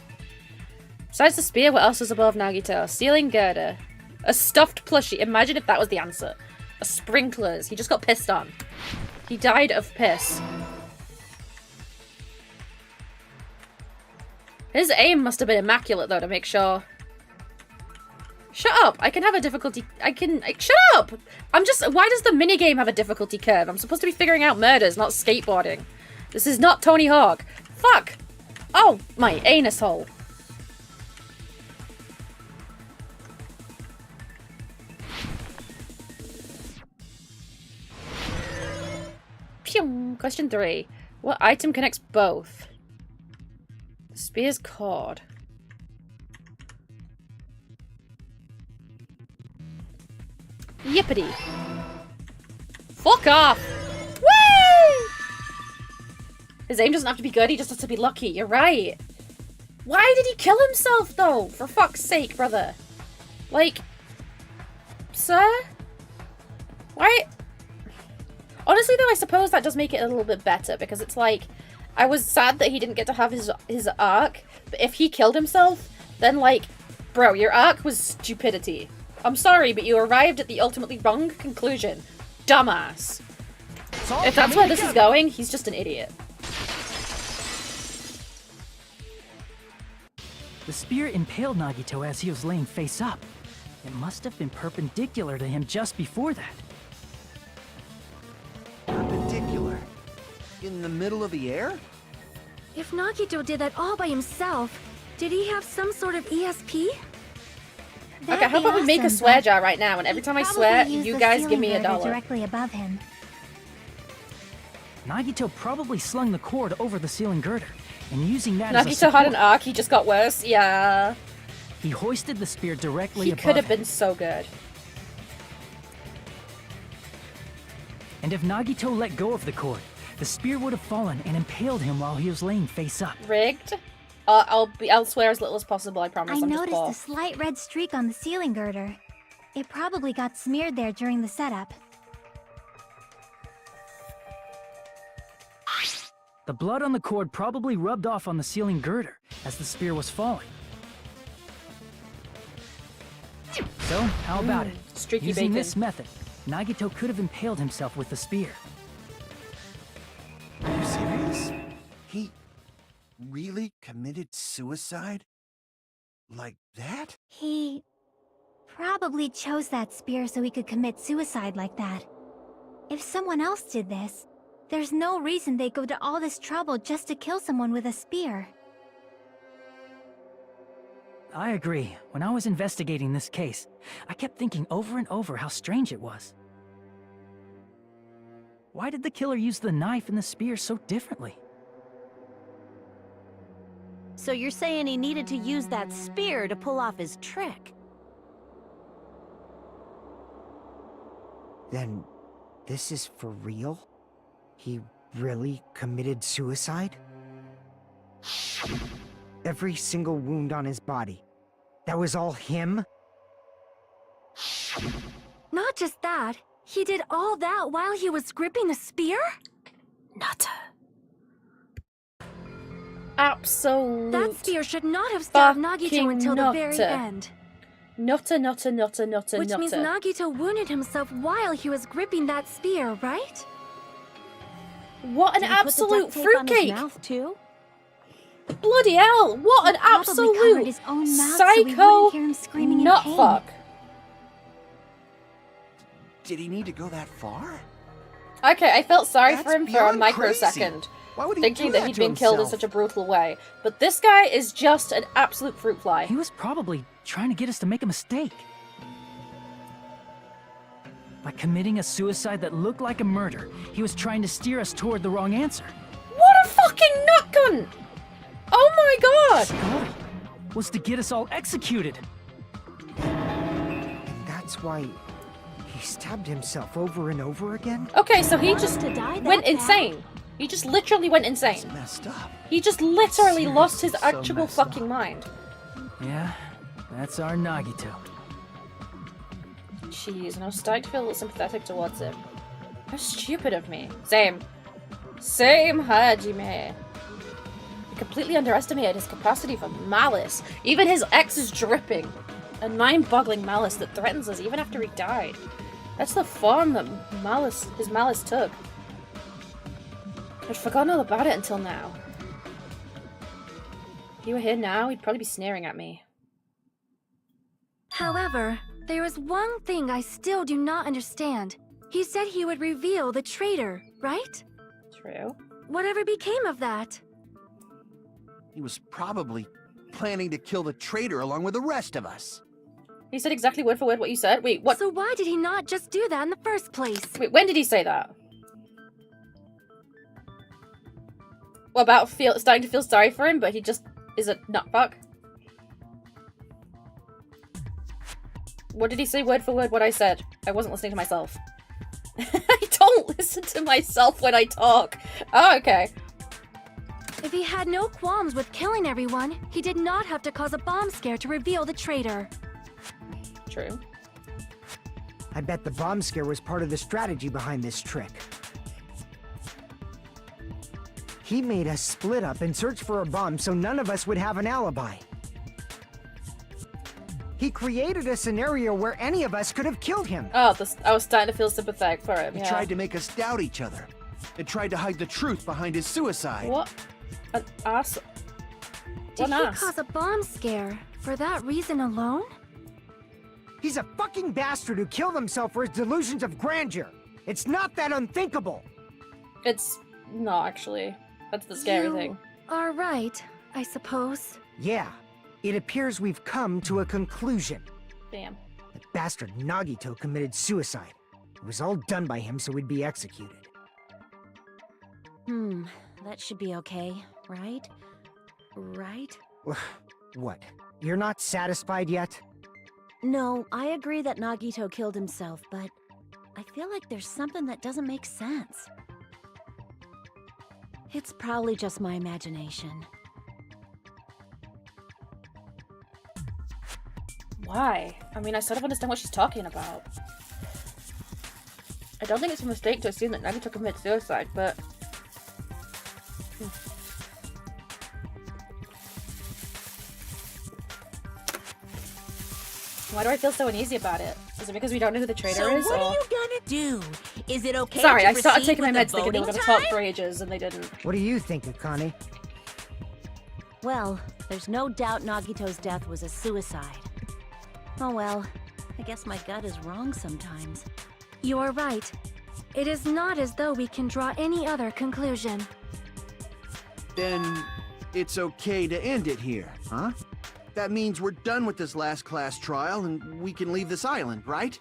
Besides the spear, what else was above Nagito? Ceiling girder. A stuffed plushie. Imagine if that was the answer. A sprinklers. He just got pissed on. He died of piss. His aim must have been immaculate, though, to make sure. Shut up! I can have a difficulty... shut up! I'm just... Why does the minigame have a difficulty curve? I'm supposed to be figuring out murders, not skateboarding. This is not Tony Hawk. Fuck! Oh, my anus hole. Pew! Question 3. What item connects both? The spear's cord. Yippity. Fuck off! Woo! His aim doesn't have to be good, he just has to be lucky. You're right. Why did he kill himself, though? For fuck's sake, brother. Like... Sir? Why... Honestly, though, I suppose that does make it a little bit better, because it's like... I was sad that he didn't get to have his arc, but if he killed himself, then, like... Bro, your arc was stupidity. I'm sorry, but you arrived at the ultimately wrong conclusion. Dumbass. If that's where this is going, he's just an idiot. The spear impaled Nagito as he was laying face up. It must have been perpendicular to him just before that. Perpendicular? In the middle of the air? If Nagito did that all by himself, did he have some sort of ESP? Okay, how about we make a swear jar right now, and every time I swear, you guys give me $1. Directly above him. Nagito probably slung the cord over the ceiling girder, and using that as a Nagito support, had an arc, he just got worse. Yeah. he hoisted the spear directly He above could have him. been so good. And if Nagito let go of the cord, the spear would have fallen and impaled him while he was laying face up. Rigged? I'll swear as little as possible, I promise. I I'm noticed just a slight red streak on the ceiling girder. It probably got smeared there during the setup. The blood on the cord probably rubbed off on the ceiling girder as the spear was falling. So, how about it? Streaky Using bacon. this method, Nagito could have impaled himself with the spear. Are you serious? He really committed suicide? Like that? He probably chose that spear so he could commit suicide like that. If someone else did this, there's no reason they'd go to all this trouble just to kill someone with a spear. I agree. When I was investigating this case, I kept thinking over and over how strange it was. Why did the killer use the knife and the spear so differently? So you're saying he needed to use that spear to pull off his trick? Then, this is for real? He really committed suicide? Every single wound on his body. That was all him? Not just that, he did all that while he was gripping the spear? Nutter. Absolute. That spear should not have stabbed Nagito until the very end. Nutter. Which means Nagito wounded himself while he was gripping that spear, right? What an absolute fruitcake! Mouth too? Bloody hell! What an absolute his own mouth psycho so we wouldn't hear him screaming in pain. nutfuck! Did he need to go that far? Okay, I felt sorry That's for him for a beyond microsecond, Why would he thinking do that that he'd to been killed in himself? such a brutal way. But this guy is just an absolute fruit fly. He was probably trying to get us to make a mistake. By committing a suicide that looked like a murder, he was trying to steer us toward the wrong answer. What a fucking nutgun! Oh my god! His goal was to get us all executed. That's why he stabbed himself over and over again? Okay, so he just to die that went bad? insane. He just literally went insane. Messed up. He just literally lost his so actual messed up. fucking mind. Yeah, that's our Nagito. Jeez, and I was starting to feel a little sympathetic towards him. How stupid of me. Same. Same, Hajime. I completely underestimated his capacity for malice. Even his ex is dripping. A mind-boggling malice that threatens us even after he died. That's the form that his malice took. I'd forgotten all about it until now. If he were here now, he'd probably be sneering at me. However, there is one thing I still do not understand. He said he would reveal the traitor, right? True. Whatever became of that? He was probably planning to kill the traitor along with the rest of us. He said exactly word for word what you said. Wait, what? So why did he not just do that in the first place? Wait, when did he say that? What about starting to feel sorry for him, but he just is a nutfuck? What did he say word for word what I said? I wasn't listening to myself. I don't listen to myself when I talk. Oh, okay. If he had no qualms with killing everyone, he did not have to cause a bomb scare to reveal the traitor. True. I bet the bomb scare was part of the strategy behind this trick. He made us split up and search for a bomb so none of us would have an alibi. He created a scenario where any of us could have killed him. Oh, I was starting to feel sympathetic for him. He Yeah. tried to make us doubt each other. It tried to hide the truth behind his suicide. What? An ass. Did What he an ass? cause a bomb scare for that reason alone? He's a fucking bastard who killed himself for his delusions of grandeur. It's not that unthinkable. It's not actually. That's the scary thing. Are right, I suppose. Yeah, it appears we've come to a conclusion. Damn. The bastard Nagito committed suicide. It was all done by him so he'd be executed. That should be okay, right? Right? What? You're not satisfied yet? No, I agree that Nagito killed himself, but I feel like there's something that doesn't make sense. It's probably just my imagination. Why? I mean, I sort of understand what she's talking about. I don't think it's a mistake to assume that Nagito committed suicide, but... Why do I feel so uneasy about it? Is it because we don't know who the traitor is? what or... are you gonna do? Is it okay Sorry, to I started proceed taking my with meds the thinking they were voting going to talk time? for ages, and they didn't. What do you think, Akane? Well, there's no doubt Nagito's death was a suicide. Oh well, I guess my gut is wrong sometimes. You're right. It is not as though we can draw any other conclusion. Then it's okay to end it here, huh? That means we're done with this last class trial and we can leave this island, right?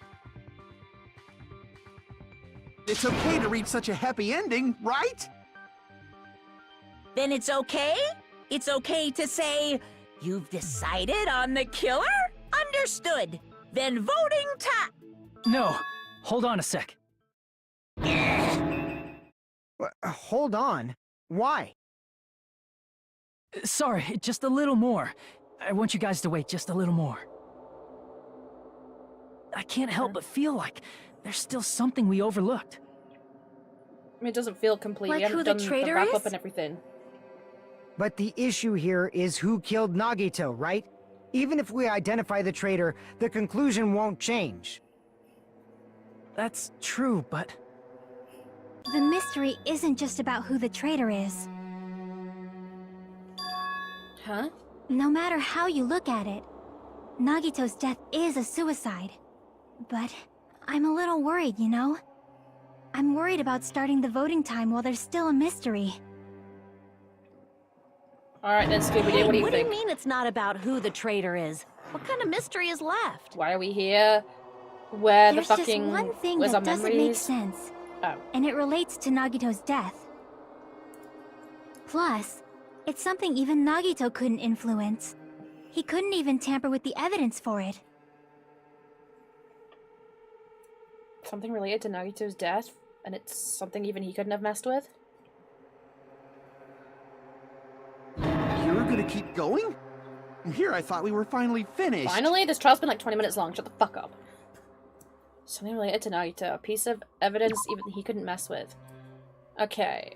It's okay to reach such a happy ending, right? Then it's okay? It's okay to say, you've decided on the killer? Understood. Then voting time. No, hold on a sec. Hold on. Why? Sorry, just a little more. I want you guys to wait just a little more. I can't help but feel like there's still something we overlooked. I mean, it doesn't feel complete. Like We haven't who the done the traitor wrap-up is? and everything. But the issue here is who killed Nagito, right? Even if we identify the traitor, the conclusion won't change. That's true, but... The mystery isn't just about who the traitor is. Huh? No matter how you look at it, Nagito's death is a suicide. But I'm a little worried, you know? I'm worried about starting the voting time while there's still a mystery. Alright then, Scooby-Doo, what do you What think? do you mean it's not about who the traitor is? What kind of mystery is left? Why are we here? Where There's the fucking... just one thing where's that our doesn't make memories? sense. Oh. And it relates to Nagito's death. Plus, it's something even Nagito couldn't influence. He couldn't even tamper with the evidence for it. Something related to Nagito's death? And it's something even he couldn't have messed with? You're gonna keep going? Here, I thought we were finally finished. Finally? This trial's been like 20 minutes long. Shut the fuck up. Something related to Nagito. A piece of evidence even he couldn't mess with. Okay.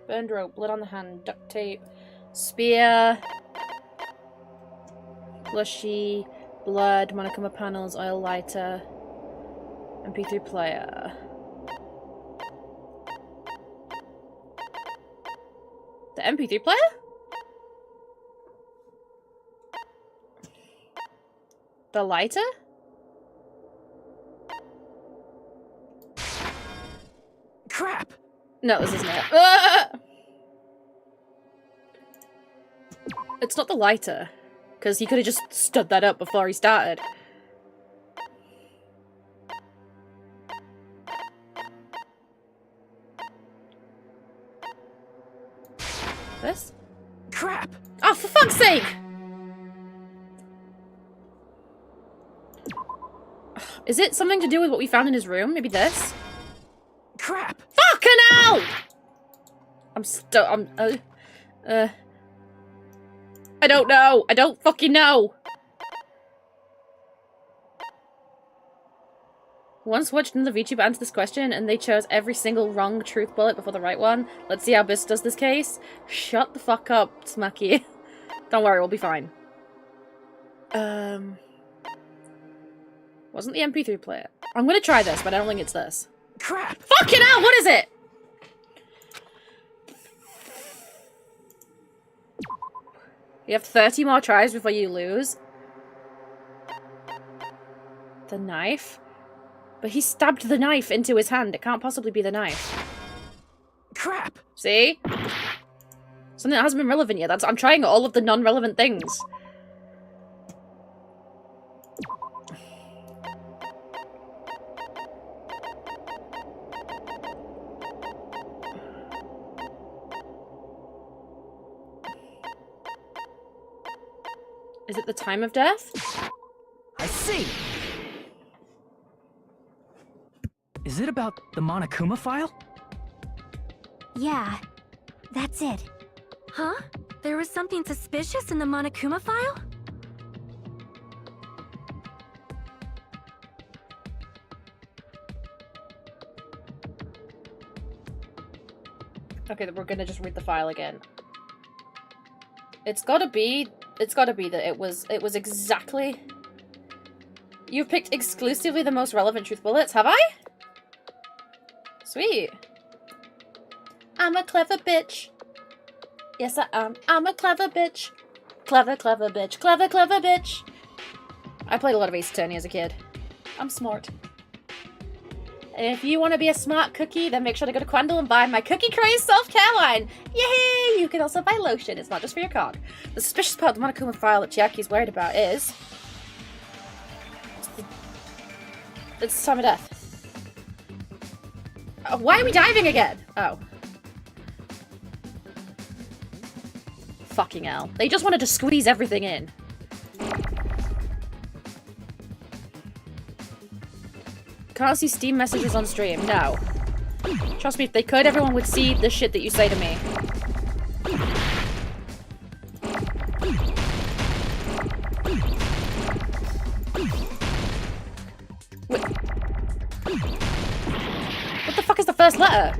Burned rope, blood on the hand, duct tape, spear, plushie, blood, Monokuma panels, oil lighter, MP3 player. The MP3 player? The lighter? Crap! No, this isn't it. Ah! It's not the lighter. Because he could have just stood that up before he started. This? Crap! Oh, for fuck's sake! Is it something to do with what we found in his room? Maybe this? Crap! Fucking hell! I don't know. I don't fucking know. Once watched another VTuber answer this question and they chose every single wrong truth bullet before the right one. Let's see how Bisc does this case. Shut the fuck up, Smacky. Don't worry, we'll be fine. Wasn't the MP3 player. I'm gonna try this, but I don't think it's this. Crap! Fucking hell, what is it? You have 30 more tries before you lose. The knife? But he stabbed the knife into his hand. It can't possibly be the knife. Crap! See? Something that hasn't been relevant yet. I'm trying all of the non-relevant things. Is it the time of death? I see! Is it about the Monokuma file? Yeah, that's it. Huh? There was something suspicious in the Monokuma file? Okay, we're gonna just read the file again. It's gotta be that it was exactly... You've picked exclusively the most relevant truth bullets, have I? Sweet. I'm a clever bitch. Yes, I am. I'm a clever bitch. Clever, clever bitch. Clever, clever bitch. I played a lot of Ace Attorney as a kid. I'm smart. And if you want to be a smart cookie, then make sure to go to Quandle and buy my Cookie Craze self-care line. Yay! You can also buy lotion. It's not just for your cock. The suspicious part of the Monokuma file that Chiaki's worried about is... It's the time of death. Why are we diving again? Oh. Fucking hell. They just wanted to squeeze everything in. Can't see Steam messages on stream. No. Trust me, if they could, everyone would see the shit that you say to me. Wait. What the fuck is the first letter?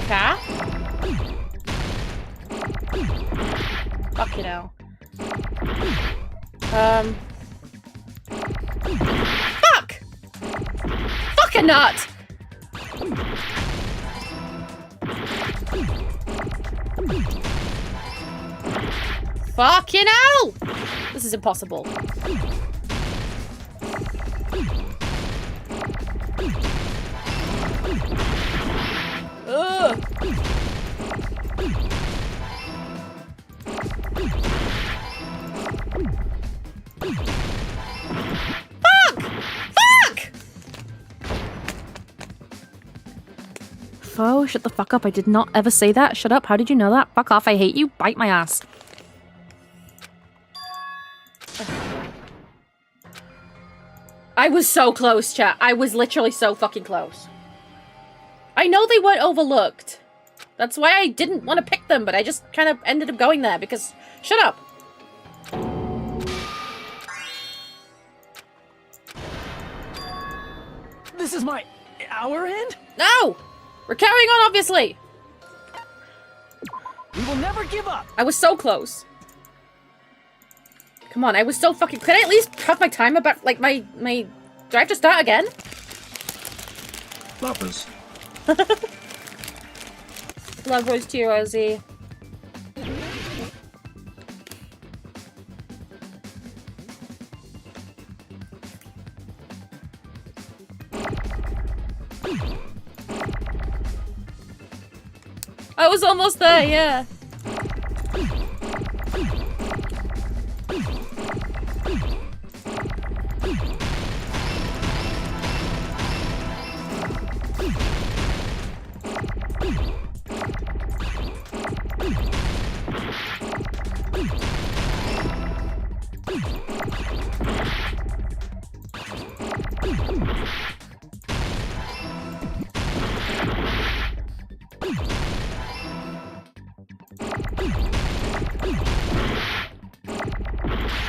Cat? Fuck you know. Fuck! Fucking nut! Fucking hell! This is impossible. Ugh. Fuck! Foe, shut the fuck up. I did not ever say that. Shut up. How did you know that? Fuck off. I hate you. Bite my ass. I was so close, chat. I was literally so fucking close. I know they weren't overlooked. That's why I didn't want to pick them, but I just kind of ended up going there because... Shut up. This is our end? No! We're carrying on, obviously. We will never give up. I was so close. Come on, I was so fucking... Can I at least have my timer back? Like, my... Do I have to start again? Floppers. Love Rose to you, Rosie. I was almost there, yeah.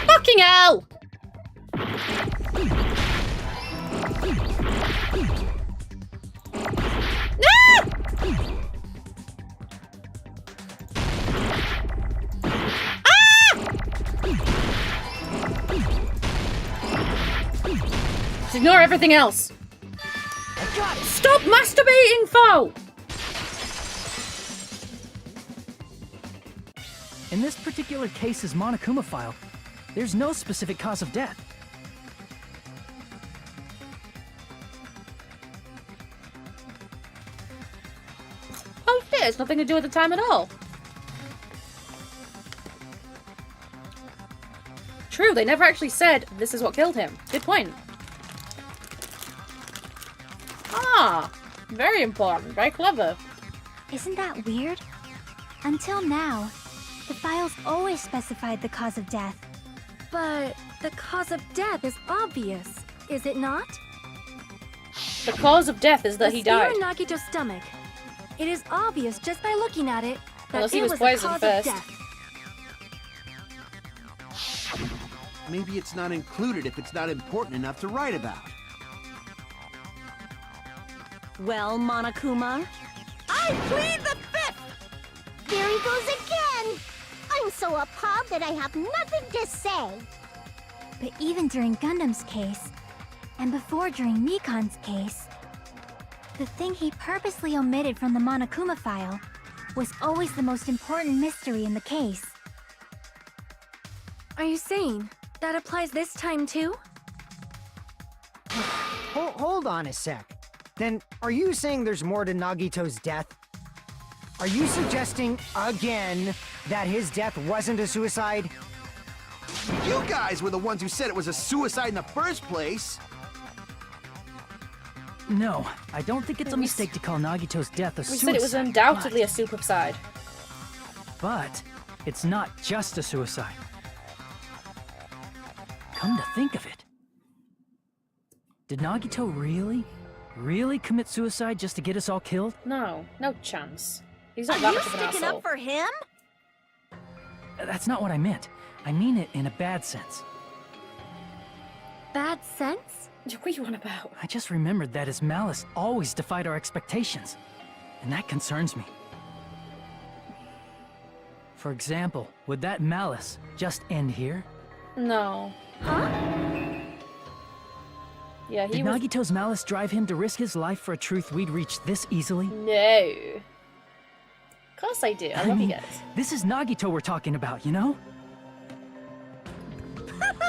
Fucking hell! Ah! Just ignore everything else. I got it. Stop masturbating, foe! In this particular case's Monokuma file, there's no specific cause of death. Oh shit, it's nothing to do with the time at all. True, they never actually said this is what killed him. Good point. Ah, very important, very clever. Isn't that weird? Until now, the files always specified the cause of death. But the cause of death is obvious, is it not? The cause of death is that he died. The spear in Nagito's stomach. It is obvious just by looking at it that Unless it he was was poisoned a cause first. of death. Maybe it's not included if it's not important enough to write about. Well, Monokuma? I plead the fifth! There he goes again! I'm so appalled that I have nothing to say. But even during Gundam's case, and before during Mikan's case, the thing he purposely omitted from the Monokuma file was always the most important mystery in the case. Are you saying that applies this time too? Hold on a sec. Then, are you saying there's more to Nagito's death? Are you suggesting, again, that his death wasn't a suicide? You guys were the ones who said it was a suicide in the first place. No, I don't think it's a mistake to call Nagito's death a We suicide. said it was undoubtedly a suicide. But it's not just a suicide. Come to think of it. Did Nagito really commit suicide just to get us all killed? No, no chance. He's not Are that you much of an sticking asshole. up for him? That's not what I meant. I mean it in a bad sense. Bad sense? What are you on about? I just remembered that his malice always defied our expectations. And that concerns me. For example, would that malice just end here? No. Huh? Yeah, he Did was... Nagito's malice drive him to risk his life for a truth we'd reach this easily? No. Of course I do. I love you guys. This is Nagito we're talking about, you know?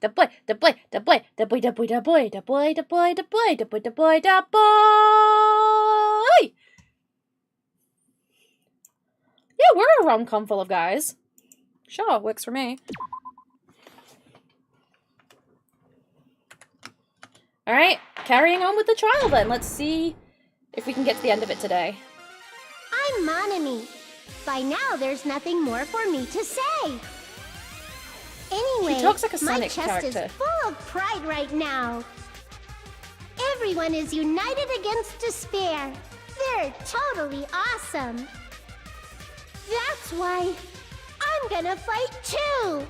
da boy, da boy, da boy, da boy, da boy, da boy, da boy, da boy, da boy, da boy, da boy, da boy. Yeah, we're a rom-com full of guys. Sure, works for me. Alright, carrying on with the trial then. Let's see if we can get to the end of it today. I'm Monami. By now, there's nothing more for me to say. Anyway, She talks like a my Sonic chest character. is full of pride right now. Everyone is united against despair. They're totally awesome. That's why I'm gonna fight too.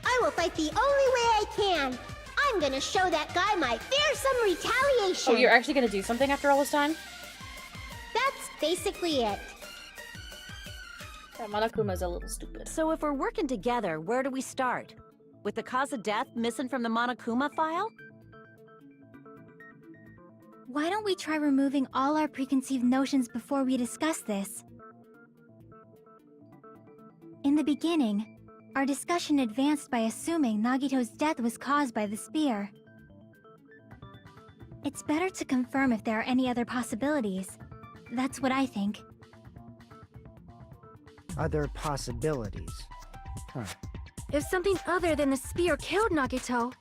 I will fight the only way I can. I'm gonna show that guy my fearsome retaliation. Oh, you're actually gonna do something after all this time? That's basically it. That Monokuma's a little stupid. So if we're working together, where do we start? With the cause of death missing from the Monokuma file? Why don't we try removing all our preconceived notions before we discuss this? In the beginning, our discussion advanced by assuming Nagito's death was caused by the spear. It's better to confirm if there are any other possibilities. That's what I think. Other possibilities. Huh. If something other than the spear killed Nagito,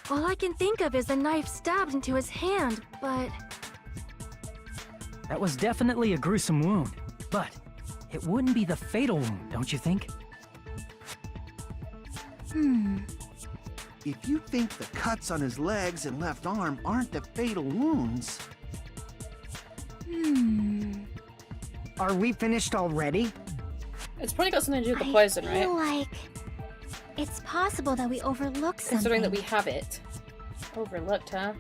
all I can think of is a knife stabbed into his hand, but... That was definitely a gruesome wound, but it wouldn't be the fatal wound, don't you think? If you think the cuts on his legs and left arm aren't the fatal wounds... Are we finished already? It's probably got something to do with the poison, I feel right? like it's possible that we overlooked something. Considering that we have it. Overlooked, huh?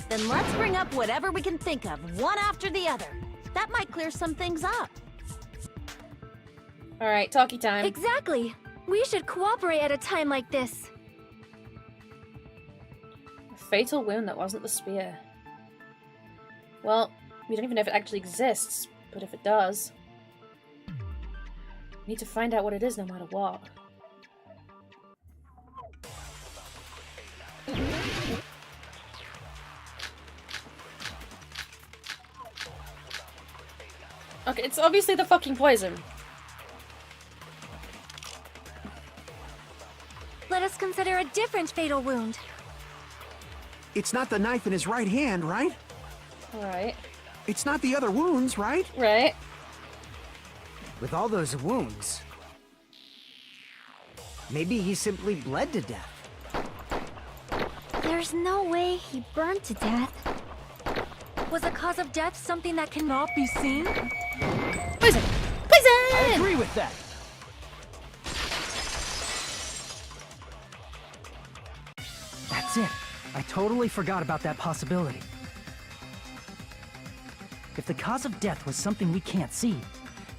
Then let's bring up whatever we can think of, one after the other. That might clear some things up. Alright, talkie time. Exactly! We should cooperate at a time like this. A fatal wound that wasn't the spear. Well, we don't even know if it actually exists, but if it does... we need to find out what it is no matter what. Okay, it's obviously the fucking poison. Let us consider a different fatal wound. It's not the knife in his right hand, right? Alright. It's not the other wounds, right? Right. With all those wounds, maybe he simply bled to death. There's no way he burned to death. Was the cause of death something that cannot be seen? Poison! Poison! I agree with that. That's it. I totally forgot about that possibility. If the cause of death was something we can't see,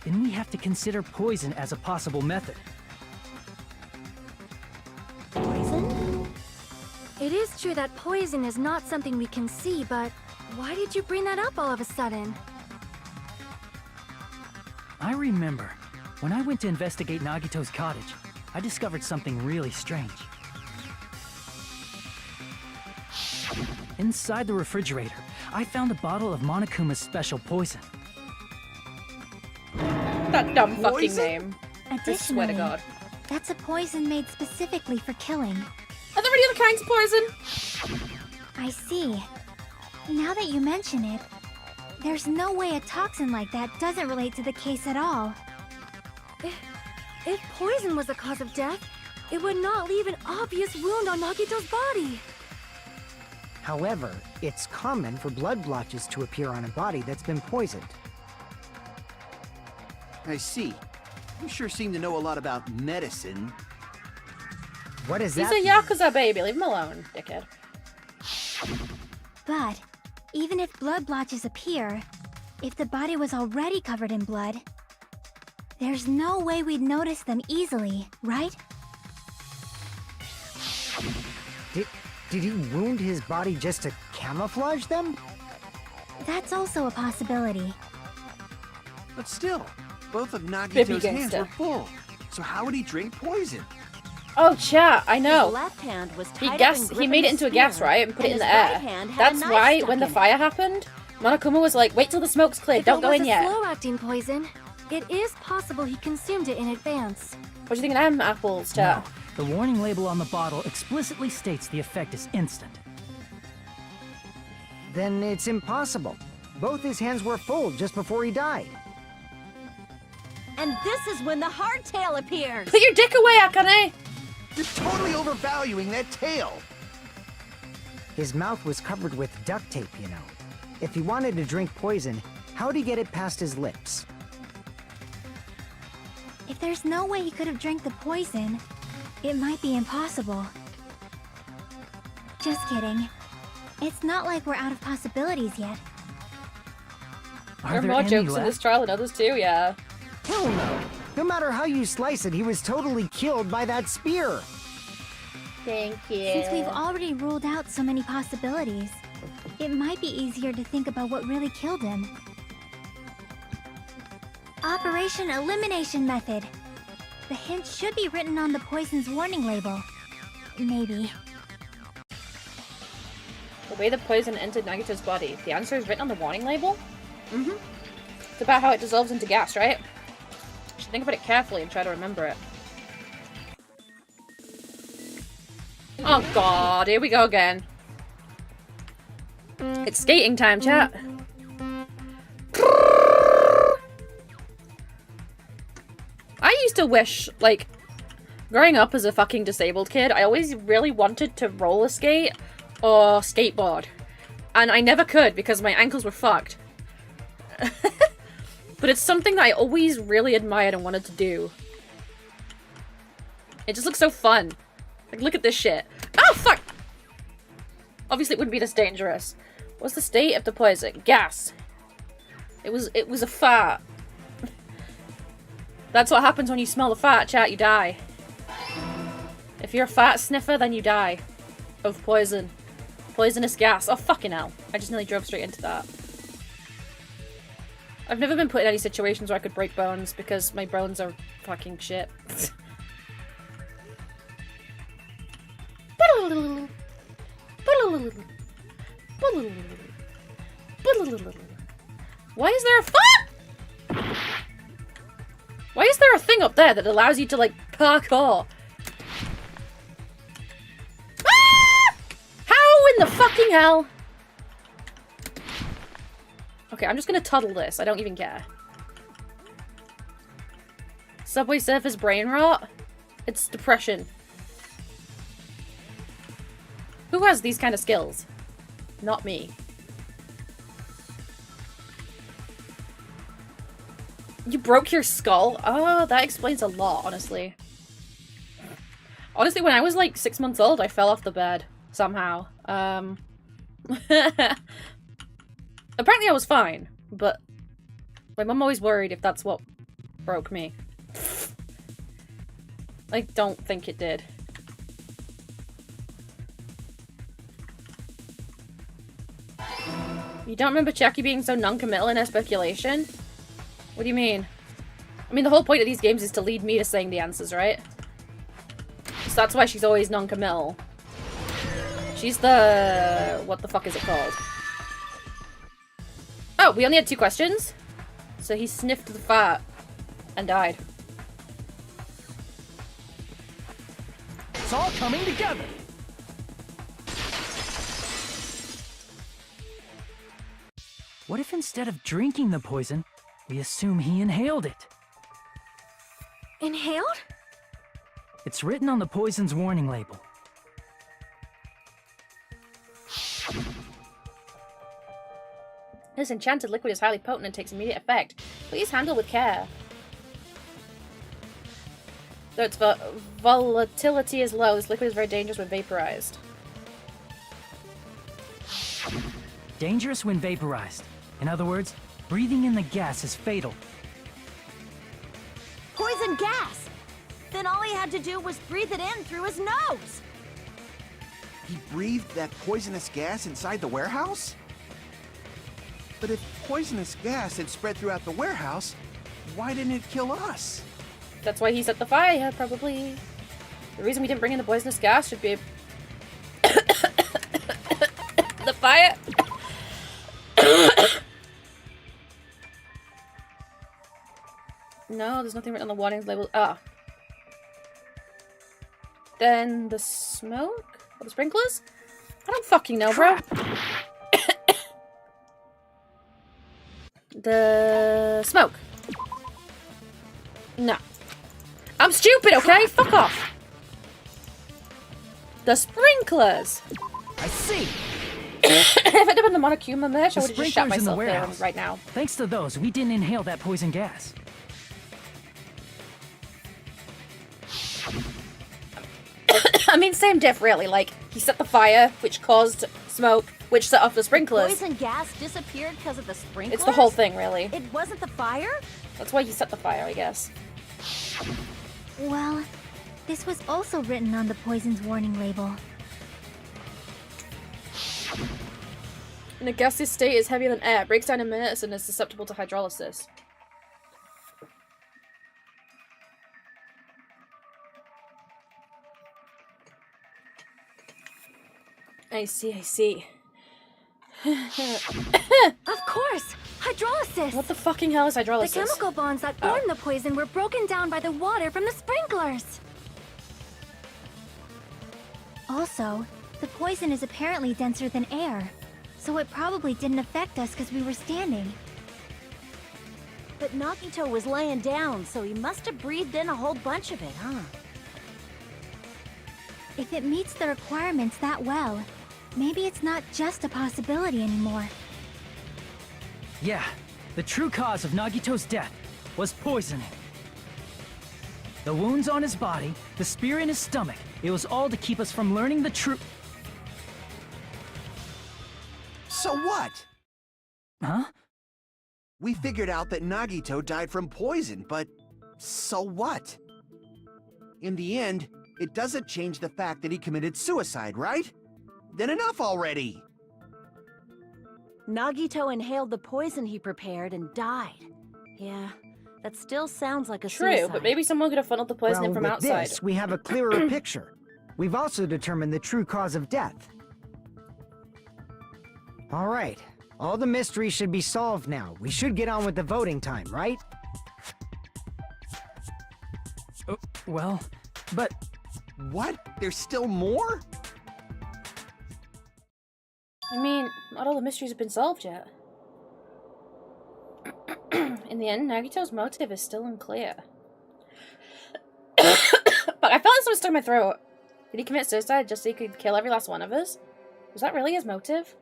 then we have to consider poison as a possible method. Poison? It is true that poison is not something we can see, but why did you bring that up all of a sudden? I remember, when I went to investigate Nagito's cottage, I discovered something really strange. Inside the refrigerator, I found a bottle of Monokuma's special poison. That dumb fucking name. I Additionally, swear to God. that's a poison made specifically for killing. Are there any other kinds of poison? I see. Now that you mention it, there's no way a toxin like that doesn't relate to the case at all. If poison was the cause of death, it would not leave an obvious wound on Nagito's body. However, it's common for blood blotches to appear on a body that's been poisoned. I see. You sure seem to know a lot about medicine. What is He's that? a Yakuza baby. Leave him alone, dickhead. But even if blood blotches appear, if the body was already covered in blood, there's no way we'd notice them easily, right? Did he wound his body just to camouflage them? That's also a possibility. But still, both of Baby Nagito's hands gangsta. were full. So how would he drink poison? Oh, chat, I know. His left hand was He tied gas. up He made it into a gas, right, and put it in the air. That's why when the fire happened, Monokuma was like, "Wait till the smoke's cleared. If Don't it go was in a yet." slow-acting poison, it is possible he consumed it in advance. What do you think of them apples, chat? No, the warning label on the bottle explicitly states the effect is instant. Then it's impossible. Both his hands were full just before he died. And this is when the hardtail appears. Put your dick away, Akane! You're totally overvaluing that tail. His mouth was covered with duct tape, you know. If he wanted to drink poison, how'd he get it past his lips? If there's no way he could have drank the poison, it might be impossible. Just kidding. It's not like we're out of possibilities yet. There are more jokes in this trial than others too, yeah. Hell no! No matter how you slice it, he was totally killed by that spear! Thank you. Since we've already ruled out so many possibilities, it might be easier to think about what really killed him. Operation Elimination Method. The hint should be written on the poison's warning label. Maybe. The way the poison entered Nagito's body. The answer is written on the warning label? Mm-hmm. It's about how it dissolves into gas, right? You should think about it carefully and try to remember it. Oh god, here we go again. It's skating time, chat. I used to wish, like, growing up as a fucking disabled kid, I always really wanted to roller skate or skateboard. And I never could because my ankles were fucked. But it's something that I always really admired and wanted to do. It just looks so fun. Like, look at this shit. Oh, fuck! Obviously it wouldn't be this dangerous. What's the state of the poison? Gas. It was a fart. That's what happens when you smell the fart, chat. You die. If you're a fart sniffer, then you die. Of poison. Poisonous gas. Oh, fucking hell. I just nearly drove straight into that. I've never been put in any situations where I could break bones because my bones are fucking shit. Why is there a Why is there a thing up there that allows you to, like, parkour? Ah! How in the fucking hell? Okay, I'm just gonna tuddle this. I don't even care. Subway Surfers brain rot? It's depression. Who has these kind of skills? Not me. You broke your skull? Oh, that explains a lot, honestly. Honestly, when I was like 6 months old, I fell off the bed. Somehow. Apparently I was fine, but my mum always worried if that's what broke me. I don't think it did. You don't remember Chucky being so non-committal in her speculation? What do you mean? I mean, the whole point of these games is to lead me to saying the answers, right? So that's why she's always non-committal. She's the... what the fuck is it called? Oh, we only had 2 questions? So he sniffed the fart and died. It's all coming together! What if instead of drinking the poison, we assume he inhaled it? Inhaled? It's written on the poison's warning label. This enchanted liquid is highly potent and takes immediate effect. Please handle with care. Though its volatility is low, this liquid is very dangerous when vaporized. Dangerous when vaporized. In other words, breathing in the gas is fatal. Poison gas! Then all he had to do was breathe it in through his nose! He breathed that poisonous gas inside the warehouse? But if poisonous gas had spread throughout the warehouse, why didn't it kill us? That's why he set the fire, probably. The reason we didn't bring in the poisonous gas should be... the fire... No, there's nothing written on the warnings label. Ah. Then the smoke? Or the sprinklers? I don't fucking know, bro. The smoke. No. I'm stupid, okay? Fuck off. The sprinklers. I see. If it had been the Monokuma merch, I The would have just shot sprinklers in the myself there warehouse. right now. Thanks to those, we didn't inhale that poison gas. I mean, same diff, really. Like, he set the fire, which caused smoke, which set off the sprinklers. Poison gas disappeared because of the sprinklers? It's the whole thing, really. It wasn't the fire? That's why he set the fire, I guess. Well, this was also written on the poison's warning label. In a gaseous state, is heavier than air, breaks down in minutes, and is susceptible to hydrolysis. I see, I see. Of course! Hydrolysis! What the fucking hell is hydrolysis? The chemical bonds that formed the poison were broken down by the water from the sprinklers. Also, the poison is apparently denser than air, so it probably didn't affect us because we were standing. But Nagito was laying down, so he must have breathed in a whole bunch of it, huh? If it meets the requirements that well, maybe it's not just a possibility anymore. Yeah, the true cause of Nagito's death was poisoning. The wounds on his body, the spear in his stomach, it was all to keep us from learning the truth. So what? Huh? We figured out that Nagito died from poison, but so what? In the end, it doesn't change the fact that he committed suicide, right? Then enough already! Nagito inhaled the poison he prepared and died. Yeah, that still sounds like a True, suicide. but maybe someone could have funneled the poison in Well, from with outside. this, we have a clearer picture. We've also determined the true cause of death. All right, all the mysteries should be solved now. We should get on with the voting time, right? Well, but... What? There's still more? I mean, not all the mysteries have been solved yet. In the end, Nagito's motive is still unclear. But I felt like someone stuck in my throat. Did he commit suicide just so he could kill every last one of us? Was that really his motive?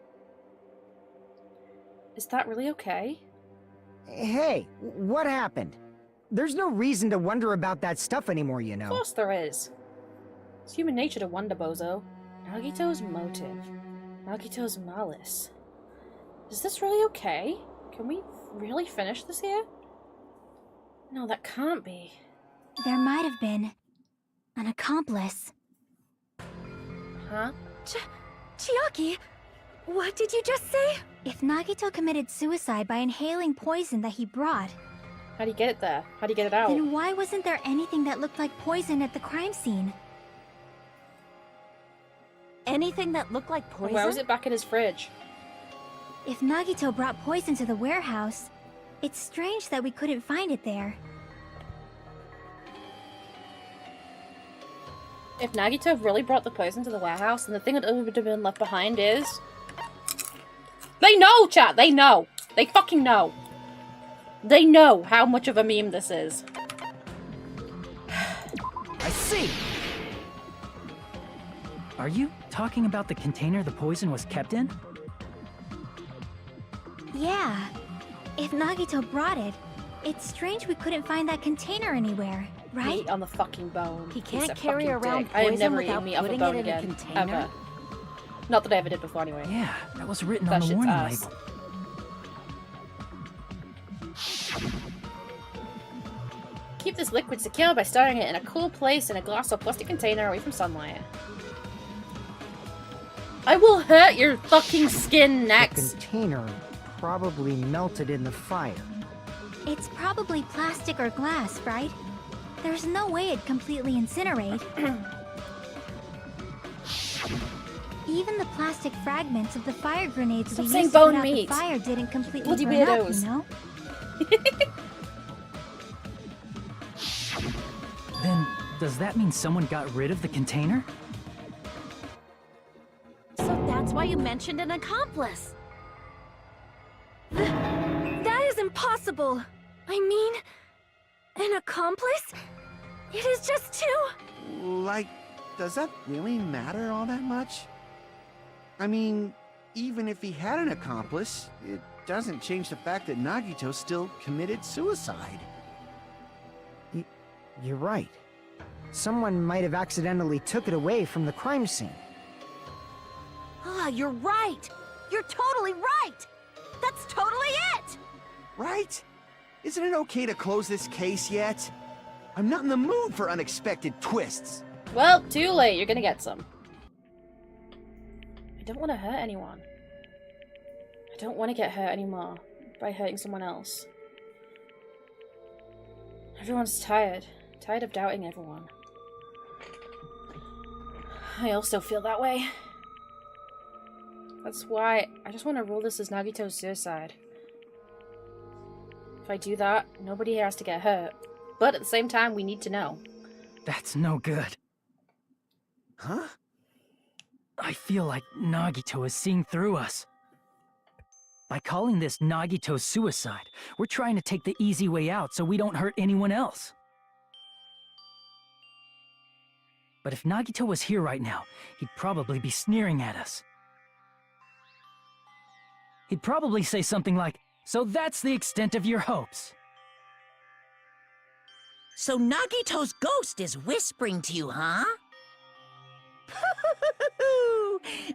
Is that really okay? Hey, what happened? There's no reason to wonder about that stuff anymore, you know. Of course there is. It's human nature to wonder, bozo. Nagito's motive. Nagito's malice. Is this really okay? Can we really finish this here? No, that can't be. There might have been an accomplice. Huh? Chiaki, what did you just say? If Nagito committed suicide by inhaling poison that he brought, How'd he get it there? How'd he get it out? then why wasn't there anything that looked like poison at the crime scene? Anything that looked like poison? Where was it back in his fridge? If Nagito brought poison to the warehouse, it's strange that we couldn't find it there. If Nagito really brought the poison to the warehouse, then the thing that would have been left behind is... They know, chat! They know! They fucking know! They know how much of a meme this is. I see! Are you talking about the container the poison was kept in? Yeah. If Nagito brought it, it's strange we couldn't find that container anywhere, right? Meat on the fucking bone. He Piece can't of carry fucking around dick. I am poison never without eating meat off a putting bone it in a again. container? Ever. Not that I ever did before, anyway. Yeah, that was written That on the shit's warning ass. label. Keep this liquid secure by storing it in a cool place in a glass or plastic container away from sunlight. I will hurt your fucking skin The next. container probably melted in the fire. It's probably plastic or glass, right? There's no way it'd completely incinerate. Even the plastic fragments of the fire grenades Stop we saying used to put bone out meat. the fire didn't completely Bloody burn up, weirdos. you know? Then, does that mean someone got rid of the container? So that's why you mentioned an accomplice. That is impossible. I mean, an accomplice? It is just too... Like, does that really matter all that much? I mean, even if he had an accomplice, it doesn't change the fact that Nagito still committed suicide. You're right. Someone might have accidentally took it away from the crime scene. Ah, you're right! You're totally right! That's totally it! Right? Isn't it okay to close this case yet? I'm not in the mood for unexpected twists. Well, too late. You're gonna get some. I don't want to hurt anyone. I don't want to get hurt anymore by hurting someone else. Everyone's tired. Tired of doubting everyone. I also feel that way. That's why I just want to rule this as Nagito's suicide. If I do that, nobody here has to get hurt. But at the same time, we need to know. That's no good. Huh? I feel like Nagito is seeing through us. By calling this Nagito's suicide, we're trying to take the easy way out so we don't hurt anyone else. But if Nagito was here right now, he'd probably be sneering at us. He'd probably say something like, "So that's the extent of your hopes." So Nagito's ghost is whispering to you, huh?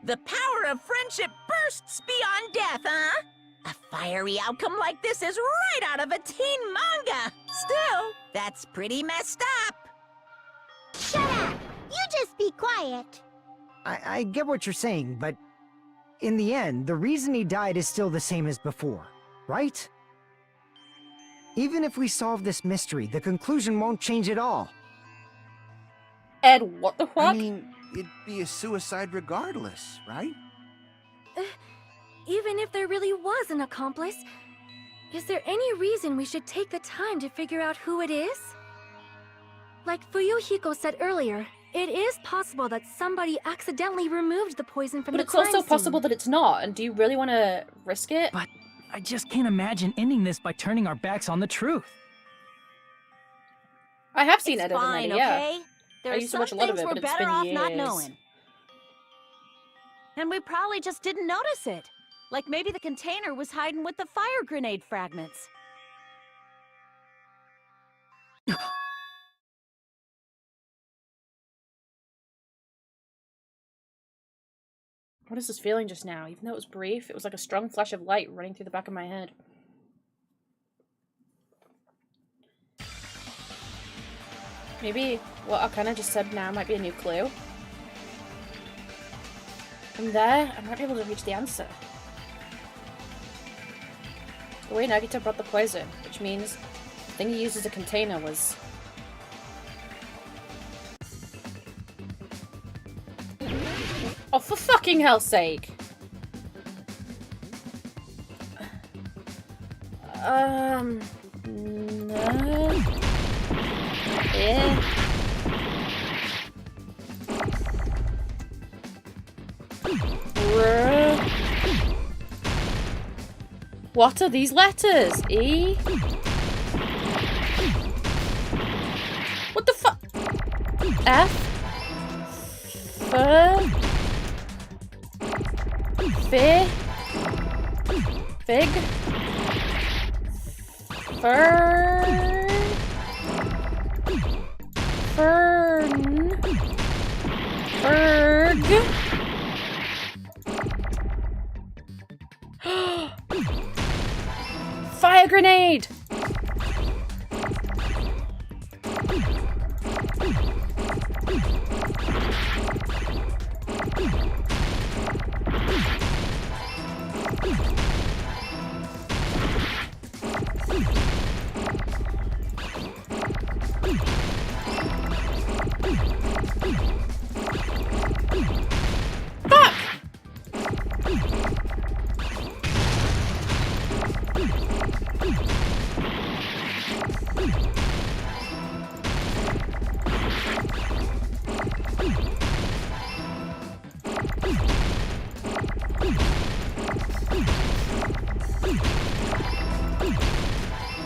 The power of friendship bursts beyond death, huh? A fiery outcome like this is right out of a teen manga. Still, that's pretty messed up. Shut up! You just be quiet. I get what you're saying, but in the end, the reason he died is still the same as before, right? Even if we solve this mystery, the conclusion won't change at all. Ed, what the fuck? I mean, it'd be a suicide regardless, right? Even if there really was an accomplice, is there any reason we should take the time to figure out who it is? Like Fuyuhiko said earlier, it is possible that somebody accidentally removed the poison from But the it's crime also scene. possible that it's not, and do you really want to risk it? But I just can't imagine ending this by turning our backs on the truth. I have seen It's Ed fine, Edmund, yeah. okay? There I are used to some watch a lot of things it, we're but it's better been off not years. knowing. And we probably just didn't notice it. Like maybe the container was hiding with the fire grenade fragments. What is this feeling just now? Even though it was brief, it was like a strong flash of light running through the back of my head. Maybe what I kind of just said now might be a new clue. From there, I might be able to reach the answer. The way Nagito brought the poison, which means the thing he used as a container was... Oh, for fucking hell's sake! No. Yeah. What are these letters? E? What the fuck? F? F? Fig? Fig? Fern? Fern? Ferg? Fire grenade!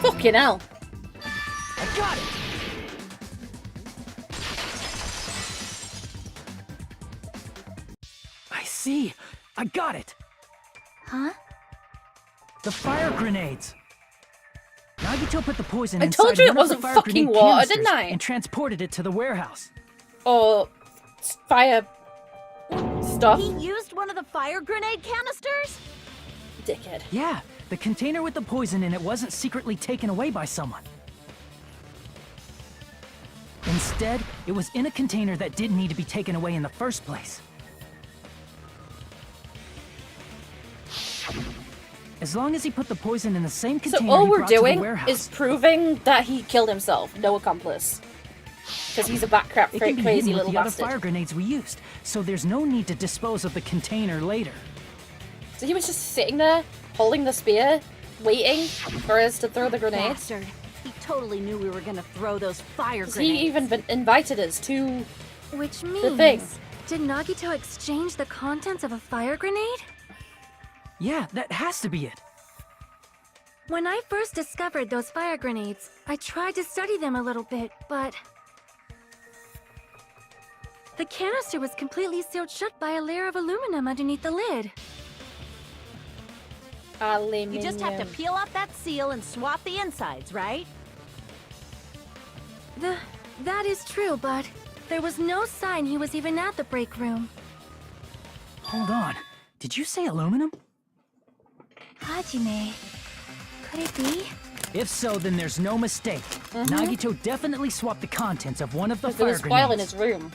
Fucking hell. I got it! I see. I got it. Huh? The fire grenades! Nagito put the poison I inside told you it one of the wasn't fire fucking grenade water, canisters didn't I? and transported it to the warehouse. Or fire stuff. He used one of the fire grenade canisters? Dickhead. Yeah, the container with the poison in it wasn't secretly taken away by someone. Instead, it was in a container that didn't need to be taken away in the first place. As long as he put the poison in the same container So all he we're brought to the doing warehouse. is proving that he killed himself. No accomplice. Because he's a backcrap It can be crazy hidden with little the other bastard. fire grenades we used, so there's no need to dispose of the container later. So he was just sitting there, holding the spear, waiting for us to throw the grenades. Bastard. He totally knew we were gonna throw those fire He grenades. even invited us to Which the means... thing. Did Nagito exchange the contents of a fire grenade? Yeah, that has to be it. When I first discovered those fire grenades, I tried to study them a little bit, but... the canister was completely sealed shut by a layer of aluminum underneath the lid. You just have to peel off that seal and swap the insides, right? That is true, but there was no sign he was even at the break room. Hold on. Did you say aluminum? Hajime. Could it be? If so, then there's no mistake. Nagito definitely swapped the contents of one of the Because there fire was file in grenades. his room.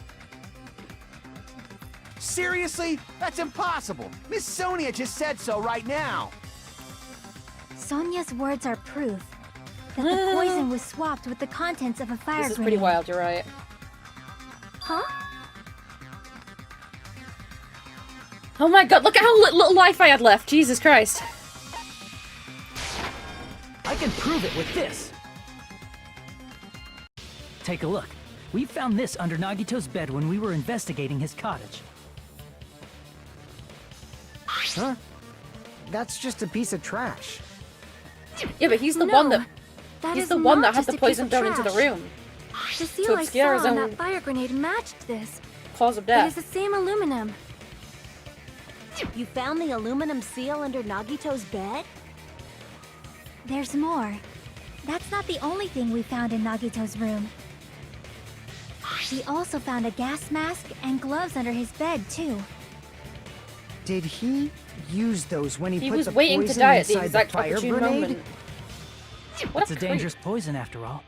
Seriously? That's impossible. Miss Sonia just said so right now. Sonia's words are proof that the poison was swapped with the contents of a fire This is grenade. pretty wild, you're right. Huh? Oh my god, look at how little life I had left. Jesus Christ. I can prove it with this. Take a look. We found this under Nagito's bed when we were investigating his cottage. Huh? That's just a piece of trash. Yeah, but he's the No, one that... that He's is the one not that had just the a poison piece of thrown into the trash. room. The seal I obscure saw his on own- that fire grenade matched this. Cause of It death. is the same aluminum. You found the aluminum seal under Nagito's bed? There's more. That's not the only thing we found in Nagito's room. We also found a gas mask and gloves under his bed, too. Did he use those when he He put was the waiting to poison die at the inside exact fire opportune grenade? moment. What It's a creep. dangerous poison after all.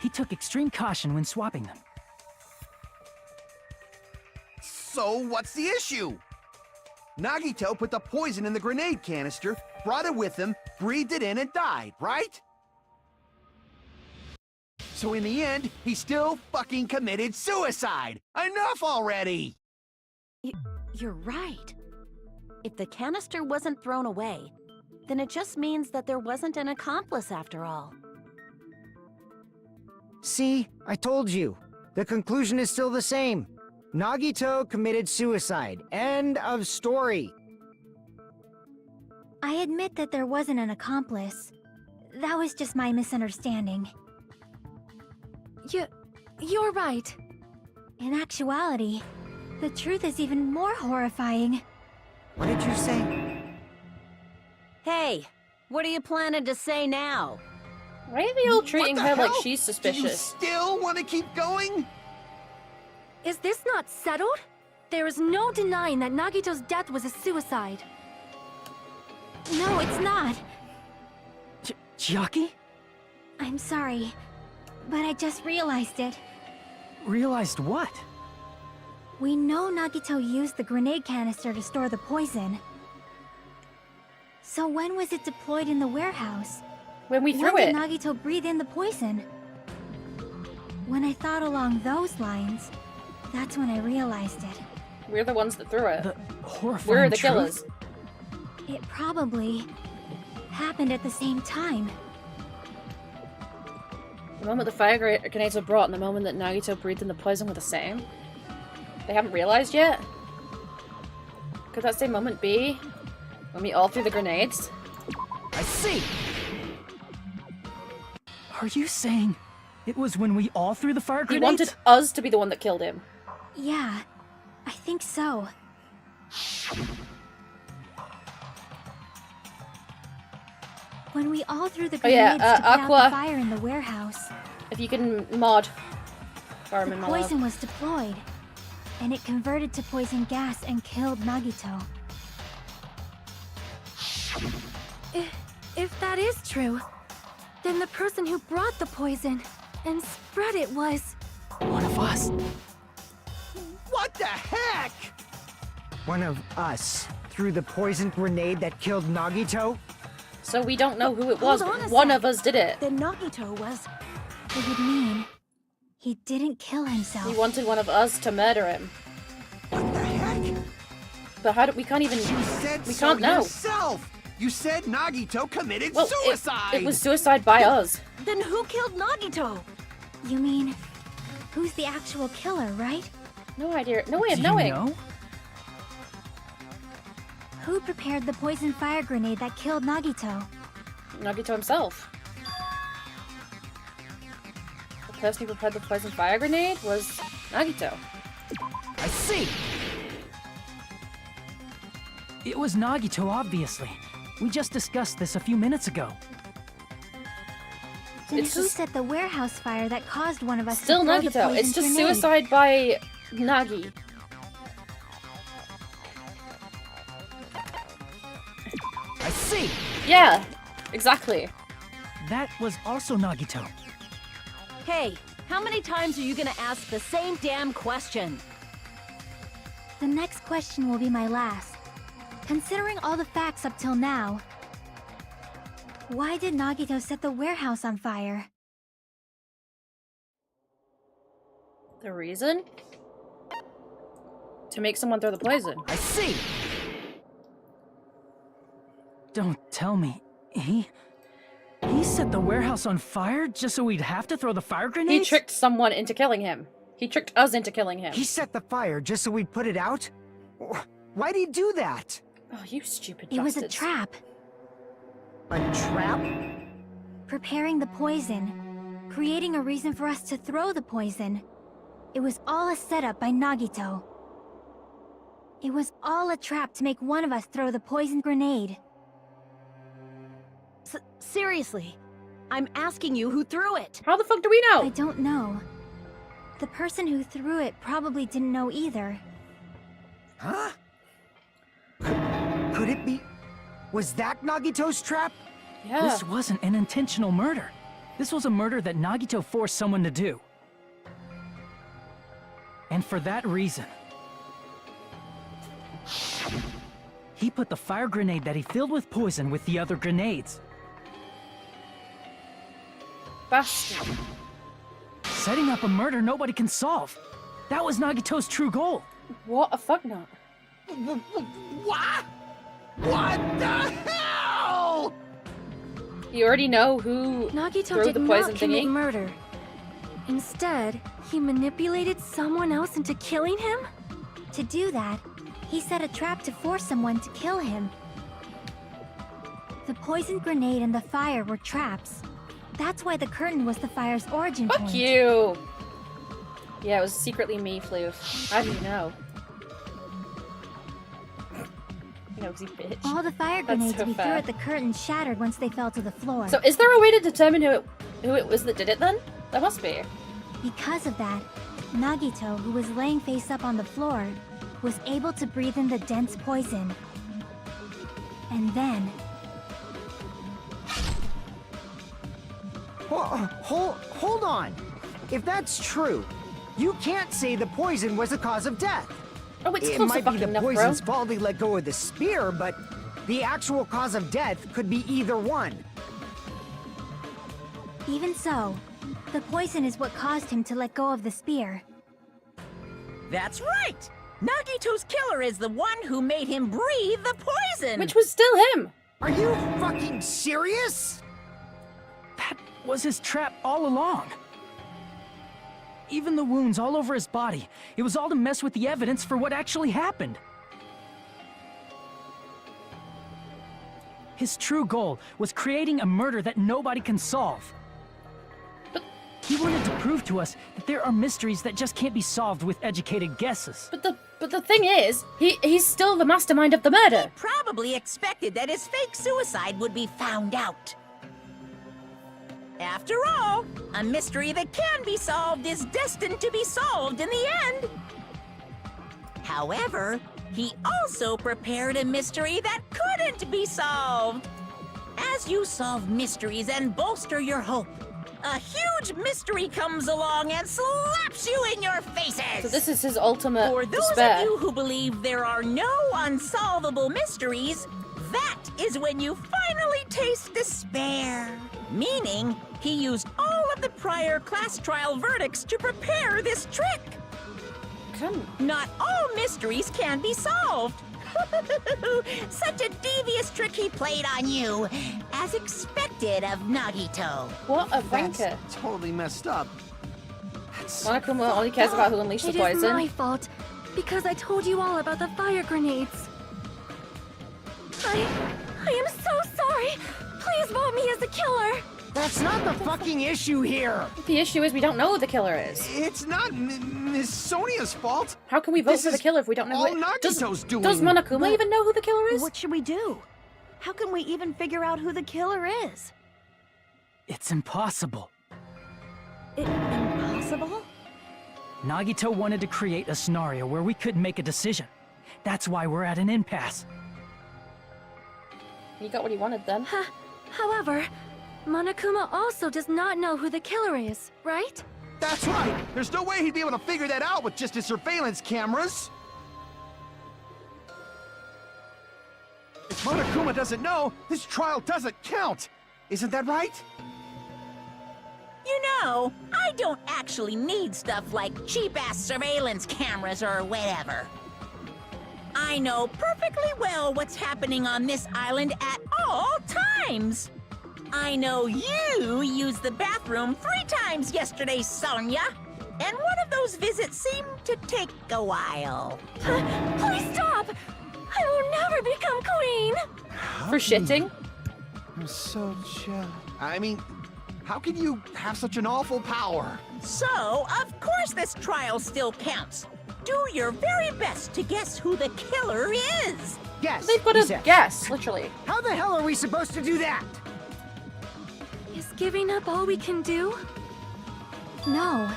He took extreme caution when swapping them. So what's the issue? Nagito put the poison in the grenade canister, brought it with him, breathed it in, and died, right? So in the end, he still fucking committed suicide! Enough already! You're right. If the canister wasn't thrown away, then it just means that there wasn't an accomplice after all. See, I told you. The conclusion is still the same. Nagito committed suicide. End of story. I admit that there wasn't an accomplice. That was just my misunderstanding. You're right. In actuality, the truth is even more horrifying. What did you say? Hey, what are you planning to say now? Why are they all treating What the her like hell? she's Do you suspicious? still want to keep going? Is this not settled? There is no denying that Nagito's death was a suicide. No, it's not. Chiaki? I'm sorry, but I just realized it. Realized what? We know Nagito used the grenade canister to store the poison. So when was it deployed in the warehouse? When we threw When it. did Nagito breathe in the poison? When I thought along those lines, that's when I realized it. We're the ones that threw it. The horrifying We're the truth? killers. It probably happened at the same time. The moment the fire grenades were brought and the moment that Nagito breathed in the poison were the same. They haven't realized yet? Could that same moment be when we all threw the grenades? I see! Are you saying it was when we all threw the fire He grenades? wanted us to be the one that killed him. Yeah, I think so. When we all threw the Oh, yeah, grenades to put out Aqua. the fire in the warehouse, If you can mod. the Fireman, my love. poison was deployed, and it converted to poison gas and killed Nagito. If that is true, then the person who brought the poison and spread it was... One of us. What the heck? One of us threw the poison grenade that killed Nagito? So we don't know who it was, Hold on but a one sec. of us did it. Then Nagito was... It would mean he didn't kill himself. He wanted one of us to murder him. What the heck? But how do we can't even... You said we so can't know. yourself. You said Nagito committed Well, suicide. it was suicide by us. Then who killed Nagito? You mean, who's the actual killer, right? No idea. No way of Do knowing. you know? Who prepared the poison fire grenade that killed Nagito? Nagito himself. The person who prepared the poison fire grenade was Nagito. I see! It was Nagito, obviously. We just discussed this a few minutes ago. Then It's who just- set the warehouse fire that caused one of us Still to throw the Nagito. poison It's just grenade? suicide by Nagi. I see! Yeah, exactly. That was also Nagito. Hey, how many times are you gonna ask the same damn question? The next question will be my last. Considering all the facts up till now, why did Nagito set the warehouse on fire? The reason? To make someone throw the poison. I see! Don't tell me. He set the warehouse on fire just so we'd have to throw the fire He grenades? tricked someone into killing him. He tricked us into killing him. He set the fire just so we'd put it out? Why'd he do that? Oh, you stupid It was a bastards. trap. A trap? Preparing the poison, creating a reason for us to throw the poison. It was all a setup by Nagito. It was all a trap to make one of us throw the poison grenade. Seriously, I'm asking you who threw it. How the fuck do we know? I don't know. The person who threw it probably didn't know either. Huh? Could it be... Was that Nagito's trap? Yeah. This wasn't an intentional murder. This was a murder that Nagito forced someone to do. And for that reason, he put the fire grenade that he filled with poison with the other grenades. Bastard. Setting up a murder nobody can solve. That was Nagito's true goal. What a fuck nut. What? What the hell? You already know who Nagito threw did the not poison commit thingy? murder. Instead, he manipulated someone else into killing him? To do that, he set a trap to force someone to kill him. The poison grenade and the fire were traps. That's why the curtain was the fire's origin point. Fuck you! Yeah, it was secretly me, Floof. How do you know? Nosy bitch. All the fire That's grenades so we threw fair. at the curtain shattered once they fell to the floor. So is there a way to determine who it was that did it then? There must be. Because of that, Nagito, who was laying face up on the floor, was able to breathe in the dense poison. And then... Hold on. If that's true, you can't say the poison was the cause of death. Oh, it's It close to might be fucking the enough, poison's bro. fault he let go of the spear, but the actual cause of death could be either one. Even so, the poison is what caused him to let go of the spear. That's right! Nagito's killer is the one who made him breathe the poison! Which was still him! Are you fucking serious? That was his trap all along. Even the wounds all over his body, it was all to mess with the evidence for what actually happened. His true goal was creating a murder that nobody can solve. He wanted to prove to us that there are mysteries that just can't be solved with educated guesses. But the thing is, he's still the mastermind of the murder. Probably expected that his fake suicide would be found out. After all, a mystery that can be solved is destined to be solved in the end. However, he also prepared a mystery that couldn't be solved. As you solve mysteries and bolster your hope, a huge mystery comes along and slaps you in your faces. So this is his ultimate For those despair. of you who believe there are no unsolvable mysteries, that is when you finally taste despair. Meaning, he used all of the prior class trial verdicts to prepare this trick. Not all mysteries can be solved. Such a devious trick he played on you, as expected of Nagito. What a wanker. That's totally messed up. Monokuma only cares about who unleashed the It is poison. my fault, because I told you all about the fire grenades. I am so sorry. Please vote me as the killer. That's not the fucking issue here. The issue is we don't know who the killer is. It's not Miss Sonia's fault. How can we vote for the killer if we don't know all who Nagito's doing. Does Monokuma even know who the killer is? What should we do? How can we even figure out who the killer is? It's impossible. Impossible? Nagito wanted to create a scenario where we couldn't make a decision. That's why we're at an impasse. You got what he wanted then. However, Monokuma also does not know who the killer is, right? That's right. There's no way he'd be able to figure that out with just his surveillance cameras. If Monokuma doesn't know, this trial doesn't count. Isn't that right? You know, I don't actually need stuff like cheap-ass surveillance cameras or whatever. I know perfectly well what's happening on this island at all times. I know you used the bathroom 3 times yesterday, Sonia. And one of those visits seemed to take a while. Please stop! I will never become queen! For shitting? I'm so jealous. I mean, how can you have such an awful power? So, of course this trial still counts. Do your very best to guess who the killer is. Guess. They've got to guess, literally. How the hell are we supposed to do that? Is giving up all we can do? No,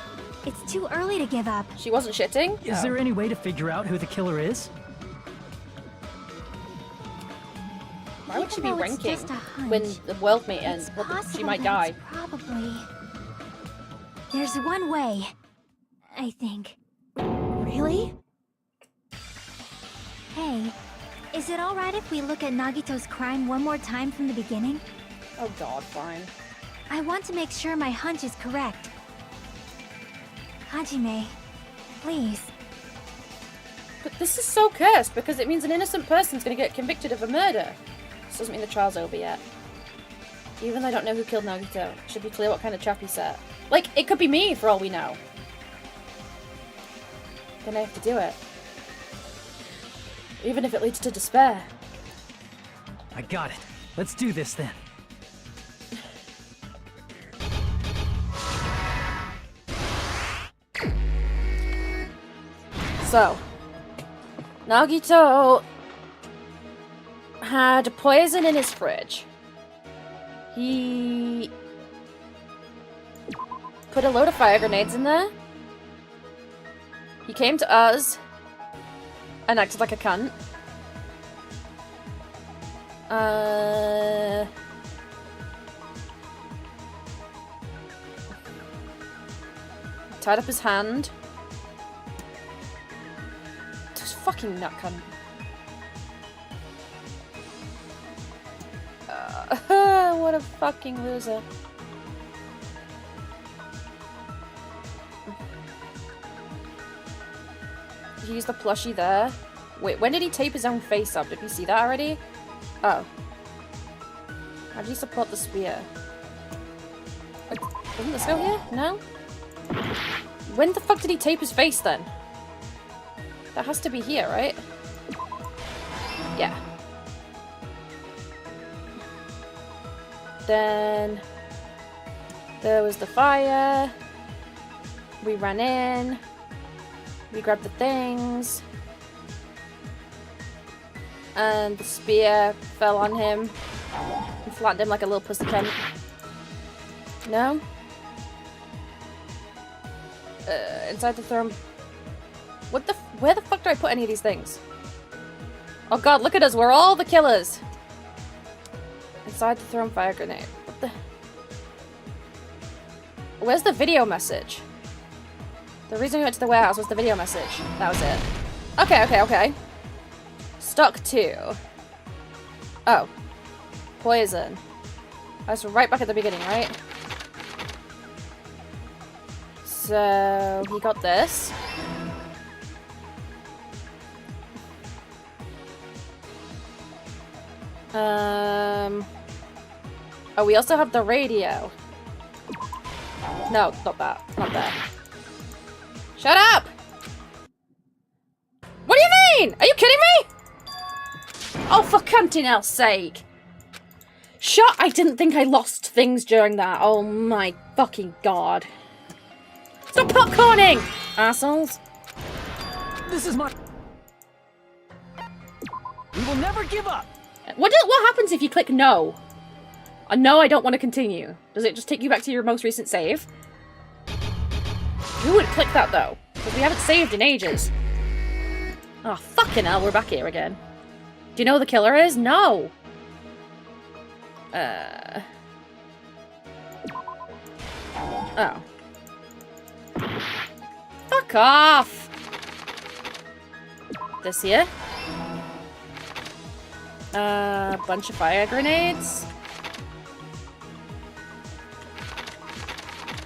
it's too early to give up. She wasn't shitting? Is there any way to figure out who the killer is? Why would she be Even though it's ranking just a hunch, when the world may end? it's Well, she possible might that die. it's Probably. There's one way, I think. Really? Hey, is it alright if we look at Nagito's crime one more time from the beginning? Oh god, fine. I want to make sure my hunch is correct. Hajime, please. But this is so cursed because it means an innocent person's gonna get convicted of a murder. This doesn't mean the trial's over yet. Even though I don't know who killed Nagito, it should be clear what kind of trap he set. Like, it could be me for all we know. Then I have to do it. Even if it leads to despair. I got it. Let's do this then. So, Nagito had poison in his fridge. He put a load of fire grenades in there. He came to us and acted like a cunt. Tied up his hand. Just fucking nut cunt. What a fucking loser. He used the plushie there. Wait, when did he tape his own face up? Did we see that already? Oh. How do you support the spear? Doesn't this go here? No? When the fuck did he tape his face then? That has to be here, right? Yeah. Then there was the fire. We ran in. We grabbed the things. And the spear fell on him and flattened him like a little pussycat. No? Inside the throne. Where the fuck do I put any of these things? Oh god, look at us, we're all the killers! Inside the throne fire grenade. What the? Where's the video message? The reason we went to the warehouse was the video message. That was it. Okay. Stock 2. Oh. Poison. That's right back at the beginning, right? So, he got this. Oh, we also have the radio. No, not that. Not there. Shut up! What do you mean? Are you kidding me? Oh, for cunting hell's sake. I didn't think I lost things during that. Oh my fucking god. Stop popcorning, assholes. This is my... We will never give up. What happens if you click no? No, I don't want to continue. Does it just take you back to your most recent save? Who would click that though? Because we haven't saved in ages. Oh, fucking hell, we're back here again. Do you know who the killer is? No. Oh. Fuck off! This here? Bunch of fire grenades.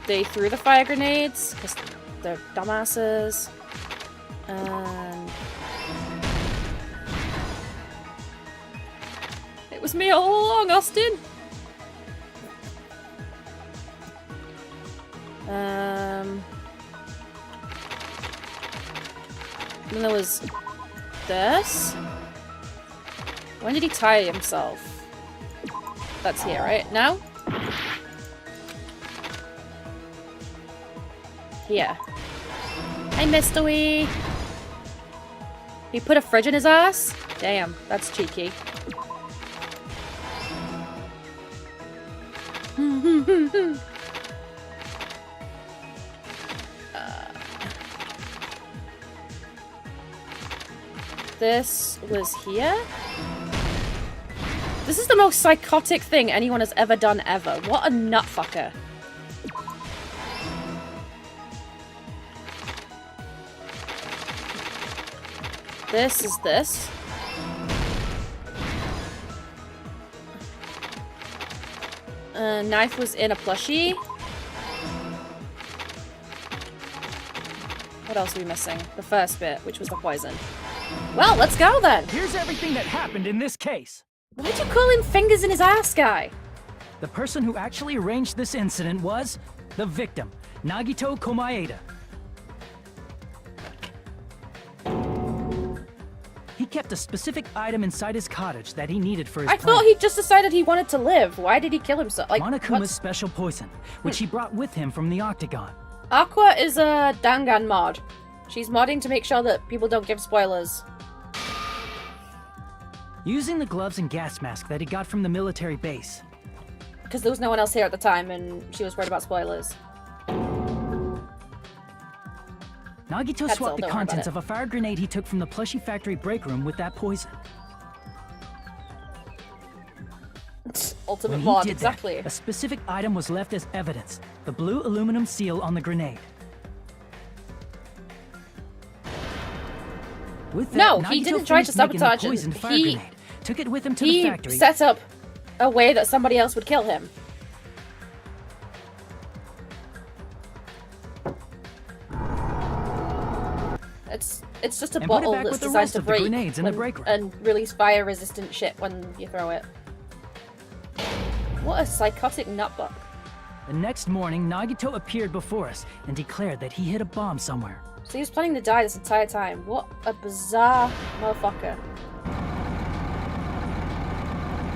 They threw the fire grenades, because they're dumbasses. And... it was me all along, Austin! Then there was this. When did he tie himself? That's here, right? No? Here. Hey, Mr. Wee! He put a fridge in his ass? Damn, that's cheeky. This was here? This is the most psychotic thing anyone has ever done ever. What a nutfucker. This is this. Knife was in a plushie. What else are we missing? The first bit, which was the poison. Well, let's go then! Here's everything that happened in this case. Why'd you call him fingers in his ass guy? The person who actually arranged this incident was the victim, Nagito Komaeda. He kept a specific item inside his cottage that he needed for his I thought he just decided he wanted to live. Why did he kill himself? Like, Monokuma's special poison, which he brought with him from the Octagon. Aqua is a Dangan mod. She's modding to make sure that people don't give spoilers. Using the gloves and gas mask that he got from the military base. Because there was no one else here at the time and she was worried about spoilers. Nagito swapped the contents of a fire grenade he took from the plushie factory break room with that poison. Ultimate mod, exactly. A specific item was left as evidence. The blue aluminum seal on the grenade. With that, no, Nagito he didn't try to sabotage it. He took it with him to the factory. He set up a way that somebody else would kill him. It's just a bottle that's designed to break and release fire-resistant shit when you throw it. What a psychotic nutbuck. The next morning, Nagito appeared before us and declared that he hid a bomb somewhere. So he was planning to die this entire time. What a bizarre motherfucker.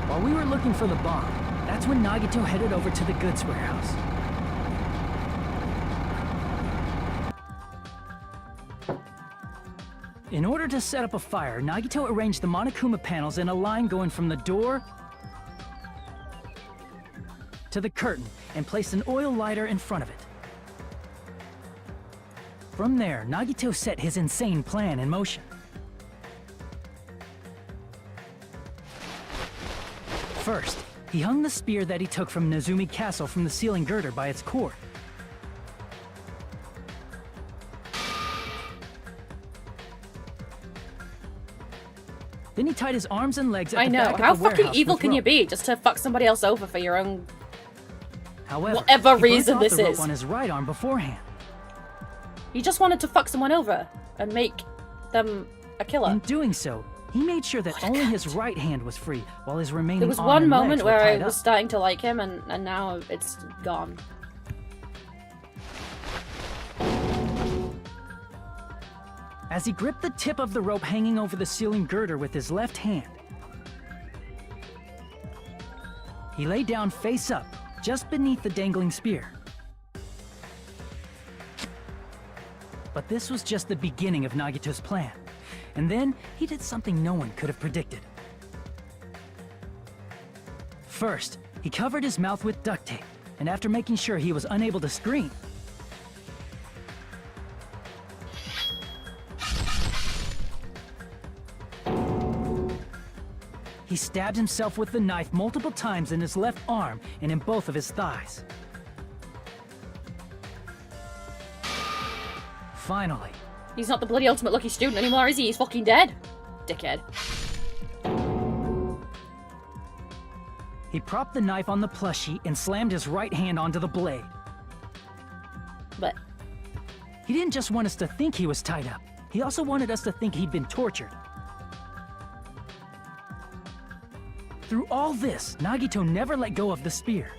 While we were looking for the bomb, that's when Nagito headed over to the goods warehouse. In order to set up a fire, Nagito arranged the Monokuma panels in a line going from the door to the curtain and placed an oil lighter in front of it. From there, Nagito set his insane plan in motion. First, he hung the spear that he took from Nezumi Castle from the ceiling girder by its cord. Then he tied his arms and legs at the back of the How warehouse fucking evil with can you rope. be just to fuck somebody else over for your own However, whatever he reason burnt off this the rope is? on his right arm beforehand. He just wanted to fuck someone over and make them a killer. In doing so, he made sure that only his right hand was free, while his remaining There was arm one and moment legs were where I tied was up. starting to like him, and now it's gone. As he gripped the tip of the rope hanging over the ceiling girder with his left hand, he lay down face up, just beneath the dangling spear. But this was just the beginning of Nagito's plan. And then, he did something no one could have predicted. First, he covered his mouth with duct tape, and after making sure he was unable to scream, he stabbed himself with the knife multiple times in his left arm and in both of his thighs. Finally, He's not the bloody ultimate lucky student anymore, is he? He's fucking dead. Dickhead. he propped the knife on the plushie and slammed his right hand onto the blade. But he didn't just want us to think he was tied up. He also wanted us to think he'd been tortured. Through all this, Nagito never let go of the spear.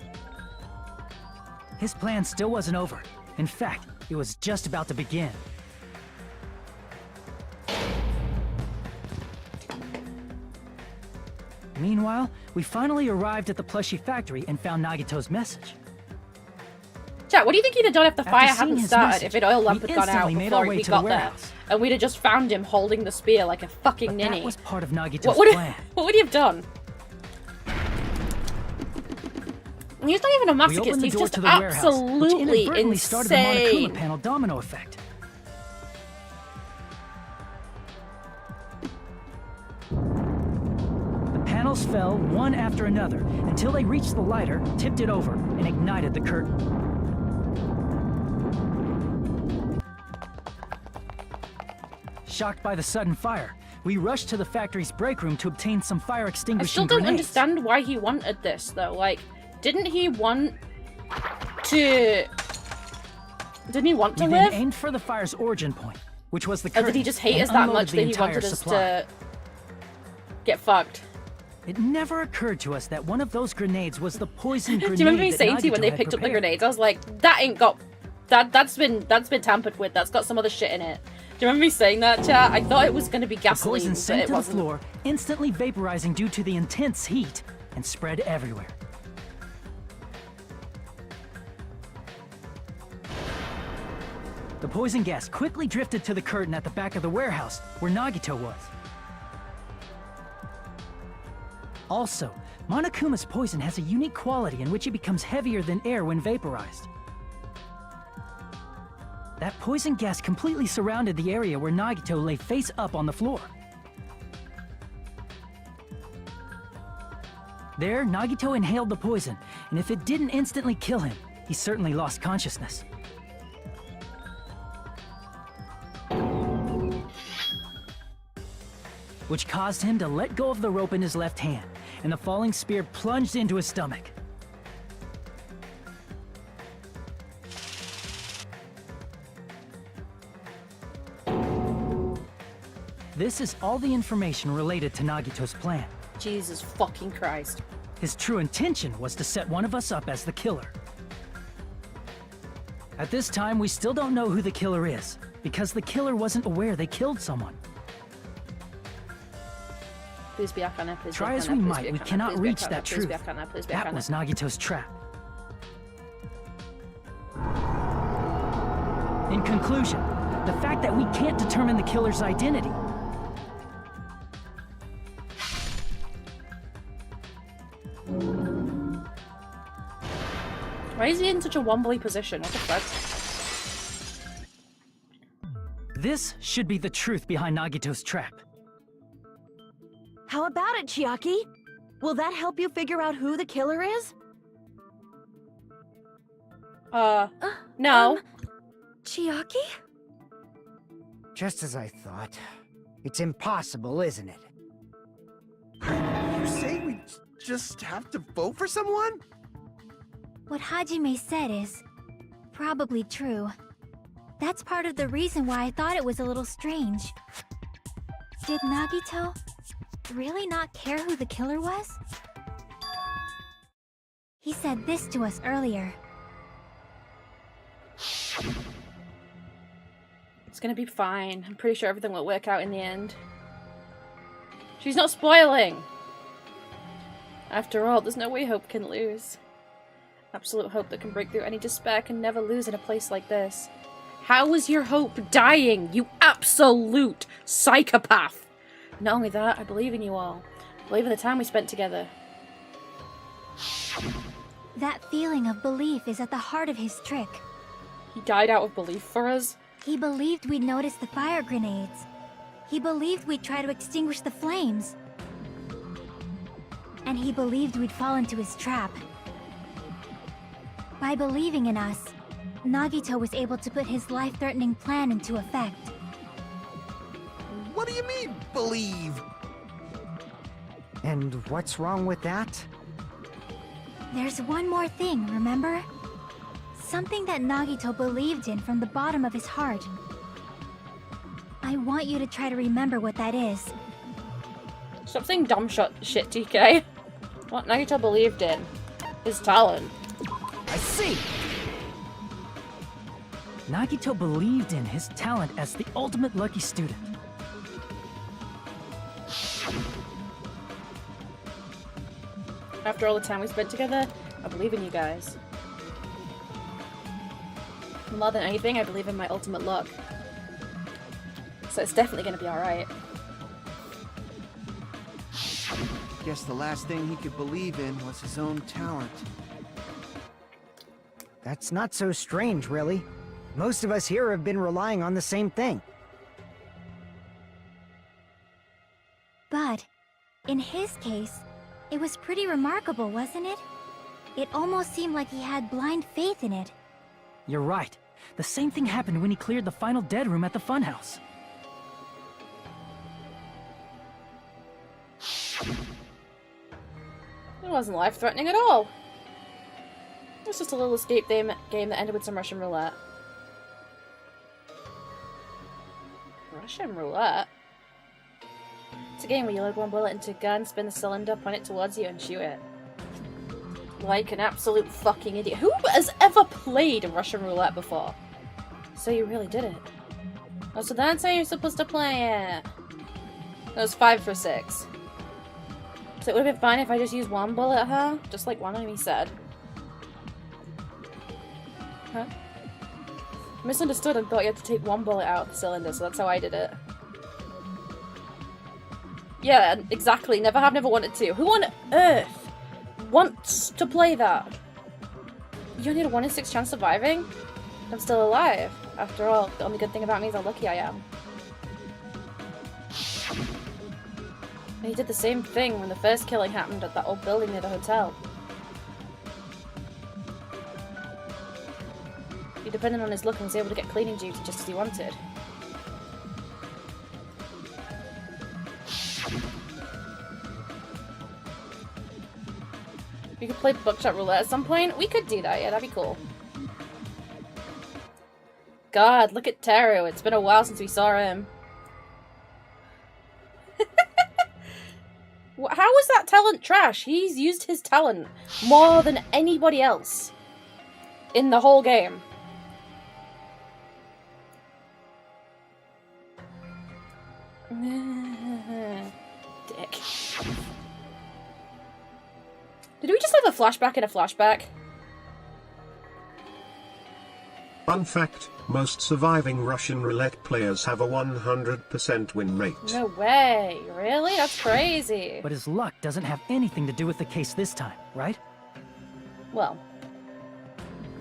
His plan still wasn't over. In fact, it was just about to begin. Meanwhile, we finally arrived at the plushie factory and found Nagito's message. Chat, what do you think he'd have done if the After fire seeing hadn't his started, message, if his oil lamp we had gone out instantly made our before way he to the got there, warehouse. and we'd have just found him holding the spear like a fucking But ninny? that was part of Nagito's What would plan. what would he have done? He's not even a We masochist, opened the he's door just to the warehouse, which absolutely inadvertently started the Monokuma insane. panel domino effect. The panels fell one after another until they reached the lighter, tipped it over, and ignited the curtain. Shocked by the sudden fire, we rushed to the factory's break room to obtain some fire I extinguishing still don't grenades. understand why he wanted this, though. Like, didn't he want to... Didn't he want to We then live? aimed for the fire's origin point, which was the Or curtain, did he just hate and us that unloaded much the that he entire wanted us supply. to get fucked? It never occurred to us that one of those grenades was the poison grenade. Do you remember me that saying to you when Nagito they had picked up the prepared? grenades? I was like, that ain't got... That's been tampered with. That's got some other shit in it. Do you remember me saying that, chat? I thought it was going to be The gasoline, poison but sank it to the wasn't. floor, instantly vaporizing due to the intense heat, and spread everywhere. The poison gas quickly drifted to the curtain at the back of the warehouse, where Nagito was. Also, Monokuma's poison has a unique quality in which it becomes heavier than air when vaporized. That poison gas completely surrounded the area where Nagito lay face up on the floor. There, Nagito inhaled the poison, and if it didn't instantly kill him, he certainly lost consciousness. Which caused him to let go of the rope in his left hand, and the falling spear plunged into his stomach. This is all the information related to Nagito's plan. Jesus fucking Christ. His true intention was to set one of us up as the killer. At this time, we still don't know who the killer is, because the killer wasn't aware they killed someone. Please be Akane, please Try be as Akane, we please might, be we Akane, cannot please be reach Akane, that please truth. be Akane, please be That Akane. was Nagito's trap. In conclusion, the fact that we can't determine the killer's identity Why is he in such a wobbly position? What the fuck? This should be the truth behind Nagito's trap. How about it, Chiaki? Will that help you figure out who the killer is? No. Chiaki? Just as I thought. It's impossible, isn't it? You say we just have to vote for someone? What Hajime said is probably true. That's part of the reason why I thought it was a little strange. Did Nagito really not care who the killer was? He said this to us earlier. It's gonna be fine. I'm pretty sure everything will work out in the end. She's not spoiling! After all, there's no way hope can lose. Absolute hope that can break through any despair can never lose in a place like this. How was your hope dying, you absolute psychopath? Not only that, I believe in you all. I believe in the time we spent together. That feeling of belief is at the heart of his trick. He died out of belief for us? He believed we'd notice the fire grenades. He believed we'd try to extinguish the flames. And he believed we'd fall into his trap. By believing in us, Nagito was able to put his life-threatening plan into effect. What do you mean, believe? And what's wrong with that? There's one more thing, remember? Something that Nagito believed in from the bottom of his heart. I want you to try to remember what that is. Stop saying dumb shit, TK. What Nagito believed in. His talent. I see! Nagito believed in his talent as the ultimate lucky student. After all the time we spent together, I believe in you guys. More than anything, I believe in my ultimate luck. So it's definitely gonna be alright. Guess the last thing he could believe in was his own talent. That's not so strange, really. Most of us here have been relying on the same thing. But, in his case, it was pretty remarkable, wasn't it? It almost seemed like he had blind faith in it. You're right. The same thing happened when he cleared the final dead room at the funhouse. It wasn't life-threatening at all. It was just a little escape game that ended with some Russian roulette. Russian roulette? It's a game where you load one bullet into a gun, spin the cylinder, point it towards you, and shoot it. Like an absolute fucking idiot. Who has ever played Russian roulette before? So you really did it. Oh, so that's how you're supposed to play it. That was 5 for 6. So it would have been fine if I just used one bullet, huh? Just like one of me said. Huh? Misunderstood and thought you had to take one bullet out of the cylinder, so that's how I did it. Yeah, exactly. Never have, never wanted to. Who on earth wants to play that? You only had a 1 in 6 chance surviving? I'm still alive. After all, the only good thing about me is how lucky I am. And he did the same thing when the first killing happened at that old building near the hotel. He depended on his luck and was able to get cleaning duty just as he wanted. We could play buckshot roulette at some point. We could do that, yeah, that'd be cool. God, look at Teru. It's been a while since we saw him. How was that talent trash? He's used his talent more than anybody else in the whole game. Dick. Did we just have a flashback in a flashback? Fun fact, most surviving Russian roulette players have a 100% win rate. No way. Really? That's crazy. But his luck doesn't have anything to do with the case this time, right? Well,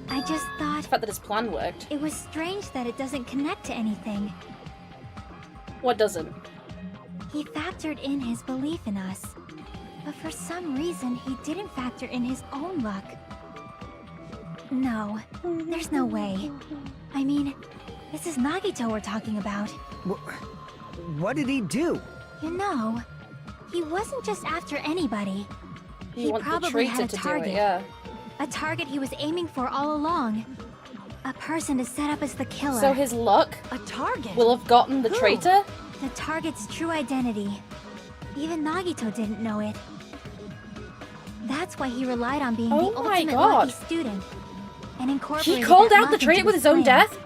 I just thought The fact that his plan worked. it was strange that it doesn't connect to anything. What doesn't? He factored in his belief in us. But for some reason, he didn't factor in his own luck. No, there's no way. I mean, this is Nagito we're talking about. What did he do? You know, he wasn't just after anybody. You He want the probably had traitor a to do target. it, yeah. A target he was aiming for all along. A person to set up as the killer. So his luck A target? will have gotten the Who? traitor? The target's true identity. Even Nagito didn't know it. That's why he relied on being Oh the my ultimate God. lucky student. And incorporated He called that out the luck traitor into with his own plan. death?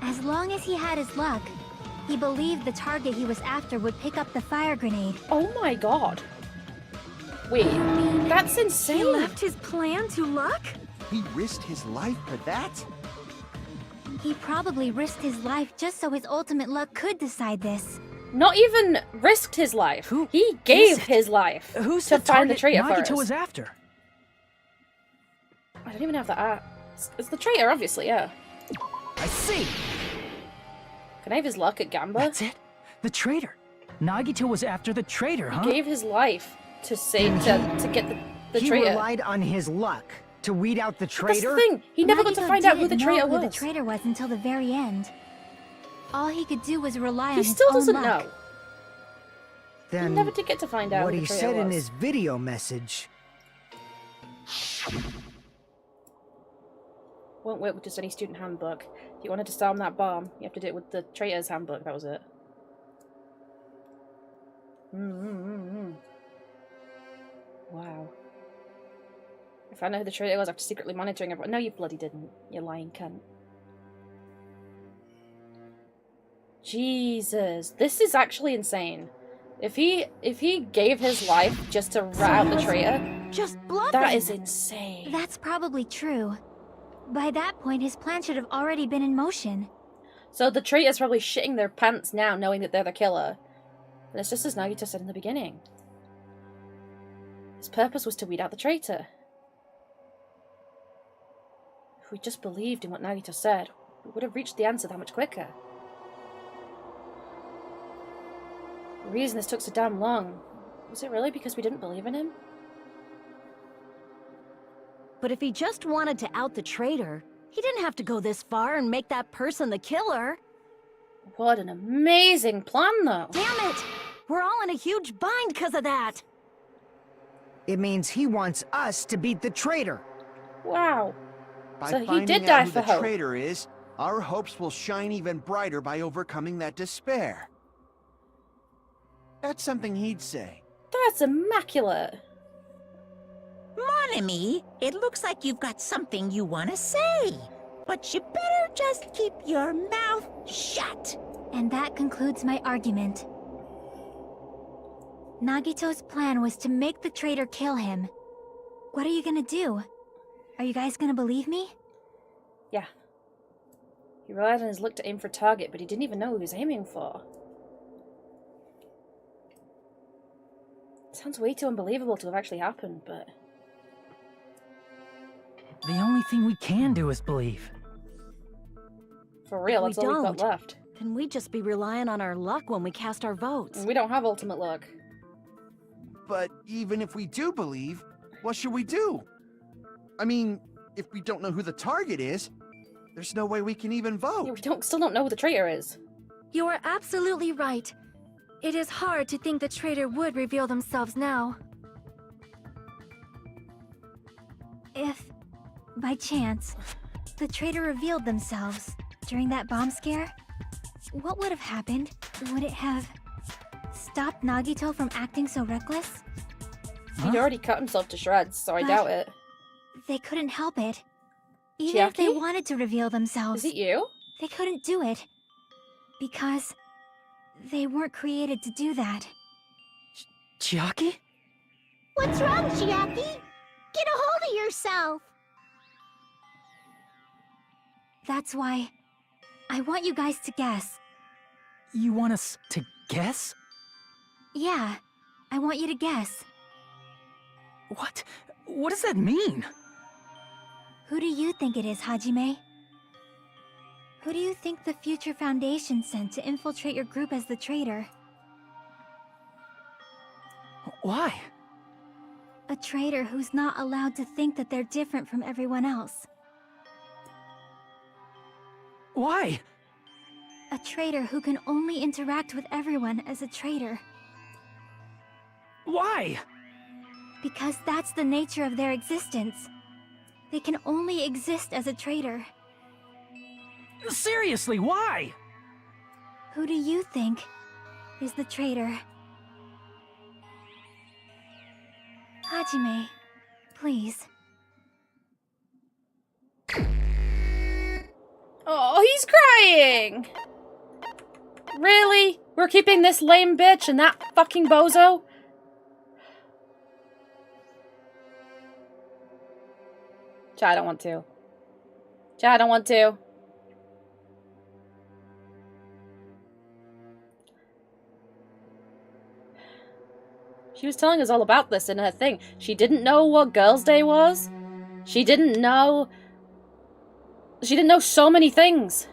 As long as he had his luck, he believed the target he was after would pick up the fire grenade. Oh my god. Wait, that's insane. He left his plan to luck? He risked his life for that? He probably risked his life just so his ultimate luck could decide this. Not even risked his life. He gave his life Who's to the find the target traitor Nagito first. was after? I don't even have that. It's the traitor, obviously, yeah. I see. Can I have his luck at Gamba? That's it. The traitor. Nagito was after the traitor, huh? He gave his life to save to get the He traitor. relied on his luck to weed out the That's traitor? the thing. He never got to Nagito find out who the didn't traitor know who was. the traitor was until the very end. All he could do was rely on He his still own doesn't luck. know. Then He never did get to find out what who he the traitor said in was. his video message. Won't work with just any student handbook. If you wanted to disarm that bomb, you have to do it with the traitor's handbook. That was it. Wow. If I know who the traitor was after secretly monitoring everyone. No, you bloody didn't. You lying cunt. Jesus, this is actually insane. If he gave his life just to rat out the traitor, just blood. that is insane. That's probably true. By that point, his plan should have already been in motion. So the traitor's probably shitting their pants now, knowing that they're the killer. And it's just as Nagito said in the beginning. His purpose was to weed out the traitor. If we just believed in what Nagito said, we would have reached the answer that much quicker. The reason this took so damn long, was it really because we didn't believe in him? But if he just wanted to out the traitor, he didn't have to go this far and make that person the killer. What an amazing plan, though. Damn it! We're all in a huge bind because of that. It means he wants us to beat the traitor. Wow. By So he finding did out die who for the hope. traitor is, our hopes will shine even brighter by overcoming that despair. That's something he'd say. That's immaculate. Mon ami, it looks like you've got something you want to say. But you better just keep your mouth shut. And that concludes my argument. Nagito's plan was to make the traitor kill him. What are you gonna do? Are you guys gonna believe me? Yeah. He relied on his luck to aim for a target, but he didn't even know who he was aiming for. Sounds way too unbelievable to have actually happened, but... The only thing we can do is believe. For real, If that's we all we've got don't, left. Then we'd just be relying on our luck when we cast our votes. And we don't have ultimate luck. But even if we do believe, what should we do? I mean, if we don't know who the target is, there's no way we can even vote. Yeah, we still don't know who the traitor is. You are absolutely right. It is hard to think the traitor would reveal themselves now. If, by chance, the traitor revealed themselves during that bomb scare, what would have happened? Would it have stopped Nagito from acting so reckless? He'd already cut himself to shreds, so I But- doubt it. They couldn't help it. Even if they Chiaki? wanted to reveal themselves, Is it you? they couldn't do it. Because they weren't created to do that. Chiaki? What's wrong, Chiaki? Get a hold of yourself! That's why I want you guys to guess. You want us to guess? Yeah, I want you to guess. What? What does that mean? Who do you think it is, Hajime? Who do you think the Future Foundation sent to infiltrate your group as the traitor? Why? A traitor who's not allowed to think that they're different from everyone else. Why? A traitor who can only interact with everyone as a traitor. Why? Because that's the nature of their existence. They can only exist as a traitor. Seriously, why? Who do you think is the traitor? Hajime, please. Oh, he's crying! Really? We're keeping this lame bitch and that fucking bozo? Chat, I don't want to. Chat, I don't want to. She was telling us all about this in her thing. She didn't know what Girls' Day was. She didn't know... She didn't know so many things.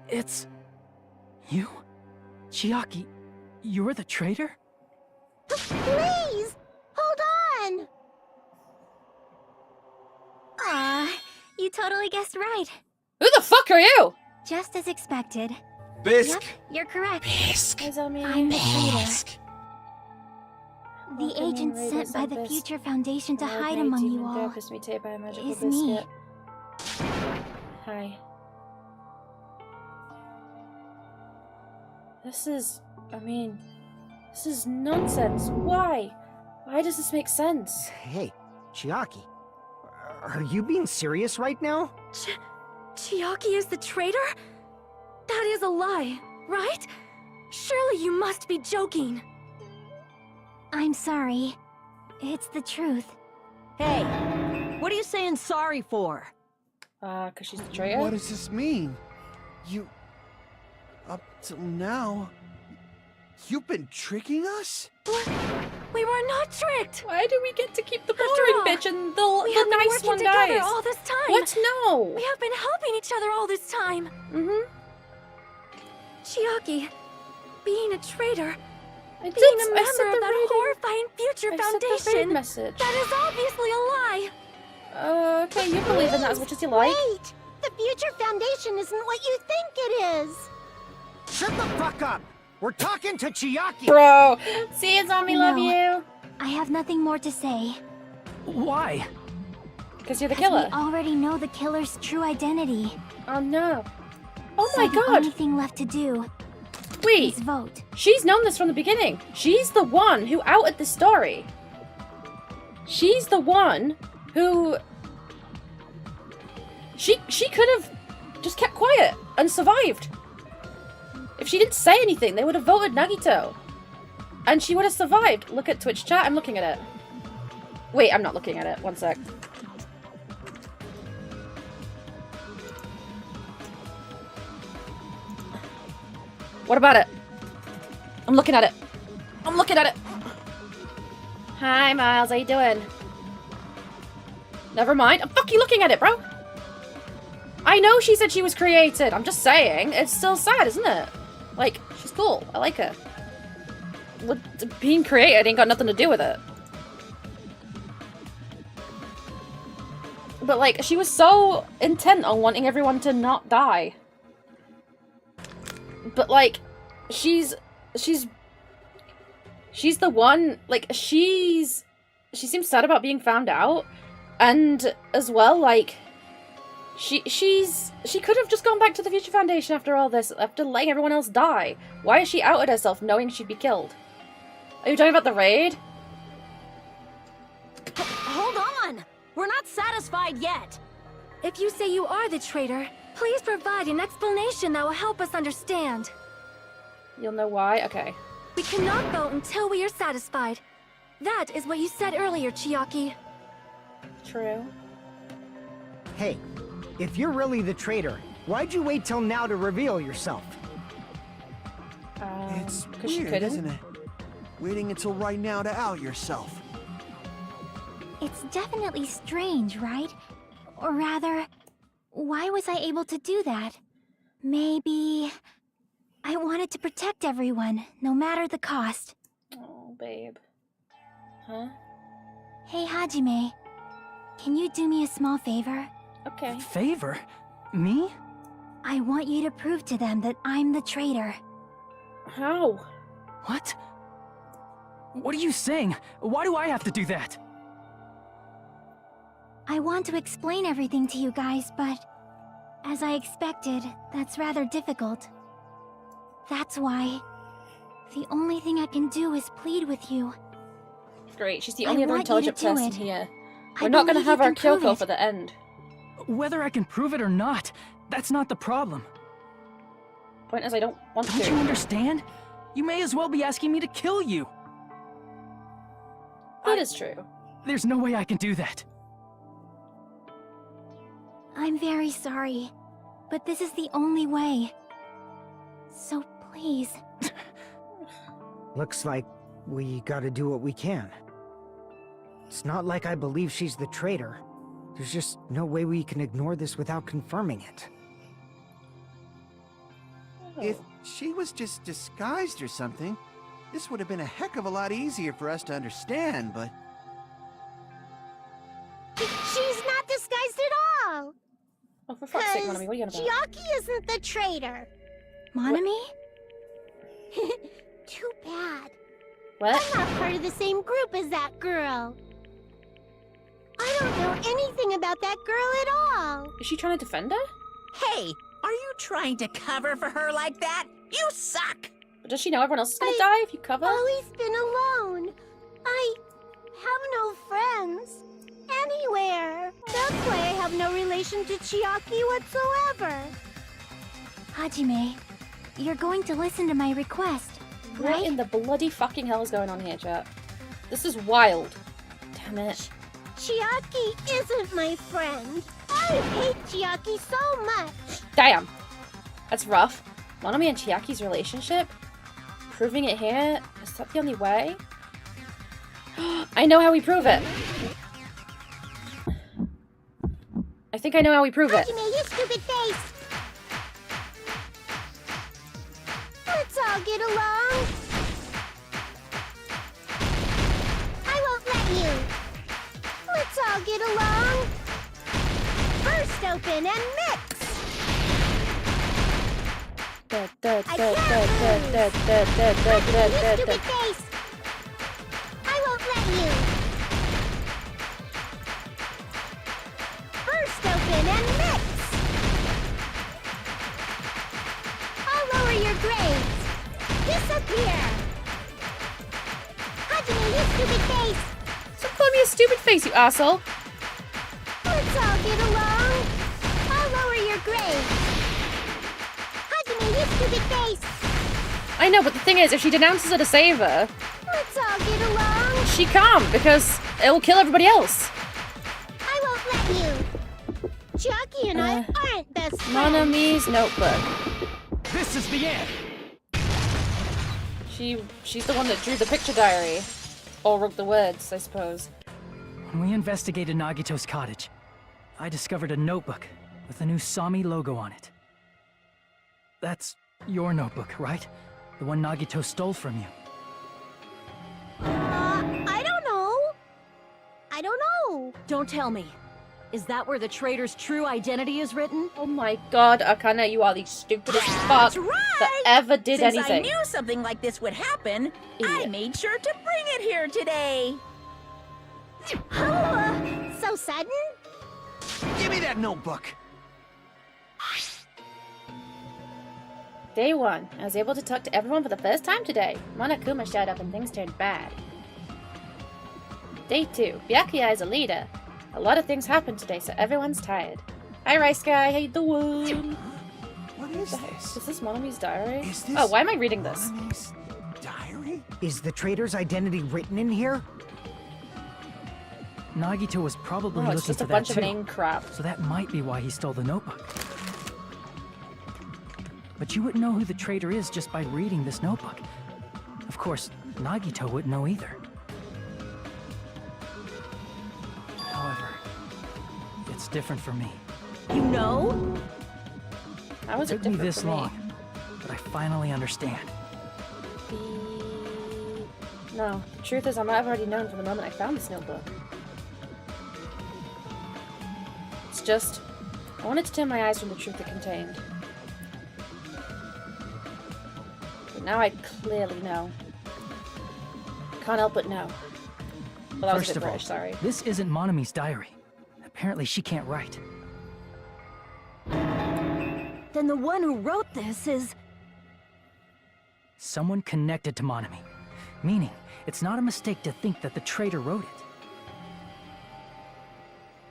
It's... you? Chiaki, you're the traitor? Please! Hold on! Aw, you totally guessed right. Who the fuck are you? Just as expected. Bisc! Yep, you're correct. Bisc! I'm the traitor. Bisc! The agent sent by the Future Foundation to hide among you all is me. Hi. This is... I mean... This is nonsense. Why? Why does this make sense? Hey, Chiaki. Are you being serious right now? Chiaki is the traitor? That is a lie, right? Surely you must be joking. I'm sorry. It's the truth. Hey, what are you saying sorry for? Cause she's the traitor? What does this mean? You... Up till now... You've been tricking us? We were not tricked! Why do we get to keep the boring bitch and the nice one together dies? all this time! What? No! We have been helping each other all this time! Mm-hmm. Chiaki, being a traitor, being a member of that horrifying Future Foundation, message. that is obviously a lie! Okay, you believe in that as much as you like. Wait! The Future Foundation isn't what you think it is! Shut the fuck up! We're talking to Chiaki! Bro! See you, zombie, love you! I have nothing more to say. Why? Because you're the killer. We already know the killer's true identity. Oh no. Oh so my the god! only thing left to do Wait! is vote. She's known this from the beginning. She's the one who outed the story. She's the one who... She could have just kept quiet and survived. If she didn't say anything, they would have voted Nagito. And she would have survived. Look at Twitch chat. I'm looking at it. Wait, I'm not looking at it. One sec. What about it? I'm looking at it. I'm looking at it. Hi, Miles. How you doing? Never mind. I'm fucking looking at it, bro. I know she said she was created. I'm just saying. It's still sad, isn't it? Like, she's cool. I like her. Being created ain't got nothing to do with it. But, like, she was so intent on wanting everyone to not die. But, like, she's the one, like, she seems sad about being found out. And, as well, like, she could have just gone back to the Future Foundation after all this, after letting everyone else die. Why has she outed herself knowing she'd be killed? Are you talking about the raid? Hold on! We're not satisfied yet! If you say you are the traitor, please provide an explanation that will help us understand. You'll know why? Okay. We cannot vote until we are satisfied. That is what you said earlier, Chiaki. True. Hey, if you're really the traitor, why'd you wait till now to reveal yourself? It's because she weird, couldn't. isn't it? waiting until right now to out yourself. It's definitely strange, right? Or rather, why was I able to do that? Maybe... I wanted to protect everyone, no matter the cost. Oh, babe. Huh? Hey, Hajime. Can you do me a small favor? Okay. Favor? Me? I want you to prove to them that I'm the traitor. How? What? What are you saying? Why do I have to do that? I want to explain everything to you guys, but... as I expected, that's rather difficult. That's why... the only thing I can do is plead with you. Great, she's the only other want you to intelligent do person it. here. I We're not gonna believe have you our can prove Kyoko it. for the end. Whether I can prove it or not, that's not the problem. Point is, I don't want Don't to. you understand? You may as well be asking me to kill you. That is true. There's no way I can do that. I'm very sorry, but this is the only way. So please. Looks like we gotta do what we can. It's not like I believe she's the traitor. There's just no way we can ignore this without confirming it. If she was just disguised or something, this would have been a heck of a lot easier for us to understand, but... She's not disguised at all! Oh, for fuck's sake, Monami, what are you on about? Chiaki isn't the traitor! Monami? Too bad. What? I'm not part of the same group as that girl. I don't know anything about that girl at all. Is she trying to defend her? Hey, are you trying to cover for her like that? You suck! But does she know everyone else is gonna die if you cover? Always been alone. I have no friends anywhere. That's why I have no relation to Chiaki whatsoever. Hajime, you're going to listen to my request, What right? in the bloody fucking hell is going on here, chat? This is wild. Damn it. Chiaki isn't my friend. I hate Chiaki so much. Damn. That's rough. Monami and Chiaki's relationship? Proving it here? Is that the only way? I know how we prove it. I think I know how we prove it. Hajime, you stupid face. Let's all get along. I won't let you. Let's all get along. Burst open and mix. I can't lose. Hajime, you stupid face. I won't let you. Burst open and mix. I'll lower your grades. Disappear. Hajime, you stupid face. Stop calling me a stupid face, you asshole. Let's all get along. I'll lower your grades. Hajime, you stupid face. I know, but the thing is, if she denounces her to save her, Let's all get along. she can't, because it'll kill everybody else. I won't let you. Chiaki and I aren't best friends. Monami's notebook. This is the end. She's the one that drew the picture diary. Or wrote the words, I suppose. When we investigated Nagito's cottage, I discovered a notebook with the new Sami logo on it. That's your notebook, right? The one Nagito stole from you. I don't know. I don't know. Don't tell me. Is that where the traitor's true identity is written? Oh my god, Akane, you are the stupidest fuck That's right! that ever did Since anything. I knew something like this would happen, I made sure to bring it here today. So sudden? Give me that notebook! Day 1. I was able to talk to everyone for the first time today. Monokuma showed up and things turned bad. Day 2. Byakuya is a leader. A lot of things happened today, so everyone's tired. Hi, Rice Guy. How you doing? What is this? Is this Monami's diary? Is this Oh, why am I reading this? Monami's diary? Is the traitor's identity written in here? Nagito was probably Oh, looking it's just for a bunch that of too. inane crap. So that might be why he stole the notebook. But you wouldn't know who the traitor is just by reading this notebook. Of course, Nagito wouldn't know either. However, it's different for me. You know? How is It it took me different this for me? long, but I finally understand. No, the truth is I might have already known from the moment I found this notebook. It's just, I wanted to turn my eyes from the truth it contained. But now I clearly know. Can't help but know. Well, that was a bit British, sorry. This isn't Monami's diary. Apparently she can't write. Then the one who wrote this is... Someone connected to Monami. Meaning, it's not a mistake to think that the traitor wrote it.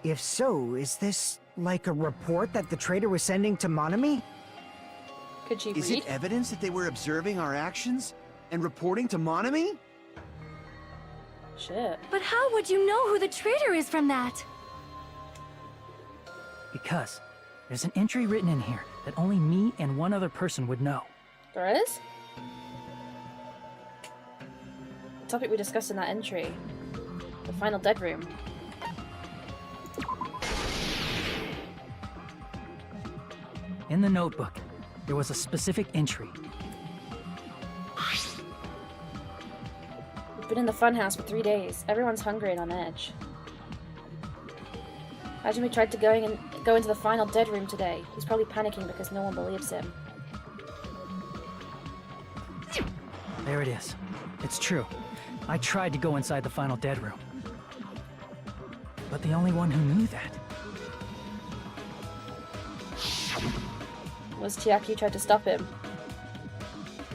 If so, is this like a report that the traitor was sending to Monami? Could she Is read? it evidence that they were observing our actions and reporting to Monami? Shit. But how would you know who the traitor is from that? Because there's an entry written in here that only me and one other person would know. There is? The topic we discussed in that entry. The final dead room. In the notebook, there was a specific entry. We've been in the funhouse for 3 days. Everyone's hungry and on edge. Imagine we tried to go into the final dead room today. He's probably panicking because no one believes him. There it is. It's true. I tried to go inside the final dead room. But the only one who knew that was Chiaki who tried to stop him.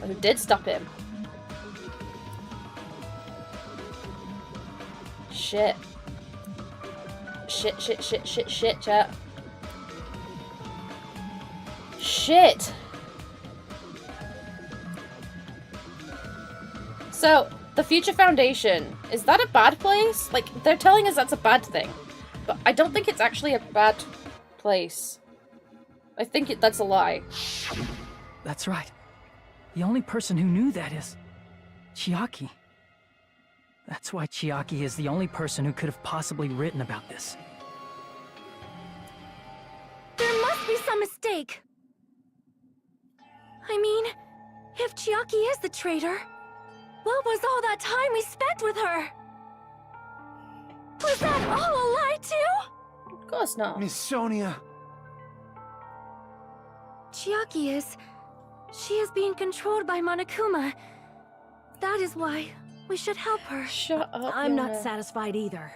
Or who did stop him. Shit. Shit, chat. Shit! So, the Future Foundation, is that a bad place? Like, they're telling us that's a bad thing. But I don't think it's actually a bad place. I think that's a lie. That's right. The only person who knew that is Chiaki. That's why Chiaki is the only person who could have possibly written about this. There must be some mistake. I mean, if Chiaki is the traitor, what was all that time we spent with her? Was that all a lie too? Of course not. Miss Sonia. Chiaki is... She is being controlled by Monokuma. That is why we should help her. Shut up. I'm not satisfied either.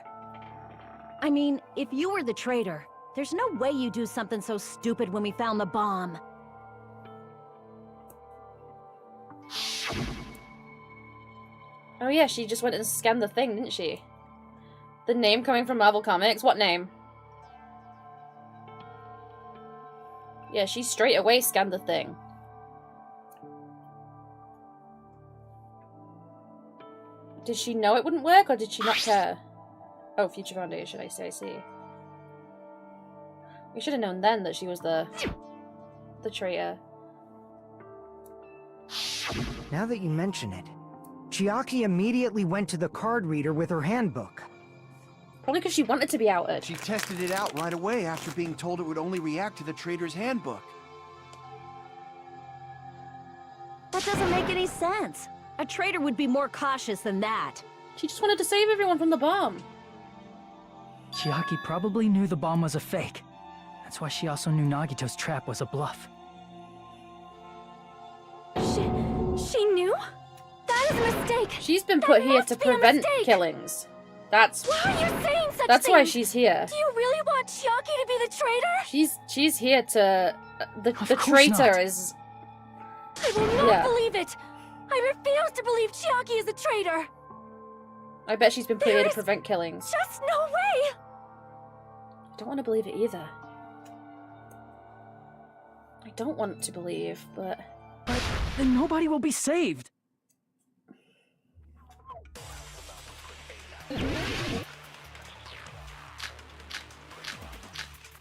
I mean, if you were the traitor, there's no way you do something so stupid when we found the bomb. Oh yeah, she just went and scanned the thing, didn't she? The name coming from Marvel Comics? What name? Yeah, she straight away scanned the thing. Did she know it wouldn't work, or did she not care? Oh, Future Foundation, I see. We should have known then that she was the traitor. Now that you mention it, Chiaki immediately went to the card reader with her handbook. Probably because she wanted to be outed. She tested it out right away after being told it would only react to the traitor's handbook. That doesn't make any sense. A traitor would be more cautious than that. She just wanted to save everyone from the bomb. Chiaki probably knew the bomb was a fake. That's why she also knew Nagito's trap was a bluff. She knew? That is a mistake. She's been put here to prevent killings. That's why are you saying such That's things? why she's here. Do you really want Chiaki to be the traitor? She's here to the traitor not. is I will not believe it. I refuse to believe Chiaki is a traitor. I bet she's been put here to There's prevent killings. Just no way. I don't want to believe it either. I don't want to believe, but then nobody will be saved.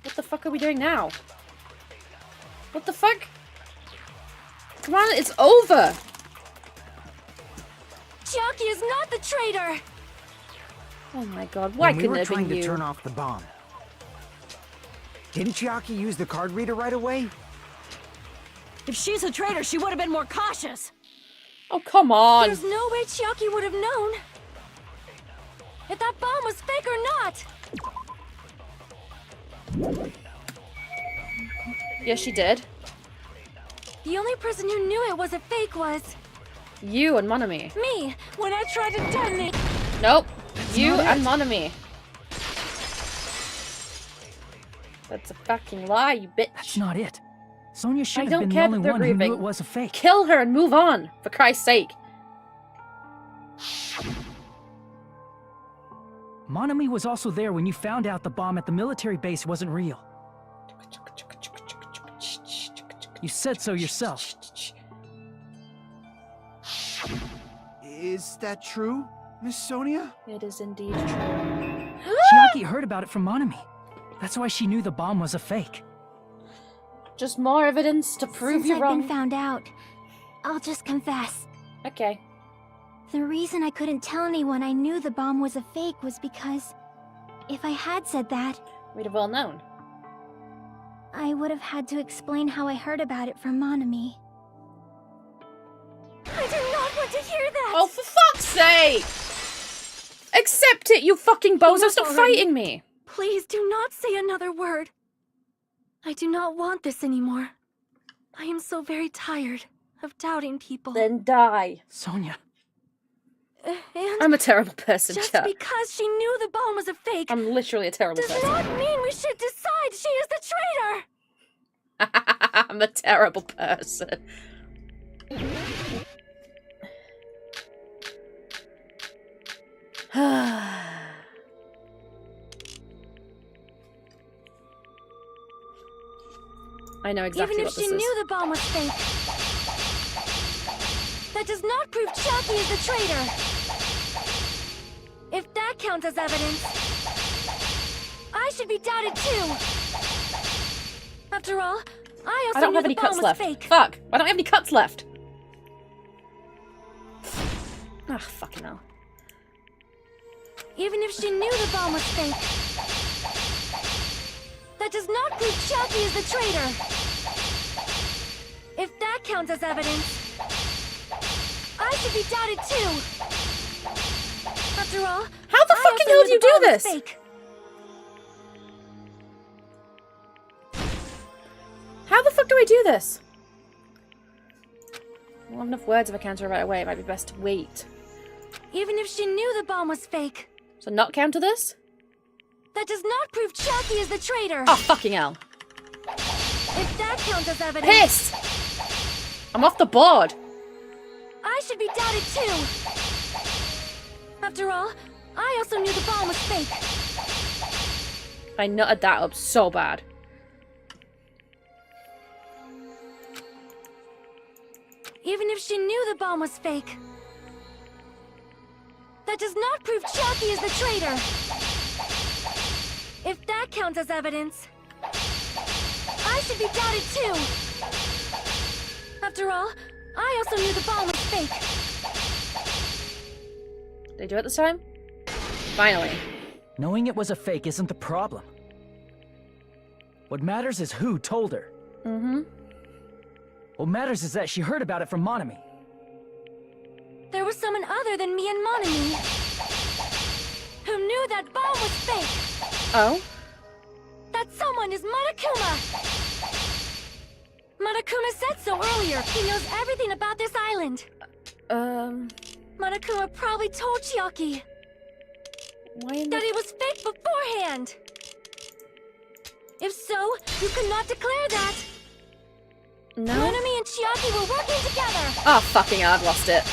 What the fuck are we doing now? What the fuck? Come on, it's over! Chiaki is not the traitor! Oh my god, why couldn't we it were have trying been to you? turn off the bomb, didn't Chiaki use the card reader right away? If she's a traitor, she would have been more cautious. Oh, come on. There's no way Chiaki would have known if that bomb was fake or not. Yes, she did. The only person who knew it was a fake was You and Monami. me when I tried to detonate. Nope. That's You not and it. Monami. That's a fucking lie, you bitch. That's not it. Sonia should I have don't been the care only that they're one who knew grieving. it was a fake. Kill her and move on, for Christ's sake. Monami was also there when you found out the bomb at the military base wasn't real. You said so yourself. Is that true, Miss Sonia? It is indeed true. Chiaki heard about it from Monami. That's why she knew the bomb was a fake. Just more evidence to prove Since you I've wrong. been found out, I'll just confess. Okay. The reason I couldn't tell anyone I knew the bomb was a fake was because if I had said that, We'd have all known. I would have had to explain how I heard about it from Monami. I did not want to hear that! Oh, for fuck's sake! Accept it, you fucking bozo! Enough Stop already. fighting me! Please do not say another word. I do not want this anymore. I am so very tired of doubting people. Then die. Sonia. And I'm a terrible person, just Chuck. because she knew the bomb was a fake I'm literally a terrible does person. not mean we should decide she is the traitor! I'm a terrible person. I know exactly Even what if this she is. knew the bomb was fake, that does not prove Chiaki is the traitor. If that counts as evidence, I should be doubted too. After all, I also I don't knew have the any bomb cuts was left. fake. Fuck! I don't have any cuts left. Ah, fucking hell. Even if she knew the bomb was fake, that does not prove Chiaki is the traitor. If that counts as evidence, I should be doubted too. After all, How the I fucking also hell knew do you the bomb do was this? fake. How the fuck do I do this? I don't have enough words if I counter right away. It might be best to wait. Even if she knew the bomb was fake, So not counter this? that does not prove Chiaki is the traitor. Oh, fucking hell. If that counts as evidence, Pissed! I'm off the board. I should be doubted too. After all, I also knew the bomb was fake. I nutted that up so bad. Even if she knew the bomb was fake, that does not prove Chiaki is the traitor. If that counts as evidence, I should be doubted too. After all, I also knew the bomb was fake. Did they do it this time? Finally. Knowing it was a fake isn't the problem. What matters is who told her. Mm-hmm. What matters is that she heard about it from Monami. There was someone other than me and Monami who knew that bomb was fake. Oh? That someone is Monokuma! Monokuma said so earlier. He knows everything about this island. Monokuma probably told Chiaki that it was fake beforehand. If so, you could not declare that. No? Monami and Chiaki were working together. Oh, fucking hell, I've lost it.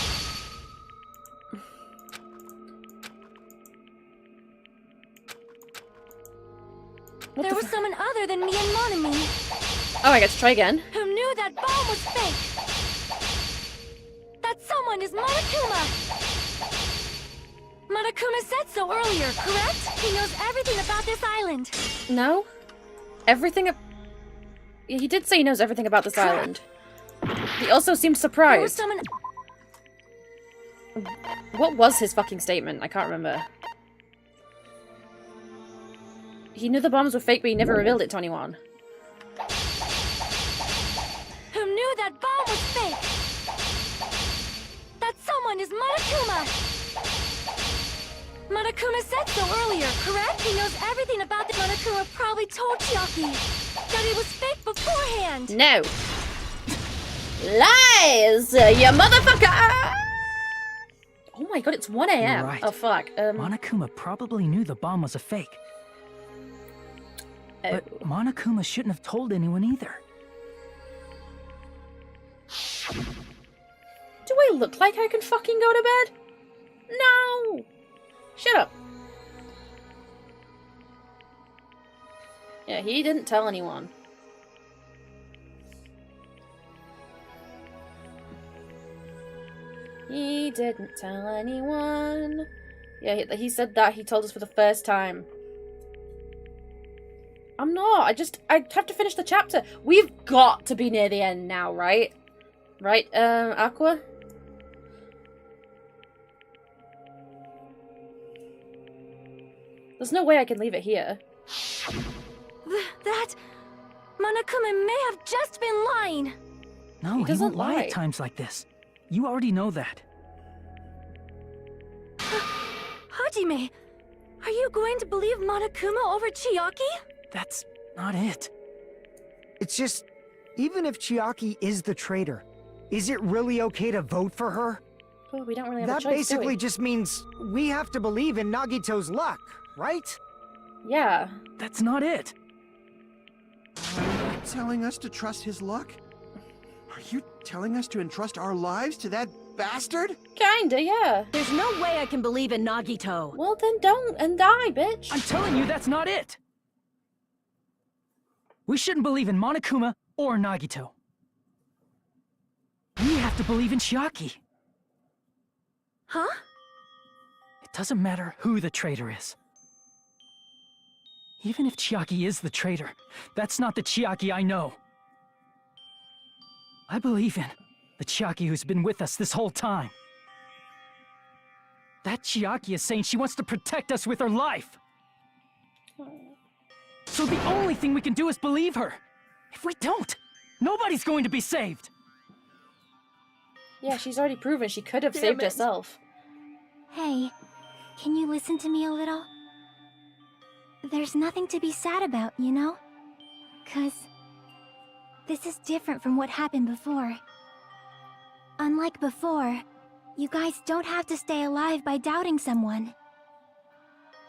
There was someone other than me and Monami Oh, I get to try again. who knew that bomb was fake. That someone is Monokuma. Monokuma said so earlier, correct? He knows everything about this island. No? Everything He did say he knows everything about this island. He also seemed There was surprised. someone... What was his fucking statement? I can't remember. He knew the bombs were fake, but he never revealed it to anyone. Who knew that bomb was fake? That someone is Monokuma! Monokuma said so earlier, correct? He knows everything about the Monokuma probably told Chiaki that it was fake beforehand! No! Lies! You motherfucker! Oh my god, it's 1 a.m. Right. Oh fuck. Monokuma probably knew the bomb was a fake. But Monokuma shouldn't have told anyone either. Do I look like I can fucking go to bed? No! Shut up. Yeah, he didn't tell anyone. He didn't tell anyone. Yeah, he said that. He told us for the first time. I'm not. I have to finish the chapter. We've got to be near the end now, right? Right, Aqua? There's no way I can leave it here. That... Monokuma may have just been lying! No, he won't lie at times like this. You already know that. Hajime, are you going to believe Monokuma over Chiaki? That's not it. It's just, even if Chiaki is the traitor, is it really okay to vote for her? Well, we don't really have a That choice, basically do we? just means we have to believe in Nagito's luck, right? Yeah. That's not it. Are you telling us to trust his luck? Are you telling us to entrust our lives to that bastard? Kinda, yeah. There's no way I can believe in Nagito. Well, then don't and die, bitch. I'm telling you, that's not it. We shouldn't believe in Monokuma or Nagito. We have to believe in Chiaki. Huh? It doesn't matter who the traitor is. Even if Chiaki is the traitor, that's not the Chiaki I know. I believe in the Chiaki who's been with us this whole time. That Chiaki is saying she wants to protect us with her life. So the only thing we can do is believe her. If we don't, nobody's going to be saved. Yeah, she's already proven she could have saved herself. Hey, can you listen to me a little? There's nothing to be sad about, you know? 'Cause this is different from what happened before. Unlike before, you guys don't have to stay alive by doubting someone.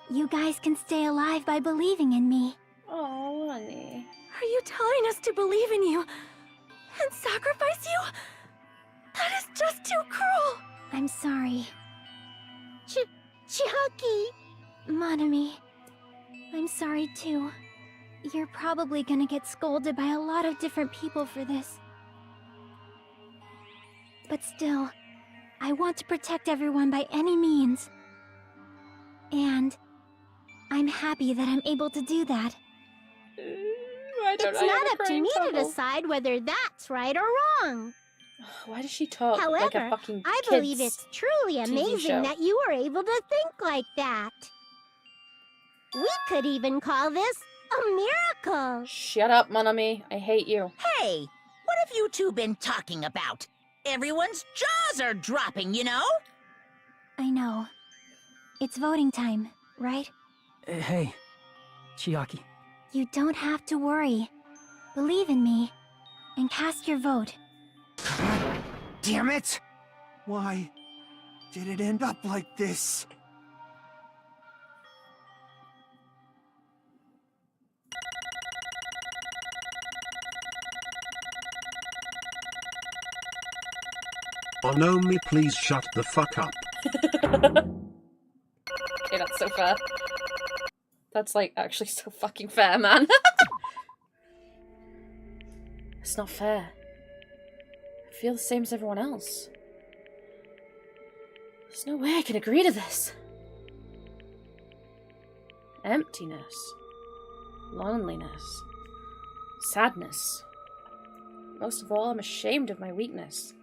You guys can stay alive by believing in me. Oh, honey. Are you telling us to believe in you and sacrifice you? That is just too cruel. I'm sorry. Chiaki! Monami, I'm sorry too. You're probably gonna get scolded by a lot of different people for this. But still, I want to protect everyone by any means. And I'm happy that I'm able to do that. It's not up to me to decide whether that's right or wrong. Why does she talk However, like a fucking I kid's believe it's truly TV amazing show? that you were able to think like that. We could even call this a miracle. Shut up, Monami. I hate you. Hey, what have you two been talking about? Everyone's jaws are dropping, you know? I know. It's voting time, right? Hey, Chiaki. You don't have to worry. Believe in me, and cast your vote. Damn it! Why did it end up like this? Onomi, please shut the fuck up. Okay, that's so fair. That's like actually so fucking fair, man. It's not fair. I feel the same as everyone else. There's no way I can agree to this. Emptiness. Loneliness. Sadness. Most of all, I'm ashamed of my weakness.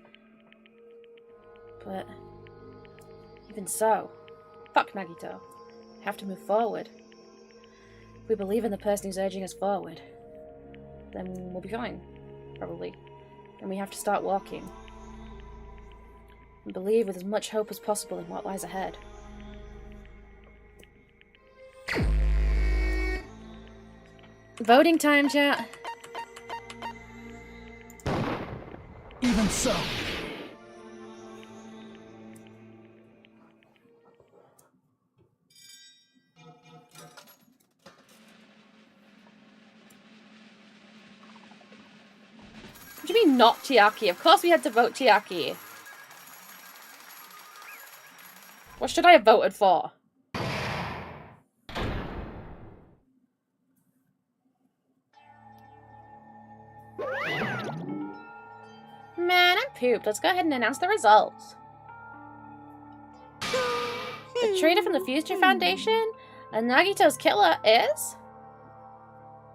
But Even so, fuck Nagito. Have to move forward. If we believe in the person who's urging us forward, then we'll be fine. Probably. And we have to start walking. And believe with as much hope as possible in what lies ahead. Voting time, chat. Even so. What do you mean not Chiaki? Of course we had to vote Chiaki. What should I have voted for? Man, I'm pooped. Let's go ahead and announce the results. The traitor from the Future Foundation and Nagito's killer is...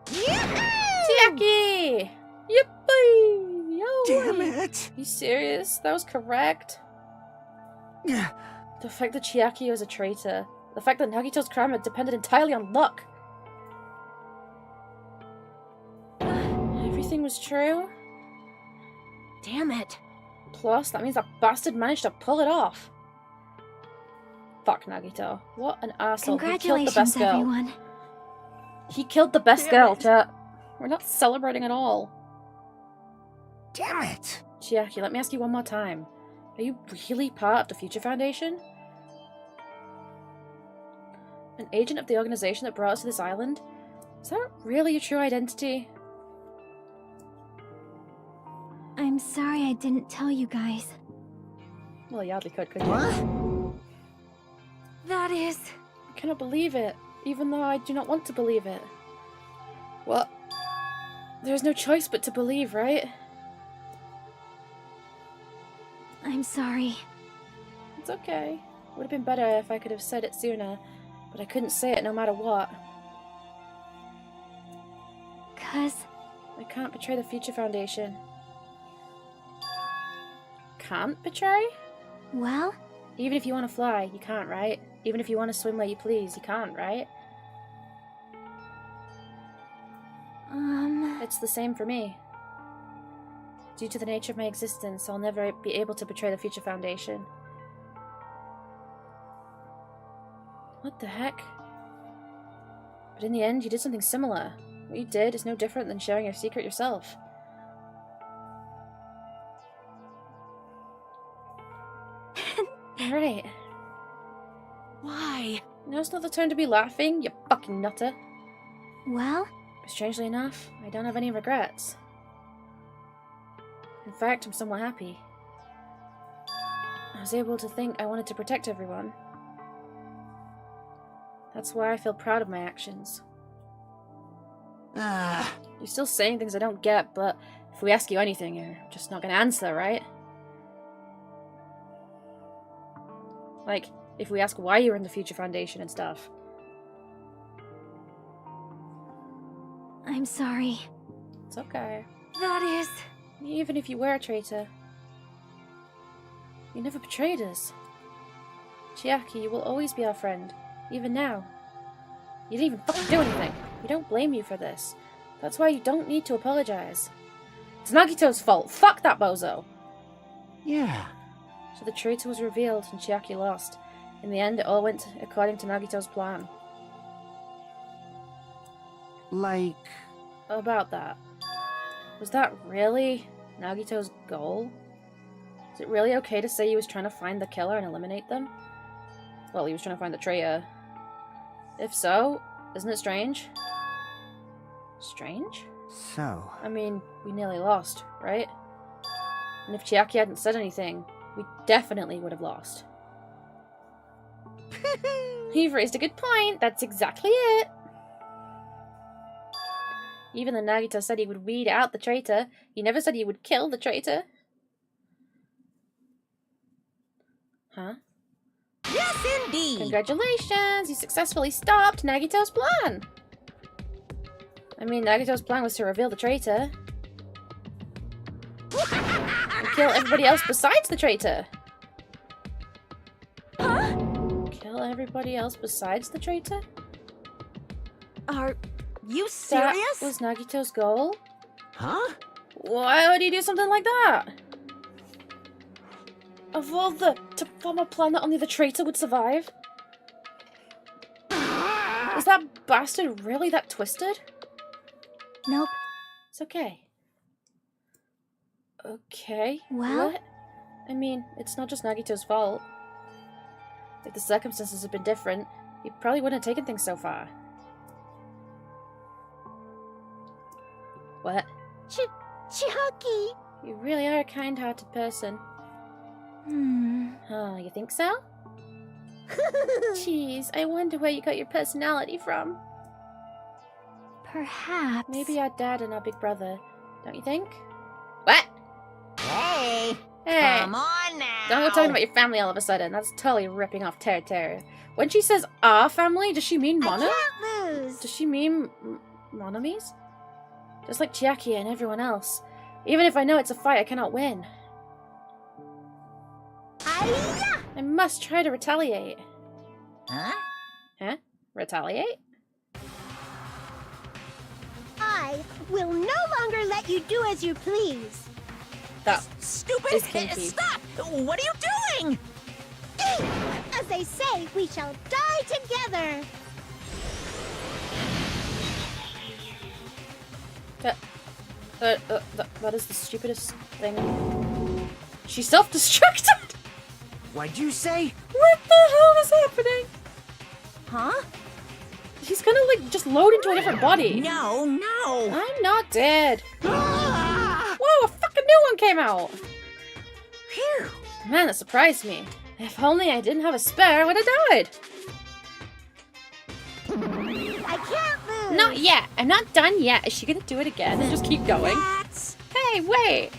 Chiaki! Yippee! Yo! Damn it! You serious? That was correct. The fact that Chiaki was a traitor. The fact that Nagito's crime had depended entirely on luck. Everything was true. Damn it. Plus, that means that bastard managed to pull it off. Fuck Nagito. What an asshole. He killed the best girl. Everyone. He killed the best girl, chat. We're not celebrating at all. Damn it! Chiaki, let me ask you one more time. Are you really part of the Future Foundation? An agent of the organization that brought us to this island? Is that really your true identity? I'm sorry I didn't tell you guys. Well, you hardly could you? What? That is... I cannot believe it, even though I do not want to believe it. What? There is no choice but to believe, right? I'm sorry. It's okay. Would have been better if I could have said it sooner, but I couldn't say it no matter what. 'Cause... I can't betray the Future Foundation. Can't betray? Well? Even if you want to fly, you can't, right? Even if you want to swim where you please, you can't, right? It's the same for me. Due to the nature of my existence, I'll never be able to betray the Future Foundation. What the heck? But in the end, you did something similar. What you did is no different than sharing your secret yourself. Alright. Why? Now's not the time to be laughing, you fucking nutter. Well? But strangely enough, I don't have any regrets. In fact, I'm somewhat happy. I was able to think I wanted to protect everyone. That's why I feel proud of my actions. You're still saying things I don't get, but if we ask you anything, you're just not gonna answer, right? Like, if we ask why you're in the Future Foundation and stuff. I'm sorry. It's okay. That is... Even if you were a traitor, you never betrayed us. Chiaki, you will always be our friend, even now. You didn't even fucking do anything. We don't blame you for this. That's why you don't need to apologize. It's Nagito's fault. Fuck that bozo. Yeah. So the traitor was revealed and Chiaki lost. In the end, it all went according to Nagito's plan. Like... How about that? Was that really Nagito's goal? Is it really okay to say he was trying to find the killer and eliminate them? Well, he was trying to find the traitor. If so, isn't it strange? Strange? So... I mean, we nearly lost, right? And if Chiaki hadn't said anything, we definitely would have lost. You've raised a good point. That's exactly it. Even though Nagito said he would weed out the traitor, he never said he would kill the traitor. Huh? Yes, indeed! Congratulations! You successfully stopped Nagito's plan! I mean, Nagito's plan was to reveal the traitor. And kill everybody else besides the traitor. Huh? kill everybody else besides the traitor? Are you serious? That was Nagito's goal? Huh? Why would he do something like that? Of all to form a plan that only the traitor would survive? Is that bastard really that twisted? Nope. It's okay. Okay. Well? What? I mean, it's not just Nagito's fault. If the circumstances had been different, he probably wouldn't have taken things so far. What? Chiaki! You really are a kind-hearted person. Oh, you think so? Jeez, I wonder where you got your personality from. Perhaps. Maybe our dad and our big brother. Don't you think? What? Hey! Hey! Come on now! Don't go talking about your family all of a sudden. That's totally ripping off Terra. When she says our family, does she mean Mono? I can't lose! Does she mean Monomi's? Just like Chiaki and everyone else. Even if I know it's a fight, I cannot win. I must try to retaliate. Huh? Huh? Retaliate? I will no longer let you do as you please. That Stupid! is kinky. Stop! What are you doing? As they say, we shall die together. That is the stupidest thing. She self-destructed! What'd you say? What the hell is happening? Huh? She's gonna, like, just load into a different body. No, no! I'm not dead. Whoa, a fucking new one came out! Phew! Man, that surprised me. If only I didn't have a spare, I would have died. I can't lose. Not yet. I'm not done yet. Is she gonna do it again and just keep going? That's... Hey, wait!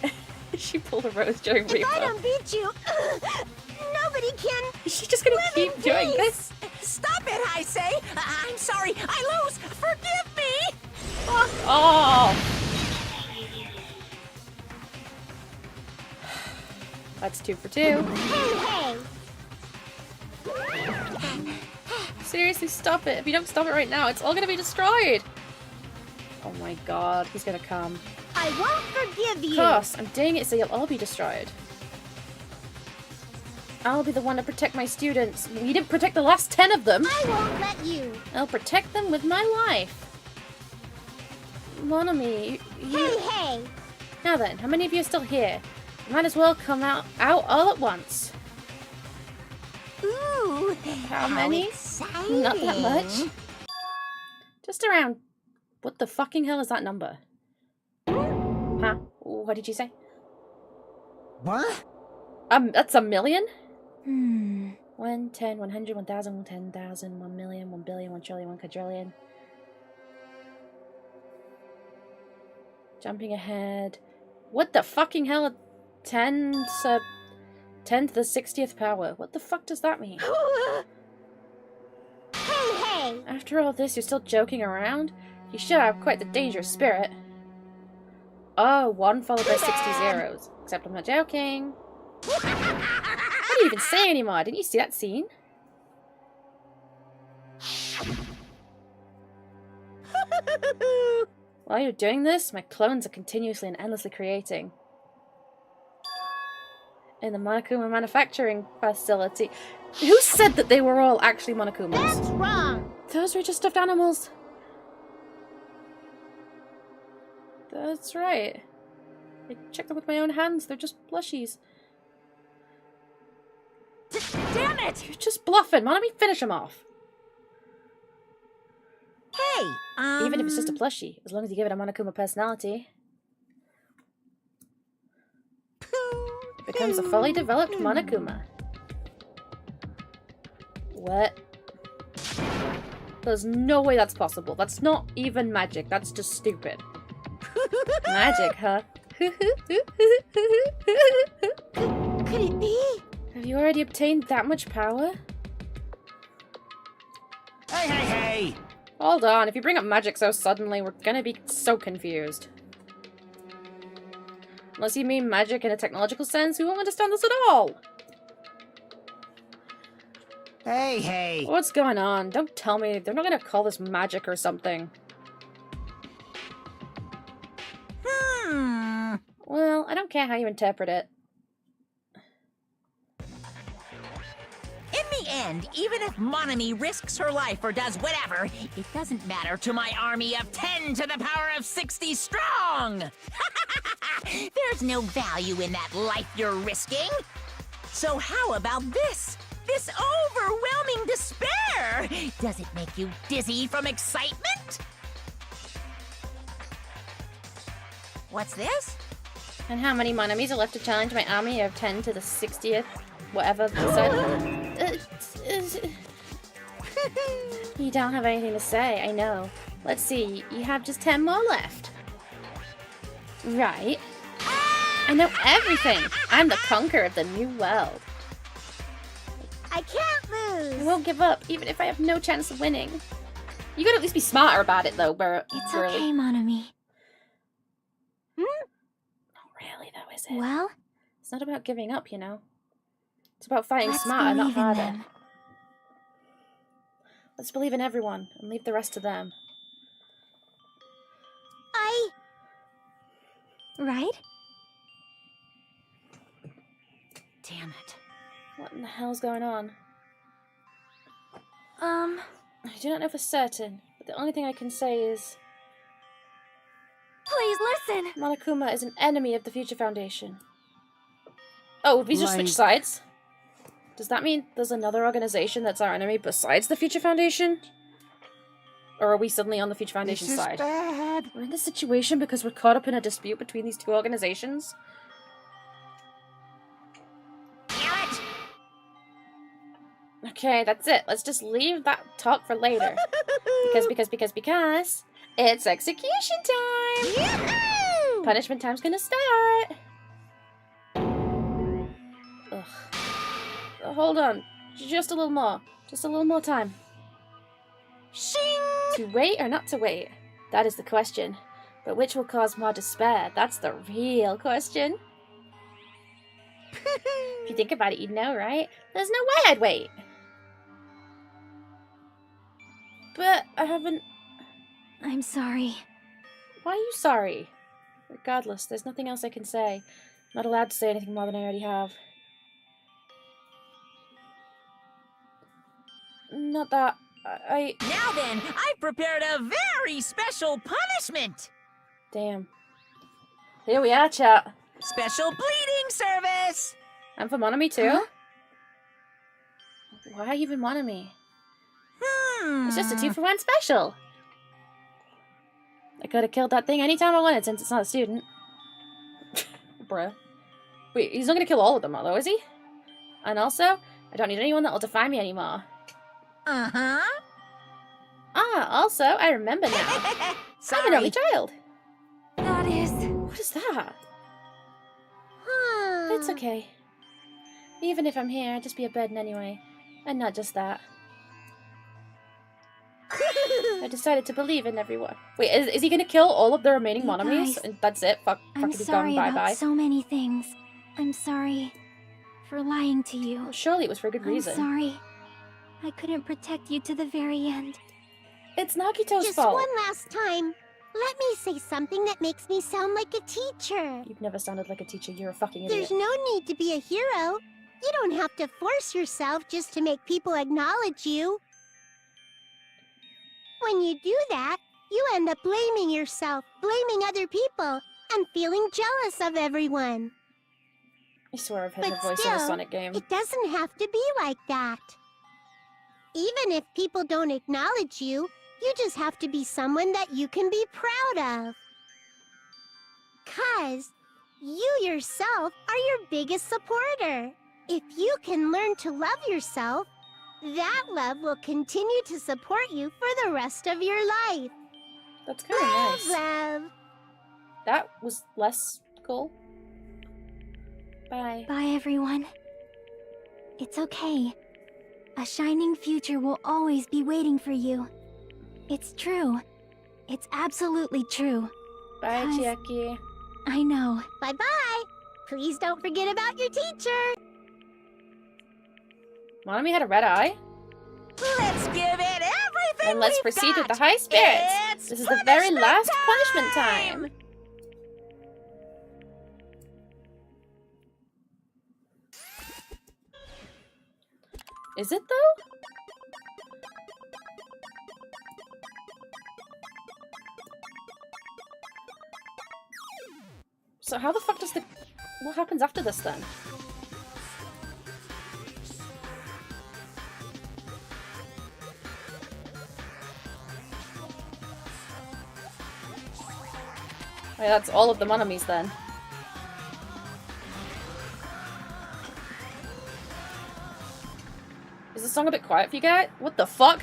She pulled a rose during If Reaper. I don't beat you, nobody can... Is she just gonna keep doing this? Stop it, I say! I'm sorry, I lose! Forgive me! Oh! That's 2 for 2. Hey! Seriously, stop it. If you don't stop it right now, it's all gonna be destroyed. Oh my god, he's gonna come. I won't forgive you. Of course, I'm doing it so you'll all be destroyed. I'll be the one to protect my students. We didn't protect the last 10 of them. I won't let you. I'll protect them with my life. Monomi, you... Hey! Now then, how many of you are still here? You might as well come out all at once. Ooh! How many? Exciting. Not that much. Just around... What the fucking hell is that number? Huh? What did you say? What? That's 1 million? 1, 10, 100, 1,000, 10,000, 1 million, 1 billion, 1 trillion, 1 quadrillion. Jumping ahead. What the fucking hell? 10 to the 60th power. What the fuck does that mean? Hey! After all this, you're still joking around? You sure have quite the dangerous spirit. Oh, 1 followed by 60 zeros. Except I'm not joking. What do you even say anymore? Didn't you see that scene? While you're doing this, my clones are continuously and endlessly creating. In the Monokuma manufacturing facility. Who said that they were all actually Monokumas? That's wrong. Those were just stuffed animals. That's right. I checked them with my own hands. They're just plushies. Damn it! You're just bluffing. Why don't we finish them off? Hey, Even if it's just a plushie, as long as you give it a Monokuma personality. It becomes a fully developed Monokuma. What? There's no way that's possible. That's not even magic. That's just stupid. Magic, huh? Could it be? Have you already obtained that much power? Hey! Hold on, if you bring up magic so suddenly, we're gonna be so confused. Unless you mean magic in a technological sense, we won't understand this at all! Hey! What's going on? Don't tell me. They're not gonna call this magic or something. Well, I don't care how you interpret it. In the end, even if Monami risks her life or does whatever, it doesn't matter to my army of 10 to the power of 60 strong! There's no value in that life you're risking. So how about this? This overwhelming despair! Does it make you dizzy from excitement? What's this? And how many Monamis are left to challenge my army of 10 to the 60th? Whatever they said. You don't have anything to say, I know. Let's see, you have just 10 more left. Right. I know everything! I'm the conqueror of the new world. I can't lose! I won't give up, even if I have no chance of winning. You gotta at least be smarter about it, though, It's okay, Monami. Not really, though, is it? Well? It's not about giving up, you know. It's about fighting Let's smarter, not believe in harder. them. Let's believe in everyone, and leave the rest to them. Right? Damn it. What in the hell's going on? Um... I do not know for certain, but the only thing I can say is... Please listen! Monokuma is an enemy of the Future Foundation. Oh, we just switched Like- sides? Does that mean there's another organization that's our enemy besides the Future Foundation? Or are we suddenly on the Future Foundation This is side? bad. We're in this situation because we're caught up in a dispute between these two organizations? Damn it! Okay, that's it. Let's just leave that talk for later. Because it's execution time! Yahoo! Punishment time's gonna start! Ugh. Hold on. Just a little more. Just a little more time. Shing! To wait or not to wait? That is the question. But which will cause more despair? That's the real question. If you think about it, you'd know, right? There's no way I'd wait. But I haven't... I'm sorry. Why are you sorry? Regardless, there's nothing else I can say. I'm not allowed to say anything more than I already have. Not that... I... Now then, I've prepared a very special punishment! Damn. Here we are, chat. Special bleeding service! And for Monami too? Huh? Why even Monami? It's just a 2-for-1 special. I could have killed that thing anytime I wanted since it's not a student. Bruh. Wait, he's not gonna kill all of them though, is he? And also, I don't need anyone that will define me anymore. Uh-huh. Also, I remember now. I'm an only child. That is... What is that? It's okay. Even if I'm here, I'd just be a burden anyway. And not just that. I decided to believe in everyone. Wait, is he gonna kill all of the remaining You Monamis? guys, And that's it? I'm Fucking sorry gone, about bye-bye. so many things. I'm sorry for lying to you. Well, surely it was for a good reason. I'm sorry. I couldn't protect you to the very end. It's Nagito's Just fault. one last time. Let me say something that makes me sound like a teacher. You've never sounded like a teacher. You're a fucking There's idiot. no need to be a hero. You don't have to force yourself just to make people acknowledge you. When you do that, you end up blaming yourself, blaming other people, and feeling jealous of everyone. I swear I've heard But her voice still, in a Sonic game. it doesn't have to be like that. Even if people don't acknowledge you, you just have to be someone that you can be proud of. 'Cause you yourself are your biggest supporter. If you can learn to love yourself, that love will continue to support you for the rest of your life. That's kind of nice. Love. That was less cool. Bye. Bye, everyone. It's okay. A shining future will always be waiting for you. It's true. It's absolutely true. Bye, 'Cause Chiaki. I know. Bye-bye. Please don't forget about your teacher. Monami had a red eye? And let's proceed with the high spirits. This is the very last punishment time. Is it though? So how the fuck does the... What happens after this then? Oh, yeah, that's all of the monomies then. Is the song a bit quiet for you guys? What the fuck?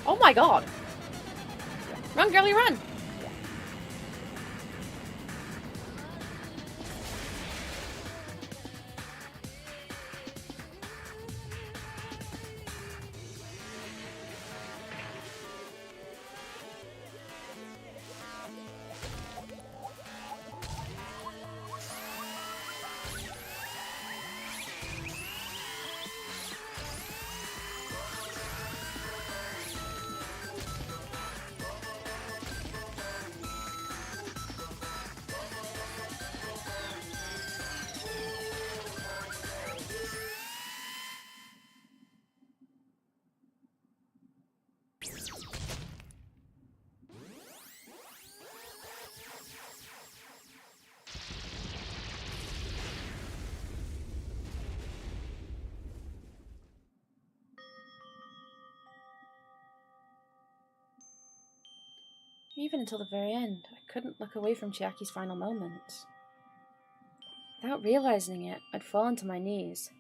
Oh my god! Run, girlie, run! Even until the very end, I couldn't look away from Chiaki's final moments. Without realizing it, I'd fallen to my knees.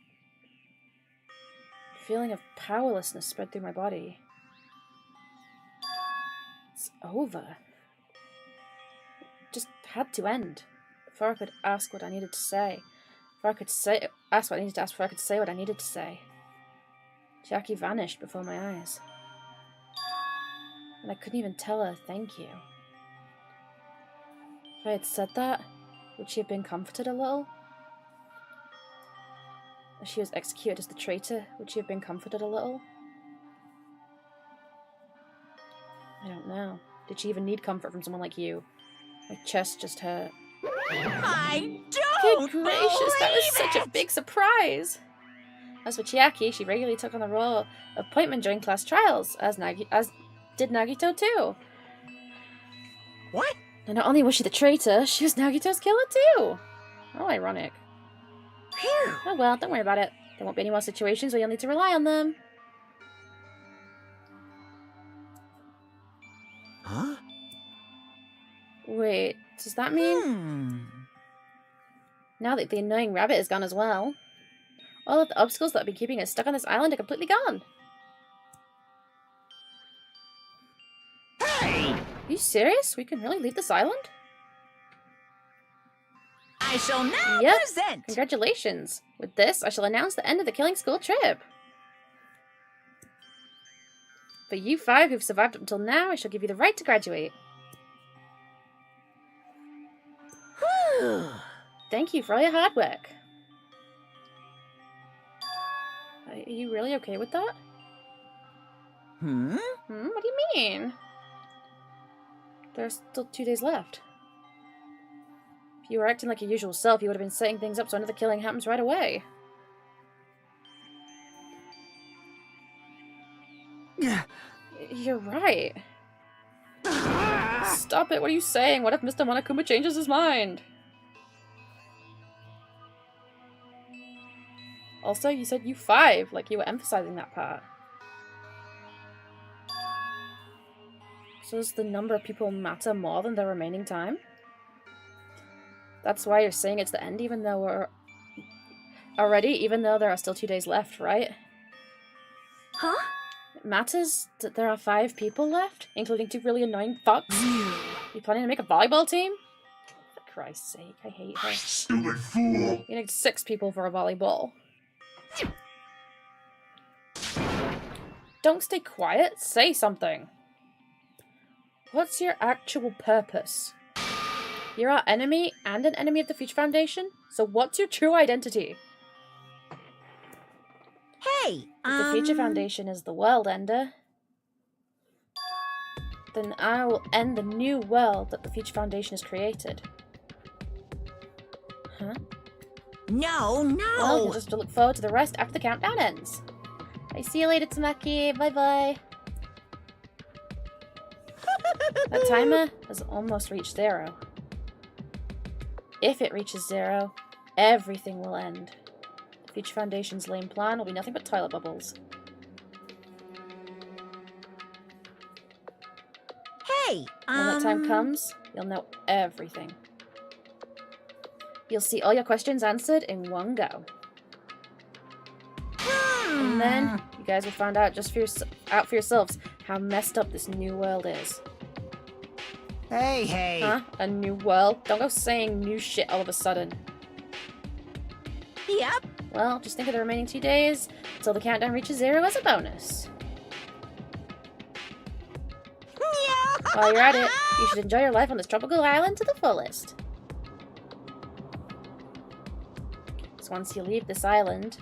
A feeling of powerlessness spread through my body. It's over. It just had to end. Before I could ask what I needed to say. Before I could ask what I needed to ask, before I could say what I needed to say. Chiaki vanished before my eyes. And I couldn't even tell her thank you. If I had said that, would she have been comforted a little? As she was executed as the traitor, would she have been comforted a little? I don't know. Did she even need comfort from someone like you? My chest just hurt. I don't Good gracious, that was such a big surprise! As for Chiaki, she regularly took on the role of appointment during class trials, as did Nagito too. What? And not only was she the traitor, she was Nagito's killer too. How ironic. Phew. Oh well, don't worry about it. There won't be any more situations where you'll need to rely on them. Huh? Wait, does that mean... Now that the annoying rabbit is gone as well, all of the obstacles that have been keeping us stuck on this island are completely gone. Hey! Are you serious? We can really leave this island? I shall now Yep. present. Congratulations. With this, I shall announce the end of the killing school trip. For you 5 who've survived up until now, I shall give you the right to graduate. Thank you for all your hard work. Are you really okay with that? What do you mean? There's still 2 days left. If you were acting like your usual self, you would have been setting things up so another killing happens right away. You're right. Stop it, what are you saying? What if Mr. Monokuma changes his mind? Also, you said you 5, like you were emphasizing that part. So does the number of people matter more than the remaining time? That's why you're saying it's the end even though we're... even though there are still 2 days left, right? Huh? It matters that there are 5 people left, including 2 really annoying fucks. You planning to make a volleyball team? For Christ's sake, I hate her. Stupid fool! You need 6 people for a volleyball. Don't stay quiet, say something. What's your actual purpose? You're our enemy and an enemy of the Future Foundation, so what's your true identity? Hey, If the Future Foundation is the world ender, then I will end the new world that the Future Foundation has created. Huh? No, no! Well, we'll just look forward to the rest after the countdown ends. I see you later, Tamaki. Bye-bye. That timer has almost reached 0. If it reaches 0, everything will end. The Future Foundation's lame plan will be nothing but toilet bubbles. Hey, When that time comes, you'll know everything. You'll see all your questions answered in one go. And then, you guys will find out for yourselves how messed up this new world is. Hey! Huh? A new world? Don't go saying new shit all of a sudden. Yep. Well, just think of the remaining 2 days until the countdown reaches 0 as a bonus. While you're at it, you should enjoy your life on this tropical island to the fullest. So once you leave this island,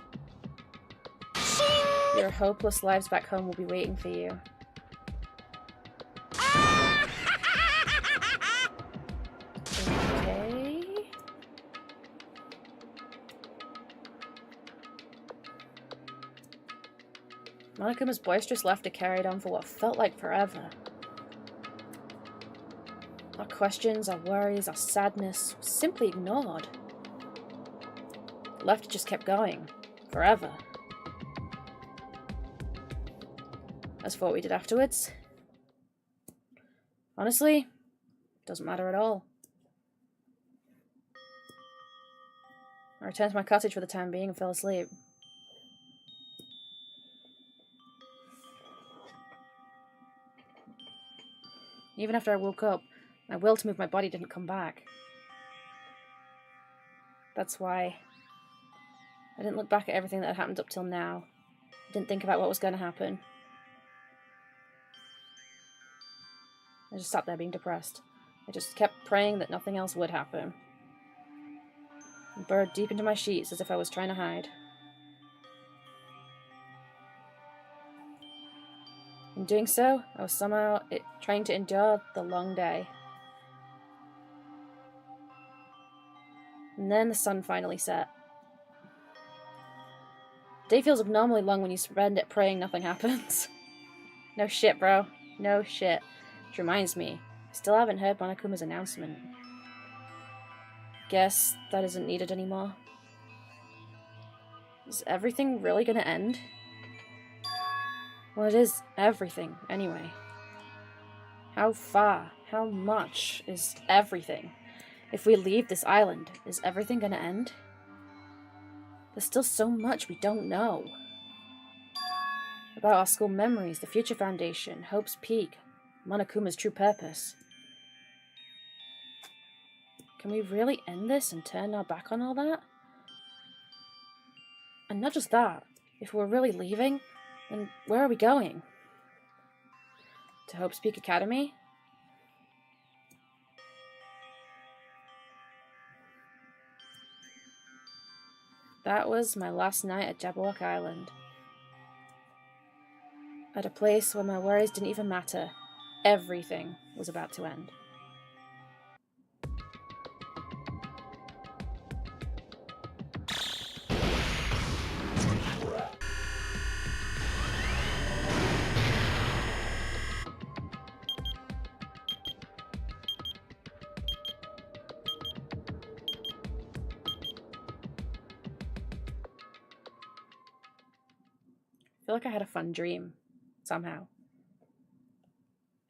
your hopeless lives back home will be waiting for you. Okay. Monokuma's boisterous laughter carried on for what felt like forever. Our questions, our worries, our sadness were simply ignored. The laughter just kept going. Forever. As for what we did afterwards, honestly, doesn't matter at all. I returned to my cottage for the time being and fell asleep. Even after I woke up, my will to move my body didn't come back. That's why I didn't look back at everything that had happened up till now. I didn't think about what was going to happen. I just sat there being depressed. I just kept praying that nothing else would happen. I burrowed deep into my sheets as if I was trying to hide. In doing so, I was somehow trying to endure the long day. And then the sun finally set. Day feels abnormally long when you spend it praying nothing happens. No shit, bro. No shit. Which reminds me, I still haven't heard Monokuma's announcement. Guess that isn't needed anymore. Is everything really gonna end? Well, it is everything, anyway. How far, how much is everything? If we leave this island, is everything gonna end? There's still so much we don't know. About our school memories, the Future Foundation, Hope's Peak, Monokuma's true purpose. Can we really end this and turn our back on all that? And not just that, if we're really leaving, then where are we going? To Hope's Peak Academy? That was my last night at Jabberwock Island. At a place where my worries didn't even matter. Everything was about to end. I feel like I had a fun dream, somehow.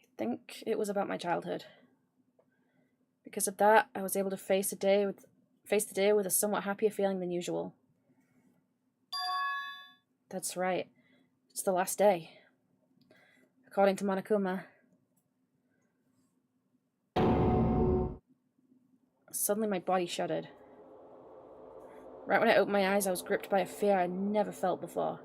I think it was about my childhood. Because of that, I was able to face the day with a somewhat happier feeling than usual. That's right. It's the last day. according to Monokuma. Suddenly my body shuddered. Right when I opened my eyes, I was gripped by a fear I never felt before.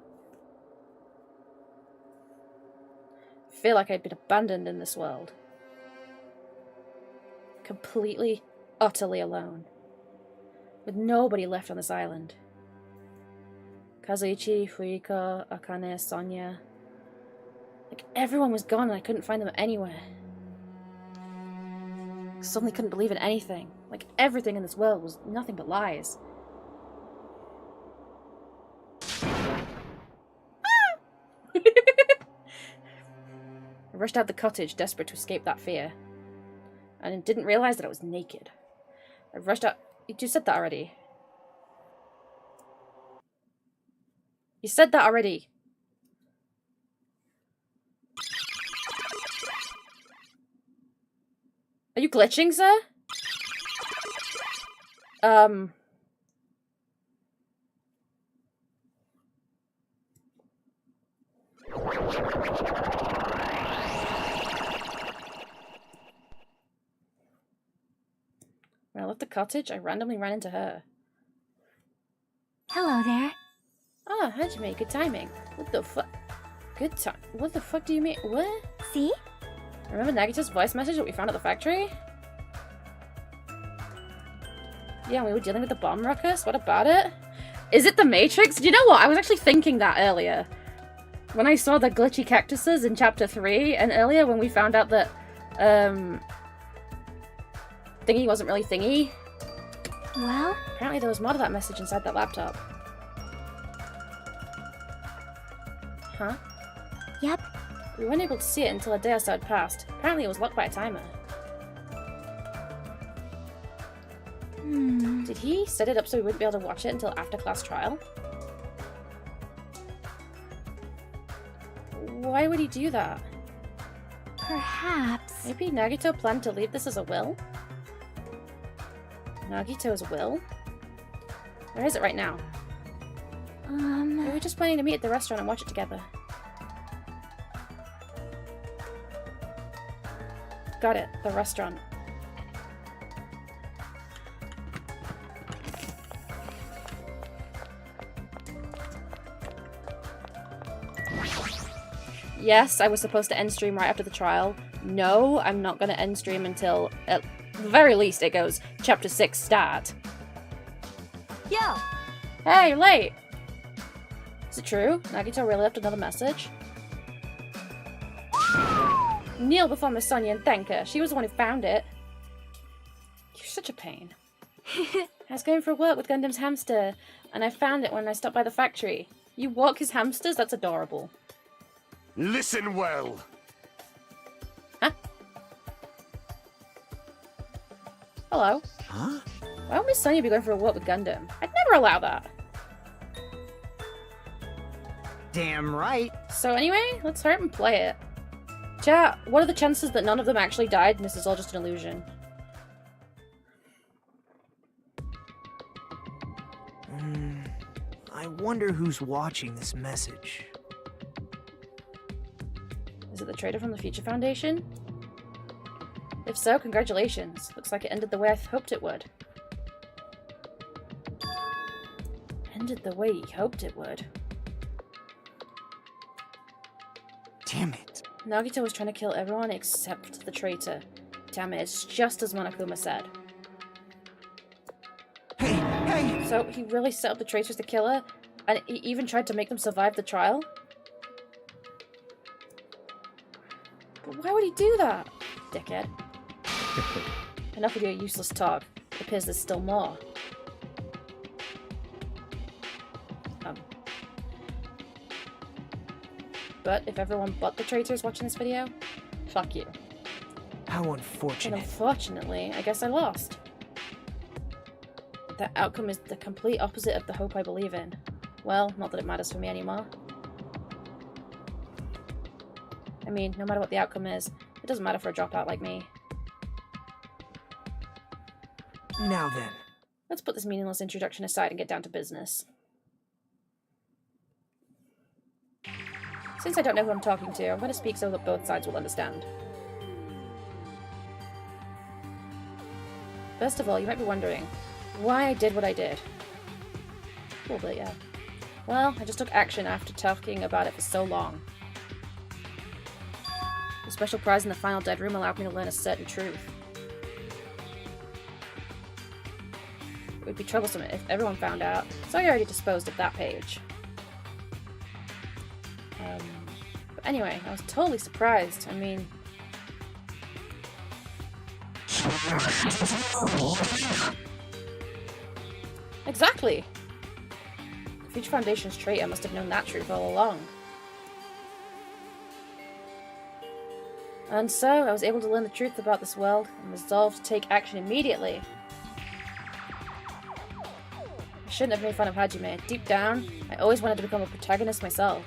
I feel like I'd been abandoned in this world. Completely, utterly alone. With nobody left on this island. Kazuichi, Fuyiko, Akane, Sonya. Like, everyone was gone and I couldn't find them anywhere. I suddenly couldn't believe in anything. Like, everything in this world was nothing but lies. I rushed out the cottage, desperate to escape that fear. And didn't realize that I was naked. I rushed out... You said that already. You said that already. Are you glitching, sir? When I left the cottage, I randomly ran into her. Hello there. Ah, Hajime, good timing. What the fuck? Good time? What the fuck do you mean? What? See? Remember Nagito's voice message that we found at the factory? Yeah, and we were dealing with the bomb ruckus? What about it? Is it the Matrix? Do you know what? I was actually thinking that earlier. When I saw the glitchy cactuses in chapter 3, and earlier when we found out that, Thingy wasn't really Thingy. Well? Apparently there was more to that message inside that laptop. Huh? Yep. We weren't able to see it until a day or so had passed. Apparently it was locked by a timer. Did he set it up so we wouldn't be able to watch it until after class trial? Why would he do that? Perhaps. Maybe Nagito planned to leave this as a will? Nagito's will? Where is it right now? We were just planning to meet at the restaurant and watch it together. Got it, the restaurant. Yes, I was supposed to end stream right after the trial. No, I'm not gonna end stream until, at the very least, it goes chapter 6 start. Yo! Hey, you're late! Is it true? Nagito really left another message? Kneel before Miss Sonya and thank her. She was the one who found it. You're such a pain. I was going for a walk with Gundam's hamster, and I found it when I stopped by the factory. You walk his hamsters? That's adorable. Listen well. Huh? Hello? Huh? Why would Miss Sonya be going for a walk with Gundam? I'd never allow that. Damn right. So anyway, let's hurry up and play it. Chat, what are the chances that none of them actually died and this is all just an illusion? I wonder who's watching this message. Is it the traitor from the Future Foundation? If so, congratulations. Looks like it ended the way I hoped it would. Ended the way he hoped it would. Damn it. Nagito was trying to kill everyone except the traitor. Damn it, it's just as Monokuma said. Hey! So he really set up the traitors to kill her, and he even tried to make them survive the trial? But why would he do that? Dickhead. Enough with your useless talk. It appears there's still more. But if everyone but the traitors watching this video, fuck you. How unfortunate. And unfortunately, I guess I lost. That outcome is the complete opposite of the hope I believe in. Well, not that it matters for me anymore. I mean, no matter what the outcome is, it doesn't matter for a dropout like me. Now then. Let's put this meaningless introduction aside and get down to business. Since I don't know who I'm talking to, I'm going to speak so that both sides will understand. First of all, you might be wondering why I did what I did. A little bit, yeah. Well, I just took action after talking about it for so long. The special prize in the final dead room allowed me to learn a certain truth. It would be troublesome if everyone found out, so I already disposed of that page. But anyway, I was totally surprised. I mean... Exactly! The Future Foundation's traitor must have known that truth all along. And so, I was able to learn the truth about this world and resolved to take action immediately. I shouldn't have made fun of Hajime. Deep down, I always wanted to become a protagonist myself.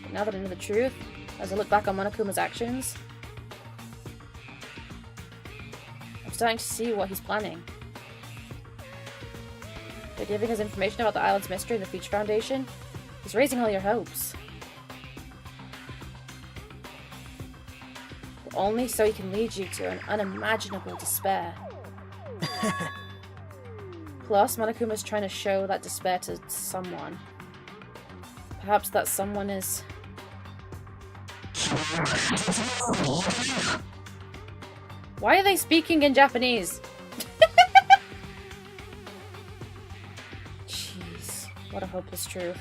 But now that I know the truth, as I look back on Monokuma's actions, I'm starting to see what he's planning. By giving us information about the island's mystery and the Future Foundation, he's raising all your hopes. But only so he can lead you to an unimaginable despair. Plus, Monokuma's trying to show that despair to someone. Perhaps that someone is... Why are they speaking in Japanese? Jeez, what a hopeless truth.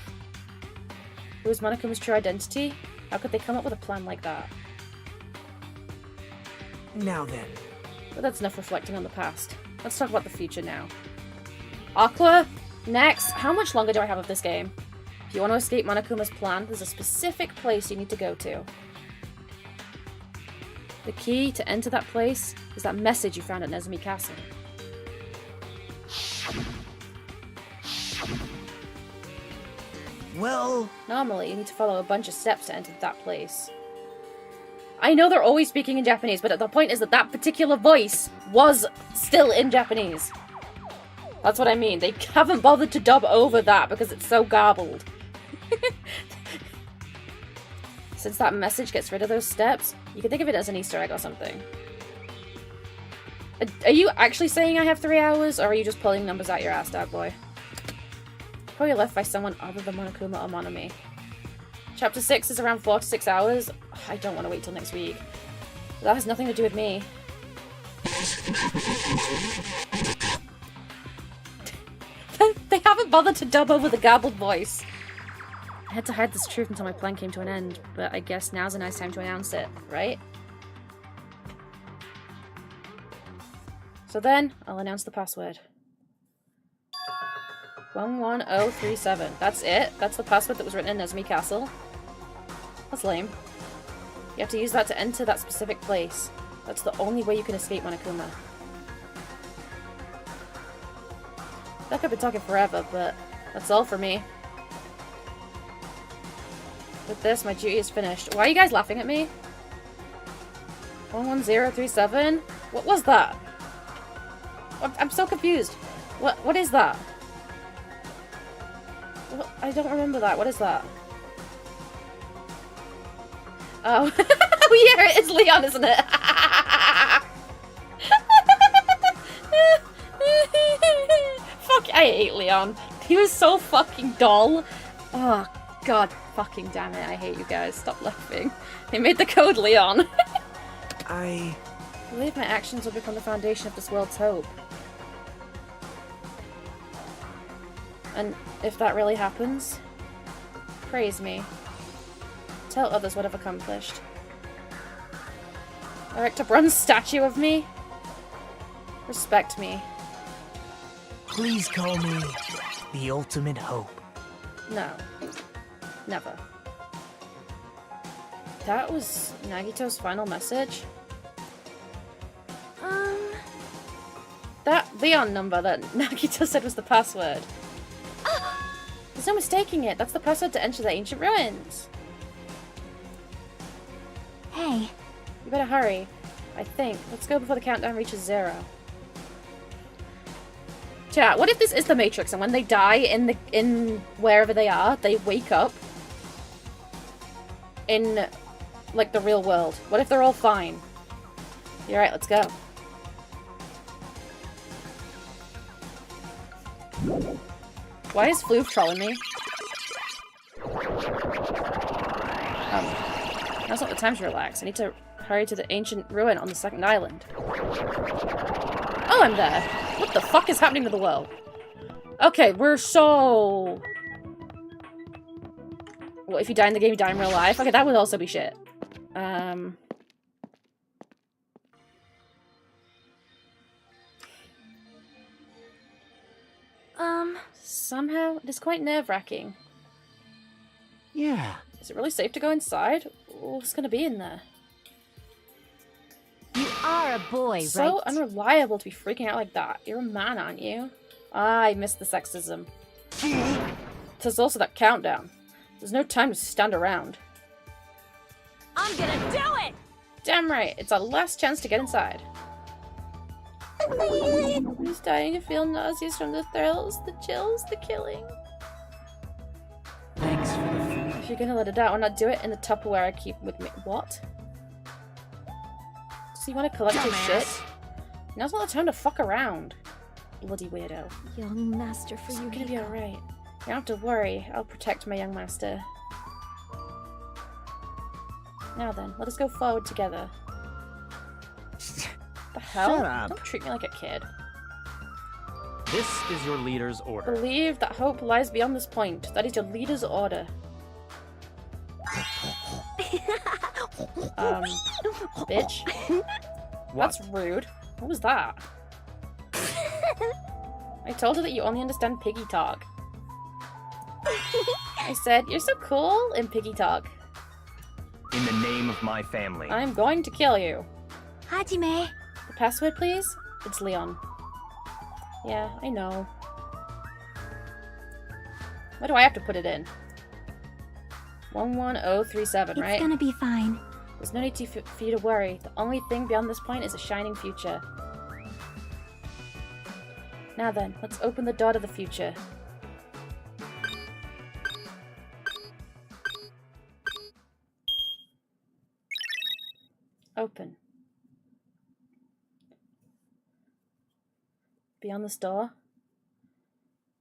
Who is Monokuma's true identity? How could they come up with a plan like that? Now then. But that's enough reflecting on the past. Let's talk about the future now. Aqua, next. How much longer do I have of this game? If you want to escape Monokuma's plan, there's a specific place you need to go to. The key to enter that place is that message you found at Nezumi Castle. Well... Normally, you need to follow a bunch of steps to enter that place. I know they're always speaking in Japanese, but the point is that that particular voice was still in Japanese. That's what I mean. They haven't bothered to dub over that because it's so garbled. Since that message gets rid of those steps, you can think of it as an Easter egg or something. Are you actually saying I have 3 hours, or are you just pulling numbers out your ass, dad boy? Probably left by someone other than Monokuma or Monomi. Chapter 6 is around 4 to 6 hours. I don't want to wait till next week. That has nothing to do with me. They haven't bothered to dub over the garbled voice. I had to hide this truth until my plan came to an end, but I guess now's a nice time to announce it, right? So then, I'll announce the password. 11037. That's it? That's the password that was written in Nezumi Castle? That's lame. You have to use that to enter that specific place. That's the only way you can escape Monokuma. I could be talking forever, but that's all for me. With this, my duty is finished. Why are you guys laughing at me? 11037? What was that? I'm so confused. What is that? I don't remember that. What is that? Oh. Oh yeah, it is Leon, isn't it? Fuck, I hate Leon. He was so fucking dull. Oh, god fucking damn it. I hate you guys. Stop laughing. They made the code Leon. I believe my actions will become the foundation of this world's hope. And if that really happens, praise me. Tell others what I've accomplished. Erect a bronze statue of me. Respect me. Please call me the ultimate hope. No. Never. That was Nagito's final message? That Leon number that Nagito said was the password. There's no mistaking it. That's the password to enter the ancient ruins. Hey. You better hurry. I think. Let's go before the countdown reaches 0. Chat, what if this is the Matrix and when they die in wherever they are, they wake up in, like, the real world? What if they're all fine? You're right, let's go. Why is Floof trolling me? Now's not the time to relax. I need to hurry to the ancient ruin on the second island. Oh, I'm there. What the fuck is happening to the world? Okay, we're so... Well, if you die in the game, you die in real life? Okay, that would also be shit. Somehow, it is quite nerve-wracking. Yeah. Is it really safe to go inside? What's gonna be in there? You are a boy, So right? unreliable to be freaking out like that. You're a man, aren't you? Ah, I missed the sexism. There's also that countdown. There's no time to stand around. I'm gonna do it! Damn right, it's our last chance to get inside. I'm starting to feel nauseous from the thrills, the chills, the killing. Thanks for the food. If you're gonna let it out, why not do it in the Tupperware I keep with me? What? So you want to collect your shit? Now's not the time to fuck around. Bloody weirdo. Young master for you. It's gonna be alright. You don't have to worry. I'll protect my young master. Now then, let us go forward together. The hell? Shut up. Don't treat me like a kid. This is your leader's order. Believe that hope lies beyond this point. That is your leader's order. Bitch. What? That's rude. What was that? I told her that you only understand piggy talk. I said, you're so cool in piggy talk. In the name of my family. I'm going to kill you. Hajime. The password, please? It's Leon. Yeah, I know. Why do I have to put it in? 11037, right? It's gonna be fine. There's no need for you to worry. The only thing beyond this point is a shining future. Now then, let's open the door to the future. Open. Beyond this door,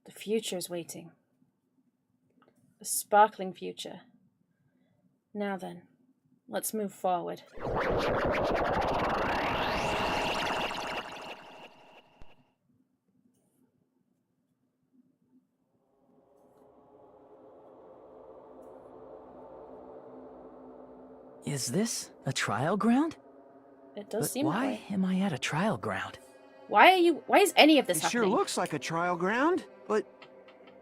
the future is waiting. A sparkling future. Now then, let's move forward. Is this a trial ground? It does But seem that why way. am I at a trial ground? Why is any of this It happening? sure looks like a trial ground, but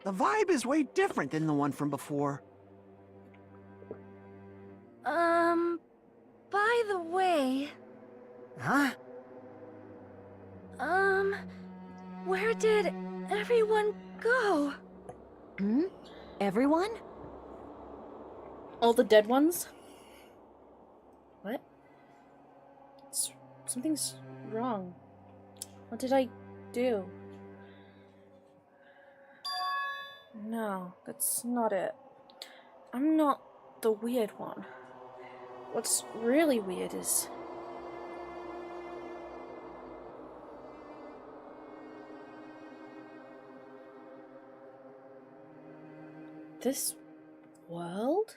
the vibe is way different than the one from before. By the way... Huh? Where did everyone go? Hmm? Everyone? All the dead ones? What? Something's wrong. What did I do? No, that's not it. I'm not the weird one. What's really weird is... this world?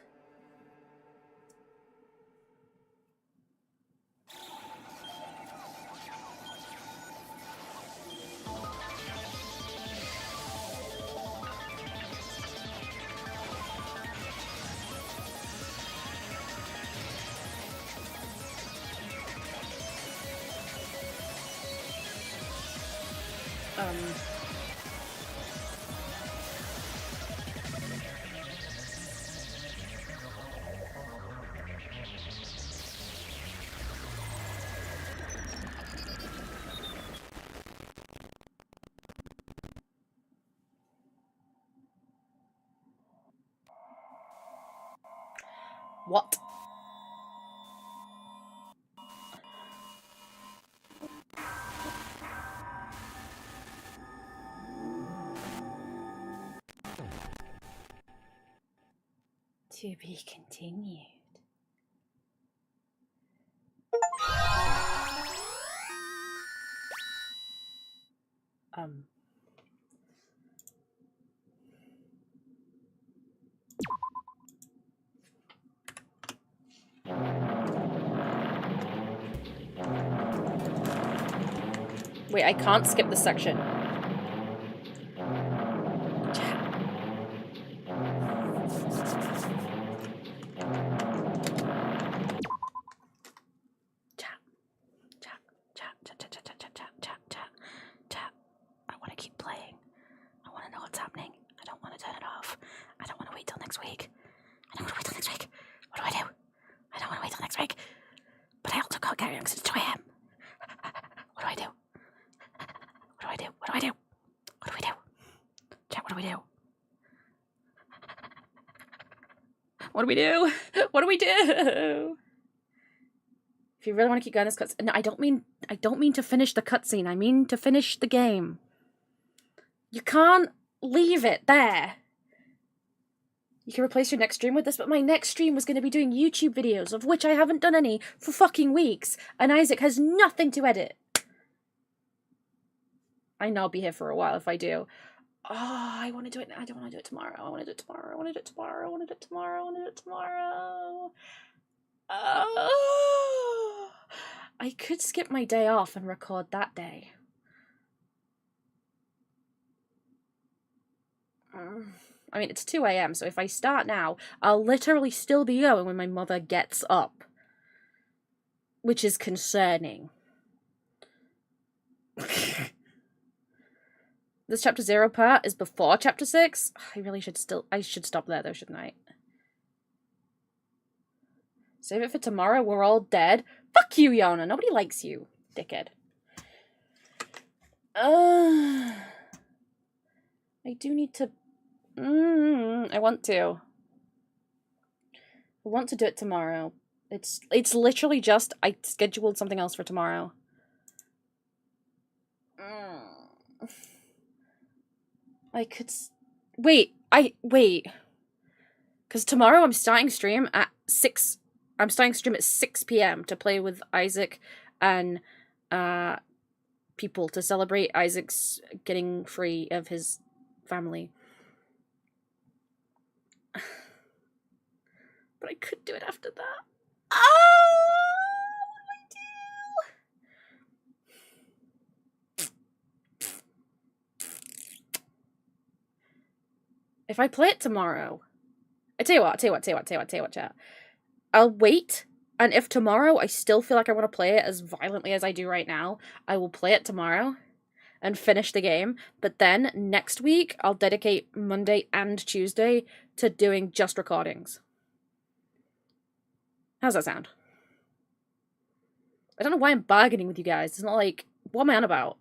What? To be continued. Wait, I can't skip this section. I want to keep playing. I want to know what's happening. I don't want to turn it off. I don't want to wait till next week. I don't want to wait till next week. What do I do? I don't want to wait till next week. But I also can't carry on because it's 2 a.m. What do I do? What do I do? What do I do? What do we do? Chat, what do we do? What do we do? What do we do? If you really want to keep going this cutscene, no, I don't mean to finish the cutscene. I mean to finish the game. You can't leave it there. You can replace your next stream with this, but my next stream was going to be doing YouTube videos, of which I haven't done any for fucking weeks, and Isaac has nothing to edit. I know I'll be here for a while if I do. Oh, I want to do it. I don't want to do it tomorrow. I want to do it tomorrow. I want to do it tomorrow. I want to do it tomorrow. I want to do it tomorrow. Oh, I could skip my day off and record that day. I mean, it's 2 a.m, so if I start now, I'll literally still be going when my mother gets up. Which is concerning. This chapter 0 part is before chapter 6. I should stop there though, shouldn't I? Save it for tomorrow, we're all dead. Fuck you, Yona, nobody likes you, dickhead. I do need to... I want to do it tomorrow. It's literally just, I scheduled something else for tomorrow. I could... Wait. Because tomorrow I'm starting stream at 6... I'm starting stream at 6 p.m. to play with Isaac and people to celebrate Isaac's getting free of his family. But I could do it after that. Oh! What do I do? If I play it tomorrow, I tell you what, chat. I'll wait, and if tomorrow I still feel like I want to play it as violently as I do right now, I will play it tomorrow and finish the game. But then next week, I'll dedicate Monday and Tuesday to doing just recordings. How's that sound? I don't know why I'm bargaining with you guys. It's not like, what am I on about?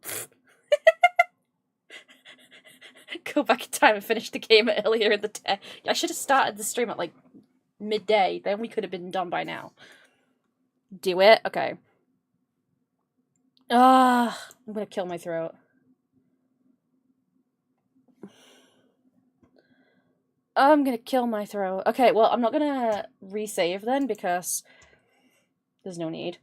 Go back in time and finish the game earlier in the day. I should have started the stream at like midday. Then we could have been done by now. Do it? Okay. I'm gonna kill my throat. I'm gonna kill my throat. Okay, well, I'm not gonna resave then because there's no need.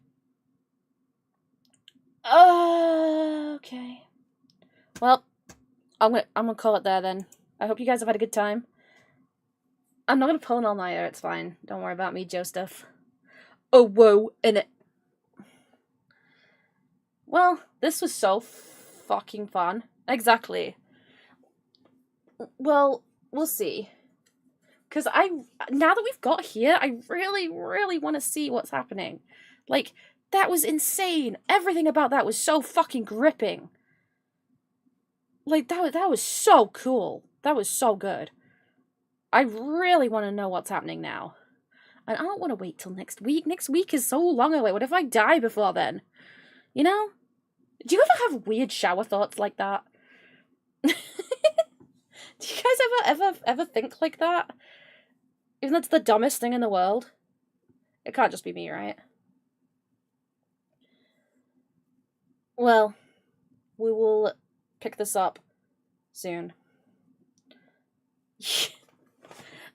Okay. Well, I'm gonna call it there then. I hope you guys have had a good time. I'm not gonna pull an all-nighter, it's fine. Don't worry about me, Joe stuff. Oh, whoa, in it. Well, this was so fucking fun. Exactly. Well, we'll see. Because now that we've got here, I really, really want to see what's happening. Like, that was insane. Everything about that was so fucking gripping. Like, that was so cool. That was so good. I really want to know what's happening now. And I don't want to wait till next week. Next week is so long away. What if I die before then? You know? Do you ever have weird shower thoughts like that? Do you guys ever think like that? Even though it's the dumbest thing in the world? It can't just be me, right? Well, we will pick this up soon.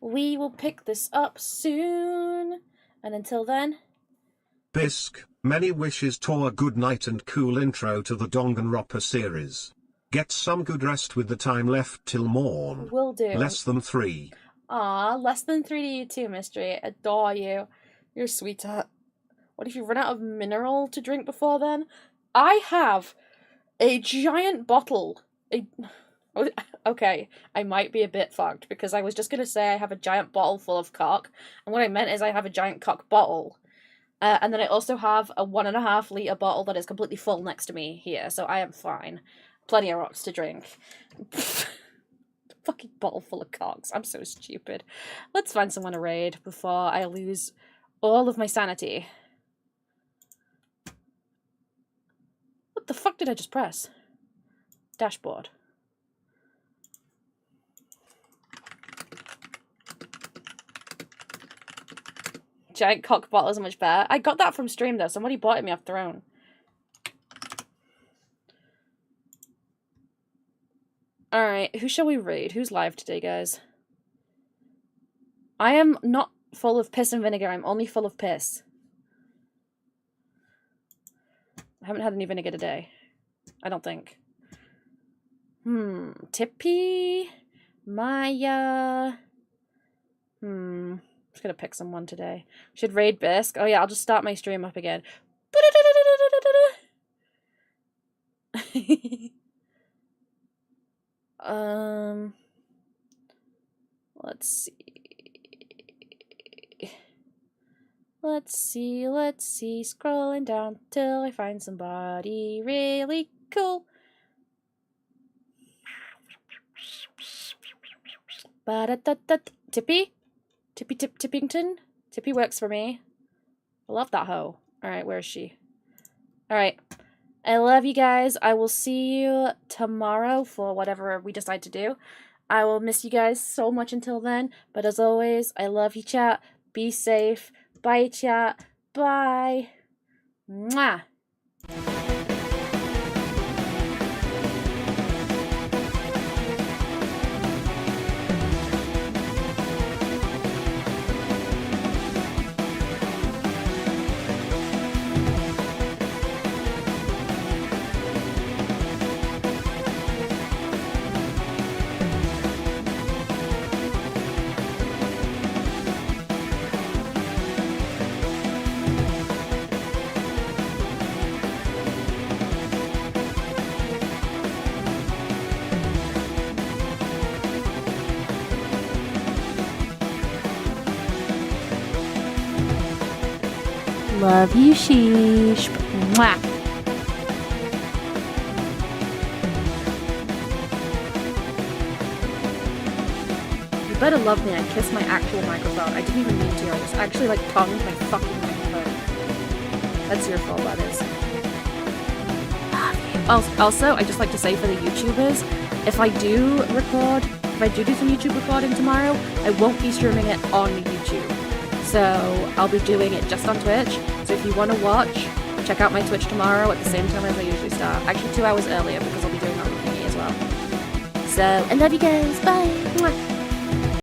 We will pick this up soon. And until then... Bisc, many wishes to a good night and cool intro to the Danganronpa series. Get some good rest with the time left till morn. Will do. Less than 3. Aw, less than 3 to you too, Mystery. Adore you. You're a sweetheart. What if you run out of mineral to drink before then? I have a giant bottle. Okay, I might be a bit fucked because I was just going to say I have a giant bottle full of cock. And what I meant is I have a giant cock bottle. And then I also have a 1.5 litre bottle that is completely full next to me here. So I am fine. Plenty of rocks to drink. Fucking bottle full of cocks. I'm so stupid. Let's find someone to raid before I lose all of my sanity. What the fuck did I just press? Dashboard. Giant cock bottle is much better. I got that from stream though. Somebody bought it me off their own. Alright, who shall we raid? Who's live today, guys? I am not full of piss and vinegar. I'm only full of piss. I haven't had any vinegar today. I don't think. Tippy? Maya? Just gonna pick someone today. Should raid Bisc. Oh yeah, I'll just start my stream up again. Let's see. Let's see. Scrolling down till I find somebody really cool. Tippy? Tippington? Tippy works for me. I love that hoe. Alright, where is she? Alright. I love you guys. I will see you tomorrow for whatever we decide to do. I will miss you guys so much until then. But as always, I love you, chat. Be safe. Bye, chat. Bye. Mwah. Love you, sheesh. Mwah. You better love me. I kissed my actual microphone. I didn't even mean to. I just actually like tongued my fucking microphone. That's your fault, that is. Also, I just like to say for the YouTubers, if I do do some YouTube recording tomorrow, I won't be streaming it on YouTube. So I'll be doing it just on Twitch. So if you want to watch, check out my Twitch tomorrow at the same time as I usually start. Actually 2 hours earlier because I'll be doing that with me as well. So I love you guys. Bye. Mwah.